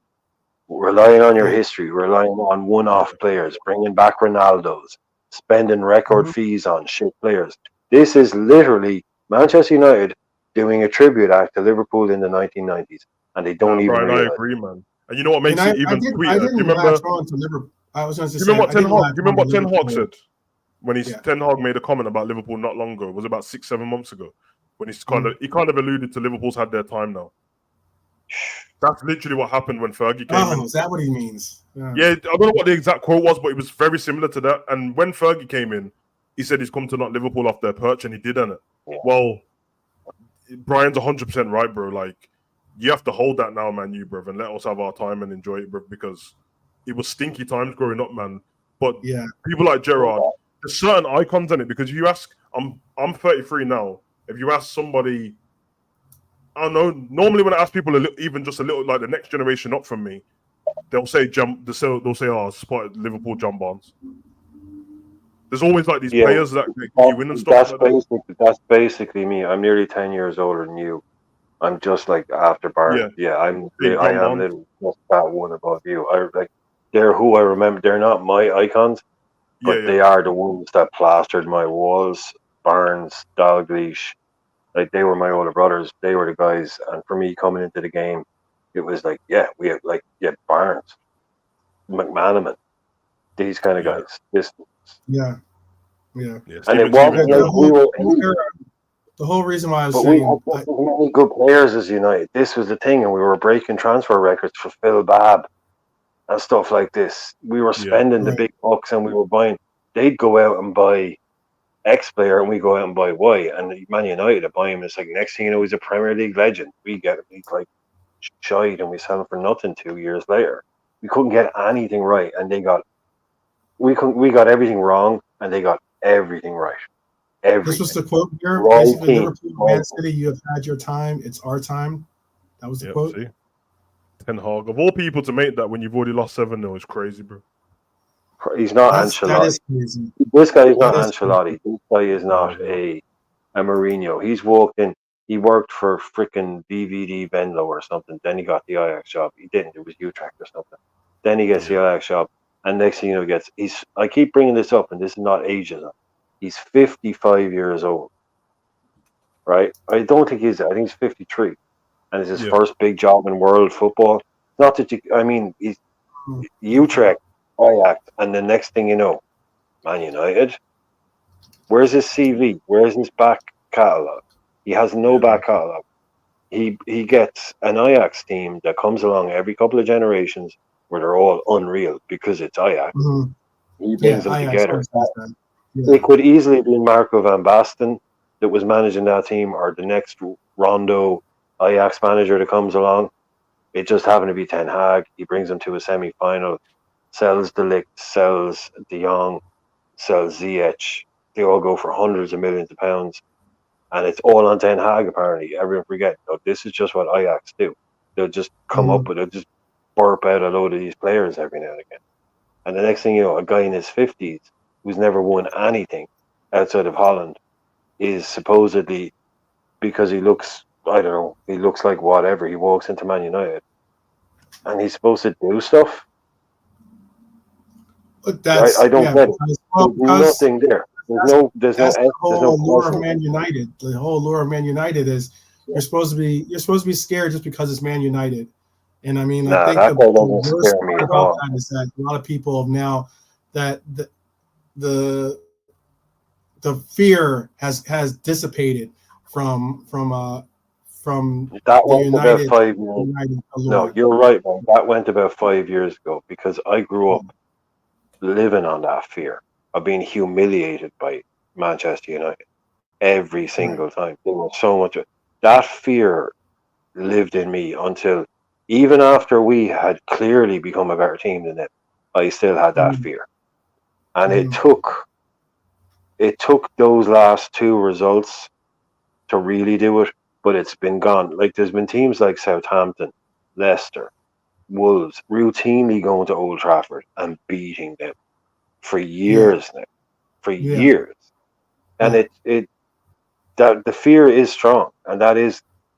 relying on your history, relying on one-off players, bringing back Ronaldo's, spending record fees on shit players. This is literally Manchester United doing a tribute act to Liverpool in the 1990s, and they don't even realize. I agree, man. And you know what makes it even sweeter? Do you remember? Do you remember what Ten Hag said when Ten Hag made a comment about Liverpool not long ago? It was about 6-7 months ago when he kind of alluded to Liverpool's had their time now. That's literally what happened when Fergie came in. Is that what he means? Yeah, I don't know what the exact quote was, but it was very similar to that. And when Fergie came in, he said he's come to knock Liverpool off their perch, and he did, innit? Well, Brian's 100% right, bro. Like, you have to hold that now, man, and let us have our time and enjoy it, bro, because it was stinky times growing up, man. But people like Gerrard, there's certain icons in it, because if you ask, I'm 33 now. If you ask somebody, I don't know, normally when I ask people even just a little, like the next generation up from me, they'll say supported Liverpool John Barnes. There's always like these players that you win and stuff. That's basically me. I'm nearly 10 years older than you. I'm just like after Barnes. I am literally just that one above you. They're who I remember. They're not my icons, but they are the ones that plastered my walls. Barnes, Dalglish, like they were my older brothers. They were the guys, and for me coming into the game, it was like, we had Barnes, McManaman, these kind of guys. And it wasn't the whole reason why I was saying we had many good players as United. This was the thing, and we were breaking transfer records for Phil Babb and stuff like this. We were spending the big bucks, and we were buying. They'd go out and buy X player, and we go out and buy Y. And Man United to buy him. It's like next thing you know, he's a Premier League legend. He's like shite, and we sell him for nothing 2 years later. We couldn't get anything right, and we got everything wrong, and they got everything right. Everything. This was the quote here. Basically, Liverpool, Man City, you have had your time. It's our time. That was the quote. See? Ten Hag, of all people to make that when you've already lost 7-0 is crazy, bro. He's not That Ancelotti. is crazy. This guy is That not is crazy. Ancelotti. This guy is not a Mourinho. He's walked in. He worked for frickin' DVD Venlo or something. Then he got the Ajax job. He didn't. It was Utrecht or something. Then he gets the Ajax job, and next thing you know, he's. I keep bringing this up, and this is not ageism. He's 55 years old, right? I don't think he's. I think he's 53, and it's his first big job in world football. Not that you. I mean, he's Utrecht, Ajax, and the next thing you know, Man United. Where's his CV? Where's his back catalogue? He has no back catalogue. He gets an Ajax team that comes along every couple of generations where they're all unreal because it's Ajax. He brings them together. It could easily be Marco van Basten that was managing that team, or the next Rondo Ajax manager that comes along. It just happened to be Ten Hag. He brings them to a semi-final, sells De Ligt, sells De Jong, sells Ziyech. They all go for hundreds of millions of pounds. And it's all on Ten Hag, apparently. Everyone forget, this is just what Ajax do. They'll just come up with it, just burp out a load of these players every now and again. And the next thing you know, a guy in his 50s who's never won anything outside of Holland is supposedly, because he looks, I don't know, he looks like whatever. He walks into Man United and he's supposed to do stuff. I don't get it. There's nothing there. There's no allure of Man United. The whole allure of Man United is you're supposed to be scared just because it's Man United. And I mean, I think the worst part about that is that a lot of people have now that the fear has dissipated from that went about 5 years. No, you're right, man. That went about 5 years ago because I grew up living on that fear of being humiliated by Manchester United every single time. There was so much of that fear lived in me until even after we had clearly become a better team than them, I still had that fear. And it took those last two results to really do it, but it's been gone. Like there's been teams like Southampton, Leicester, Wolves routinely going to Old Trafford and beating them for years now. For years. And that the fear is strong, and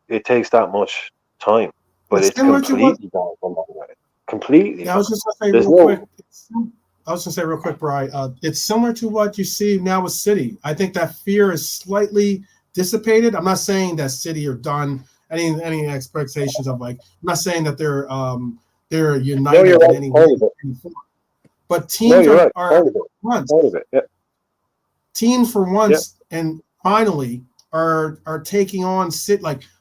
it takes that much time. But it's completely gone from that. Completely. I was just gonna say real quick, Brian. It's similar to what you see now with City. I think that fear is slightly dissipated. I'm not saying that City are done. Any expectations of I'm not saying that they're united in any way. But teams are once. Teams for once and finally are taking on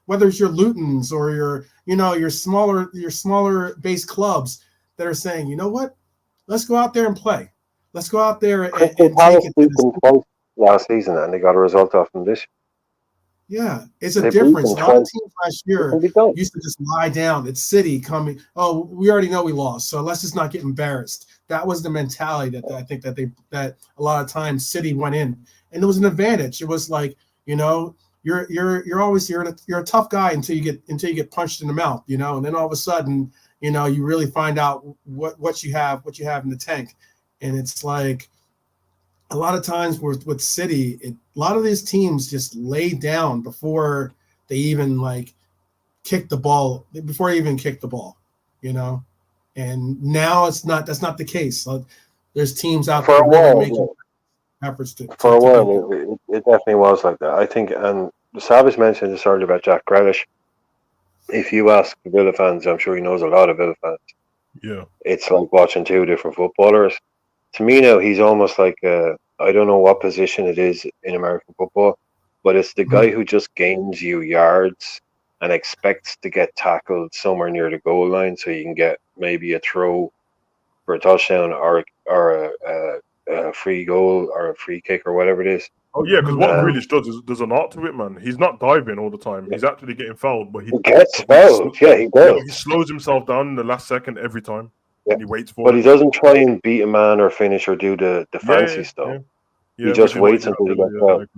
whether it's your Lutons or your smaller base clubs that are saying, you know what, let's go out there and play. Let's go out there and take it. Last season, and they got a result off them this year. Yeah, it's a difference. A lot of teams last year used to just lie down. It's City coming. Oh, we already know we lost, so let's just not get embarrassed. That was the mentality that I think that a lot of times City went in, and it was an advantage. It was like, you're a tough guy until you get punched in the mouth, and then all of a sudden, you really find out what you have in the tank, and it's like a lot of times with City, a lot of these teams just lay down before they even kick the ball, And now that's not the case. There's teams out there really making efforts to. For a while, it definitely was like that. I think, and Savage mentioned this earlier about Jack Grealish. If you ask Villa fans, I'm sure he knows a lot of Villa fans. Yeah, it's like watching two different footballers. To me now, he's almost like I don't know what position it is in American football, but it's the guy who just gains you yards and expects to get tackled somewhere near the goal line so you can get maybe a throw for a touchdown or a free goal or a free kick or whatever it is. Oh yeah, because what Grealish does is there's an art to it, man. He's not diving all the time. He's actually getting fouled, but he gets fouled. Yeah, he does. Yeah, he slows himself down in the last second every time. Yeah. And he waits for it. But he doesn't try and beat a man or finish or do the fancy stuff. Yeah, he just waits until he gets fouled.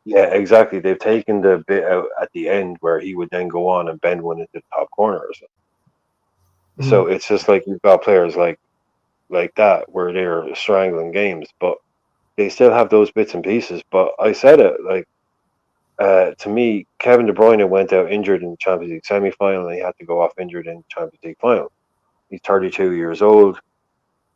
Yeah, exactly. They've taken the bit out at the end where he would then go on and bend one into the top corner or something. So it's just like you've got players like like that where they're strangling games, but they still have those bits and pieces. But I said it like to me, Kevin De Bruyne went out injured in the Champions League semi-final, and he had to go off injured in the Champions League final. He's 32 years old,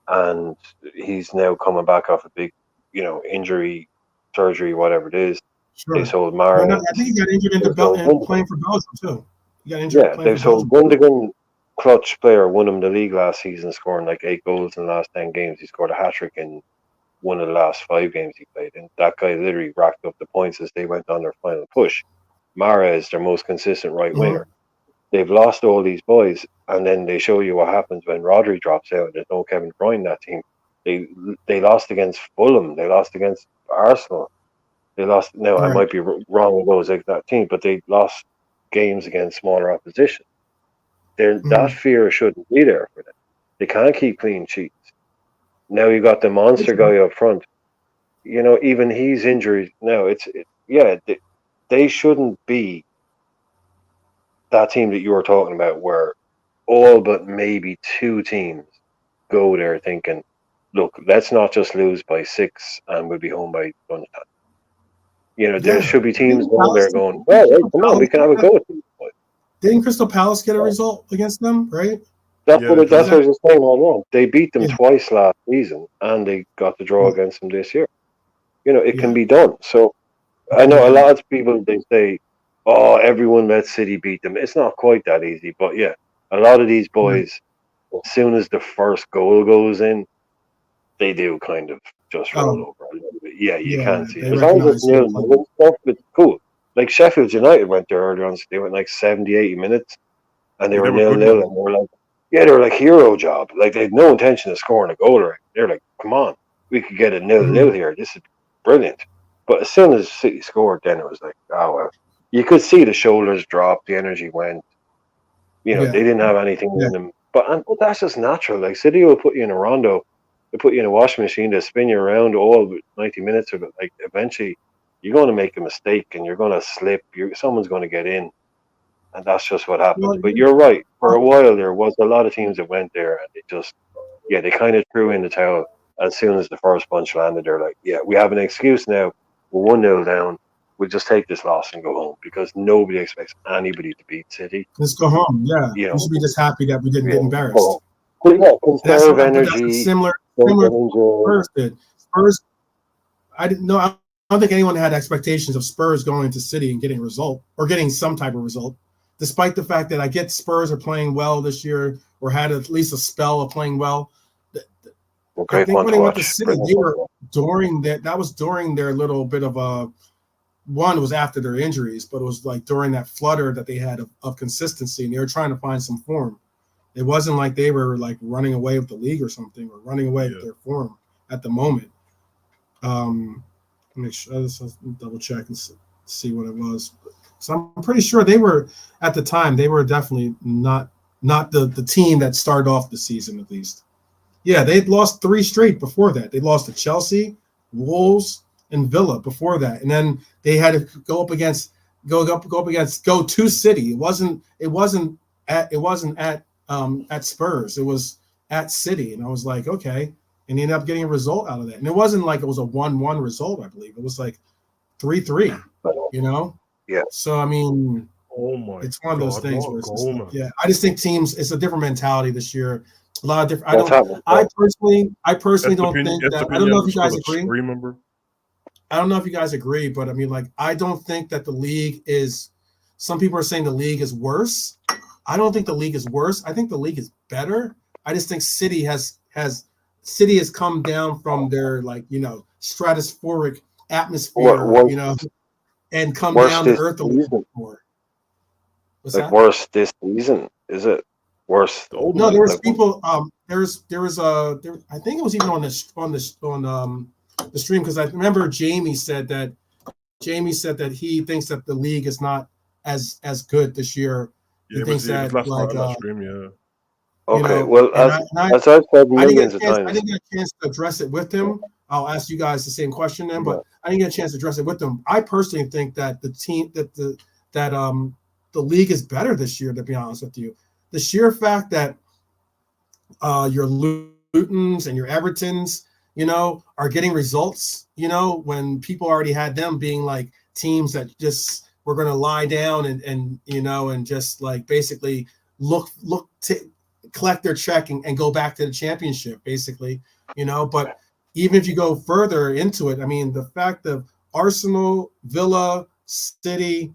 and he's now coming back off a big, injury, surgery, whatever it is. They Sure. sold Well, Mahrez. no, I think he got injured and playing for Belgium too. He got injured Yeah, playing they for sold Belgium. Gundogan, clutch player, won him the league last season, scoring like 8 goals in the last 10 games. He scored a hat trick in one of the last 5 games he played, and that guy literally racked up the points as they went on their final push. Mahrez, their most consistent right Mhm. winger. They've lost all these boys, and then they show you what happens when Rodri drops out. There's no Kevin De Bruyne in that team. They lost against Fulham. They lost against Arsenal. They lost. No, I Right. might be wrong with those exact team, but they lost games against smaller opposition. That fear shouldn't be there for them. They can't keep clean sheets. Now you got the monster guy up front. Even he's injured. No, they shouldn't be that team that you were talking about, where all but maybe 2 teams go there thinking, look, let's not just lose by 6 and we'll be home by lunchtime. There should be teams going there going, well, hey, come on, we can have a go at these boys. Didn't Crystal Palace get a result against them? Right. That's Yeah, what they that's did. what I was saying all along. They beat them Yeah. twice last season, and they got the draw Yeah. against them this year. It can Yeah. be done. So I know a lot of people, they say, oh, everyone let City beat them. It's not quite that easy, but yeah, a lot of these boys, as soon as the first goal goes in, they do kind of just roll Oh, over a little bit. Yeah, you yeah. can see it. They As long as it's recognize nil who. nil stuff, it's cool. Like Sheffield United went there earlier on, so they went like 70, 80 minutes, and they Yeah, were they were good, 0-0, man. and they were like hero job. Like they had no intention of scoring a goal or anything. They're like, come on, we could get a 0-0 here. This is brilliant. But as soon as City scored, then it was like, oh well. You could see the shoulders drop, the energy went. Yeah. They didn't have anything Yeah. in them. But that's just natural. Like City will put you in a rondo, they put you in a washing machine, they spin you around all 90 minutes of it. Like eventually, you're going to make a mistake and you're going to slip. Someone's going to get in, and that's just what happens. Well, But you're right. For a while, there was a lot of teams that went there, and they kind of threw in the towel as soon as the first bunch landed. They're like, yeah, we have an excuse now. We're 1-0 down. We'll just take this loss and go home, because nobody expects anybody to beat City. let's go home. Yeah. You We should know, be just happy that we didn't get yeah. embarrassed. But yeah, That's conserve what, but that's a energy. similar Don't get injured. Spurs did. Spurs, I didn't know. I don't think anyone had expectations of Spurs going to City and getting a result or getting some type of result, despite the fact that I get Spurs are playing well this year or had at least a spell of playing well. I Great think one when to they went to watch. City, they were during that. That was during their little bit of a. One was after their injuries, but it was like during that flutter that they had of consistency, and they were trying to find some form. It wasn't like they were like running away with the league or something, or running away with their form at the moment. Make sure let's double check and see what it was. So I'm pretty sure they were at the time. They were definitely not the team that started off the season, at least. Yeah, they'd lost 3 straight before that. They lost to Chelsea, Wolves, and Villa before that, and then they had to go up against City. It wasn't at Spurs. It was at City, and I was like, okay, and he ended up getting a result out of that. And it wasn't like it was a 1-1 result. I believe it was like 3-3. Yeah. So I mean, oh my, it's one of those things where it's just like, yeah. I just think teams. It's a different mentality this year. A lot of different. Happening. I personally don't think that. I don't know if you guys agree. Remember? I don't know if you guys agree, but I mean, like, I don't think that the league is. Some people are saying the league is worse. I don't think the league is worse. I think the league is better. I just think City has come down from their stratospheric atmosphere, and come down to earth a little bit more. What's that? Worse this season? Is it worse? No, there was people. There was I think it was even on the stream, because I remember Jamie said that he thinks that the league is not as good this year. Yeah, he thinks that last night on that stream, yeah. Okay, well, as I've said millions of times, I didn't get a chance to address it with him. I'll ask you guys the same question then, but I didn't get a chance to address it with them. I personally think that the league is better this year, to be honest with you. The sheer fact that you're Lutons and your Evertons, are getting results, when people already had them being like teams that just were going to lie down and just like basically look to collect their check and go back to the championship, basically, but even if you go further into it, I mean, the fact of Arsenal, Villa, City,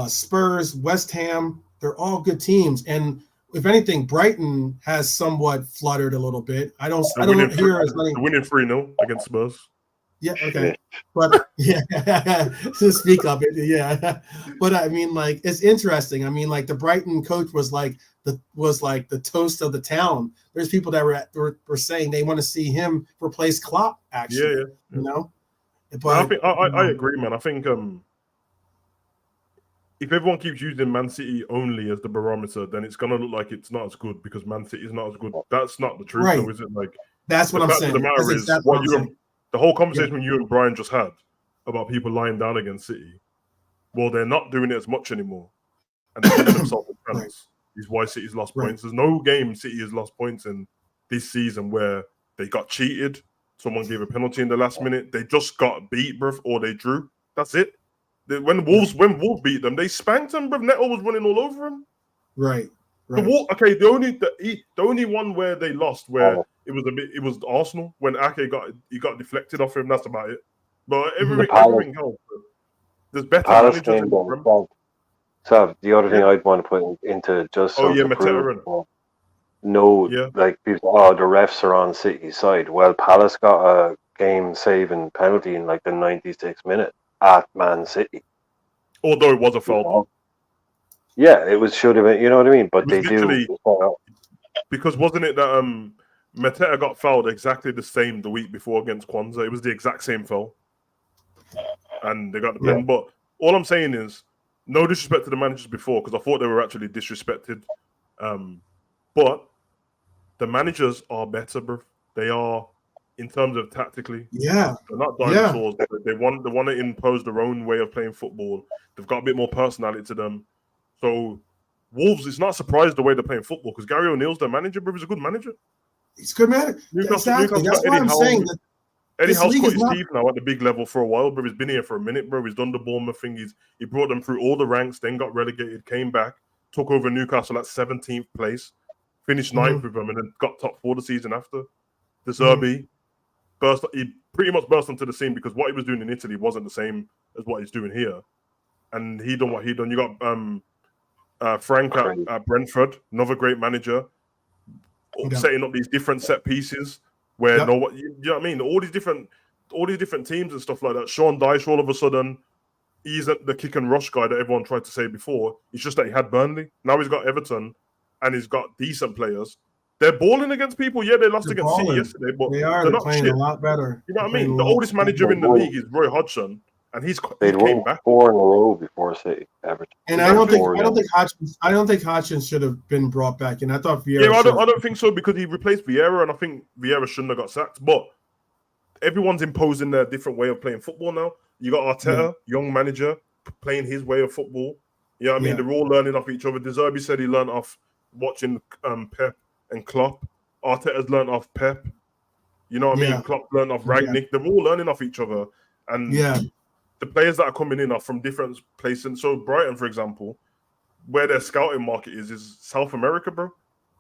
Spurs, West Ham, they're all good teams. And if anything, Brighton has somewhat fluttered a little bit. I don't hear as many. Winning 3-0 against Spurs. Yeah, okay. But yeah, to speak of it, yeah. But I mean, like, it's interesting. I mean, like, the Brighton coach was like the toast of the town. There's people that were saying they want to see him replace Klopp, actually. Yeah. But I agree, man. I think if everyone keeps using Man City only as the barometer, then it's gonna look like it's not as good because Man City is not as good. That's not the truth, though, is it? Like, that's what I'm saying. The matter is the whole conversation you and Brian just had about people lying down against City. Well, they're not doing it as much anymore, and they're giving themselves a chance. Is why City's lost points. There's no game City has lost points in this season where they got cheated. Someone gave a penalty in the last minute. They just got beat, bruv, or they drew. That's it. When Wolves beat them, they spanked them, bruv. Neto was running all over them. Right. The only one where they lost, where it was Arsenal when Ake got deflected off him. That's about it. But everything else, there's better managers in the Prem. So the other thing I'd want to put into just Mateta. Like people, the refs are on City's side. Well, Palace got a game-saving penalty in like the 96th minute at Man City. Although it was a foul. Yeah, it should have been. You know what I mean? But they do because wasn't it that Mateta got fouled exactly the same the week before against Kwanzaa? It was the exact same foul, and they got the pen. But all I'm saying is, no disrespect to the managers before, because I thought they were actually disrespected. But the managers are better, bro. They are in terms of tactically. Yeah. They're not dinosaurs. Yeah. They want to impose their own way of playing football. They've got a bit more personality to them. So Wolves, it's not surprised the way they're playing football because Gary O'Neill's their manager, bro. He's a good manager. He's a good manager. Exactly. That's why I'm saying that Eddie Howe's cut his teeth now at the big level for a while, bro. He's been here for a minute, bro. He's done the Bournemouth thing. He brought them through all the ranks, then got relegated, came back, took over Newcastle at 17th place, finished 9th with them, and then got top 4 the season after. De Zerbi he pretty much burst onto the scene because what he was doing in Italy wasn't the same as what he's doing here. And he done what he done. You got Frank at Brentford, another great manager, setting up these different set pieces where you know what I mean? All these different teams and stuff like that. Sean Dyche, all of a sudden, he's the kick and rush guy that everyone tried to say before. It's just that he had Burnley. Now he's got Everton and he's got decent players. They're balling against people. Yeah, they lost against City yesterday, but they're not playing a lot better. You know what I mean? The oldest manager in the league is Roy Hodgson, and he came back 4 in a row before City. Everton. And I don't think Hodgson should have been brought back. And I thought Vieira. Yeah, I don't think so because he replaced Vieira, and I think Vieira shouldn't have got sacked. But everyone's imposing their different way of playing football now. You got Arteta, young manager, playing his way of football. You know what I mean? They're all learning off each other. De Zerbi said he learned off watching Pep and Klopp. Arteta's learned off Pep. You know what I mean? Klopp learned off Rangnick. They're all learning off each other. And the players that are coming in are from different places. So Brighton, for example, where their scouting market is South America, bro.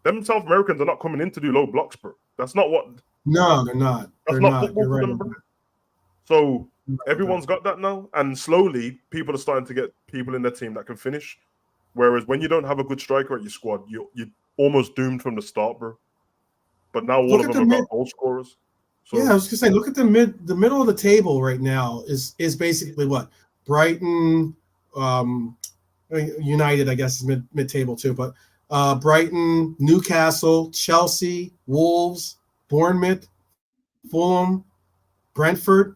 Them South Americans are not coming in to do low blocks, bro. That's not what... No, they're not. That's not football for them, bro. So everyone's got that now. And slowly, people are starting to get people in their team that can finish. Whereas when you don't have a good striker at your squad, you're almost doomed from the start, bro. But now all of them have got goal scorers. So, I was gonna say, look at the middle of the table right now is basically what? Brighton, United, I guess, is mid table too, but Brighton, Newcastle, Chelsea, Wolves, Bournemouth, Fulham, Brentford.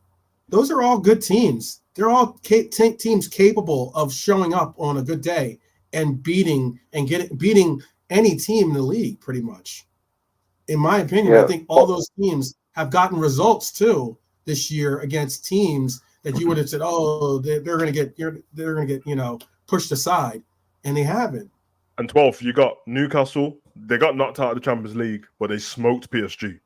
Those are all good teams. They're all teams capable of showing up on a good day and beating any team in the league, pretty much. In my opinion, I think all those teams have gotten results too this year against teams that you would have said, "Oh, they're going to get pushed aside," and they haven't. And 12th, you got Newcastle, they got knocked out of the Champions League, but they smoked PSG.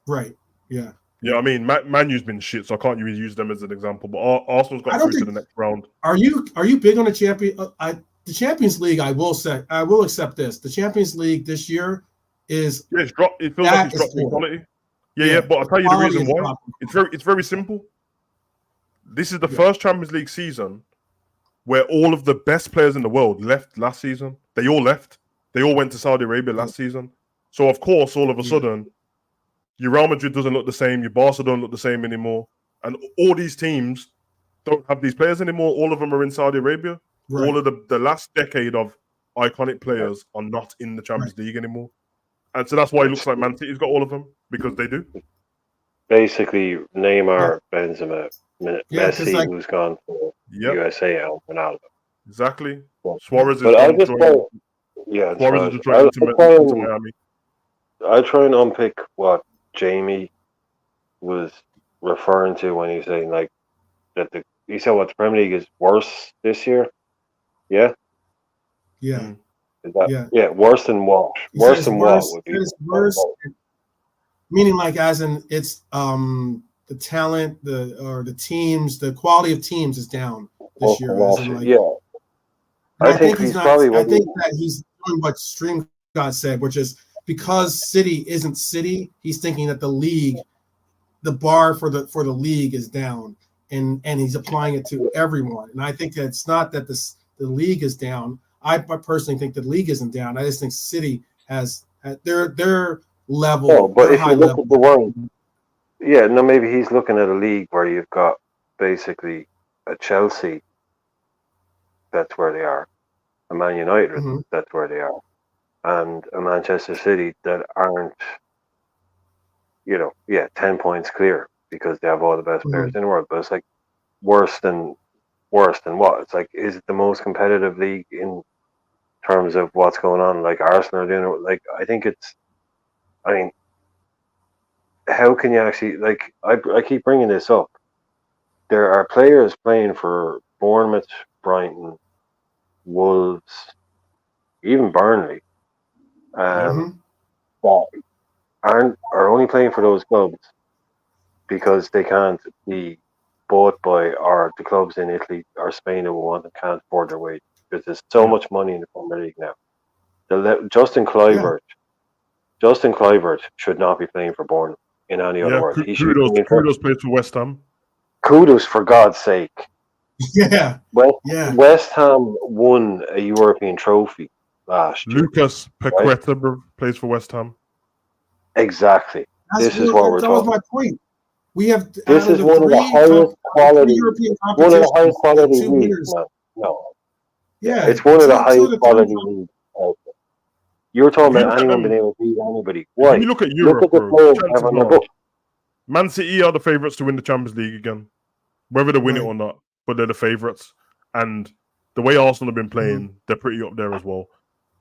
Right. Yeah. Yeah, I mean, Man U's been shit, so I can't really use them as an example. But Arsenal's got through to the next round. Are you big on the the Champions League? I will accept this. The Champions League this year is It feels like it's dropped in quality. Yeah. But I'll tell you the reason why. It's very simple. This is the first Champions League season where all of the best players in the world left last season. They all left. They all went to Saudi Arabia last season. So of course, all of a sudden, your Real Madrid doesn't look the same. Your Barca don't look the same anymore. And all these teams don't have these players anymore. All of them are in Saudi Arabia. Right. All of the last decade of iconic players are not in the Champions League anymore. And so that's why it looks like Man City's got all of them, because they do. Basically, Neymar, Benzema, Messi, like, who's gone for USA, and Ronaldo. Exactly. Suarez is going to Miami. I'll try and unpick what Jamie was referring to when he's saying like that he said what the Premier League is worse this year. Yeah. Yeah. Worse than what? Worse than what would be worse. Meaning like as in it's the talent, the teams, the quality of teams is down this year. I think he's probably. I think that he's doing what Stream God said, which is because City isn't City, he's thinking that the bar for the league is down, and he's applying it to everyone. And I think that it's not that the league is down. I personally think the league isn't down. I just think City has their level. Oh, but if you look at the world, maybe he's looking at a league where you've got basically a Chelsea. That's where they are. A Man United, that's where they are. And a Manchester City that aren't, 10 points clear because they have all the best players in the world. But it's like worse than what? It's like, is it the most competitive league in terms of what's going on? Like Arsenal are doing it. Like, how can you actually, like, I keep bringing this up. There are players playing for Bournemouth, Brighton, Wolves, even Burnley, that are only playing for those clubs because they can't be bought by or the clubs in Italy or Spain that will want them can't afford their wage because there's so much money in the Premier League now. Justin Kluivert should not be playing for Bournemouth in any other words. Kudos plays for West Ham. Kudos, for God's sake. Yeah. West Ham won a European trophy last year. Lucas Paqueta plays for West Ham. This is what we're talking about. That was my point. We have this is one of the highest quality European competitions. One of the highest quality leagues. No. Yeah. It's one of the highest quality leagues. You're talking about anyone being able to beat anybody. Why? When you look at Europe, bro, Man City are the favourites to win the Champions League again. Whether they win it or not, but they're the favourites. And the way Arsenal have been playing, they're pretty up there as well.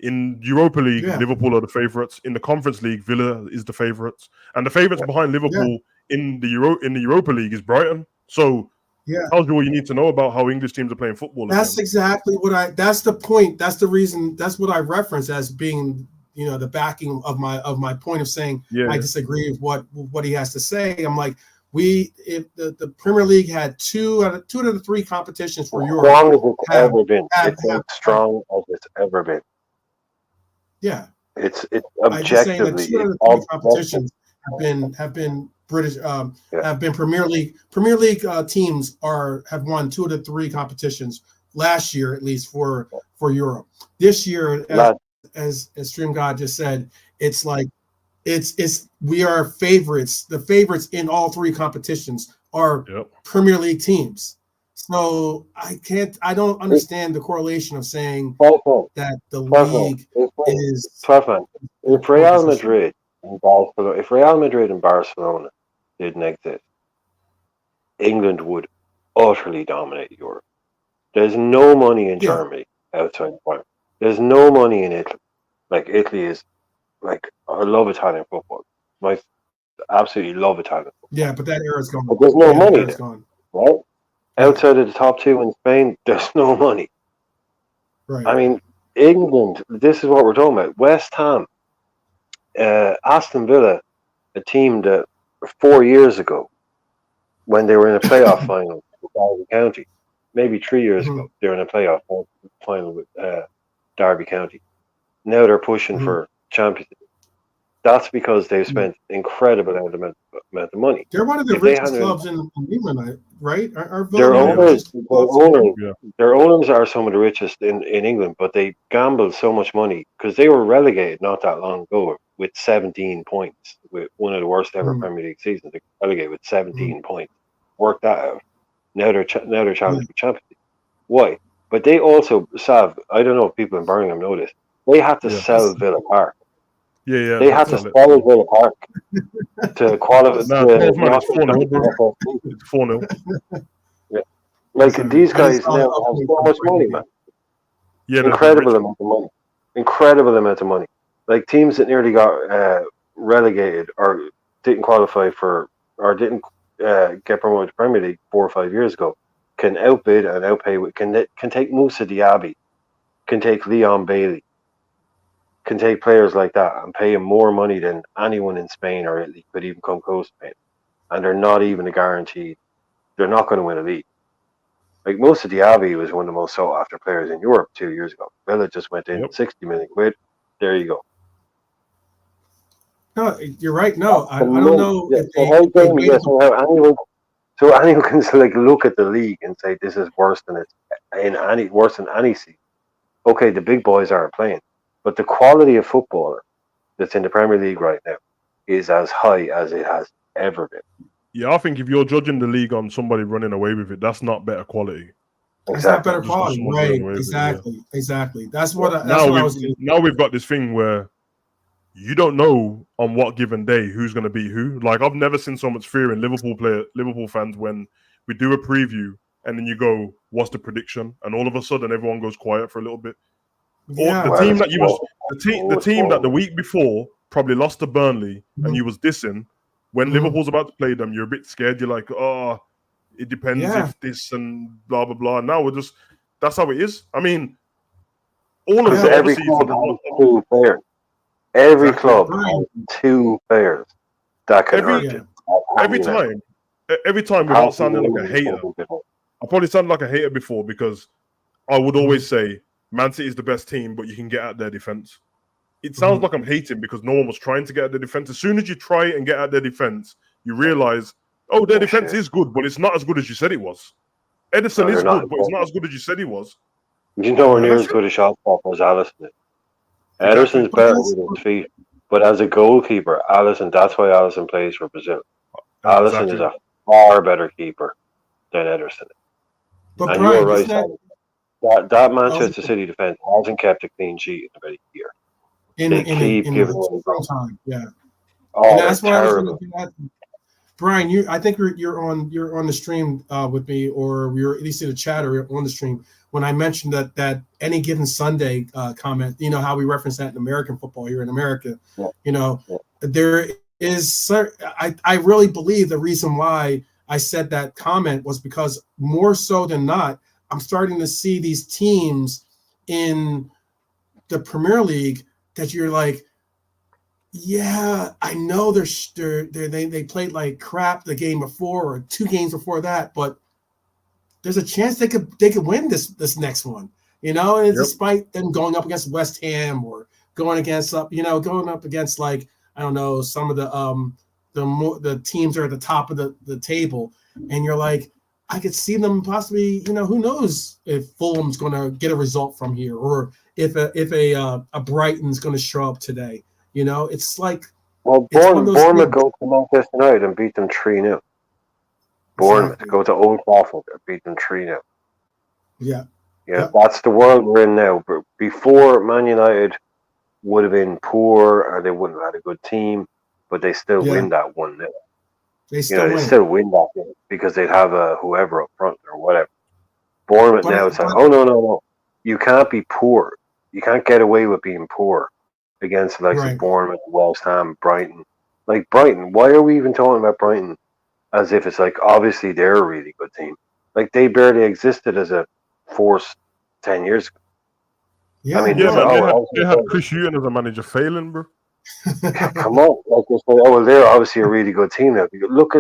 In Europa League, Liverpool are the favourites. In the Conference League, Villa is the favourites. And the favourites behind Liverpool in the Europa League is Brighton. So tells you what you need to know about how English teams are playing football. That's exactly what that's the point. That's the reason. That's what I reference as being, the backing of my point of saying I disagree with what he has to say. I'm like, if the Premier League had two out of the three competitions for Europe. It's as strong as it's ever been. Yeah. It's objectively. Two out of the three competitions have been British have been Premier League teams have won two of the three competitions last year, at least for Europe. This year, as Stream God just said, it's like we are favorites. The favorites in all three competitions are Premier League teams. So I don't understand the correlation of saying that the league is tough. If Real Madrid and Barcelona didn't exist, England would utterly dominate Europe. There's no money in Germany outside the point. There's no money in Italy. Like Italy is like, I love Italian football. I absolutely love Italian football. Yeah, but that era's gone. But there's no money there, right? Outside of the top two in Spain, there's no money. Right. I mean, England, this is what we're talking about. West Ham Aston Villa, a team that 4 years ago, when they were in a playoff final with Derby County, maybe 3 years ago, they were in a playoff final with Derby County. Now they're pushing for Champions League. That's because they've spent incredible amount of money. They're one of the If they richest hadn't, clubs in England, right? Are their Villa one of the owners, richest clubs? their owners are some of the richest in England, but they gambled so much money because they were relegated not that long ago with 17 points, with one of the worst ever Premier League seasons. They were relegated with 17 points. Work that out. Now they're challenging for Champions League. Why? But they also, Sav, I don't know if people in Birmingham know this, they had to sell Villa Park. Yeah. They had to sell Villa Park to qualify. Nah, 12 man, it's 4-0, bro. It's 4-0. Yeah. Like, these guys now have so much money, man. Yeah, Incredible amount of money. Incredible amount of money. Like, teams that nearly got relegated or didn't qualify for, or didn't get promoted to Premier League 4 or 5 years ago, can outbid and outpay. Can take Moussa Diaby, can take Leon Bailey, can take players like that and pay him more money than anyone in Spain or Italy could even come close to paying. And they're not even a guaranteed. They're not going to win a league. Like, Moussa Diaby was one of the most sought after players in Europe 2 years ago. Villa just went in 60 million quid. There you go. No, you're right. No, I don't know. So anyone can like look at the league and say this is worse than any season. Okay, the big boys aren't playing, but the quality of footballer that's in the Premier League right now is as high as it has ever been. Yeah, I think if you're judging the league on somebody running away with it, that's not better quality. It's not better quality, right? Exactly. That's what I was thinking. Now we've got this thing where you don't know on what given day who's going to beat who. Like, I've never seen so much fear in Liverpool fans when we do a preview and then you go, "What's the prediction?" And all of a sudden, everyone goes quiet for a little bit. Yeah. Or the team that the week before probably lost to Burnley and you was dissing. When Liverpool's about to play them, you're a bit scared. You're like, "Oh, it depends if this and blah blah blah." Now that's how it is. I mean, all of every club has 2 players. Every club has 2 players that can hurt you. Every time, without sounding like a hater, I probably sounded like a hater before because I would always say Man City is the best team, but you can get at their defense. It sounds like I'm hating because no one was trying to get at their defense. As soon as you try and get at their defense, you realize, their defense is good, but it's not as good as you said it was. Ederson is good, but it's not as good as you said he was. You're nowhere near as good a shot stopper as Alisson is. Ederson's better with his feet, but as a goalkeeper, Alisson, that's why Alisson plays for Brazil. Alisson is a far better keeper than Ederson is. But and Brian, you're right, that Manchester City defense hasn't kept a clean sheet in about a year. They keep giving away goals. Yeah. Oh, and that's why terrible. Brian, I think you're on the stream with me, or you're at least in the chat or on the stream when I mentioned that any given Sunday comment. You know how we reference that in American football here in America. Yeah. You know, there is. I really believe the reason why I said that comment was because more so than not, I'm starting to see these teams in the Premier League that you're like, yeah, I know they played like crap the game before or 2 games before that, but there's a chance they could win this next one, you know. And despite them going up against West Ham or going up against like, I don't know, some of the teams are at the top of the table, and you're like, I could see them possibly, who knows if Fulham's going to get a result from here, or if a Brighton's going to show up today. It's like, Bournemouth go to Manchester United and beat them 3-0. Bournemouth go to Old Trafford and beat them 3-0. Yeah, that's the world we're in now. But before, Man United would have been poor, or they wouldn't have had a good team, but they still win that 1-0. They still win that game because they'd have whoever up front or whatever. Bournemouth now it's like, no, you can't be poor. You can't get away with being poor against the likes of Bournemouth, West Ham, Brighton. Like Brighton, why are we even talking about Brighton as if it's like obviously they're a really good team? Like they barely existed as a force 10 years ago. Yeah, they had Chris Hughton as a manager failing, bro. Come on, like you say, oh well, they're obviously a really good team now. Look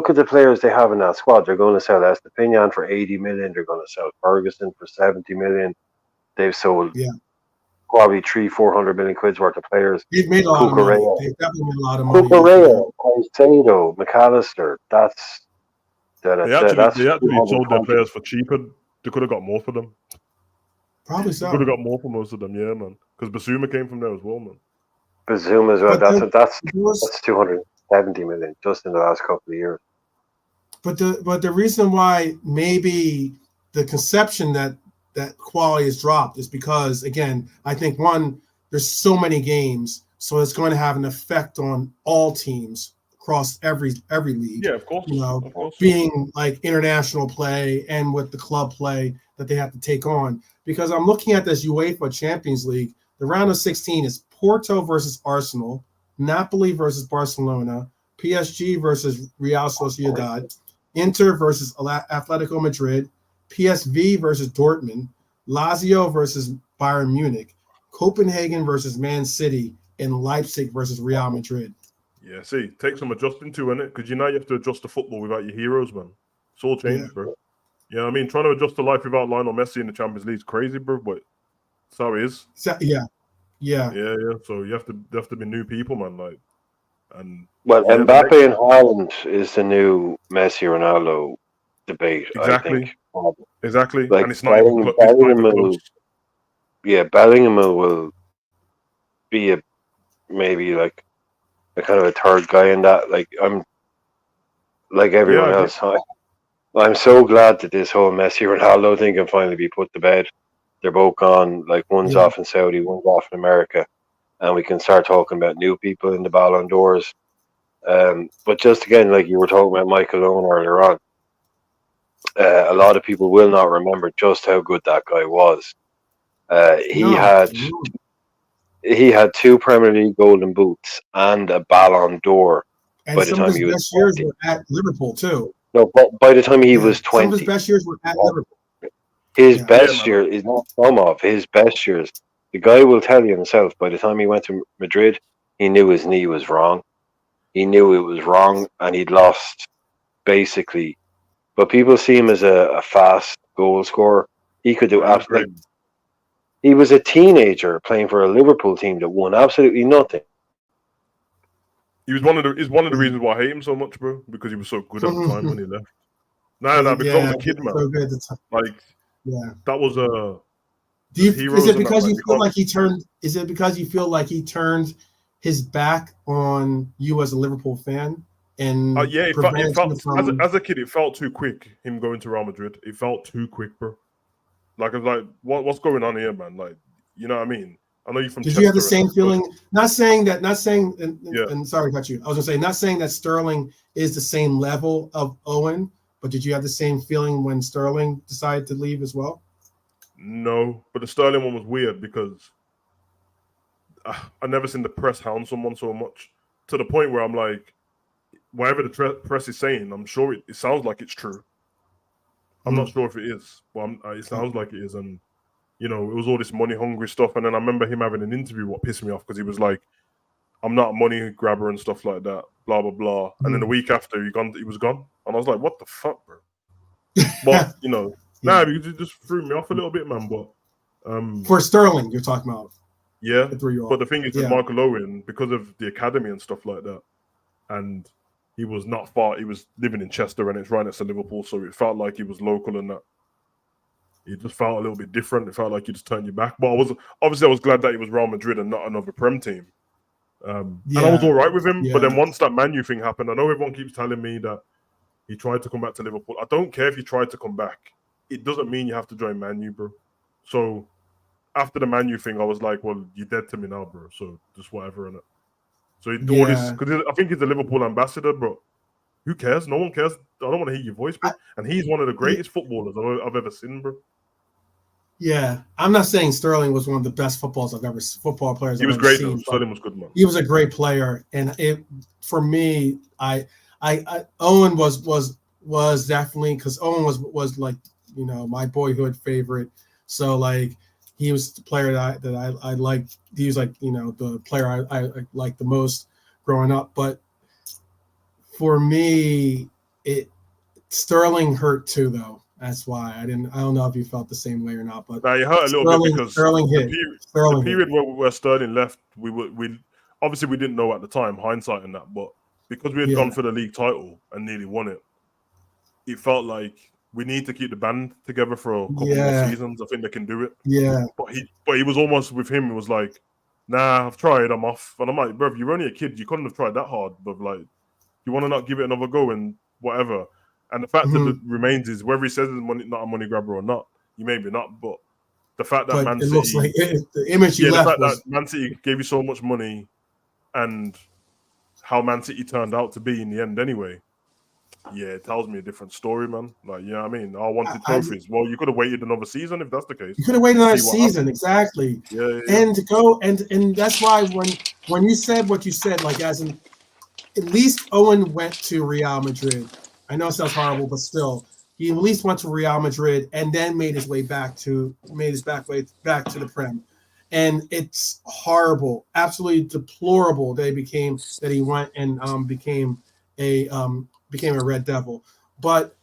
at the players they have in that squad. They're going to sell Estepinian for 80 million. They're going to sell Ferguson for 70 million. They've sold Yeah, probably 300-400 million quid's worth of players. they've made a lot of money. Cucurella, They've definitely made a lot of money. Cucurella, Caicedo, McAllister. That's They actually sold their players for cheaper. They could have got more for them. Probably They could have so. got more for most of them, yeah, man. Because Basuma came from there as well, man. Bazoom as well. But That's there was 270 million just in the last couple of years. But the reason why maybe the conception that quality has dropped is because, again, I think one, there's so many games, so it's going to have an effect on all teams across every league. Yeah, of course. You know, of course. being like international play and with the club play that they have to take on. Because I'm looking at this UEFA Champions League, the round of 16 is Porto versus Arsenal, Napoli versus Barcelona, PSG versus Real Sociedad, Inter versus Atletico Madrid, PSV versus Dortmund, Lazio versus Bayern Munich, Copenhagen versus Man City, and Leipzig versus Real Madrid. Yeah, see, take some adjusting to, innit? Because you have to adjust to football without your heroes, man. It's all changed, bro. Yeah, I mean, trying to adjust to life without Lionel Messi in the Champions League is crazy, bro. But that's how it is. Yeah. So you have to be new people, man. Like, and well, Mbappe and Haaland is the new Messi Ronaldo debate. Exactly. I think. Exactly. Like, and it's not even close. Yeah, Bellingham will be maybe like a kind of a third guy in that. Like, I'm like everyone else. I'm so glad that this whole Messi Ronaldo thing can finally be put to bed. They're both gone. Like, one's off in Saudi, one's off in America, and we can start talking about new people in the Ballon d'Ors. But just again, like you were talking about Michael Owen earlier on, a lot of people will not remember just how good that guy was. He had 2 Premier League Golden Boots and a Ballon d'Or. And by the some time of his he was best years 20. were at Liverpool too. No, but by the time he was 20, some of his best years were at Liverpool. His best year is not some of his best years. The guy will tell you himself. By the time he went to Madrid, he knew his knee was wrong. He knew it was wrong, and he'd lost basically. But people see him as a fast goal scorer. He could do absolutely. He was a teenager playing for a Liverpool team that won absolutely nothing. He was one of the reasons why I hate him so much, bro. Because he was so good at the time when he left. Because I was a kid, man. So good at the time. Like, that was a. Is it because you feel like he turned? Is it because you feel like he turned his back on you as a Liverpool fan? And it felt as a kid, it felt too quick. Him going to Real Madrid, it felt too quick, bro. Like, I was like, what's going on here, man? Like, you know what I mean? I know you're from. Did you have the same feeling? Not saying, and sorry to cut you. I was gonna say, not saying that Sterling is the same level of Owen, but did you have the same feeling when Sterling decided to leave as well? No, but the Sterling one was weird because I never seen the press hound someone so much to the point where I'm like, whatever the press is saying, I'm sure it sounds like it's true. I'm not sure if it is, but it sounds like it is. And, you know, it was all this money-hungry stuff. And then I remember him having an interview, what pissed me off, because he was like, I'm not a money grabber and stuff like that, blah, blah, blah. And then the week after, he was gone. And I was like, what the fuck, bro? But, you know, because it just threw me off a little bit, man. But for Sterling, you're talking about. Yeah, but the thing is with Michael Owen, because of the academy and stuff like that, and he was not far. He was living in Chester, and it's right next to Liverpool, so it felt like he was local and that. It just felt a little bit different. It felt like he just turned you back. But I was glad that he was Real Madrid and not another Prem team. And I was all right with him. But then once that Man U thing happened, I know everyone keeps telling me that he tried to come back to Liverpool. I don't care if you tried to come back. It doesn't mean you have to join Man U, bro. So after the Man U thing, I was like, well, you're dead to me now, bro. So just whatever, innit? So he do all this, because I think he's the Liverpool ambassador, bro. Who cares? No one cares. I don't want to hear your voice, bro. And he's one of the greatest footballers I've ever seen, bro. Yeah, I'm not saying Sterling was one of the best football players I've ever seen. He was great, though. Sterling was good, man. He was a great player, and for me, Owen was definitely, because Owen was like, you know, my boyhood favorite. So like he was the player that I liked. He was like, the player I liked the most growing up. But for me, Sterling hurt too, though. That's why I don't know if you felt the same way or not. But Now you hurt a little bit because Sterling hit. The period where Sterling left, we obviously we didn't know at the time, hindsight and that, but because we had gone for the league title and nearly won it, it felt like we need to keep the band together for a couple more seasons. I think they can do it. Yeah. But he was almost with him. It was like, nah, I've tried. I'm off. And I'm like, bro, you're only a kid. You couldn't have tried that hard. But like, you want to not give it another go and whatever. And the fact that remains is whether he says it's not a money grabber or not, you maybe not. But the fact that Man City, looks like the image you left the fact was... that Man City gave you so much money, and how Man City turned out to be in the end anyway. Yeah, it tells me a different story, man. Like, you know what I mean? I wanted trophies. Well, you could have waited another season if that's the case. You could have waited another season, exactly. Yeah. And to go and that's why when you said what you said, like as in at least Owen went to Real Madrid. I know it sounds horrible, but still, he at least went to Real Madrid and then made his way back to the Prem. And it's horrible, absolutely deplorable that he went and became a Red Devil. But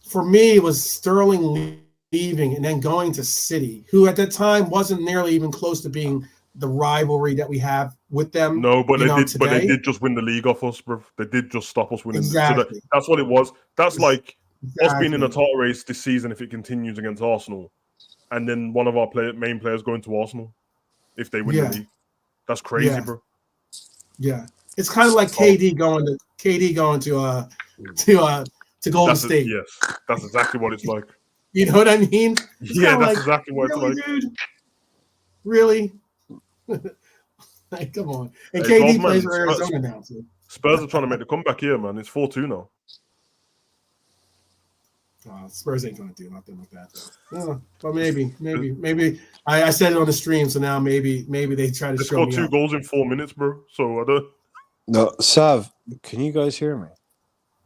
for me, it was Sterling leaving and then going to City, who at that time wasn't nearly even close to being the rivalry that we have with them. No, but they did just win the league off us, bro. They did just stop us winning. Exactly. So that's what it was. That's like us being in a title race this season if it continues against Arsenal, and then one of our main players going to Arsenal if they win the league. That's crazy, bro. Yeah. It's kind of like KD going to Golden State. Yes, that's exactly what it's like. You know what I mean? That's exactly what really, it's like. Dude? Really? Like, come on. And KD plays for Arizona now, too. Spurs are trying to make the comeback here, man. It's 4-2 now. Spurs ain't going to do nothing like that, though. But maybe. I said it on the stream, so now maybe they try to show me. They scored 2 goals in 4 minutes, bro. So I don't. No, Sav, can you guys hear me?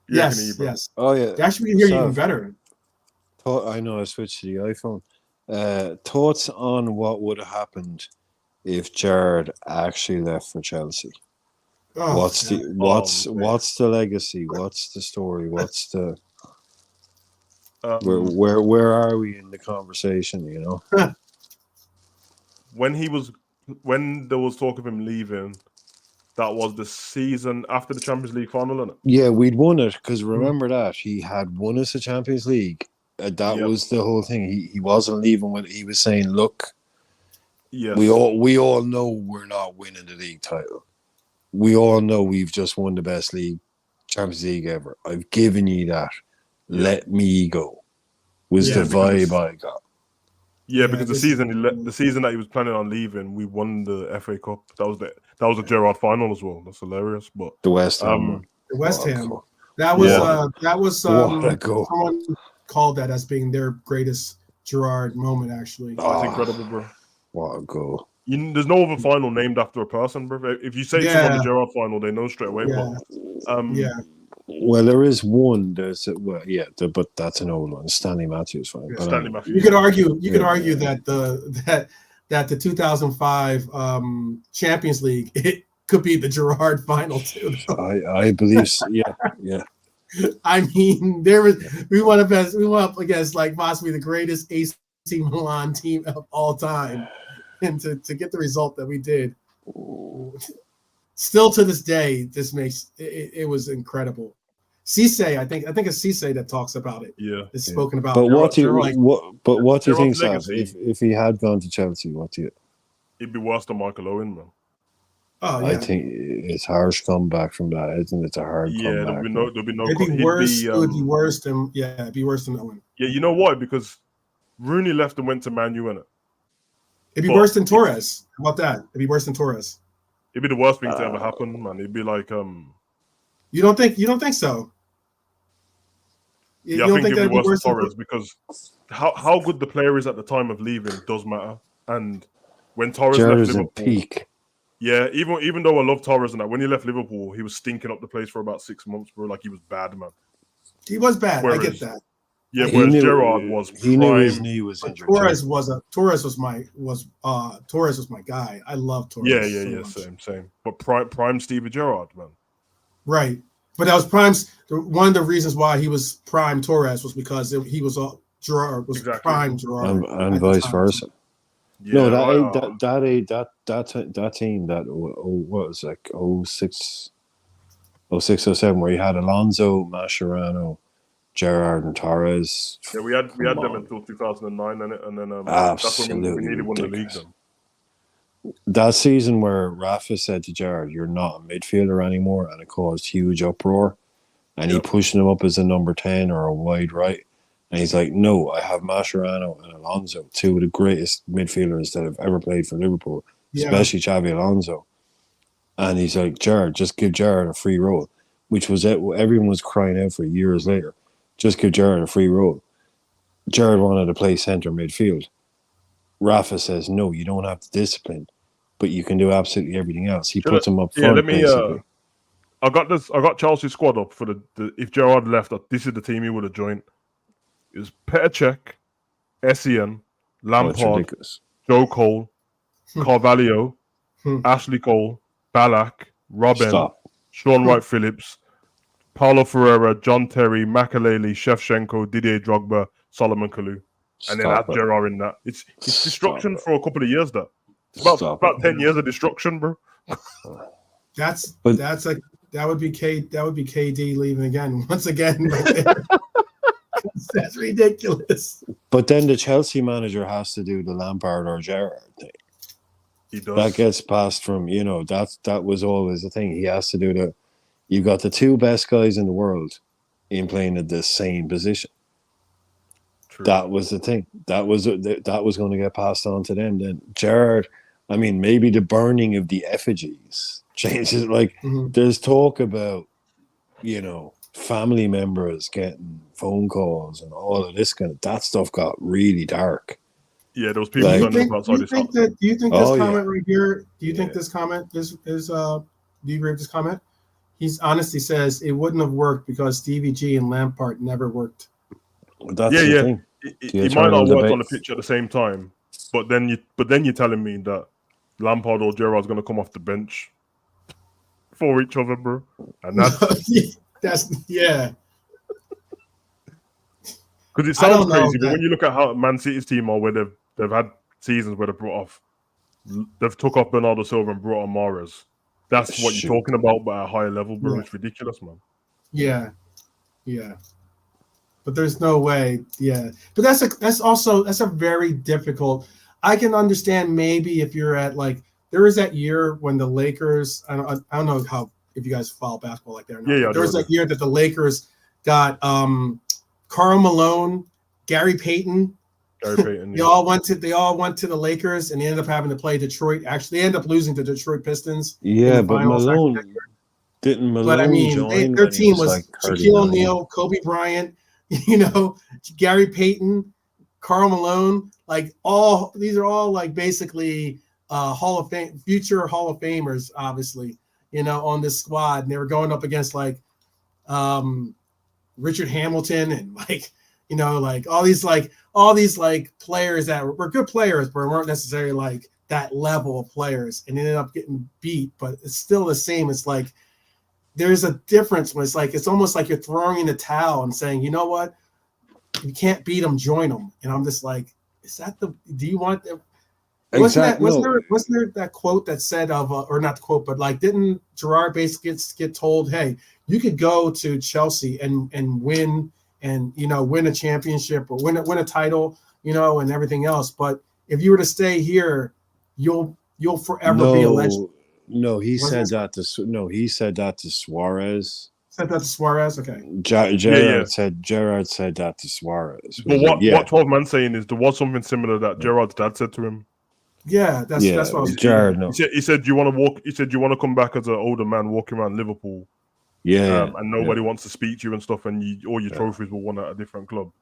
Yeah, yes. Oh yeah. Actually, we can hear you even better. I know I switched to the iPhone. Thoughts on what would have happened if Gerrard actually left for Chelsea? What's the legacy? What's the story? What's the where are we in the conversation? You know, when there was talk of him leaving. That was the season after the Champions League final, isn't it? Yeah, we'd won it because remember that he had won us the Champions League. That was the whole thing. He wasn't leaving when he was saying, "Look, we all know we're not winning the league title. We all know we've just won the best Champions League ever. I've given you that. Let me go." Was the vibe I got. Yeah, because the season that he was planning on leaving, we won the FA Cup. That was a Gerrard final as well. That's hilarious. But the West Ham, that was someone called that as being their greatest Gerrard moment. Actually, that's incredible, bro. What a goal! There's no other final named after a person, bro. If you say someone the Gerrard final, they know straight away. Yeah. Well, there is one. But that's an old one. Stanley Matthews final. Yeah, Stanley Matthews. You could argue that the 2005 Champions League it could be the Gerrard final too. I believe so. Yeah. I mean, we went up against like possibly the greatest AC Milan team of all time, and to get the result that we did. Still to this day, this makes it was incredible. Cisse, I think it's Cisse that talks about it. Yeah, it's spoken about. But what do you think, Sav? If he had gone to Chelsea, It'd be worse than Michael Owen, man. Oh yeah. I think it's harsh comeback from that, isn't it? It's a hard comeback. There'll be no. It'd be worse. It would be worse than it'd be worse than Owen. Yeah, you know why? Because Rooney left and went to Man U, innit? It'd be worse than Torres. How about that? It'd be worse than Torres. It'd be the worst thing to ever happen, man. It'd be like You don't think so? I think it'd be worse than Torres because how good the player is at the time of leaving does matter. And when Torres left Liverpool, peak. Yeah, even though I love Torres and that, when he left Liverpool, he was stinking up the place for about 6 months, bro. Like he was bad, man. He was bad. I get that. Yeah, whereas Gerrard was he knew his knee was injured. Torres was my guy. I love Torres. Yeah, same. But prime Stevie Gerrard, man. Right, but that was Prime's. One of the reasons why he was prime Torres was because he was Gerrard was prime Gerrard, and vice versa. Yeah, that team that what was like 06, 07, where you had Alonso, Mascherano, Gerrard, and Torres. Yeah, we had them until 2009, and then that's when we nearly won the league. Then. That season where Rafa said to Gerrard, "You're not a midfielder anymore," and it caused huge uproar, and he pushed him up as a number 10 or a wide right. And he's like, no, I have Mascherano and Alonso, two of the greatest midfielders that have ever played for Liverpool, especially Xabi Alonso. And he's like, Gerrard, just give Gerrard a free role, which was it. Everyone was crying out for years later. Just give Gerrard a free role. Gerrard wanted to play centre midfield. Rafa says, no, you don't have the discipline, but you can do absolutely everything else. He puts him up front, basically. I got Chelsea's squad up for the if Gerrard left, this is the team he would have joined. It was Petr Cech, Essien, Lampard, Joe Cole, Carvalho, Ashley Cole, Ballack, Robben, Sean Wright-Phillips, Paulo Ferreira, John Terry, Makelele, Shevchenko, Didier Drogba, Solomon Kalou. And then add Gerrard in that. It's destruction for a couple of years, that. It's about 10 years of destruction, bro. That would be KD leaving again. Once again. That's ridiculous. But then the Chelsea manager has to do the Lampard or Gerrard thing. He does. That gets passed from, that was always the thing. He has to do the. You got the two best guys in the world in playing at the same position. True. That was the thing. That was going to get passed on to them. Then Gerrard, I mean, maybe the burning of the effigies changes. Like there's talk about, family members getting phone calls and all of this that stuff got really dark. Yeah, those people outside this house. Do you think this comment right here? Do you think this comment is do you agree with this comment? He's honestly says it wouldn't have worked because Stevie G and Lampard never worked. That's the thing. He might not work on the pitch at the same time, but then you're telling me that Lampard or Gerrard's going to come off the bench for each other, bro, and that's yeah. Because it sounds crazy, but when you look at how Man City's team are, where they've had seasons where they've took off Bernardo Silva and brought on Mahrez. That's what you're talking about, but at a higher level, bro. Yeah. It's ridiculous, man. Yeah. But there's no way. Yeah, but that's a very difficult. I can understand maybe if you're at there was that year when the Lakers. I don't know if you guys follow basketball like that or not. Yeah. There was that year that the Lakers got Karl Malone, Gary Payton. They all went to the Lakers and they ended up having to play Detroit. Actually, they ended up losing to Detroit Pistons. Yeah, but Malone didn't. But I mean, their team was Shaquille O'Neal, Kobe Bryant, Gary Payton, Karl Malone. These are all basically Hall of Fame, future Hall of Famers, obviously. On this squad, and they were going up against Richard Hamilton and all these players that were good players, but weren't necessarily that level of players, and ended up getting beat. But it's still the same. It's there's a difference when it's almost like you're throwing in the towel and saying, you know what, you can't beat them, join them. And I'm just is that do you want them? Wasn't there that quote that said or not the quote, but didn't Gerrard basically get told, hey, you could go to Chelsea and win and win a championship or win a title, and everything else, but if you were to stay here, you'll forever be a legend. No, he said that to Suarez. Said that to Suarez, okay. Gerrard said that to Suarez. But what 12 Man saying is there was something similar that Gerrard's dad said to him. Yeah, that's what I was Gerrard. No. He said, "Do you want to walk?" He said, "Do you want to come back as an older man walking around Liverpool?" Yeah, and nobody wants to speak to you and stuff, and all your trophies were won at a different club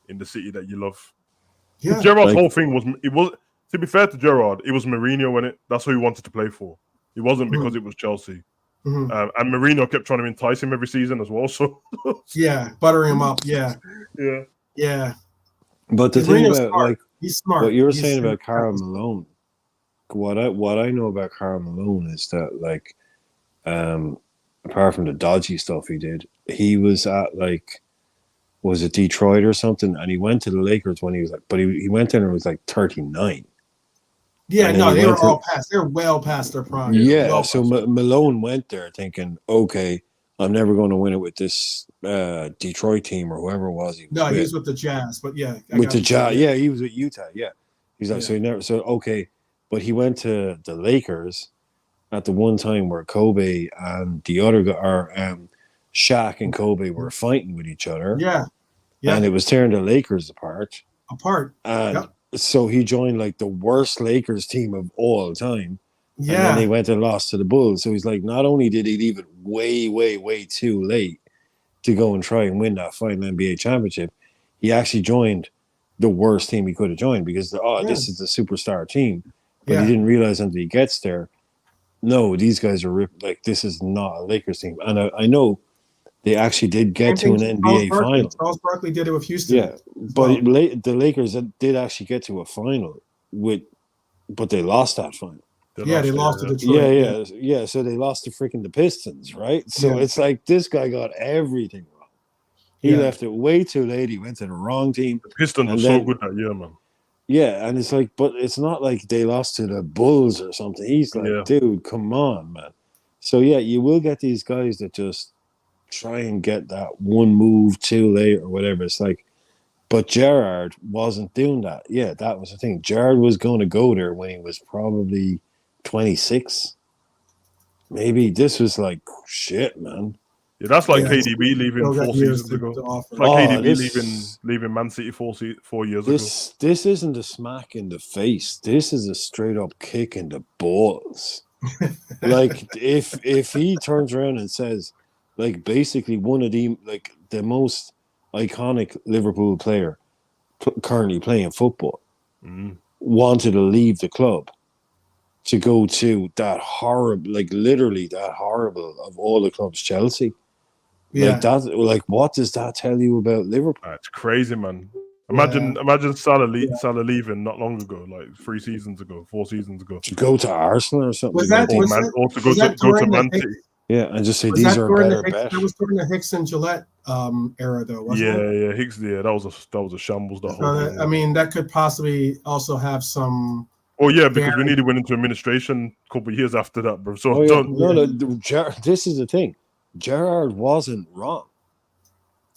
in the city that you love. Yeah, Gerrard's whole thing was to be fair to Gerrard, it was Mourinho in it. That's who he wanted to play for. It wasn't because it was Chelsea. And Mourinho kept trying to entice him every season as well. So yeah, buttering him up. Yeah. Yeah. But the And thing Mourinho's about smart. like He's smart. what you were He's saying about smart. Karl Malone, what I know about Karl Malone is that like, apart from the dodgy stuff he did, he was at like, was it Detroit or something, and he went to the Lakers when he was like, but he went in and was like 39. Yeah, And then no, he they were went to all past. They're well past their prime. yeah. Well So past. Malone went there thinking, okay, I'm never going to win it with this Detroit team or whoever it was he was No, with. he's with the Jazz, but yeah, I With got the what you're saying. Jazz, yeah, he was with Utah. Yeah, he's like, Yeah. so he never, so okay, but he went to the Lakers at the one time where Kobe and the other guy, or Shaq and Kobe were fighting with each other. Yeah. Yeah. And it was tearing the Lakers apart. And Yep. so he joined like the worst Lakers team of all time. Yeah. And then they went and lost to the Bulls. So he's like, not only did he leave it way, way, way too late to go and try and win that final NBA championship, he actually joined the worst team he could have joined because this is the superstar team. But he didn't realize until he gets there, no, these guys are like, this is not a Lakers team. And I know they actually did get to an NBA final. Charles Barkley did it with Houston. Yeah, but the Lakers did actually get to a final but they lost that final. They lost to Detroit. Yeah. So they lost to freaking the Pistons, right? So it's like this guy got everything wrong. He left it way too late. He went to the wrong team. The Pistons were so good that year, man. Yeah, and it's like, but it's not like they lost to the Bulls or something. He's like, dude, come on, man. So yeah, you will get these guys that just try and get that one move too late or whatever. It's like, but Gerrard wasn't doing that. Yeah, that was the thing. Gerrard was going to go there when he was probably 26. Maybe this was like, shit, man. Yeah, that's like KDB leaving 4 seasons ago. Like KDB leaving Man City 4 years ago. This isn't a smack in the face. This is a straight up kick in the balls. Like if he turns around and says, like basically one of the most iconic Liverpool player currently playing football wanted to leave the club to go to that horrible, like literally that horrible of all the clubs, Chelsea. Like that, like what does that tell you about Liverpool? It's crazy, man. Imagine Salah leaving not long ago, like 3 seasons ago, 4 seasons ago. To go to Arsenal or something. Or to go to Man City. Yeah, and just say these are better bets. That was during the Hicks and Gillette era, though, wasn't it? Yeah, Hicks. Yeah, that was a shambles. That whole thing. I mean, that could possibly also have some. Oh yeah, because we nearly went into administration a couple of years after that, bro. So this is the thing. Gerrard wasn't wrong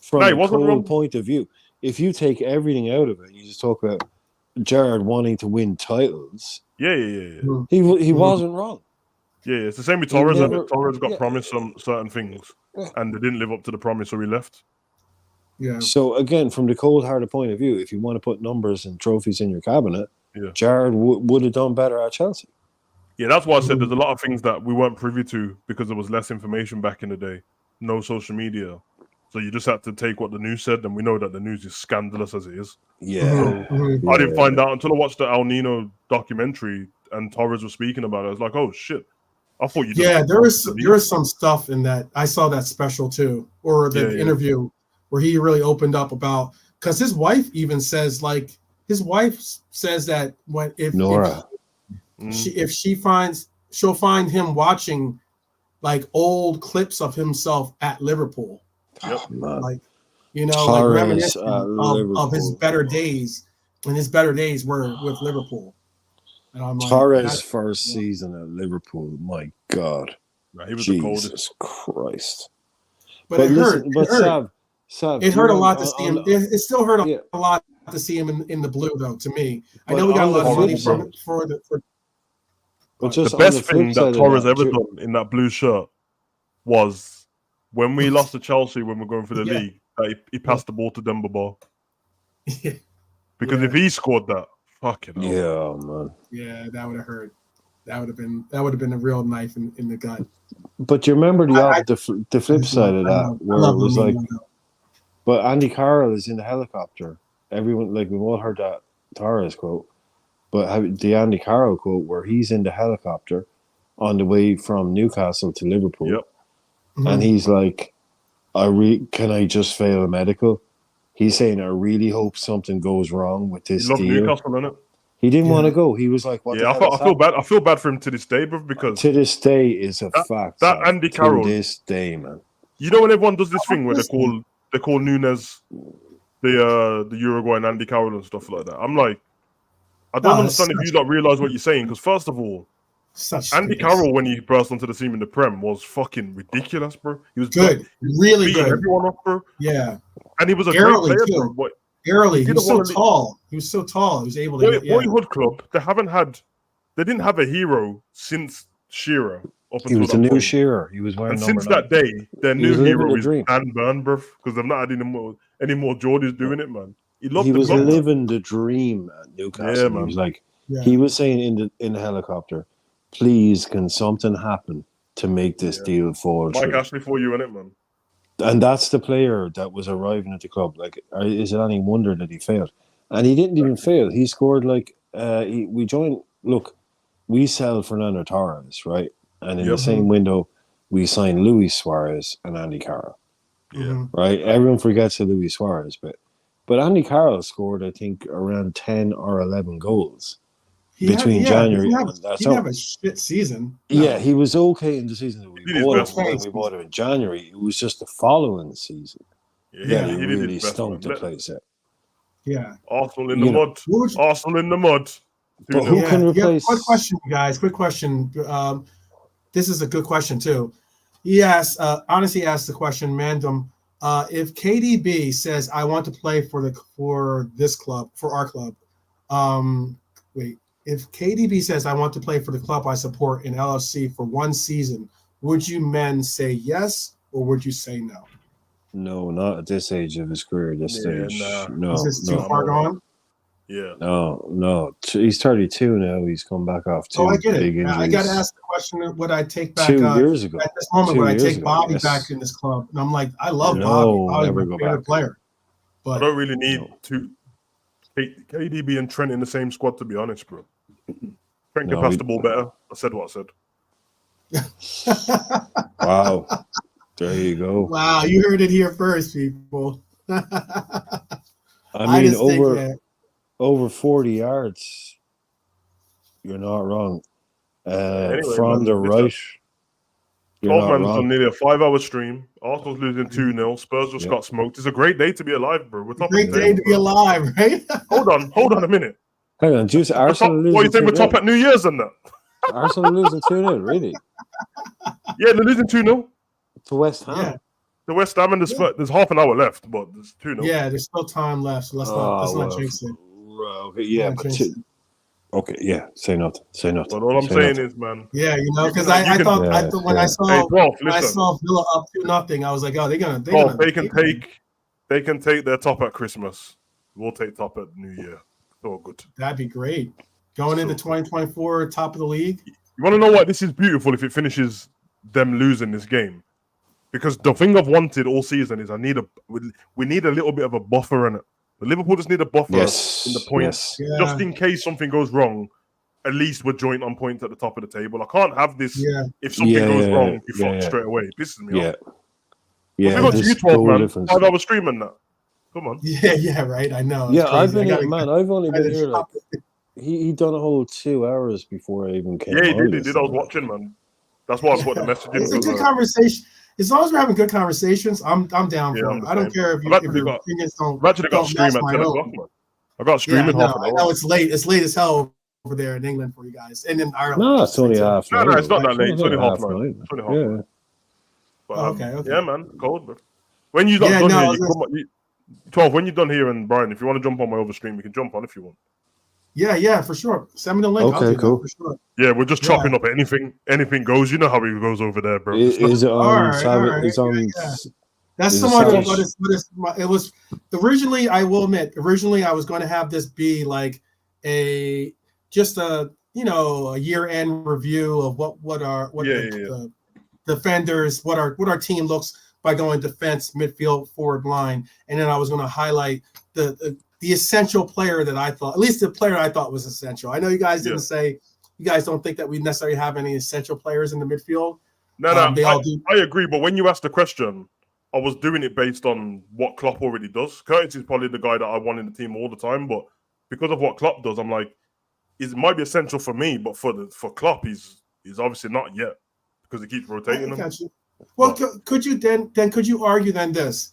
from a Cole point of view. If you take everything out of it, you just talk about Gerrard wanting to win titles. Yeah. He wasn't wrong. Yeah, it's the same with Torres. Torres got promised some certain things, and they didn't live up to the promise, so he left. Yeah. So again, from the cold-hearted point of view, if you want to put numbers and trophies in your cabinet, Gerrard would have done better at Chelsea. Yeah, that's why I said there's a lot of things that we weren't privy to because there was less information back in the day. No social media. So you just had to take what the news said, and we know that the news is scandalous as it is. Yeah. So I didn't find out until I watched the El Nino documentary and Torres was speaking about it. I was like, oh, shit. I thought you there was some stuff in that. I saw that special, too, or the interview where he really opened up about – because his wife even says, like – his wife says that when if she finds she'll find him watching like old clips of himself at Liverpool, like like reminiscent of his better days, and his better days were with Liverpool. And I'm like, Torres' first season at Liverpool, my God, he was Jesus Christ! But it hurt. It hurt a lot to see him. It still hurt a lot to see him in the blue, though. To me, I know we got a lot of money for the. But just the best thing that Torres ever done in that blue shirt was when we lost to Chelsea when we're going for the league. He passed the ball to Demba Ba. Because if he scored that, fucking hell. Yeah, man. Yeah, that would have hurt. That would have been a real knife in the gut. But you remember the flip side of that, where it was like, but Andy Carroll is in the helicopter. Everyone, like, we've all heard that Torres quote, but the Andy Carroll quote where he's in the helicopter on the way from Newcastle to Liverpool, and he's like, can I just fail a medical? He's saying, I really hope something goes wrong with this He loved deal. Newcastle, innit? He didn't want to go. He was like, "What?" Yeah, I feel bad. I feel bad for him to this day, bro. Because to this day is a fact. That Andy Carroll. To this day, man. You know when everyone does this thing where they call Nunes the Uruguayan Andy Carroll and stuff like that. I'm like, I don't understand if you don't realize what you're saying. Because first of all, Andy Carroll, when he burst onto the scene in the Prem, was fucking ridiculous, bro. He was good, really good. Everyone up, bro. Yeah, and he was a great player, bro. But he was so tall. He was so tall. He was able to. Boyhood club. They didn't have a hero since Shearer. He was the new Shearer. He was wearing. And since that day, their new hero is Dan Burn, bro. Because they've not had any more Geordies doing it, man. He was living the dream at Newcastle. Yeah, man. He was like, he was saying in the helicopter, "Please, can something happen to make this deal fall through?" Mike Ashley for you, innit, man? And that's the player that was arriving at the club. Like, is it any wonder that he failed? And he didn't even fail. He scored we joined. Look, we sell Fernando Torres, right? And in the same window, we signed Luis Suarez and Andy Carroll. Yeah. Right? Everyone forgets the Luis Suarez bit. But Andy Carroll scored, I think, around 10 or 11 goals between January and that's he didn't have a shit season. No. Yeah, he was okay in the season that we bought him in January. It was just the following season. Yeah, he really stunk the place out. Yeah. Arsenal in the mud. Arsenal in the mud. But who can replace? Quick question, guys. Quick question. This is a good question too. Yes, honestly, asked the question, Mandem. If KDB says, "I want to play for this club, for our club," if KDB says, "I want to play for the club I support in LFC for one season," would you men say yes or would you say no? No, not at this age of his career. This stage, no. Is this too far gone? Yeah. No. He's 32 now. He's come back off two I get big it. injuries. I got to ask the question: would I take back 2 years ago? At this moment, would I take Bobby back in this club? And I'm like, I love Bobby. Bobby's my favorite player. But I don't really need KDB and Trent in the same squad, to be honest, bro. Trent can pass the ball better. I said what I said. Wow. There you go. Wow, you heard it here first, people. I mean, over 40 yards. You're not wrong. From the right. 12 man's on nearly a 5-hour stream. Arsenal's losing 2-0. Spurs just got smoked. It's a great day to be alive, bro. Great day to be alive, right? Hold on a minute. Hang on, juice. Arsenal losing. What do you think we're top at New Year's and that? Arsenal losing 2-0, really? Yeah, they're losing 2-0 to West Ham. Yeah. The West Ham and there's half an hour left, but there's 2-0. Yeah, there's still time left. So let's not jinx it. Okay, yeah, okay, yeah. Say nothing. But all I'm saying is, man. Yeah, because I thought when I saw Villa up 2-0, I was like, oh, they can take their top at Christmas. We'll take top at New Year. It's all good. That'd be great. Going into 2024, top of the league. You want to know what? This is beautiful if it finishes them losing this game. Because the thing I've wanted all season is we need a little bit of a buffer in it. The Liverpool just need a buffer in the points. Yeah. Just in case something goes wrong, at least we're joint on points at the top of the table. I can't have this if something goes wrong, you fuck straight away. It pisses me off. Yeah, we got you 12, man. 5-hour streaming that. Come on. Yeah, right. I know. Yeah, I've only been here like he done a whole 2 hours before I even came. Yeah, he did. I was watching, man. That's why I put the message in. It's a good conversation. As long as we're having good conversations, I'm down for it. I don't care if your opinions don't. I've actually got stream at 10 o'clock, man. I got streaming half an hour. I know it's late. It's late as hell over there in England for you guys, and in Ireland. No, it's only half. No, it's not that late. It's only half nine. It's only half nine. But, okay. Yeah, man, cold, bro. When you're done here, you come on. 12. When you're done here, and Brian, if you want to jump on my other stream, you can jump on if you want. Yeah, for sure. Send me the link. Okay, cool. For sure. Yeah, we're just chopping up anything goes. You know how it goes over there, bro. Is it on? It's on. That's similar to what it was originally. I will admit, originally I was going to have this be like a year-end review of the defenders, what our team looks by going defense, midfield, forward line, and then I was going to highlight the essential player that I thought, at least the player I thought was essential. I know you guys didn't say, you guys don't think that we necessarily have any essential players in the midfield. No, I agree. But when you ask the question, I was doing it based on what Klopp already does. Curtis is probably the guy that I want in the team all the time, but because of what Klopp does, I'm like, it might be essential for me, but for Klopp, he's obviously not yet because he keeps rotating them. Well, could you argue then this?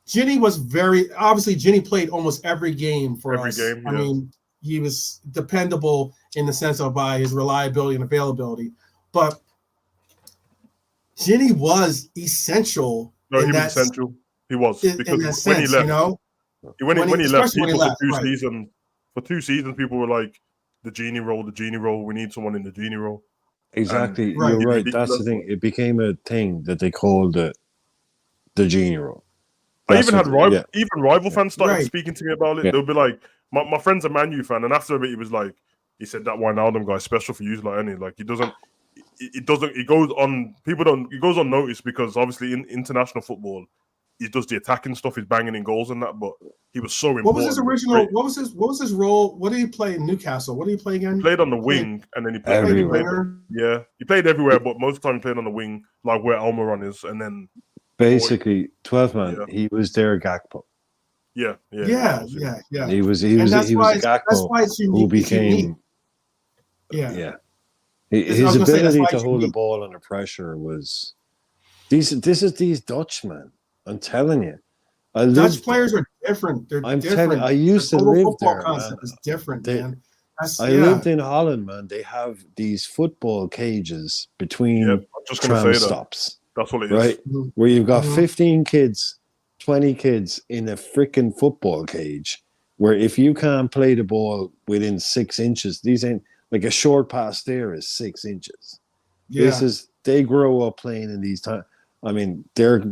Ginny was Ginny played almost every game for us. Game, yeah. I mean, he was dependable in the sense of by his reliability and availability, but Ginny was essential. No, he was essential. He was because when he left, when he left, people for 2 seasons, people were like, the genie role. We need someone in the genie role. Exactly, you're right. That's the thing. It became a thing that they called the genie role. I even had rival fans started speaking to me about it. They'll be like, my friend's a Man U fan, and after a bit, he said that Wijnaldum guy's special for you, like he doesn't. It goes unnoticed because obviously in international football, he does the attacking stuff. He's banging in goals and that, but he was so important. What was his original? What was his role? What did he play in Newcastle? What did he play again? He played on the wing, and then he played everywhere. He played everywhere, but most of the time he played on the wing, like where Almiron is, and then basically 12 man. Yeah. He was their Gakpo. Yeah. He was a Gakpo who became. Yeah. His ability to hold the ball under pressure was these Dutchmen. I'm telling you, Dutch players are different. They're different. I used to live there. Concept is different, man. I lived in Holland, man. They have these football cages between tram stops. That's what it is, right? Mm-hmm. Where you've got 15 kids, 20 kids in a freaking football cage. Where if you can't play the ball within 6 inches, these ain't. Like a short pass there is 6 inches. Yeah. They grow up playing in these times. I mean, their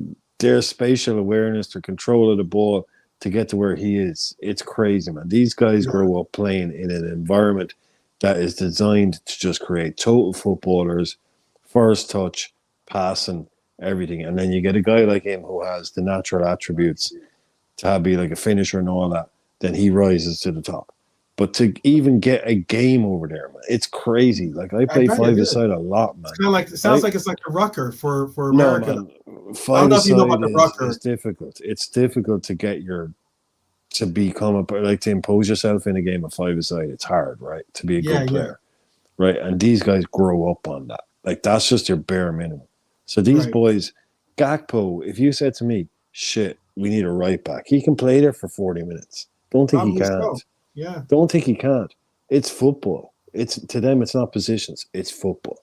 spatial awareness, their control of the ball to get to where he is, it's crazy, man. These guys grow up playing in an environment that is designed to just create total footballers, first touch, passing, everything. And then you get a guy like him who has the natural attributes to be like a finisher and all that, then he rises to the top. But to even get a game over there, man, it's crazy. Like I play five-a-side a lot, man. It's kind of like it's like a rucker for America. No, man. Five-a-side is difficult. It's difficult to get to impose yourself in a game of five-a-side. It's hard, right? To be a good player, right? And these guys grow up on that. Like that's just your bare minimum. So these boys, Gakpo, if you said to me, "Shit, we need a right back," he can play there for 40 minutes. Don't think he can't. Yeah. Don't think he can't. It's football. It's to them. It's not positions. It's football.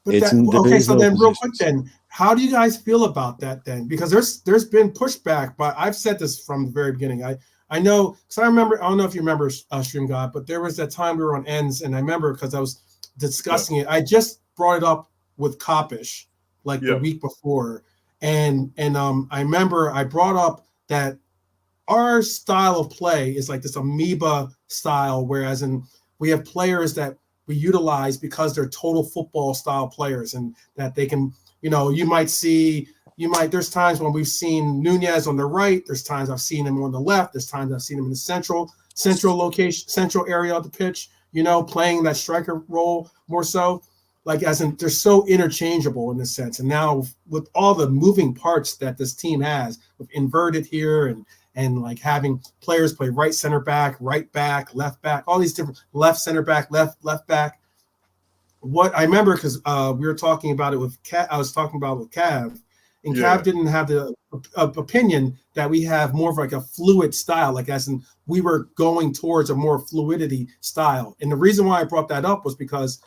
So then, real quick, then, how do you guys feel about that then? Because there's been pushback, but I've said this from the very beginning. I know because I remember. I don't know if you remember Stream God, but there was that time we were on ends, and I remember because I was discussing it. I just brought it up with Kopish the week before, and I remember I brought up that. Our style of play is like this amoeba style, whereas we have players that we utilize because they're total football style players and that they can, there's times when we've seen Nunez on the right. There's times I've seen him on the left. There's times I've seen him in the central area of the pitch, playing that striker role more so. Like they're so interchangeable in this sense. And now with all the moving parts that this team has with inverted here and like having players play right center back, right back, left back, all these different left center back, left back. What I remember because we were talking about it with Cav, I was talking about it with Cav, and Cav didn't have the opinion that we have more of like a fluid style, like as in we were going towards a more fluidity style. And the reason why I brought that up was because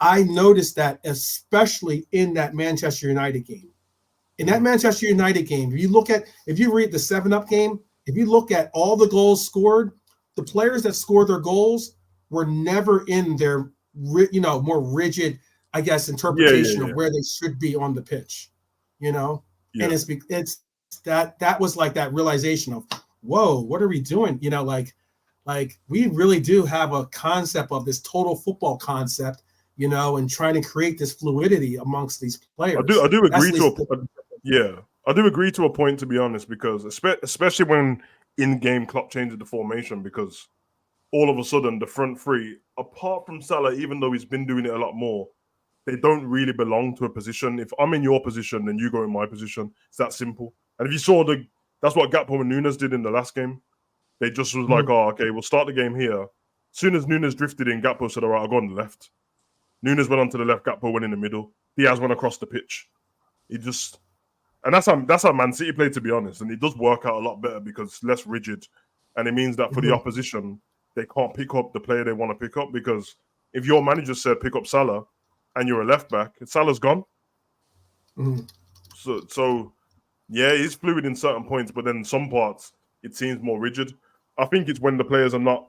I noticed that especially in that Manchester United game. In that Manchester United game, if you read the 7-Up game, if you look at all the goals scored, the players that scored their goals were never in their, more rigid, I guess, interpretation of where they should be on the pitch, and it's that was like that realization of, whoa, what are we doing? Like we really do have a concept of this total football concept, and trying to create this fluidity amongst these players. I do agree I do agree to a point, to be honest, because especially when in-game Klopp changes the formation, because all of a sudden the front three, apart from Salah, even though he's been doing it a lot more, they don't really belong to a position. If I'm in your position, then you go in my position. It's that simple. And if you saw that's what Gakpo and Nunes did in the last game. They just was like, oh, okay, we'll start the game here. As soon as Nunes drifted in, Gakpo said, all right, I'll go on the left. Nunes went onto the left, Gakpo went in the middle. Diaz went across the pitch. And that's how Man City played, to be honest. And it does work out a lot better because it's less rigid. And it means that for the opposition, they can't pick up the player they want to pick up, because if your manager said pick up Salah and you're a left back, Salah's gone. So yeah, it's fluid in certain points, but then some parts it seems more rigid. I think it's when the players are not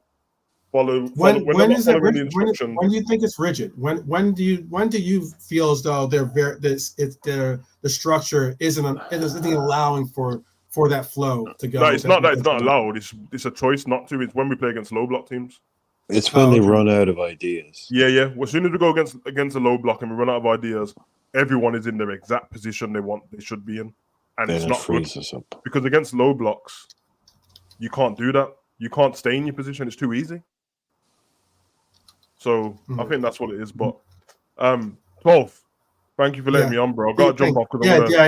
following the instructions. When do you think it's rigid? When do you feel as though the structure isn't allowing for that flow to go? No, it's not that it's not allowed. It's a choice not to. It's when we play against low block teams. It's when they run out of ideas. Yeah. Well, as soon as we go against a low block and we run out of ideas, everyone is in their exact position they should be in, and then it's not good up. Because against low blocks, you can't do that. You can't stay in your position. It's too easy. So I think that's what it is. But 12. Thank you for letting me on, bro. I've got to jump off. I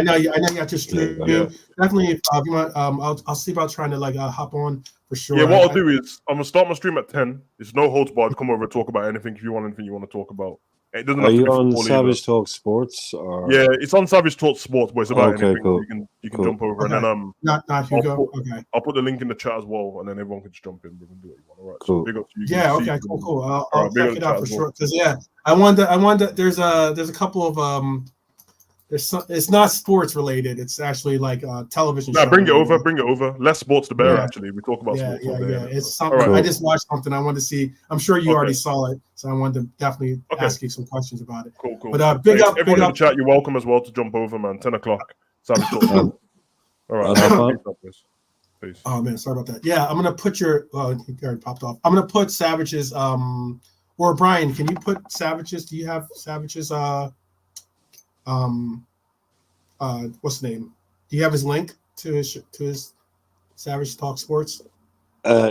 know you got your stream. Definitely, if you want, I'll see about trying to hop on for sure. Yeah, what I'll do is I'm gonna start my stream at 10. It's no holds barred. Come over and talk about anything if you want anything you want to talk about. It doesn't have to be on Savage Talk Sports? Or... Yeah, it's on Savage Talk Sports, but it's about anything. Cool. You can jump over, and then not Hugo. I'll put the link in the chat as well, and then everyone can just jump in. We can do what you want. All right. Cool. So big up to you. Yeah. Okay. Cool. I'll check it out for sure. Because I wonder. There's a couple of it's not sports related. It's actually like television. Nah, bring it over. Less sports the better. Actually, we talk about sports. Yeah. It's something. Right. I just watched something. I wanted to see. I'm sure you already saw it, so I wanted to definitely ask you some questions about it. Cool. But big up, everyone in the chat. You're welcome as well to jump over, man. 10 o'clock. Savage Talk. All right. Peace. Oh man, sorry about that. Yeah, I'm gonna put your. Oh, it already popped off. I'm gonna put Savage's. Or Brian, can you put Savage's? Do you have Savage's? What's the name? Do you have his link to his Savage Talk Sports?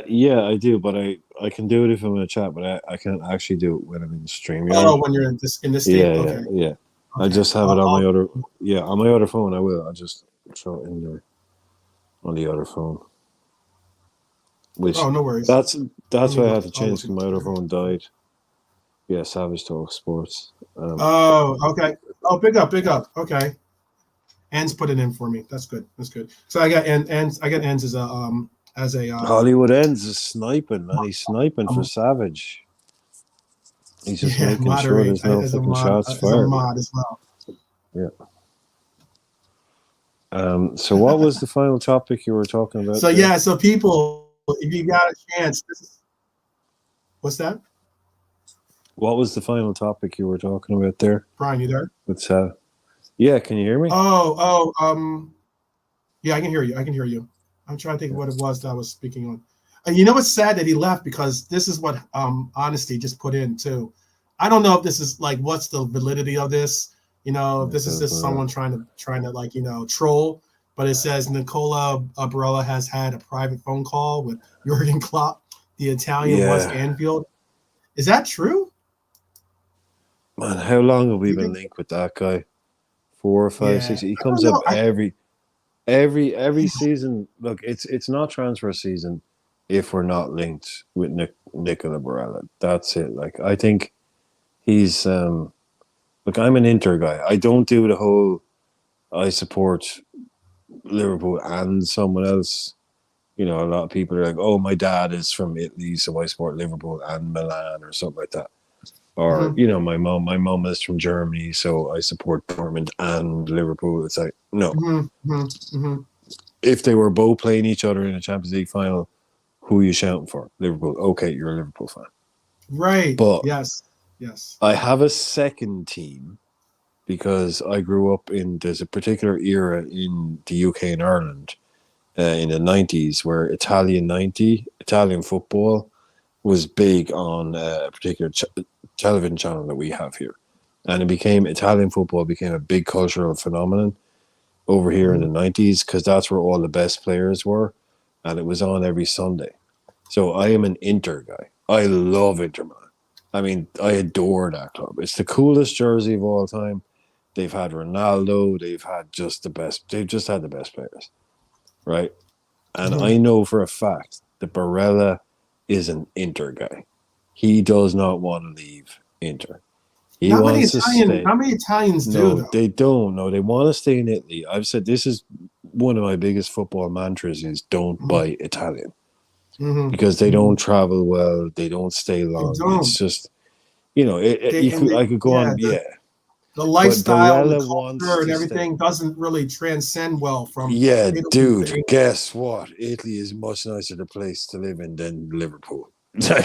Yeah, I do, but I can do it if I'm in a chat, but I can't actually do it when I'm in the stream. Oh, when you're in this state? Yeah. Okay. I just have it on my other. Yeah, on my other phone. I will. I'll just throw it in there on the other phone. Which, no worries. That's why I had to change because my other phone died. Yeah, Savage Talk Sports. Okay. Oh, big up. Okay. Ends put it in for me. That's good. So I got Ends as a Hollywood Ends is sniping, man. He's sniping for Savage. He's just making sure there's no fucking shots fired. As a mod as well. Yeah. So what was the final topic you were talking about? So people, if you got a chance, what's that? What was the final topic you were talking about there? Brian, you there? Yeah, can you hear me? Yeah, I can hear you. I'm trying to think of what it was that I was speaking on. And you know what's sad that he left, because this is what Honesty just put in too. I don't know if this is like what's the validity of this. If this is just someone trying to troll. But it says Nicola Barella has had a private phone call with Jurgen Klopp, the Italian West Anfield. Is that true? Man, how long have we been linked with that guy? 4 or 5, 6. He comes up every season. Look, it's not transfer season if we're not linked with Nicola Barella. That's it. Like, I think he's look, I'm an Inter guy. I don't do the whole I support Liverpool and someone else. A lot of people are like, oh, my dad is from Italy, so I support Liverpool and Milan or something like that. Or, my mom is from Germany, so I support Dortmund and Liverpool. It's like, no. If they were both playing each other in a Champions League final, who are you shouting for? Liverpool. Okay, you're a Liverpool fan. Right. But yes. I have a second team because I grew up there's a particular era in the UK and Ireland in the 90s where Italian football was big on a particular television channel that we have here. And Italian football became a big cultural phenomenon over here in the 90s because that's where all the best players were. And it was on every Sunday. So I am an Inter guy. I love Inter, man. I mean, I adore that club. It's the coolest jersey of all time. They've had Ronaldo. They've had just the best. They've just had the best players, right? And I know for a fact that Barella is an Inter guy. He does not want to leave Inter. He wants to stay. Not many Italians No, do, though. they don't. No, they want to stay in Italy. I've said this is one of my biggest football mantras is don't buy Italian. Because they don't travel well. They don't stay long. It's just, I could go on. The lifestyle, the culture, and everything doesn't really transcend well from. Yeah, dude. Guess what? Italy is much nicer a place to live in than Liverpool.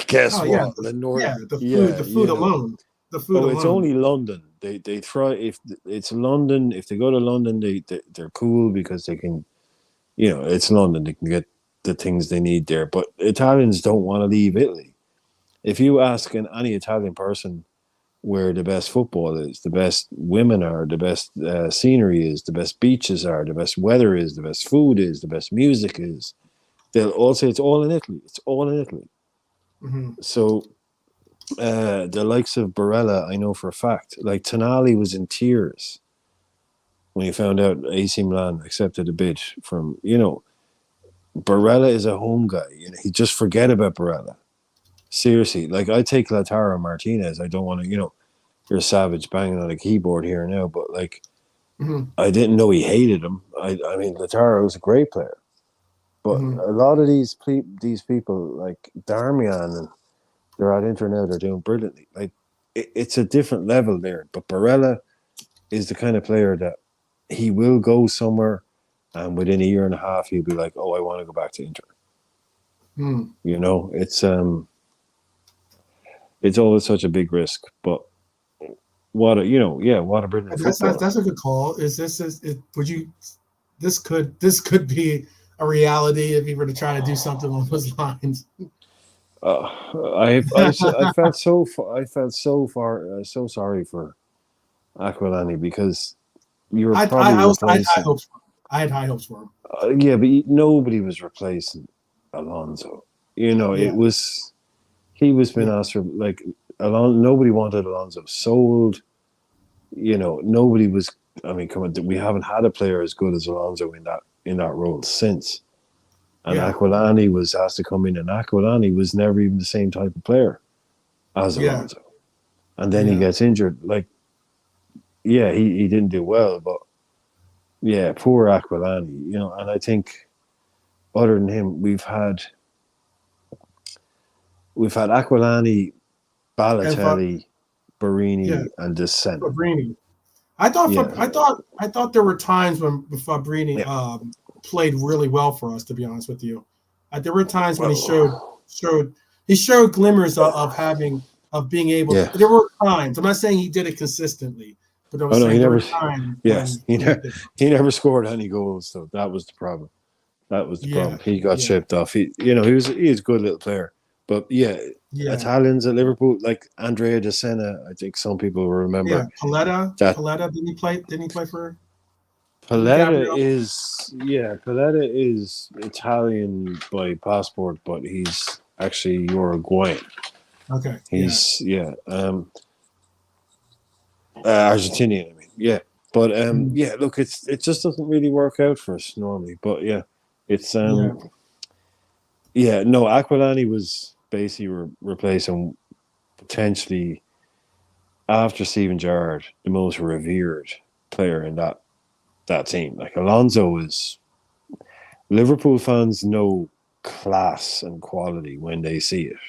Guess what? The food alone. The food alone. It's only London. They try if it's London. If they go to London, they're cool because they can, it's London. They can get the things they need there. But Italians don't want to leave Italy. If you ask any Italian person where the best football is, the best women are, the best scenery is, the best beaches are, the best weather is, the best food is, the best music is, they'll all say it's all in Italy. It's all in Italy. So the likes of Barella, I know for a fact, like Tonali was in tears when he found out AC Milan accepted a bid from, Barella is a home guy. He just forget about Barella. Seriously, like I take Lautaro Martinez. I don't want to, you're a savage banging on a keyboard here now, but like, I didn't know he hated him. I mean, Lautaro was a great player, but a lot of these people, like Darmian, and they're at Inter now, they're doing brilliantly. Like, it's a different level there. But Barella is the kind of player that he will go somewhere, and within a year and a half, he'll be like, "Oh, I want to go back to Inter." It's always such a big risk, but what a brilliant footballer. That's a good call. This could be a reality if he were to try to do something along those lines. I felt so sorry for Aquilani because you were I had high hopes for him. But nobody was replacing Alonso. It was. He was being asked for nobody wanted Alonso sold. Nobody was. I mean, come on, we haven't had a player as good as Alonso in that role since. And Aquilani was asked to come in, and Aquilani was never even the same type of player as Alonso. And then he gets injured. He didn't do well, but poor Aquilani. And I think other than him, we've had Aquilani, Balotelli, Barini, and De Sena. Fabrini. I thought there were times when Fabrini played really well for us. To be honest with you, there were times when he showed glimmers of being able. Yeah. There were times. I'm not saying he did it consistently, but there were times. Yes, he never scored any goals, so that was the problem. He got shipped off. He was a good little player. But Italians at Liverpool, like Andrea De Sena, I think some people will remember. Yeah, Paletta, didn't he play for? Paletta is Italian by passport, but he's actually Uruguayan. Okay. He's Argentinian. I mean, but look, it just doesn't really work out for us normally. But it's Aquilani was basically replacing potentially after Steven Gerrard the most revered player in that team. Like Alonso is, Liverpool fans know class and quality when they see it.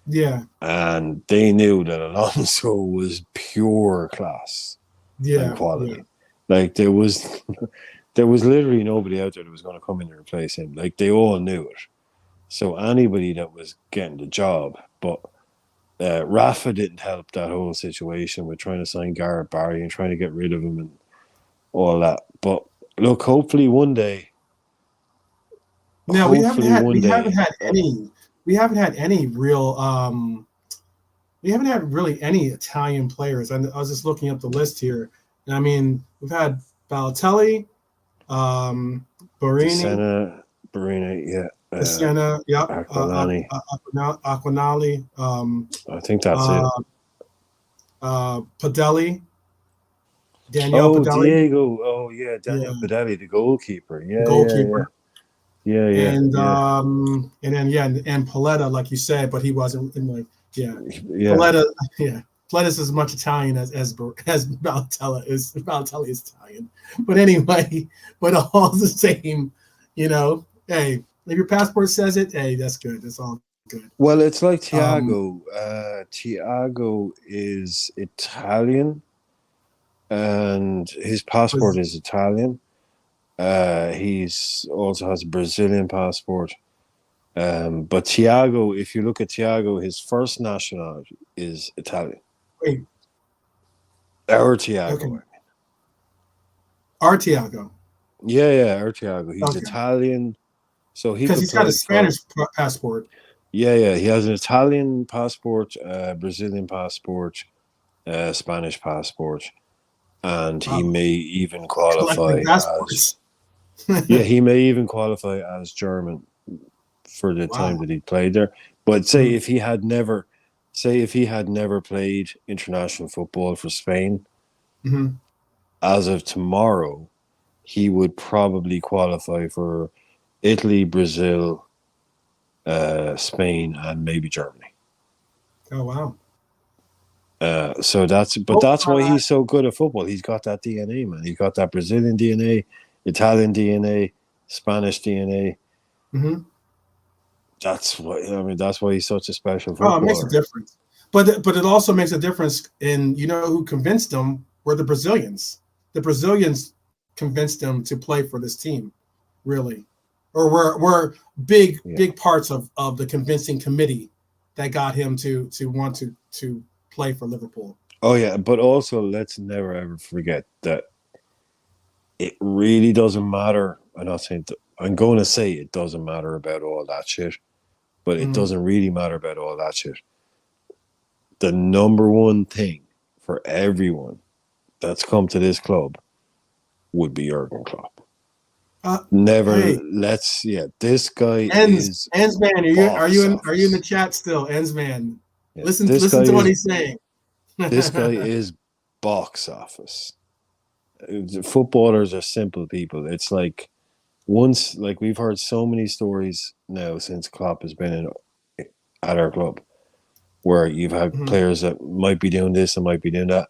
Yeah, and they knew that Alonso was pure class and quality. Like there was literally nobody out there that was going to come in and replace him. Like they all knew it. So anybody that was getting the job, but Rafa didn't help that whole situation with trying to sign Gareth Barry and trying to get rid of him and all that. But look, hopefully one day. Now we haven't had any real. We haven't had really any Italian players. I was just looking up the list here, and I mean we've had Balotelli, Barini, Siena, Aquilani. Aquinali. I think that's it. Padelli. Daniel Oh, Padelli. Diego. Oh, yeah, Daniel Padelli, the goalkeeper. Yeah, goalkeeper. Yeah. And Paletta, like you said, but he wasn't in like Paletta. Yeah, Paretta's as much Italian as Balotelli is. Balotelli is Italian, but anyway, but all the same, hey, if your passport says it, hey, that's good. That's all good. Well, it's like Thiago. Thiago is Italian, and his passport is Italian. He's also has a Brazilian passport. But Thiago, if you look at Thiago, his first nationality is Italian. Wait. Our Thiago. Okay. I mean. Our Thiago. Yeah, our Thiago. He's Italian. So because he's got a Spanish passport. Yeah. He has an Italian passport, Brazilian passport, Spanish passport, and he may even qualify as. He may even qualify as German for the time that he played there. But say if he had never played international football for Spain, as of tomorrow, he would probably qualify for Italy, Brazil, Spain, and maybe Germany. Oh wow! So that's why he's so good at football. He's got that DNA, man. He's got that Brazilian DNA, Italian DNA, Spanish DNA. That's why he's such a special footballer. Oh, it makes a difference. But it also makes a difference in who convinced them were the Brazilians. The Brazilians convinced him to play for this team, really, or were big parts of the convincing committee that got him to want to play for Liverpool. Oh yeah, but also let's never ever forget that it really doesn't matter. I'm going to say it doesn't matter about all that shit, but it doesn't really matter about all that shit. The number one thing for everyone that's come to this club would be Jurgen Klopp. This guy is Ensman. Are you in the chat still? Ensman. Yeah, listen to what he's saying. This guy is box office. Footballers are simple people. It's like we've heard so many stories now since Klopp has been at our club, where you've had players that might be doing this and might be doing that,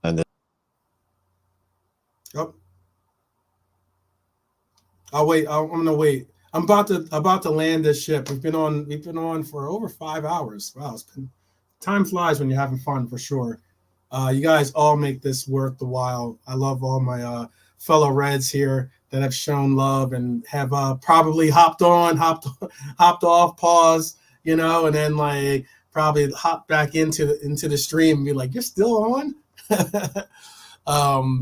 and I'll wait. I'm gonna wait. I'm about to land this ship. We've been on for over 5 hours. Wow, time flies when you're having fun, for sure. You guys all make this worth the while. I love all my fellow Reds here that have shown love and have probably hopped off, pause, and then like probably hop back into the stream and be like, "You're still on?"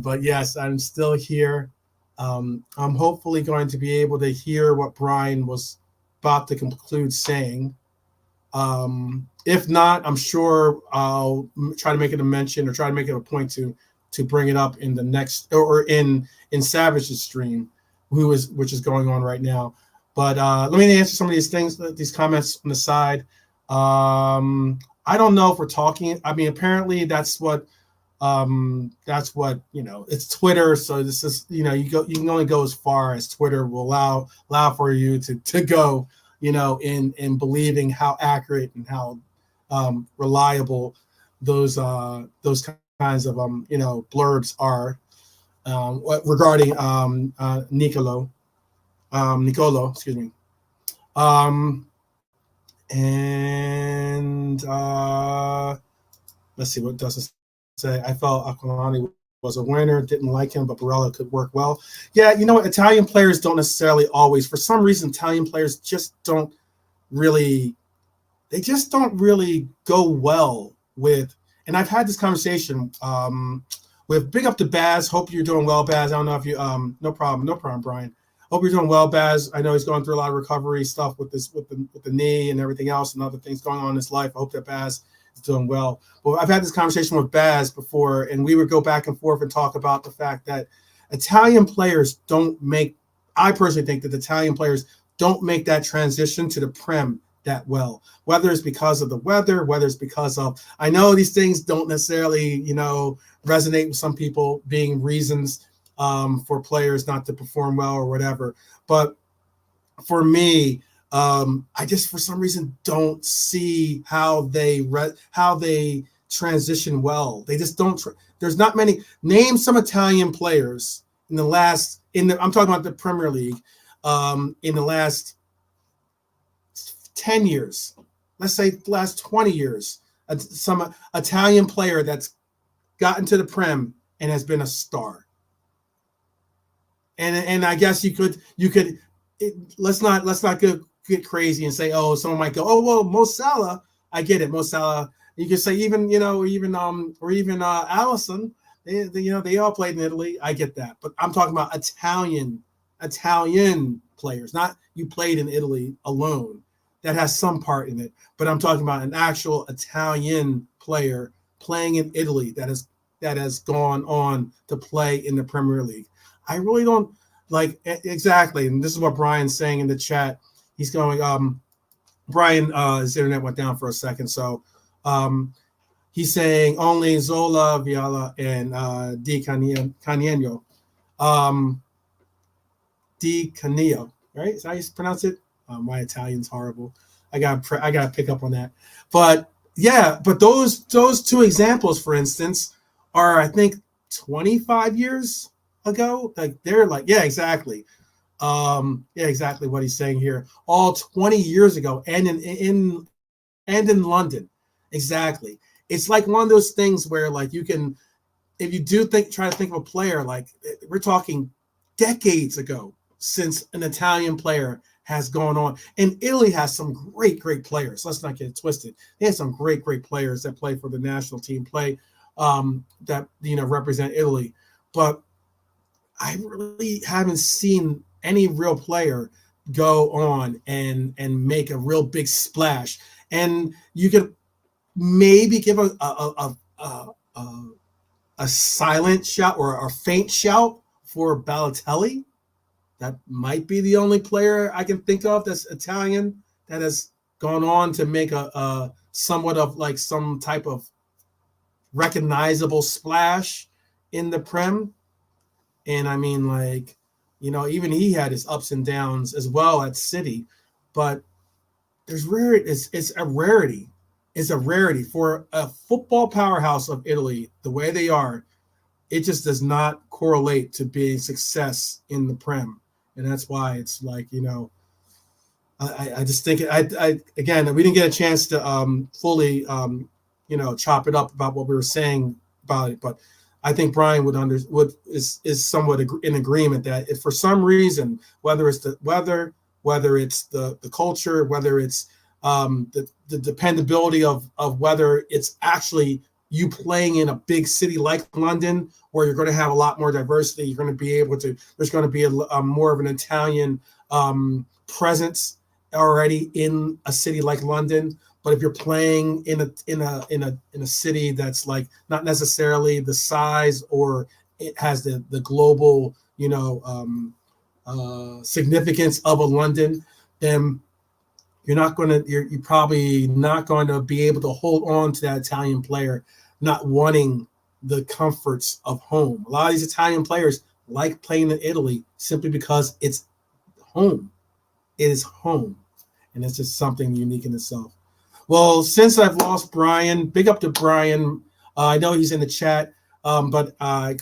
But yes, I'm still here. I'm hopefully going to be able to hear what Brian was about to conclude saying. If not, I'm sure I'll try to make it a mention or try to make it a point to bring it up in the next or in Savage's stream, which is going on right now. But let me answer some of these comments on the side. I don't know if we're talking. I mean, apparently that's what it's Twitter. So this is, you can only go as far as Twitter will allow for you to go, in believing how accurate and how reliable those kinds of blurbs are regarding Nicolo, excuse me. And let's see what does it say. I felt Aquilani was a winner, didn't like him, but Barella could work well. Yeah, Italian players don't necessarily always, for some reason, Italian players just don't really go well with, and I've had this conversation with big up to Baz. Hope you're doing well, Baz. I don't know if you no problem, Brian. Hope you're doing well, Baz. I know he's going through a lot of recovery stuff with the knee and everything else and other things going on in his life. I hope that Baz is doing well. But I've had this conversation with Baz before, and we would go back and forth and talk about the fact that Italian players I personally think that Italian players don't make that transition to the Prem that well, whether it's because of the weather, whether it's because of, I know these things don't necessarily, resonate with some people being reasons for players not to perform well or whatever. But for me, I just for some reason don't see how they transition well. They just don't. There's not many. Name some Italian players in the last. I'm talking about the Premier League. In the last 10 years, let's say the last 20 years, some Italian player that's gotten to the Prem and has been a star. And I guess you could let's not get crazy and say, oh, someone might go, oh well, Mo Salah. I get it, Mo Salah. You could say even Alisson. They all played in Italy. I get that, but I'm talking about Italian players, not you played in Italy alone. That has some part in it, but I'm talking about an actual Italian player playing in Italy that has gone on to play in the Premier League. I really don't like exactly, and this is what Brian's saying in the chat. He's going, Brian, his internet went down for a second, so he's saying only Zola, Viala, and Di Canio. Di Canio, right? Is that how you pronounce it? My Italian's horrible. I gotta pick up on that. But yeah, but those two examples, for instance, are I think 25 years ago. Like they're like, yeah, exactly. Exactly what he's saying here. All 20 years ago, and in London, exactly. It's like one of those things where like you can, if you do try to think of a player, like we're talking decades ago since an Italian player has gone on. And Italy has some great players. Let's not get it twisted. They have some great players that play for the national team, that represent Italy. But I really haven't seen any real player go on and make a real big splash. And you could maybe give a silent shout or a faint shout for Balotelli. That might be the only player I can think of that's Italian that has gone on to make a somewhat of like some type of recognizable splash in the Prem. And I mean, like, even he had his ups and downs as well at City, but it's a rarity. It's a rarity for a football powerhouse of Italy, the way they are. It just does not correlate to being success in the Prem. And that's why it's like, I just think again, we didn't get a chance to fully, chop it up about what we were saying about it. But I think Brian is somewhat in agreement that if for some reason, whether it's the weather, whether it's the culture, whether it's the dependability of whether it's actually you playing in a big city like London, where you're going to have a lot more diversity, you're going to be able to. There's going to be a more of an Italian presence already in a city like London. But if you're playing in a city that's like not necessarily the size or it has the global significance of a London, then you're probably not going to be able to hold on to that Italian player, not wanting the comforts of home. A lot of these Italian players like playing in Italy simply because it's home. It is home. And it's just something unique in itself. Well, since I've lost Brian, big up to Brian. I know he's in the chat, but I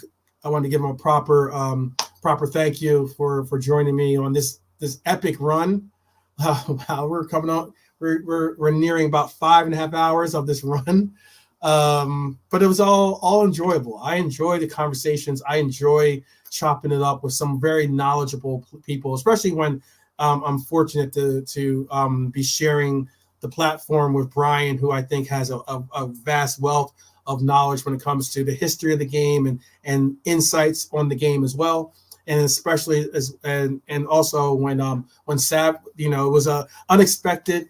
want to give him a proper thank you for joining me on this epic run. Wow, we're coming on. We're nearing about 5.5 hours of this run, but it was all enjoyable. I enjoy the conversations. I enjoy chopping it up with some very knowledgeable people, especially when I'm fortunate to be sharing the platform with Brian, who I think has a vast wealth of knowledge when it comes to the history of the game and insights on the game as well. And especially and also when Sav, it was a unexpected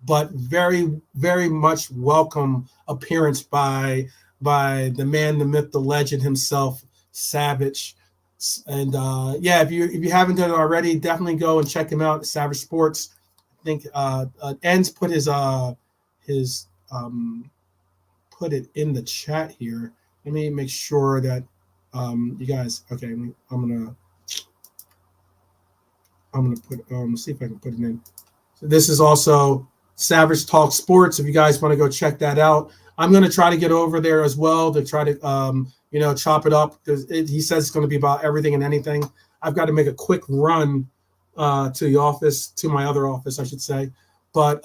but very, very much welcome appearance by the man, the myth, the legend himself, Savage. And if you haven't done it already, definitely go and check him out, Savage Sports. I think Enz put his put it in the chat here. Let me make sure that you guys. Okay, I'm gonna put. See if I can put it in. So this is also Savage Talk Sports. If you guys want to go check that out, I'm gonna try to get over there as well to try to chop it up because he says it's going to be about everything and anything. I've got to make a quick run to the office, to my other office, I should say. But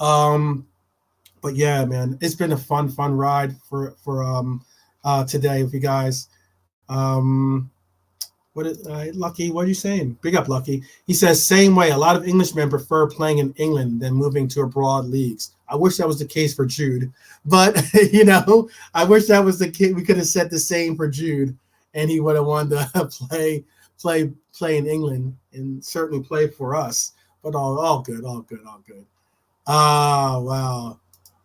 yeah, man, it's been a fun ride for today with you guys. Lucky? What are you saying? Big up, Lucky. He says, same way. A lot of Englishmen prefer playing in England than moving to abroad leagues. I wish that was the case for Jude, but I wish that was the case. We could have said the same for Jude, and he would have wanted to play in England and certainly play for us. But all good. Ah, wow.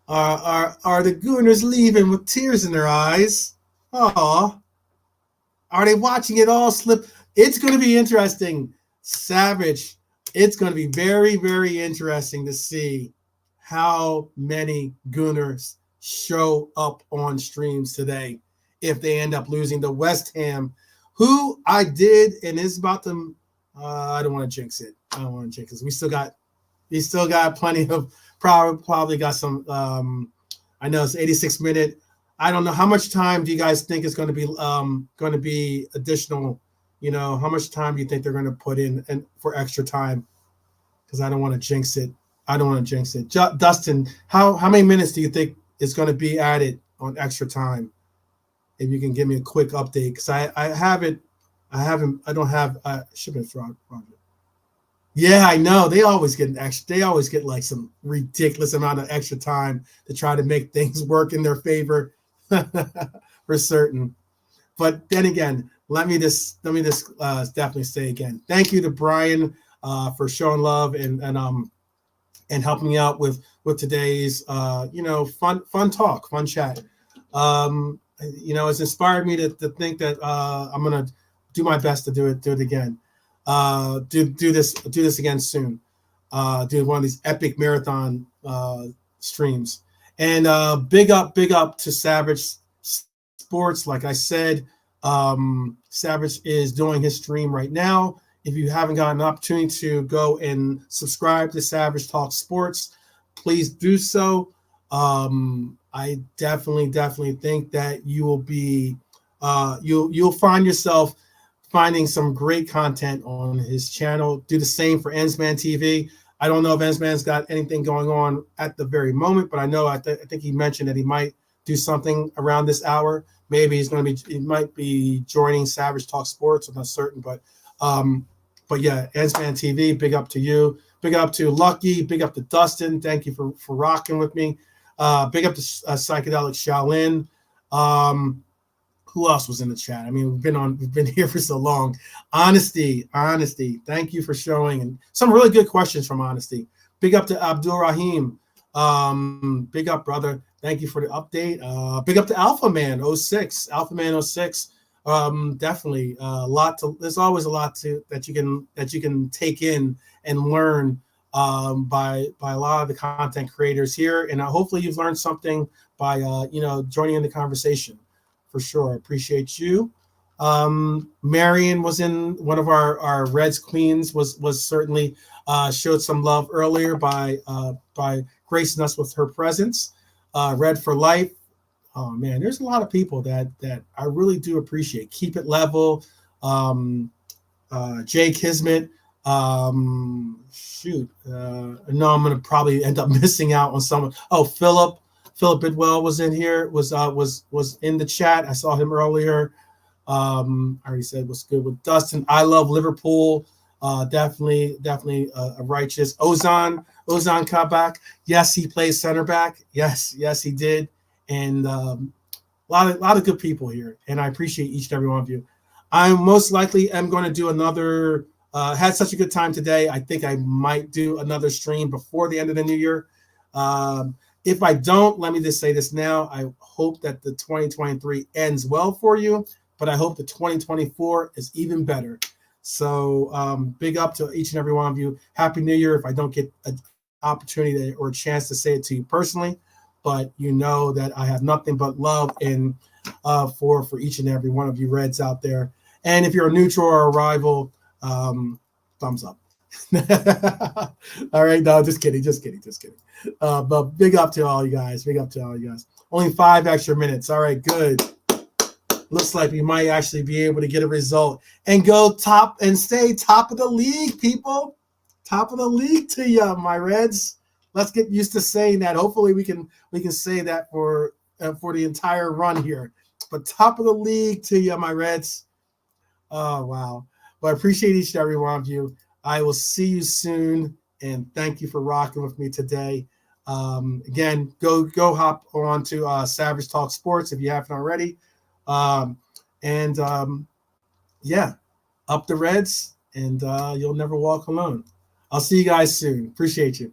Are the Gooners leaving with tears in their eyes? Oh. Are they watching it all slip? It's going to be interesting. Savage, it's going to be very, very interesting to see how many Gooners show up on streams today if they end up losing to West Ham, who I did and is about to I don't want to jinx it. We still got plenty of probably got some I know it's 86 minute. I don't know how much time do you guys think is going to be additional. How much time do you think they're going to put in and for extra time? Because I don't want to jinx it. Dustin, how many minutes do you think is going to be added on extra time? If you can give me a quick update, because I don't have shipment fraud. Yeah, I know. They always get like some ridiculous amount of extra time to try to make things work in their favor. For certain. But then again, let me just definitely say again, thank you to Brian for showing love and helping me out with today's fun talk, fun chat. It's inspired me to think that I'm gonna do my best to do it again. Do this again soon. Do one of these epic marathon streams. And big up to Savage Sports. Like I said, Savage is doing his stream right now. If you haven't gotten an opportunity to go and subscribe to Savage Talk Sports, please do so. I definitely think that you will be you'll find yourself finding some great content on his channel. Do the same for Ensman TV. I don't know if Ensman's got anything going on at the very moment, but I know I think he mentioned that he might do something around this hour. Maybe he might be joining Savage Talk Sports. I'm not certain, but yeah, Ensman TV. Big up to you. Big up to Lucky. Big up to Dustin. Thank you for rocking with me. Big up to Psychedelic Shaolin. Who else was in the chat? I mean, we've been here for so long. Honesty. Thank you for showing, and some really good questions from Honesty. Big up to Abdul Rahim. Big up, brother. Thank you for the update. Big up to Alpha Man 06. Definitely there's always a lot that you can take in and learn by a lot of the content creators here, and hopefully you've learned something by joining in the conversation. For sure. Appreciate you. Marion was in one of our Reds Queens, was certainly showed some love earlier by gracing us with her presence. Red for Life. Oh man, there's a lot of people that I really do appreciate. Keep It Level. Jay Kismet. I know I'm gonna probably end up missing out on someone. Oh, Philip Bidwell was in here, was in the chat. I saw him earlier. I already said what's good with Dustin. I love Liverpool. Definitely a righteous. Ozan Kabak. Yes, he plays center back. Yes, he did. And a lot of good people here. And I appreciate each and every one of you. I most likely am going to do another. Had such a good time today. I think I might do another stream before the end of the new year. If I don't, let me just say this now. I hope that the 2023 ends well for you, but I hope the 2024 is even better. So big up to each and every one of you. Happy New Year if I don't get an opportunity or a chance to say it to you personally. but you know that I have nothing but love and for each and every one of you Reds out there. And if you're a neutral or a rival, thumbs up. All right, no, just kidding. But big up to all you guys. Only 5 extra minutes. All right, good. Looks like we might actually be able to get a result and go top and stay top of the league, people. Top of the league to you, my Reds. Let's get used to saying that. Hopefully, we can say that for the entire run here. But top of the league to you, my Reds. Oh wow! But I appreciate each and every one of you. I will see you soon, and thank you for rocking with me today. Again, go hop on to Savage Talk Sports if you haven't already. Yeah, up the Reds, and you'll never walk alone. I'll see you guys soon. Appreciate you.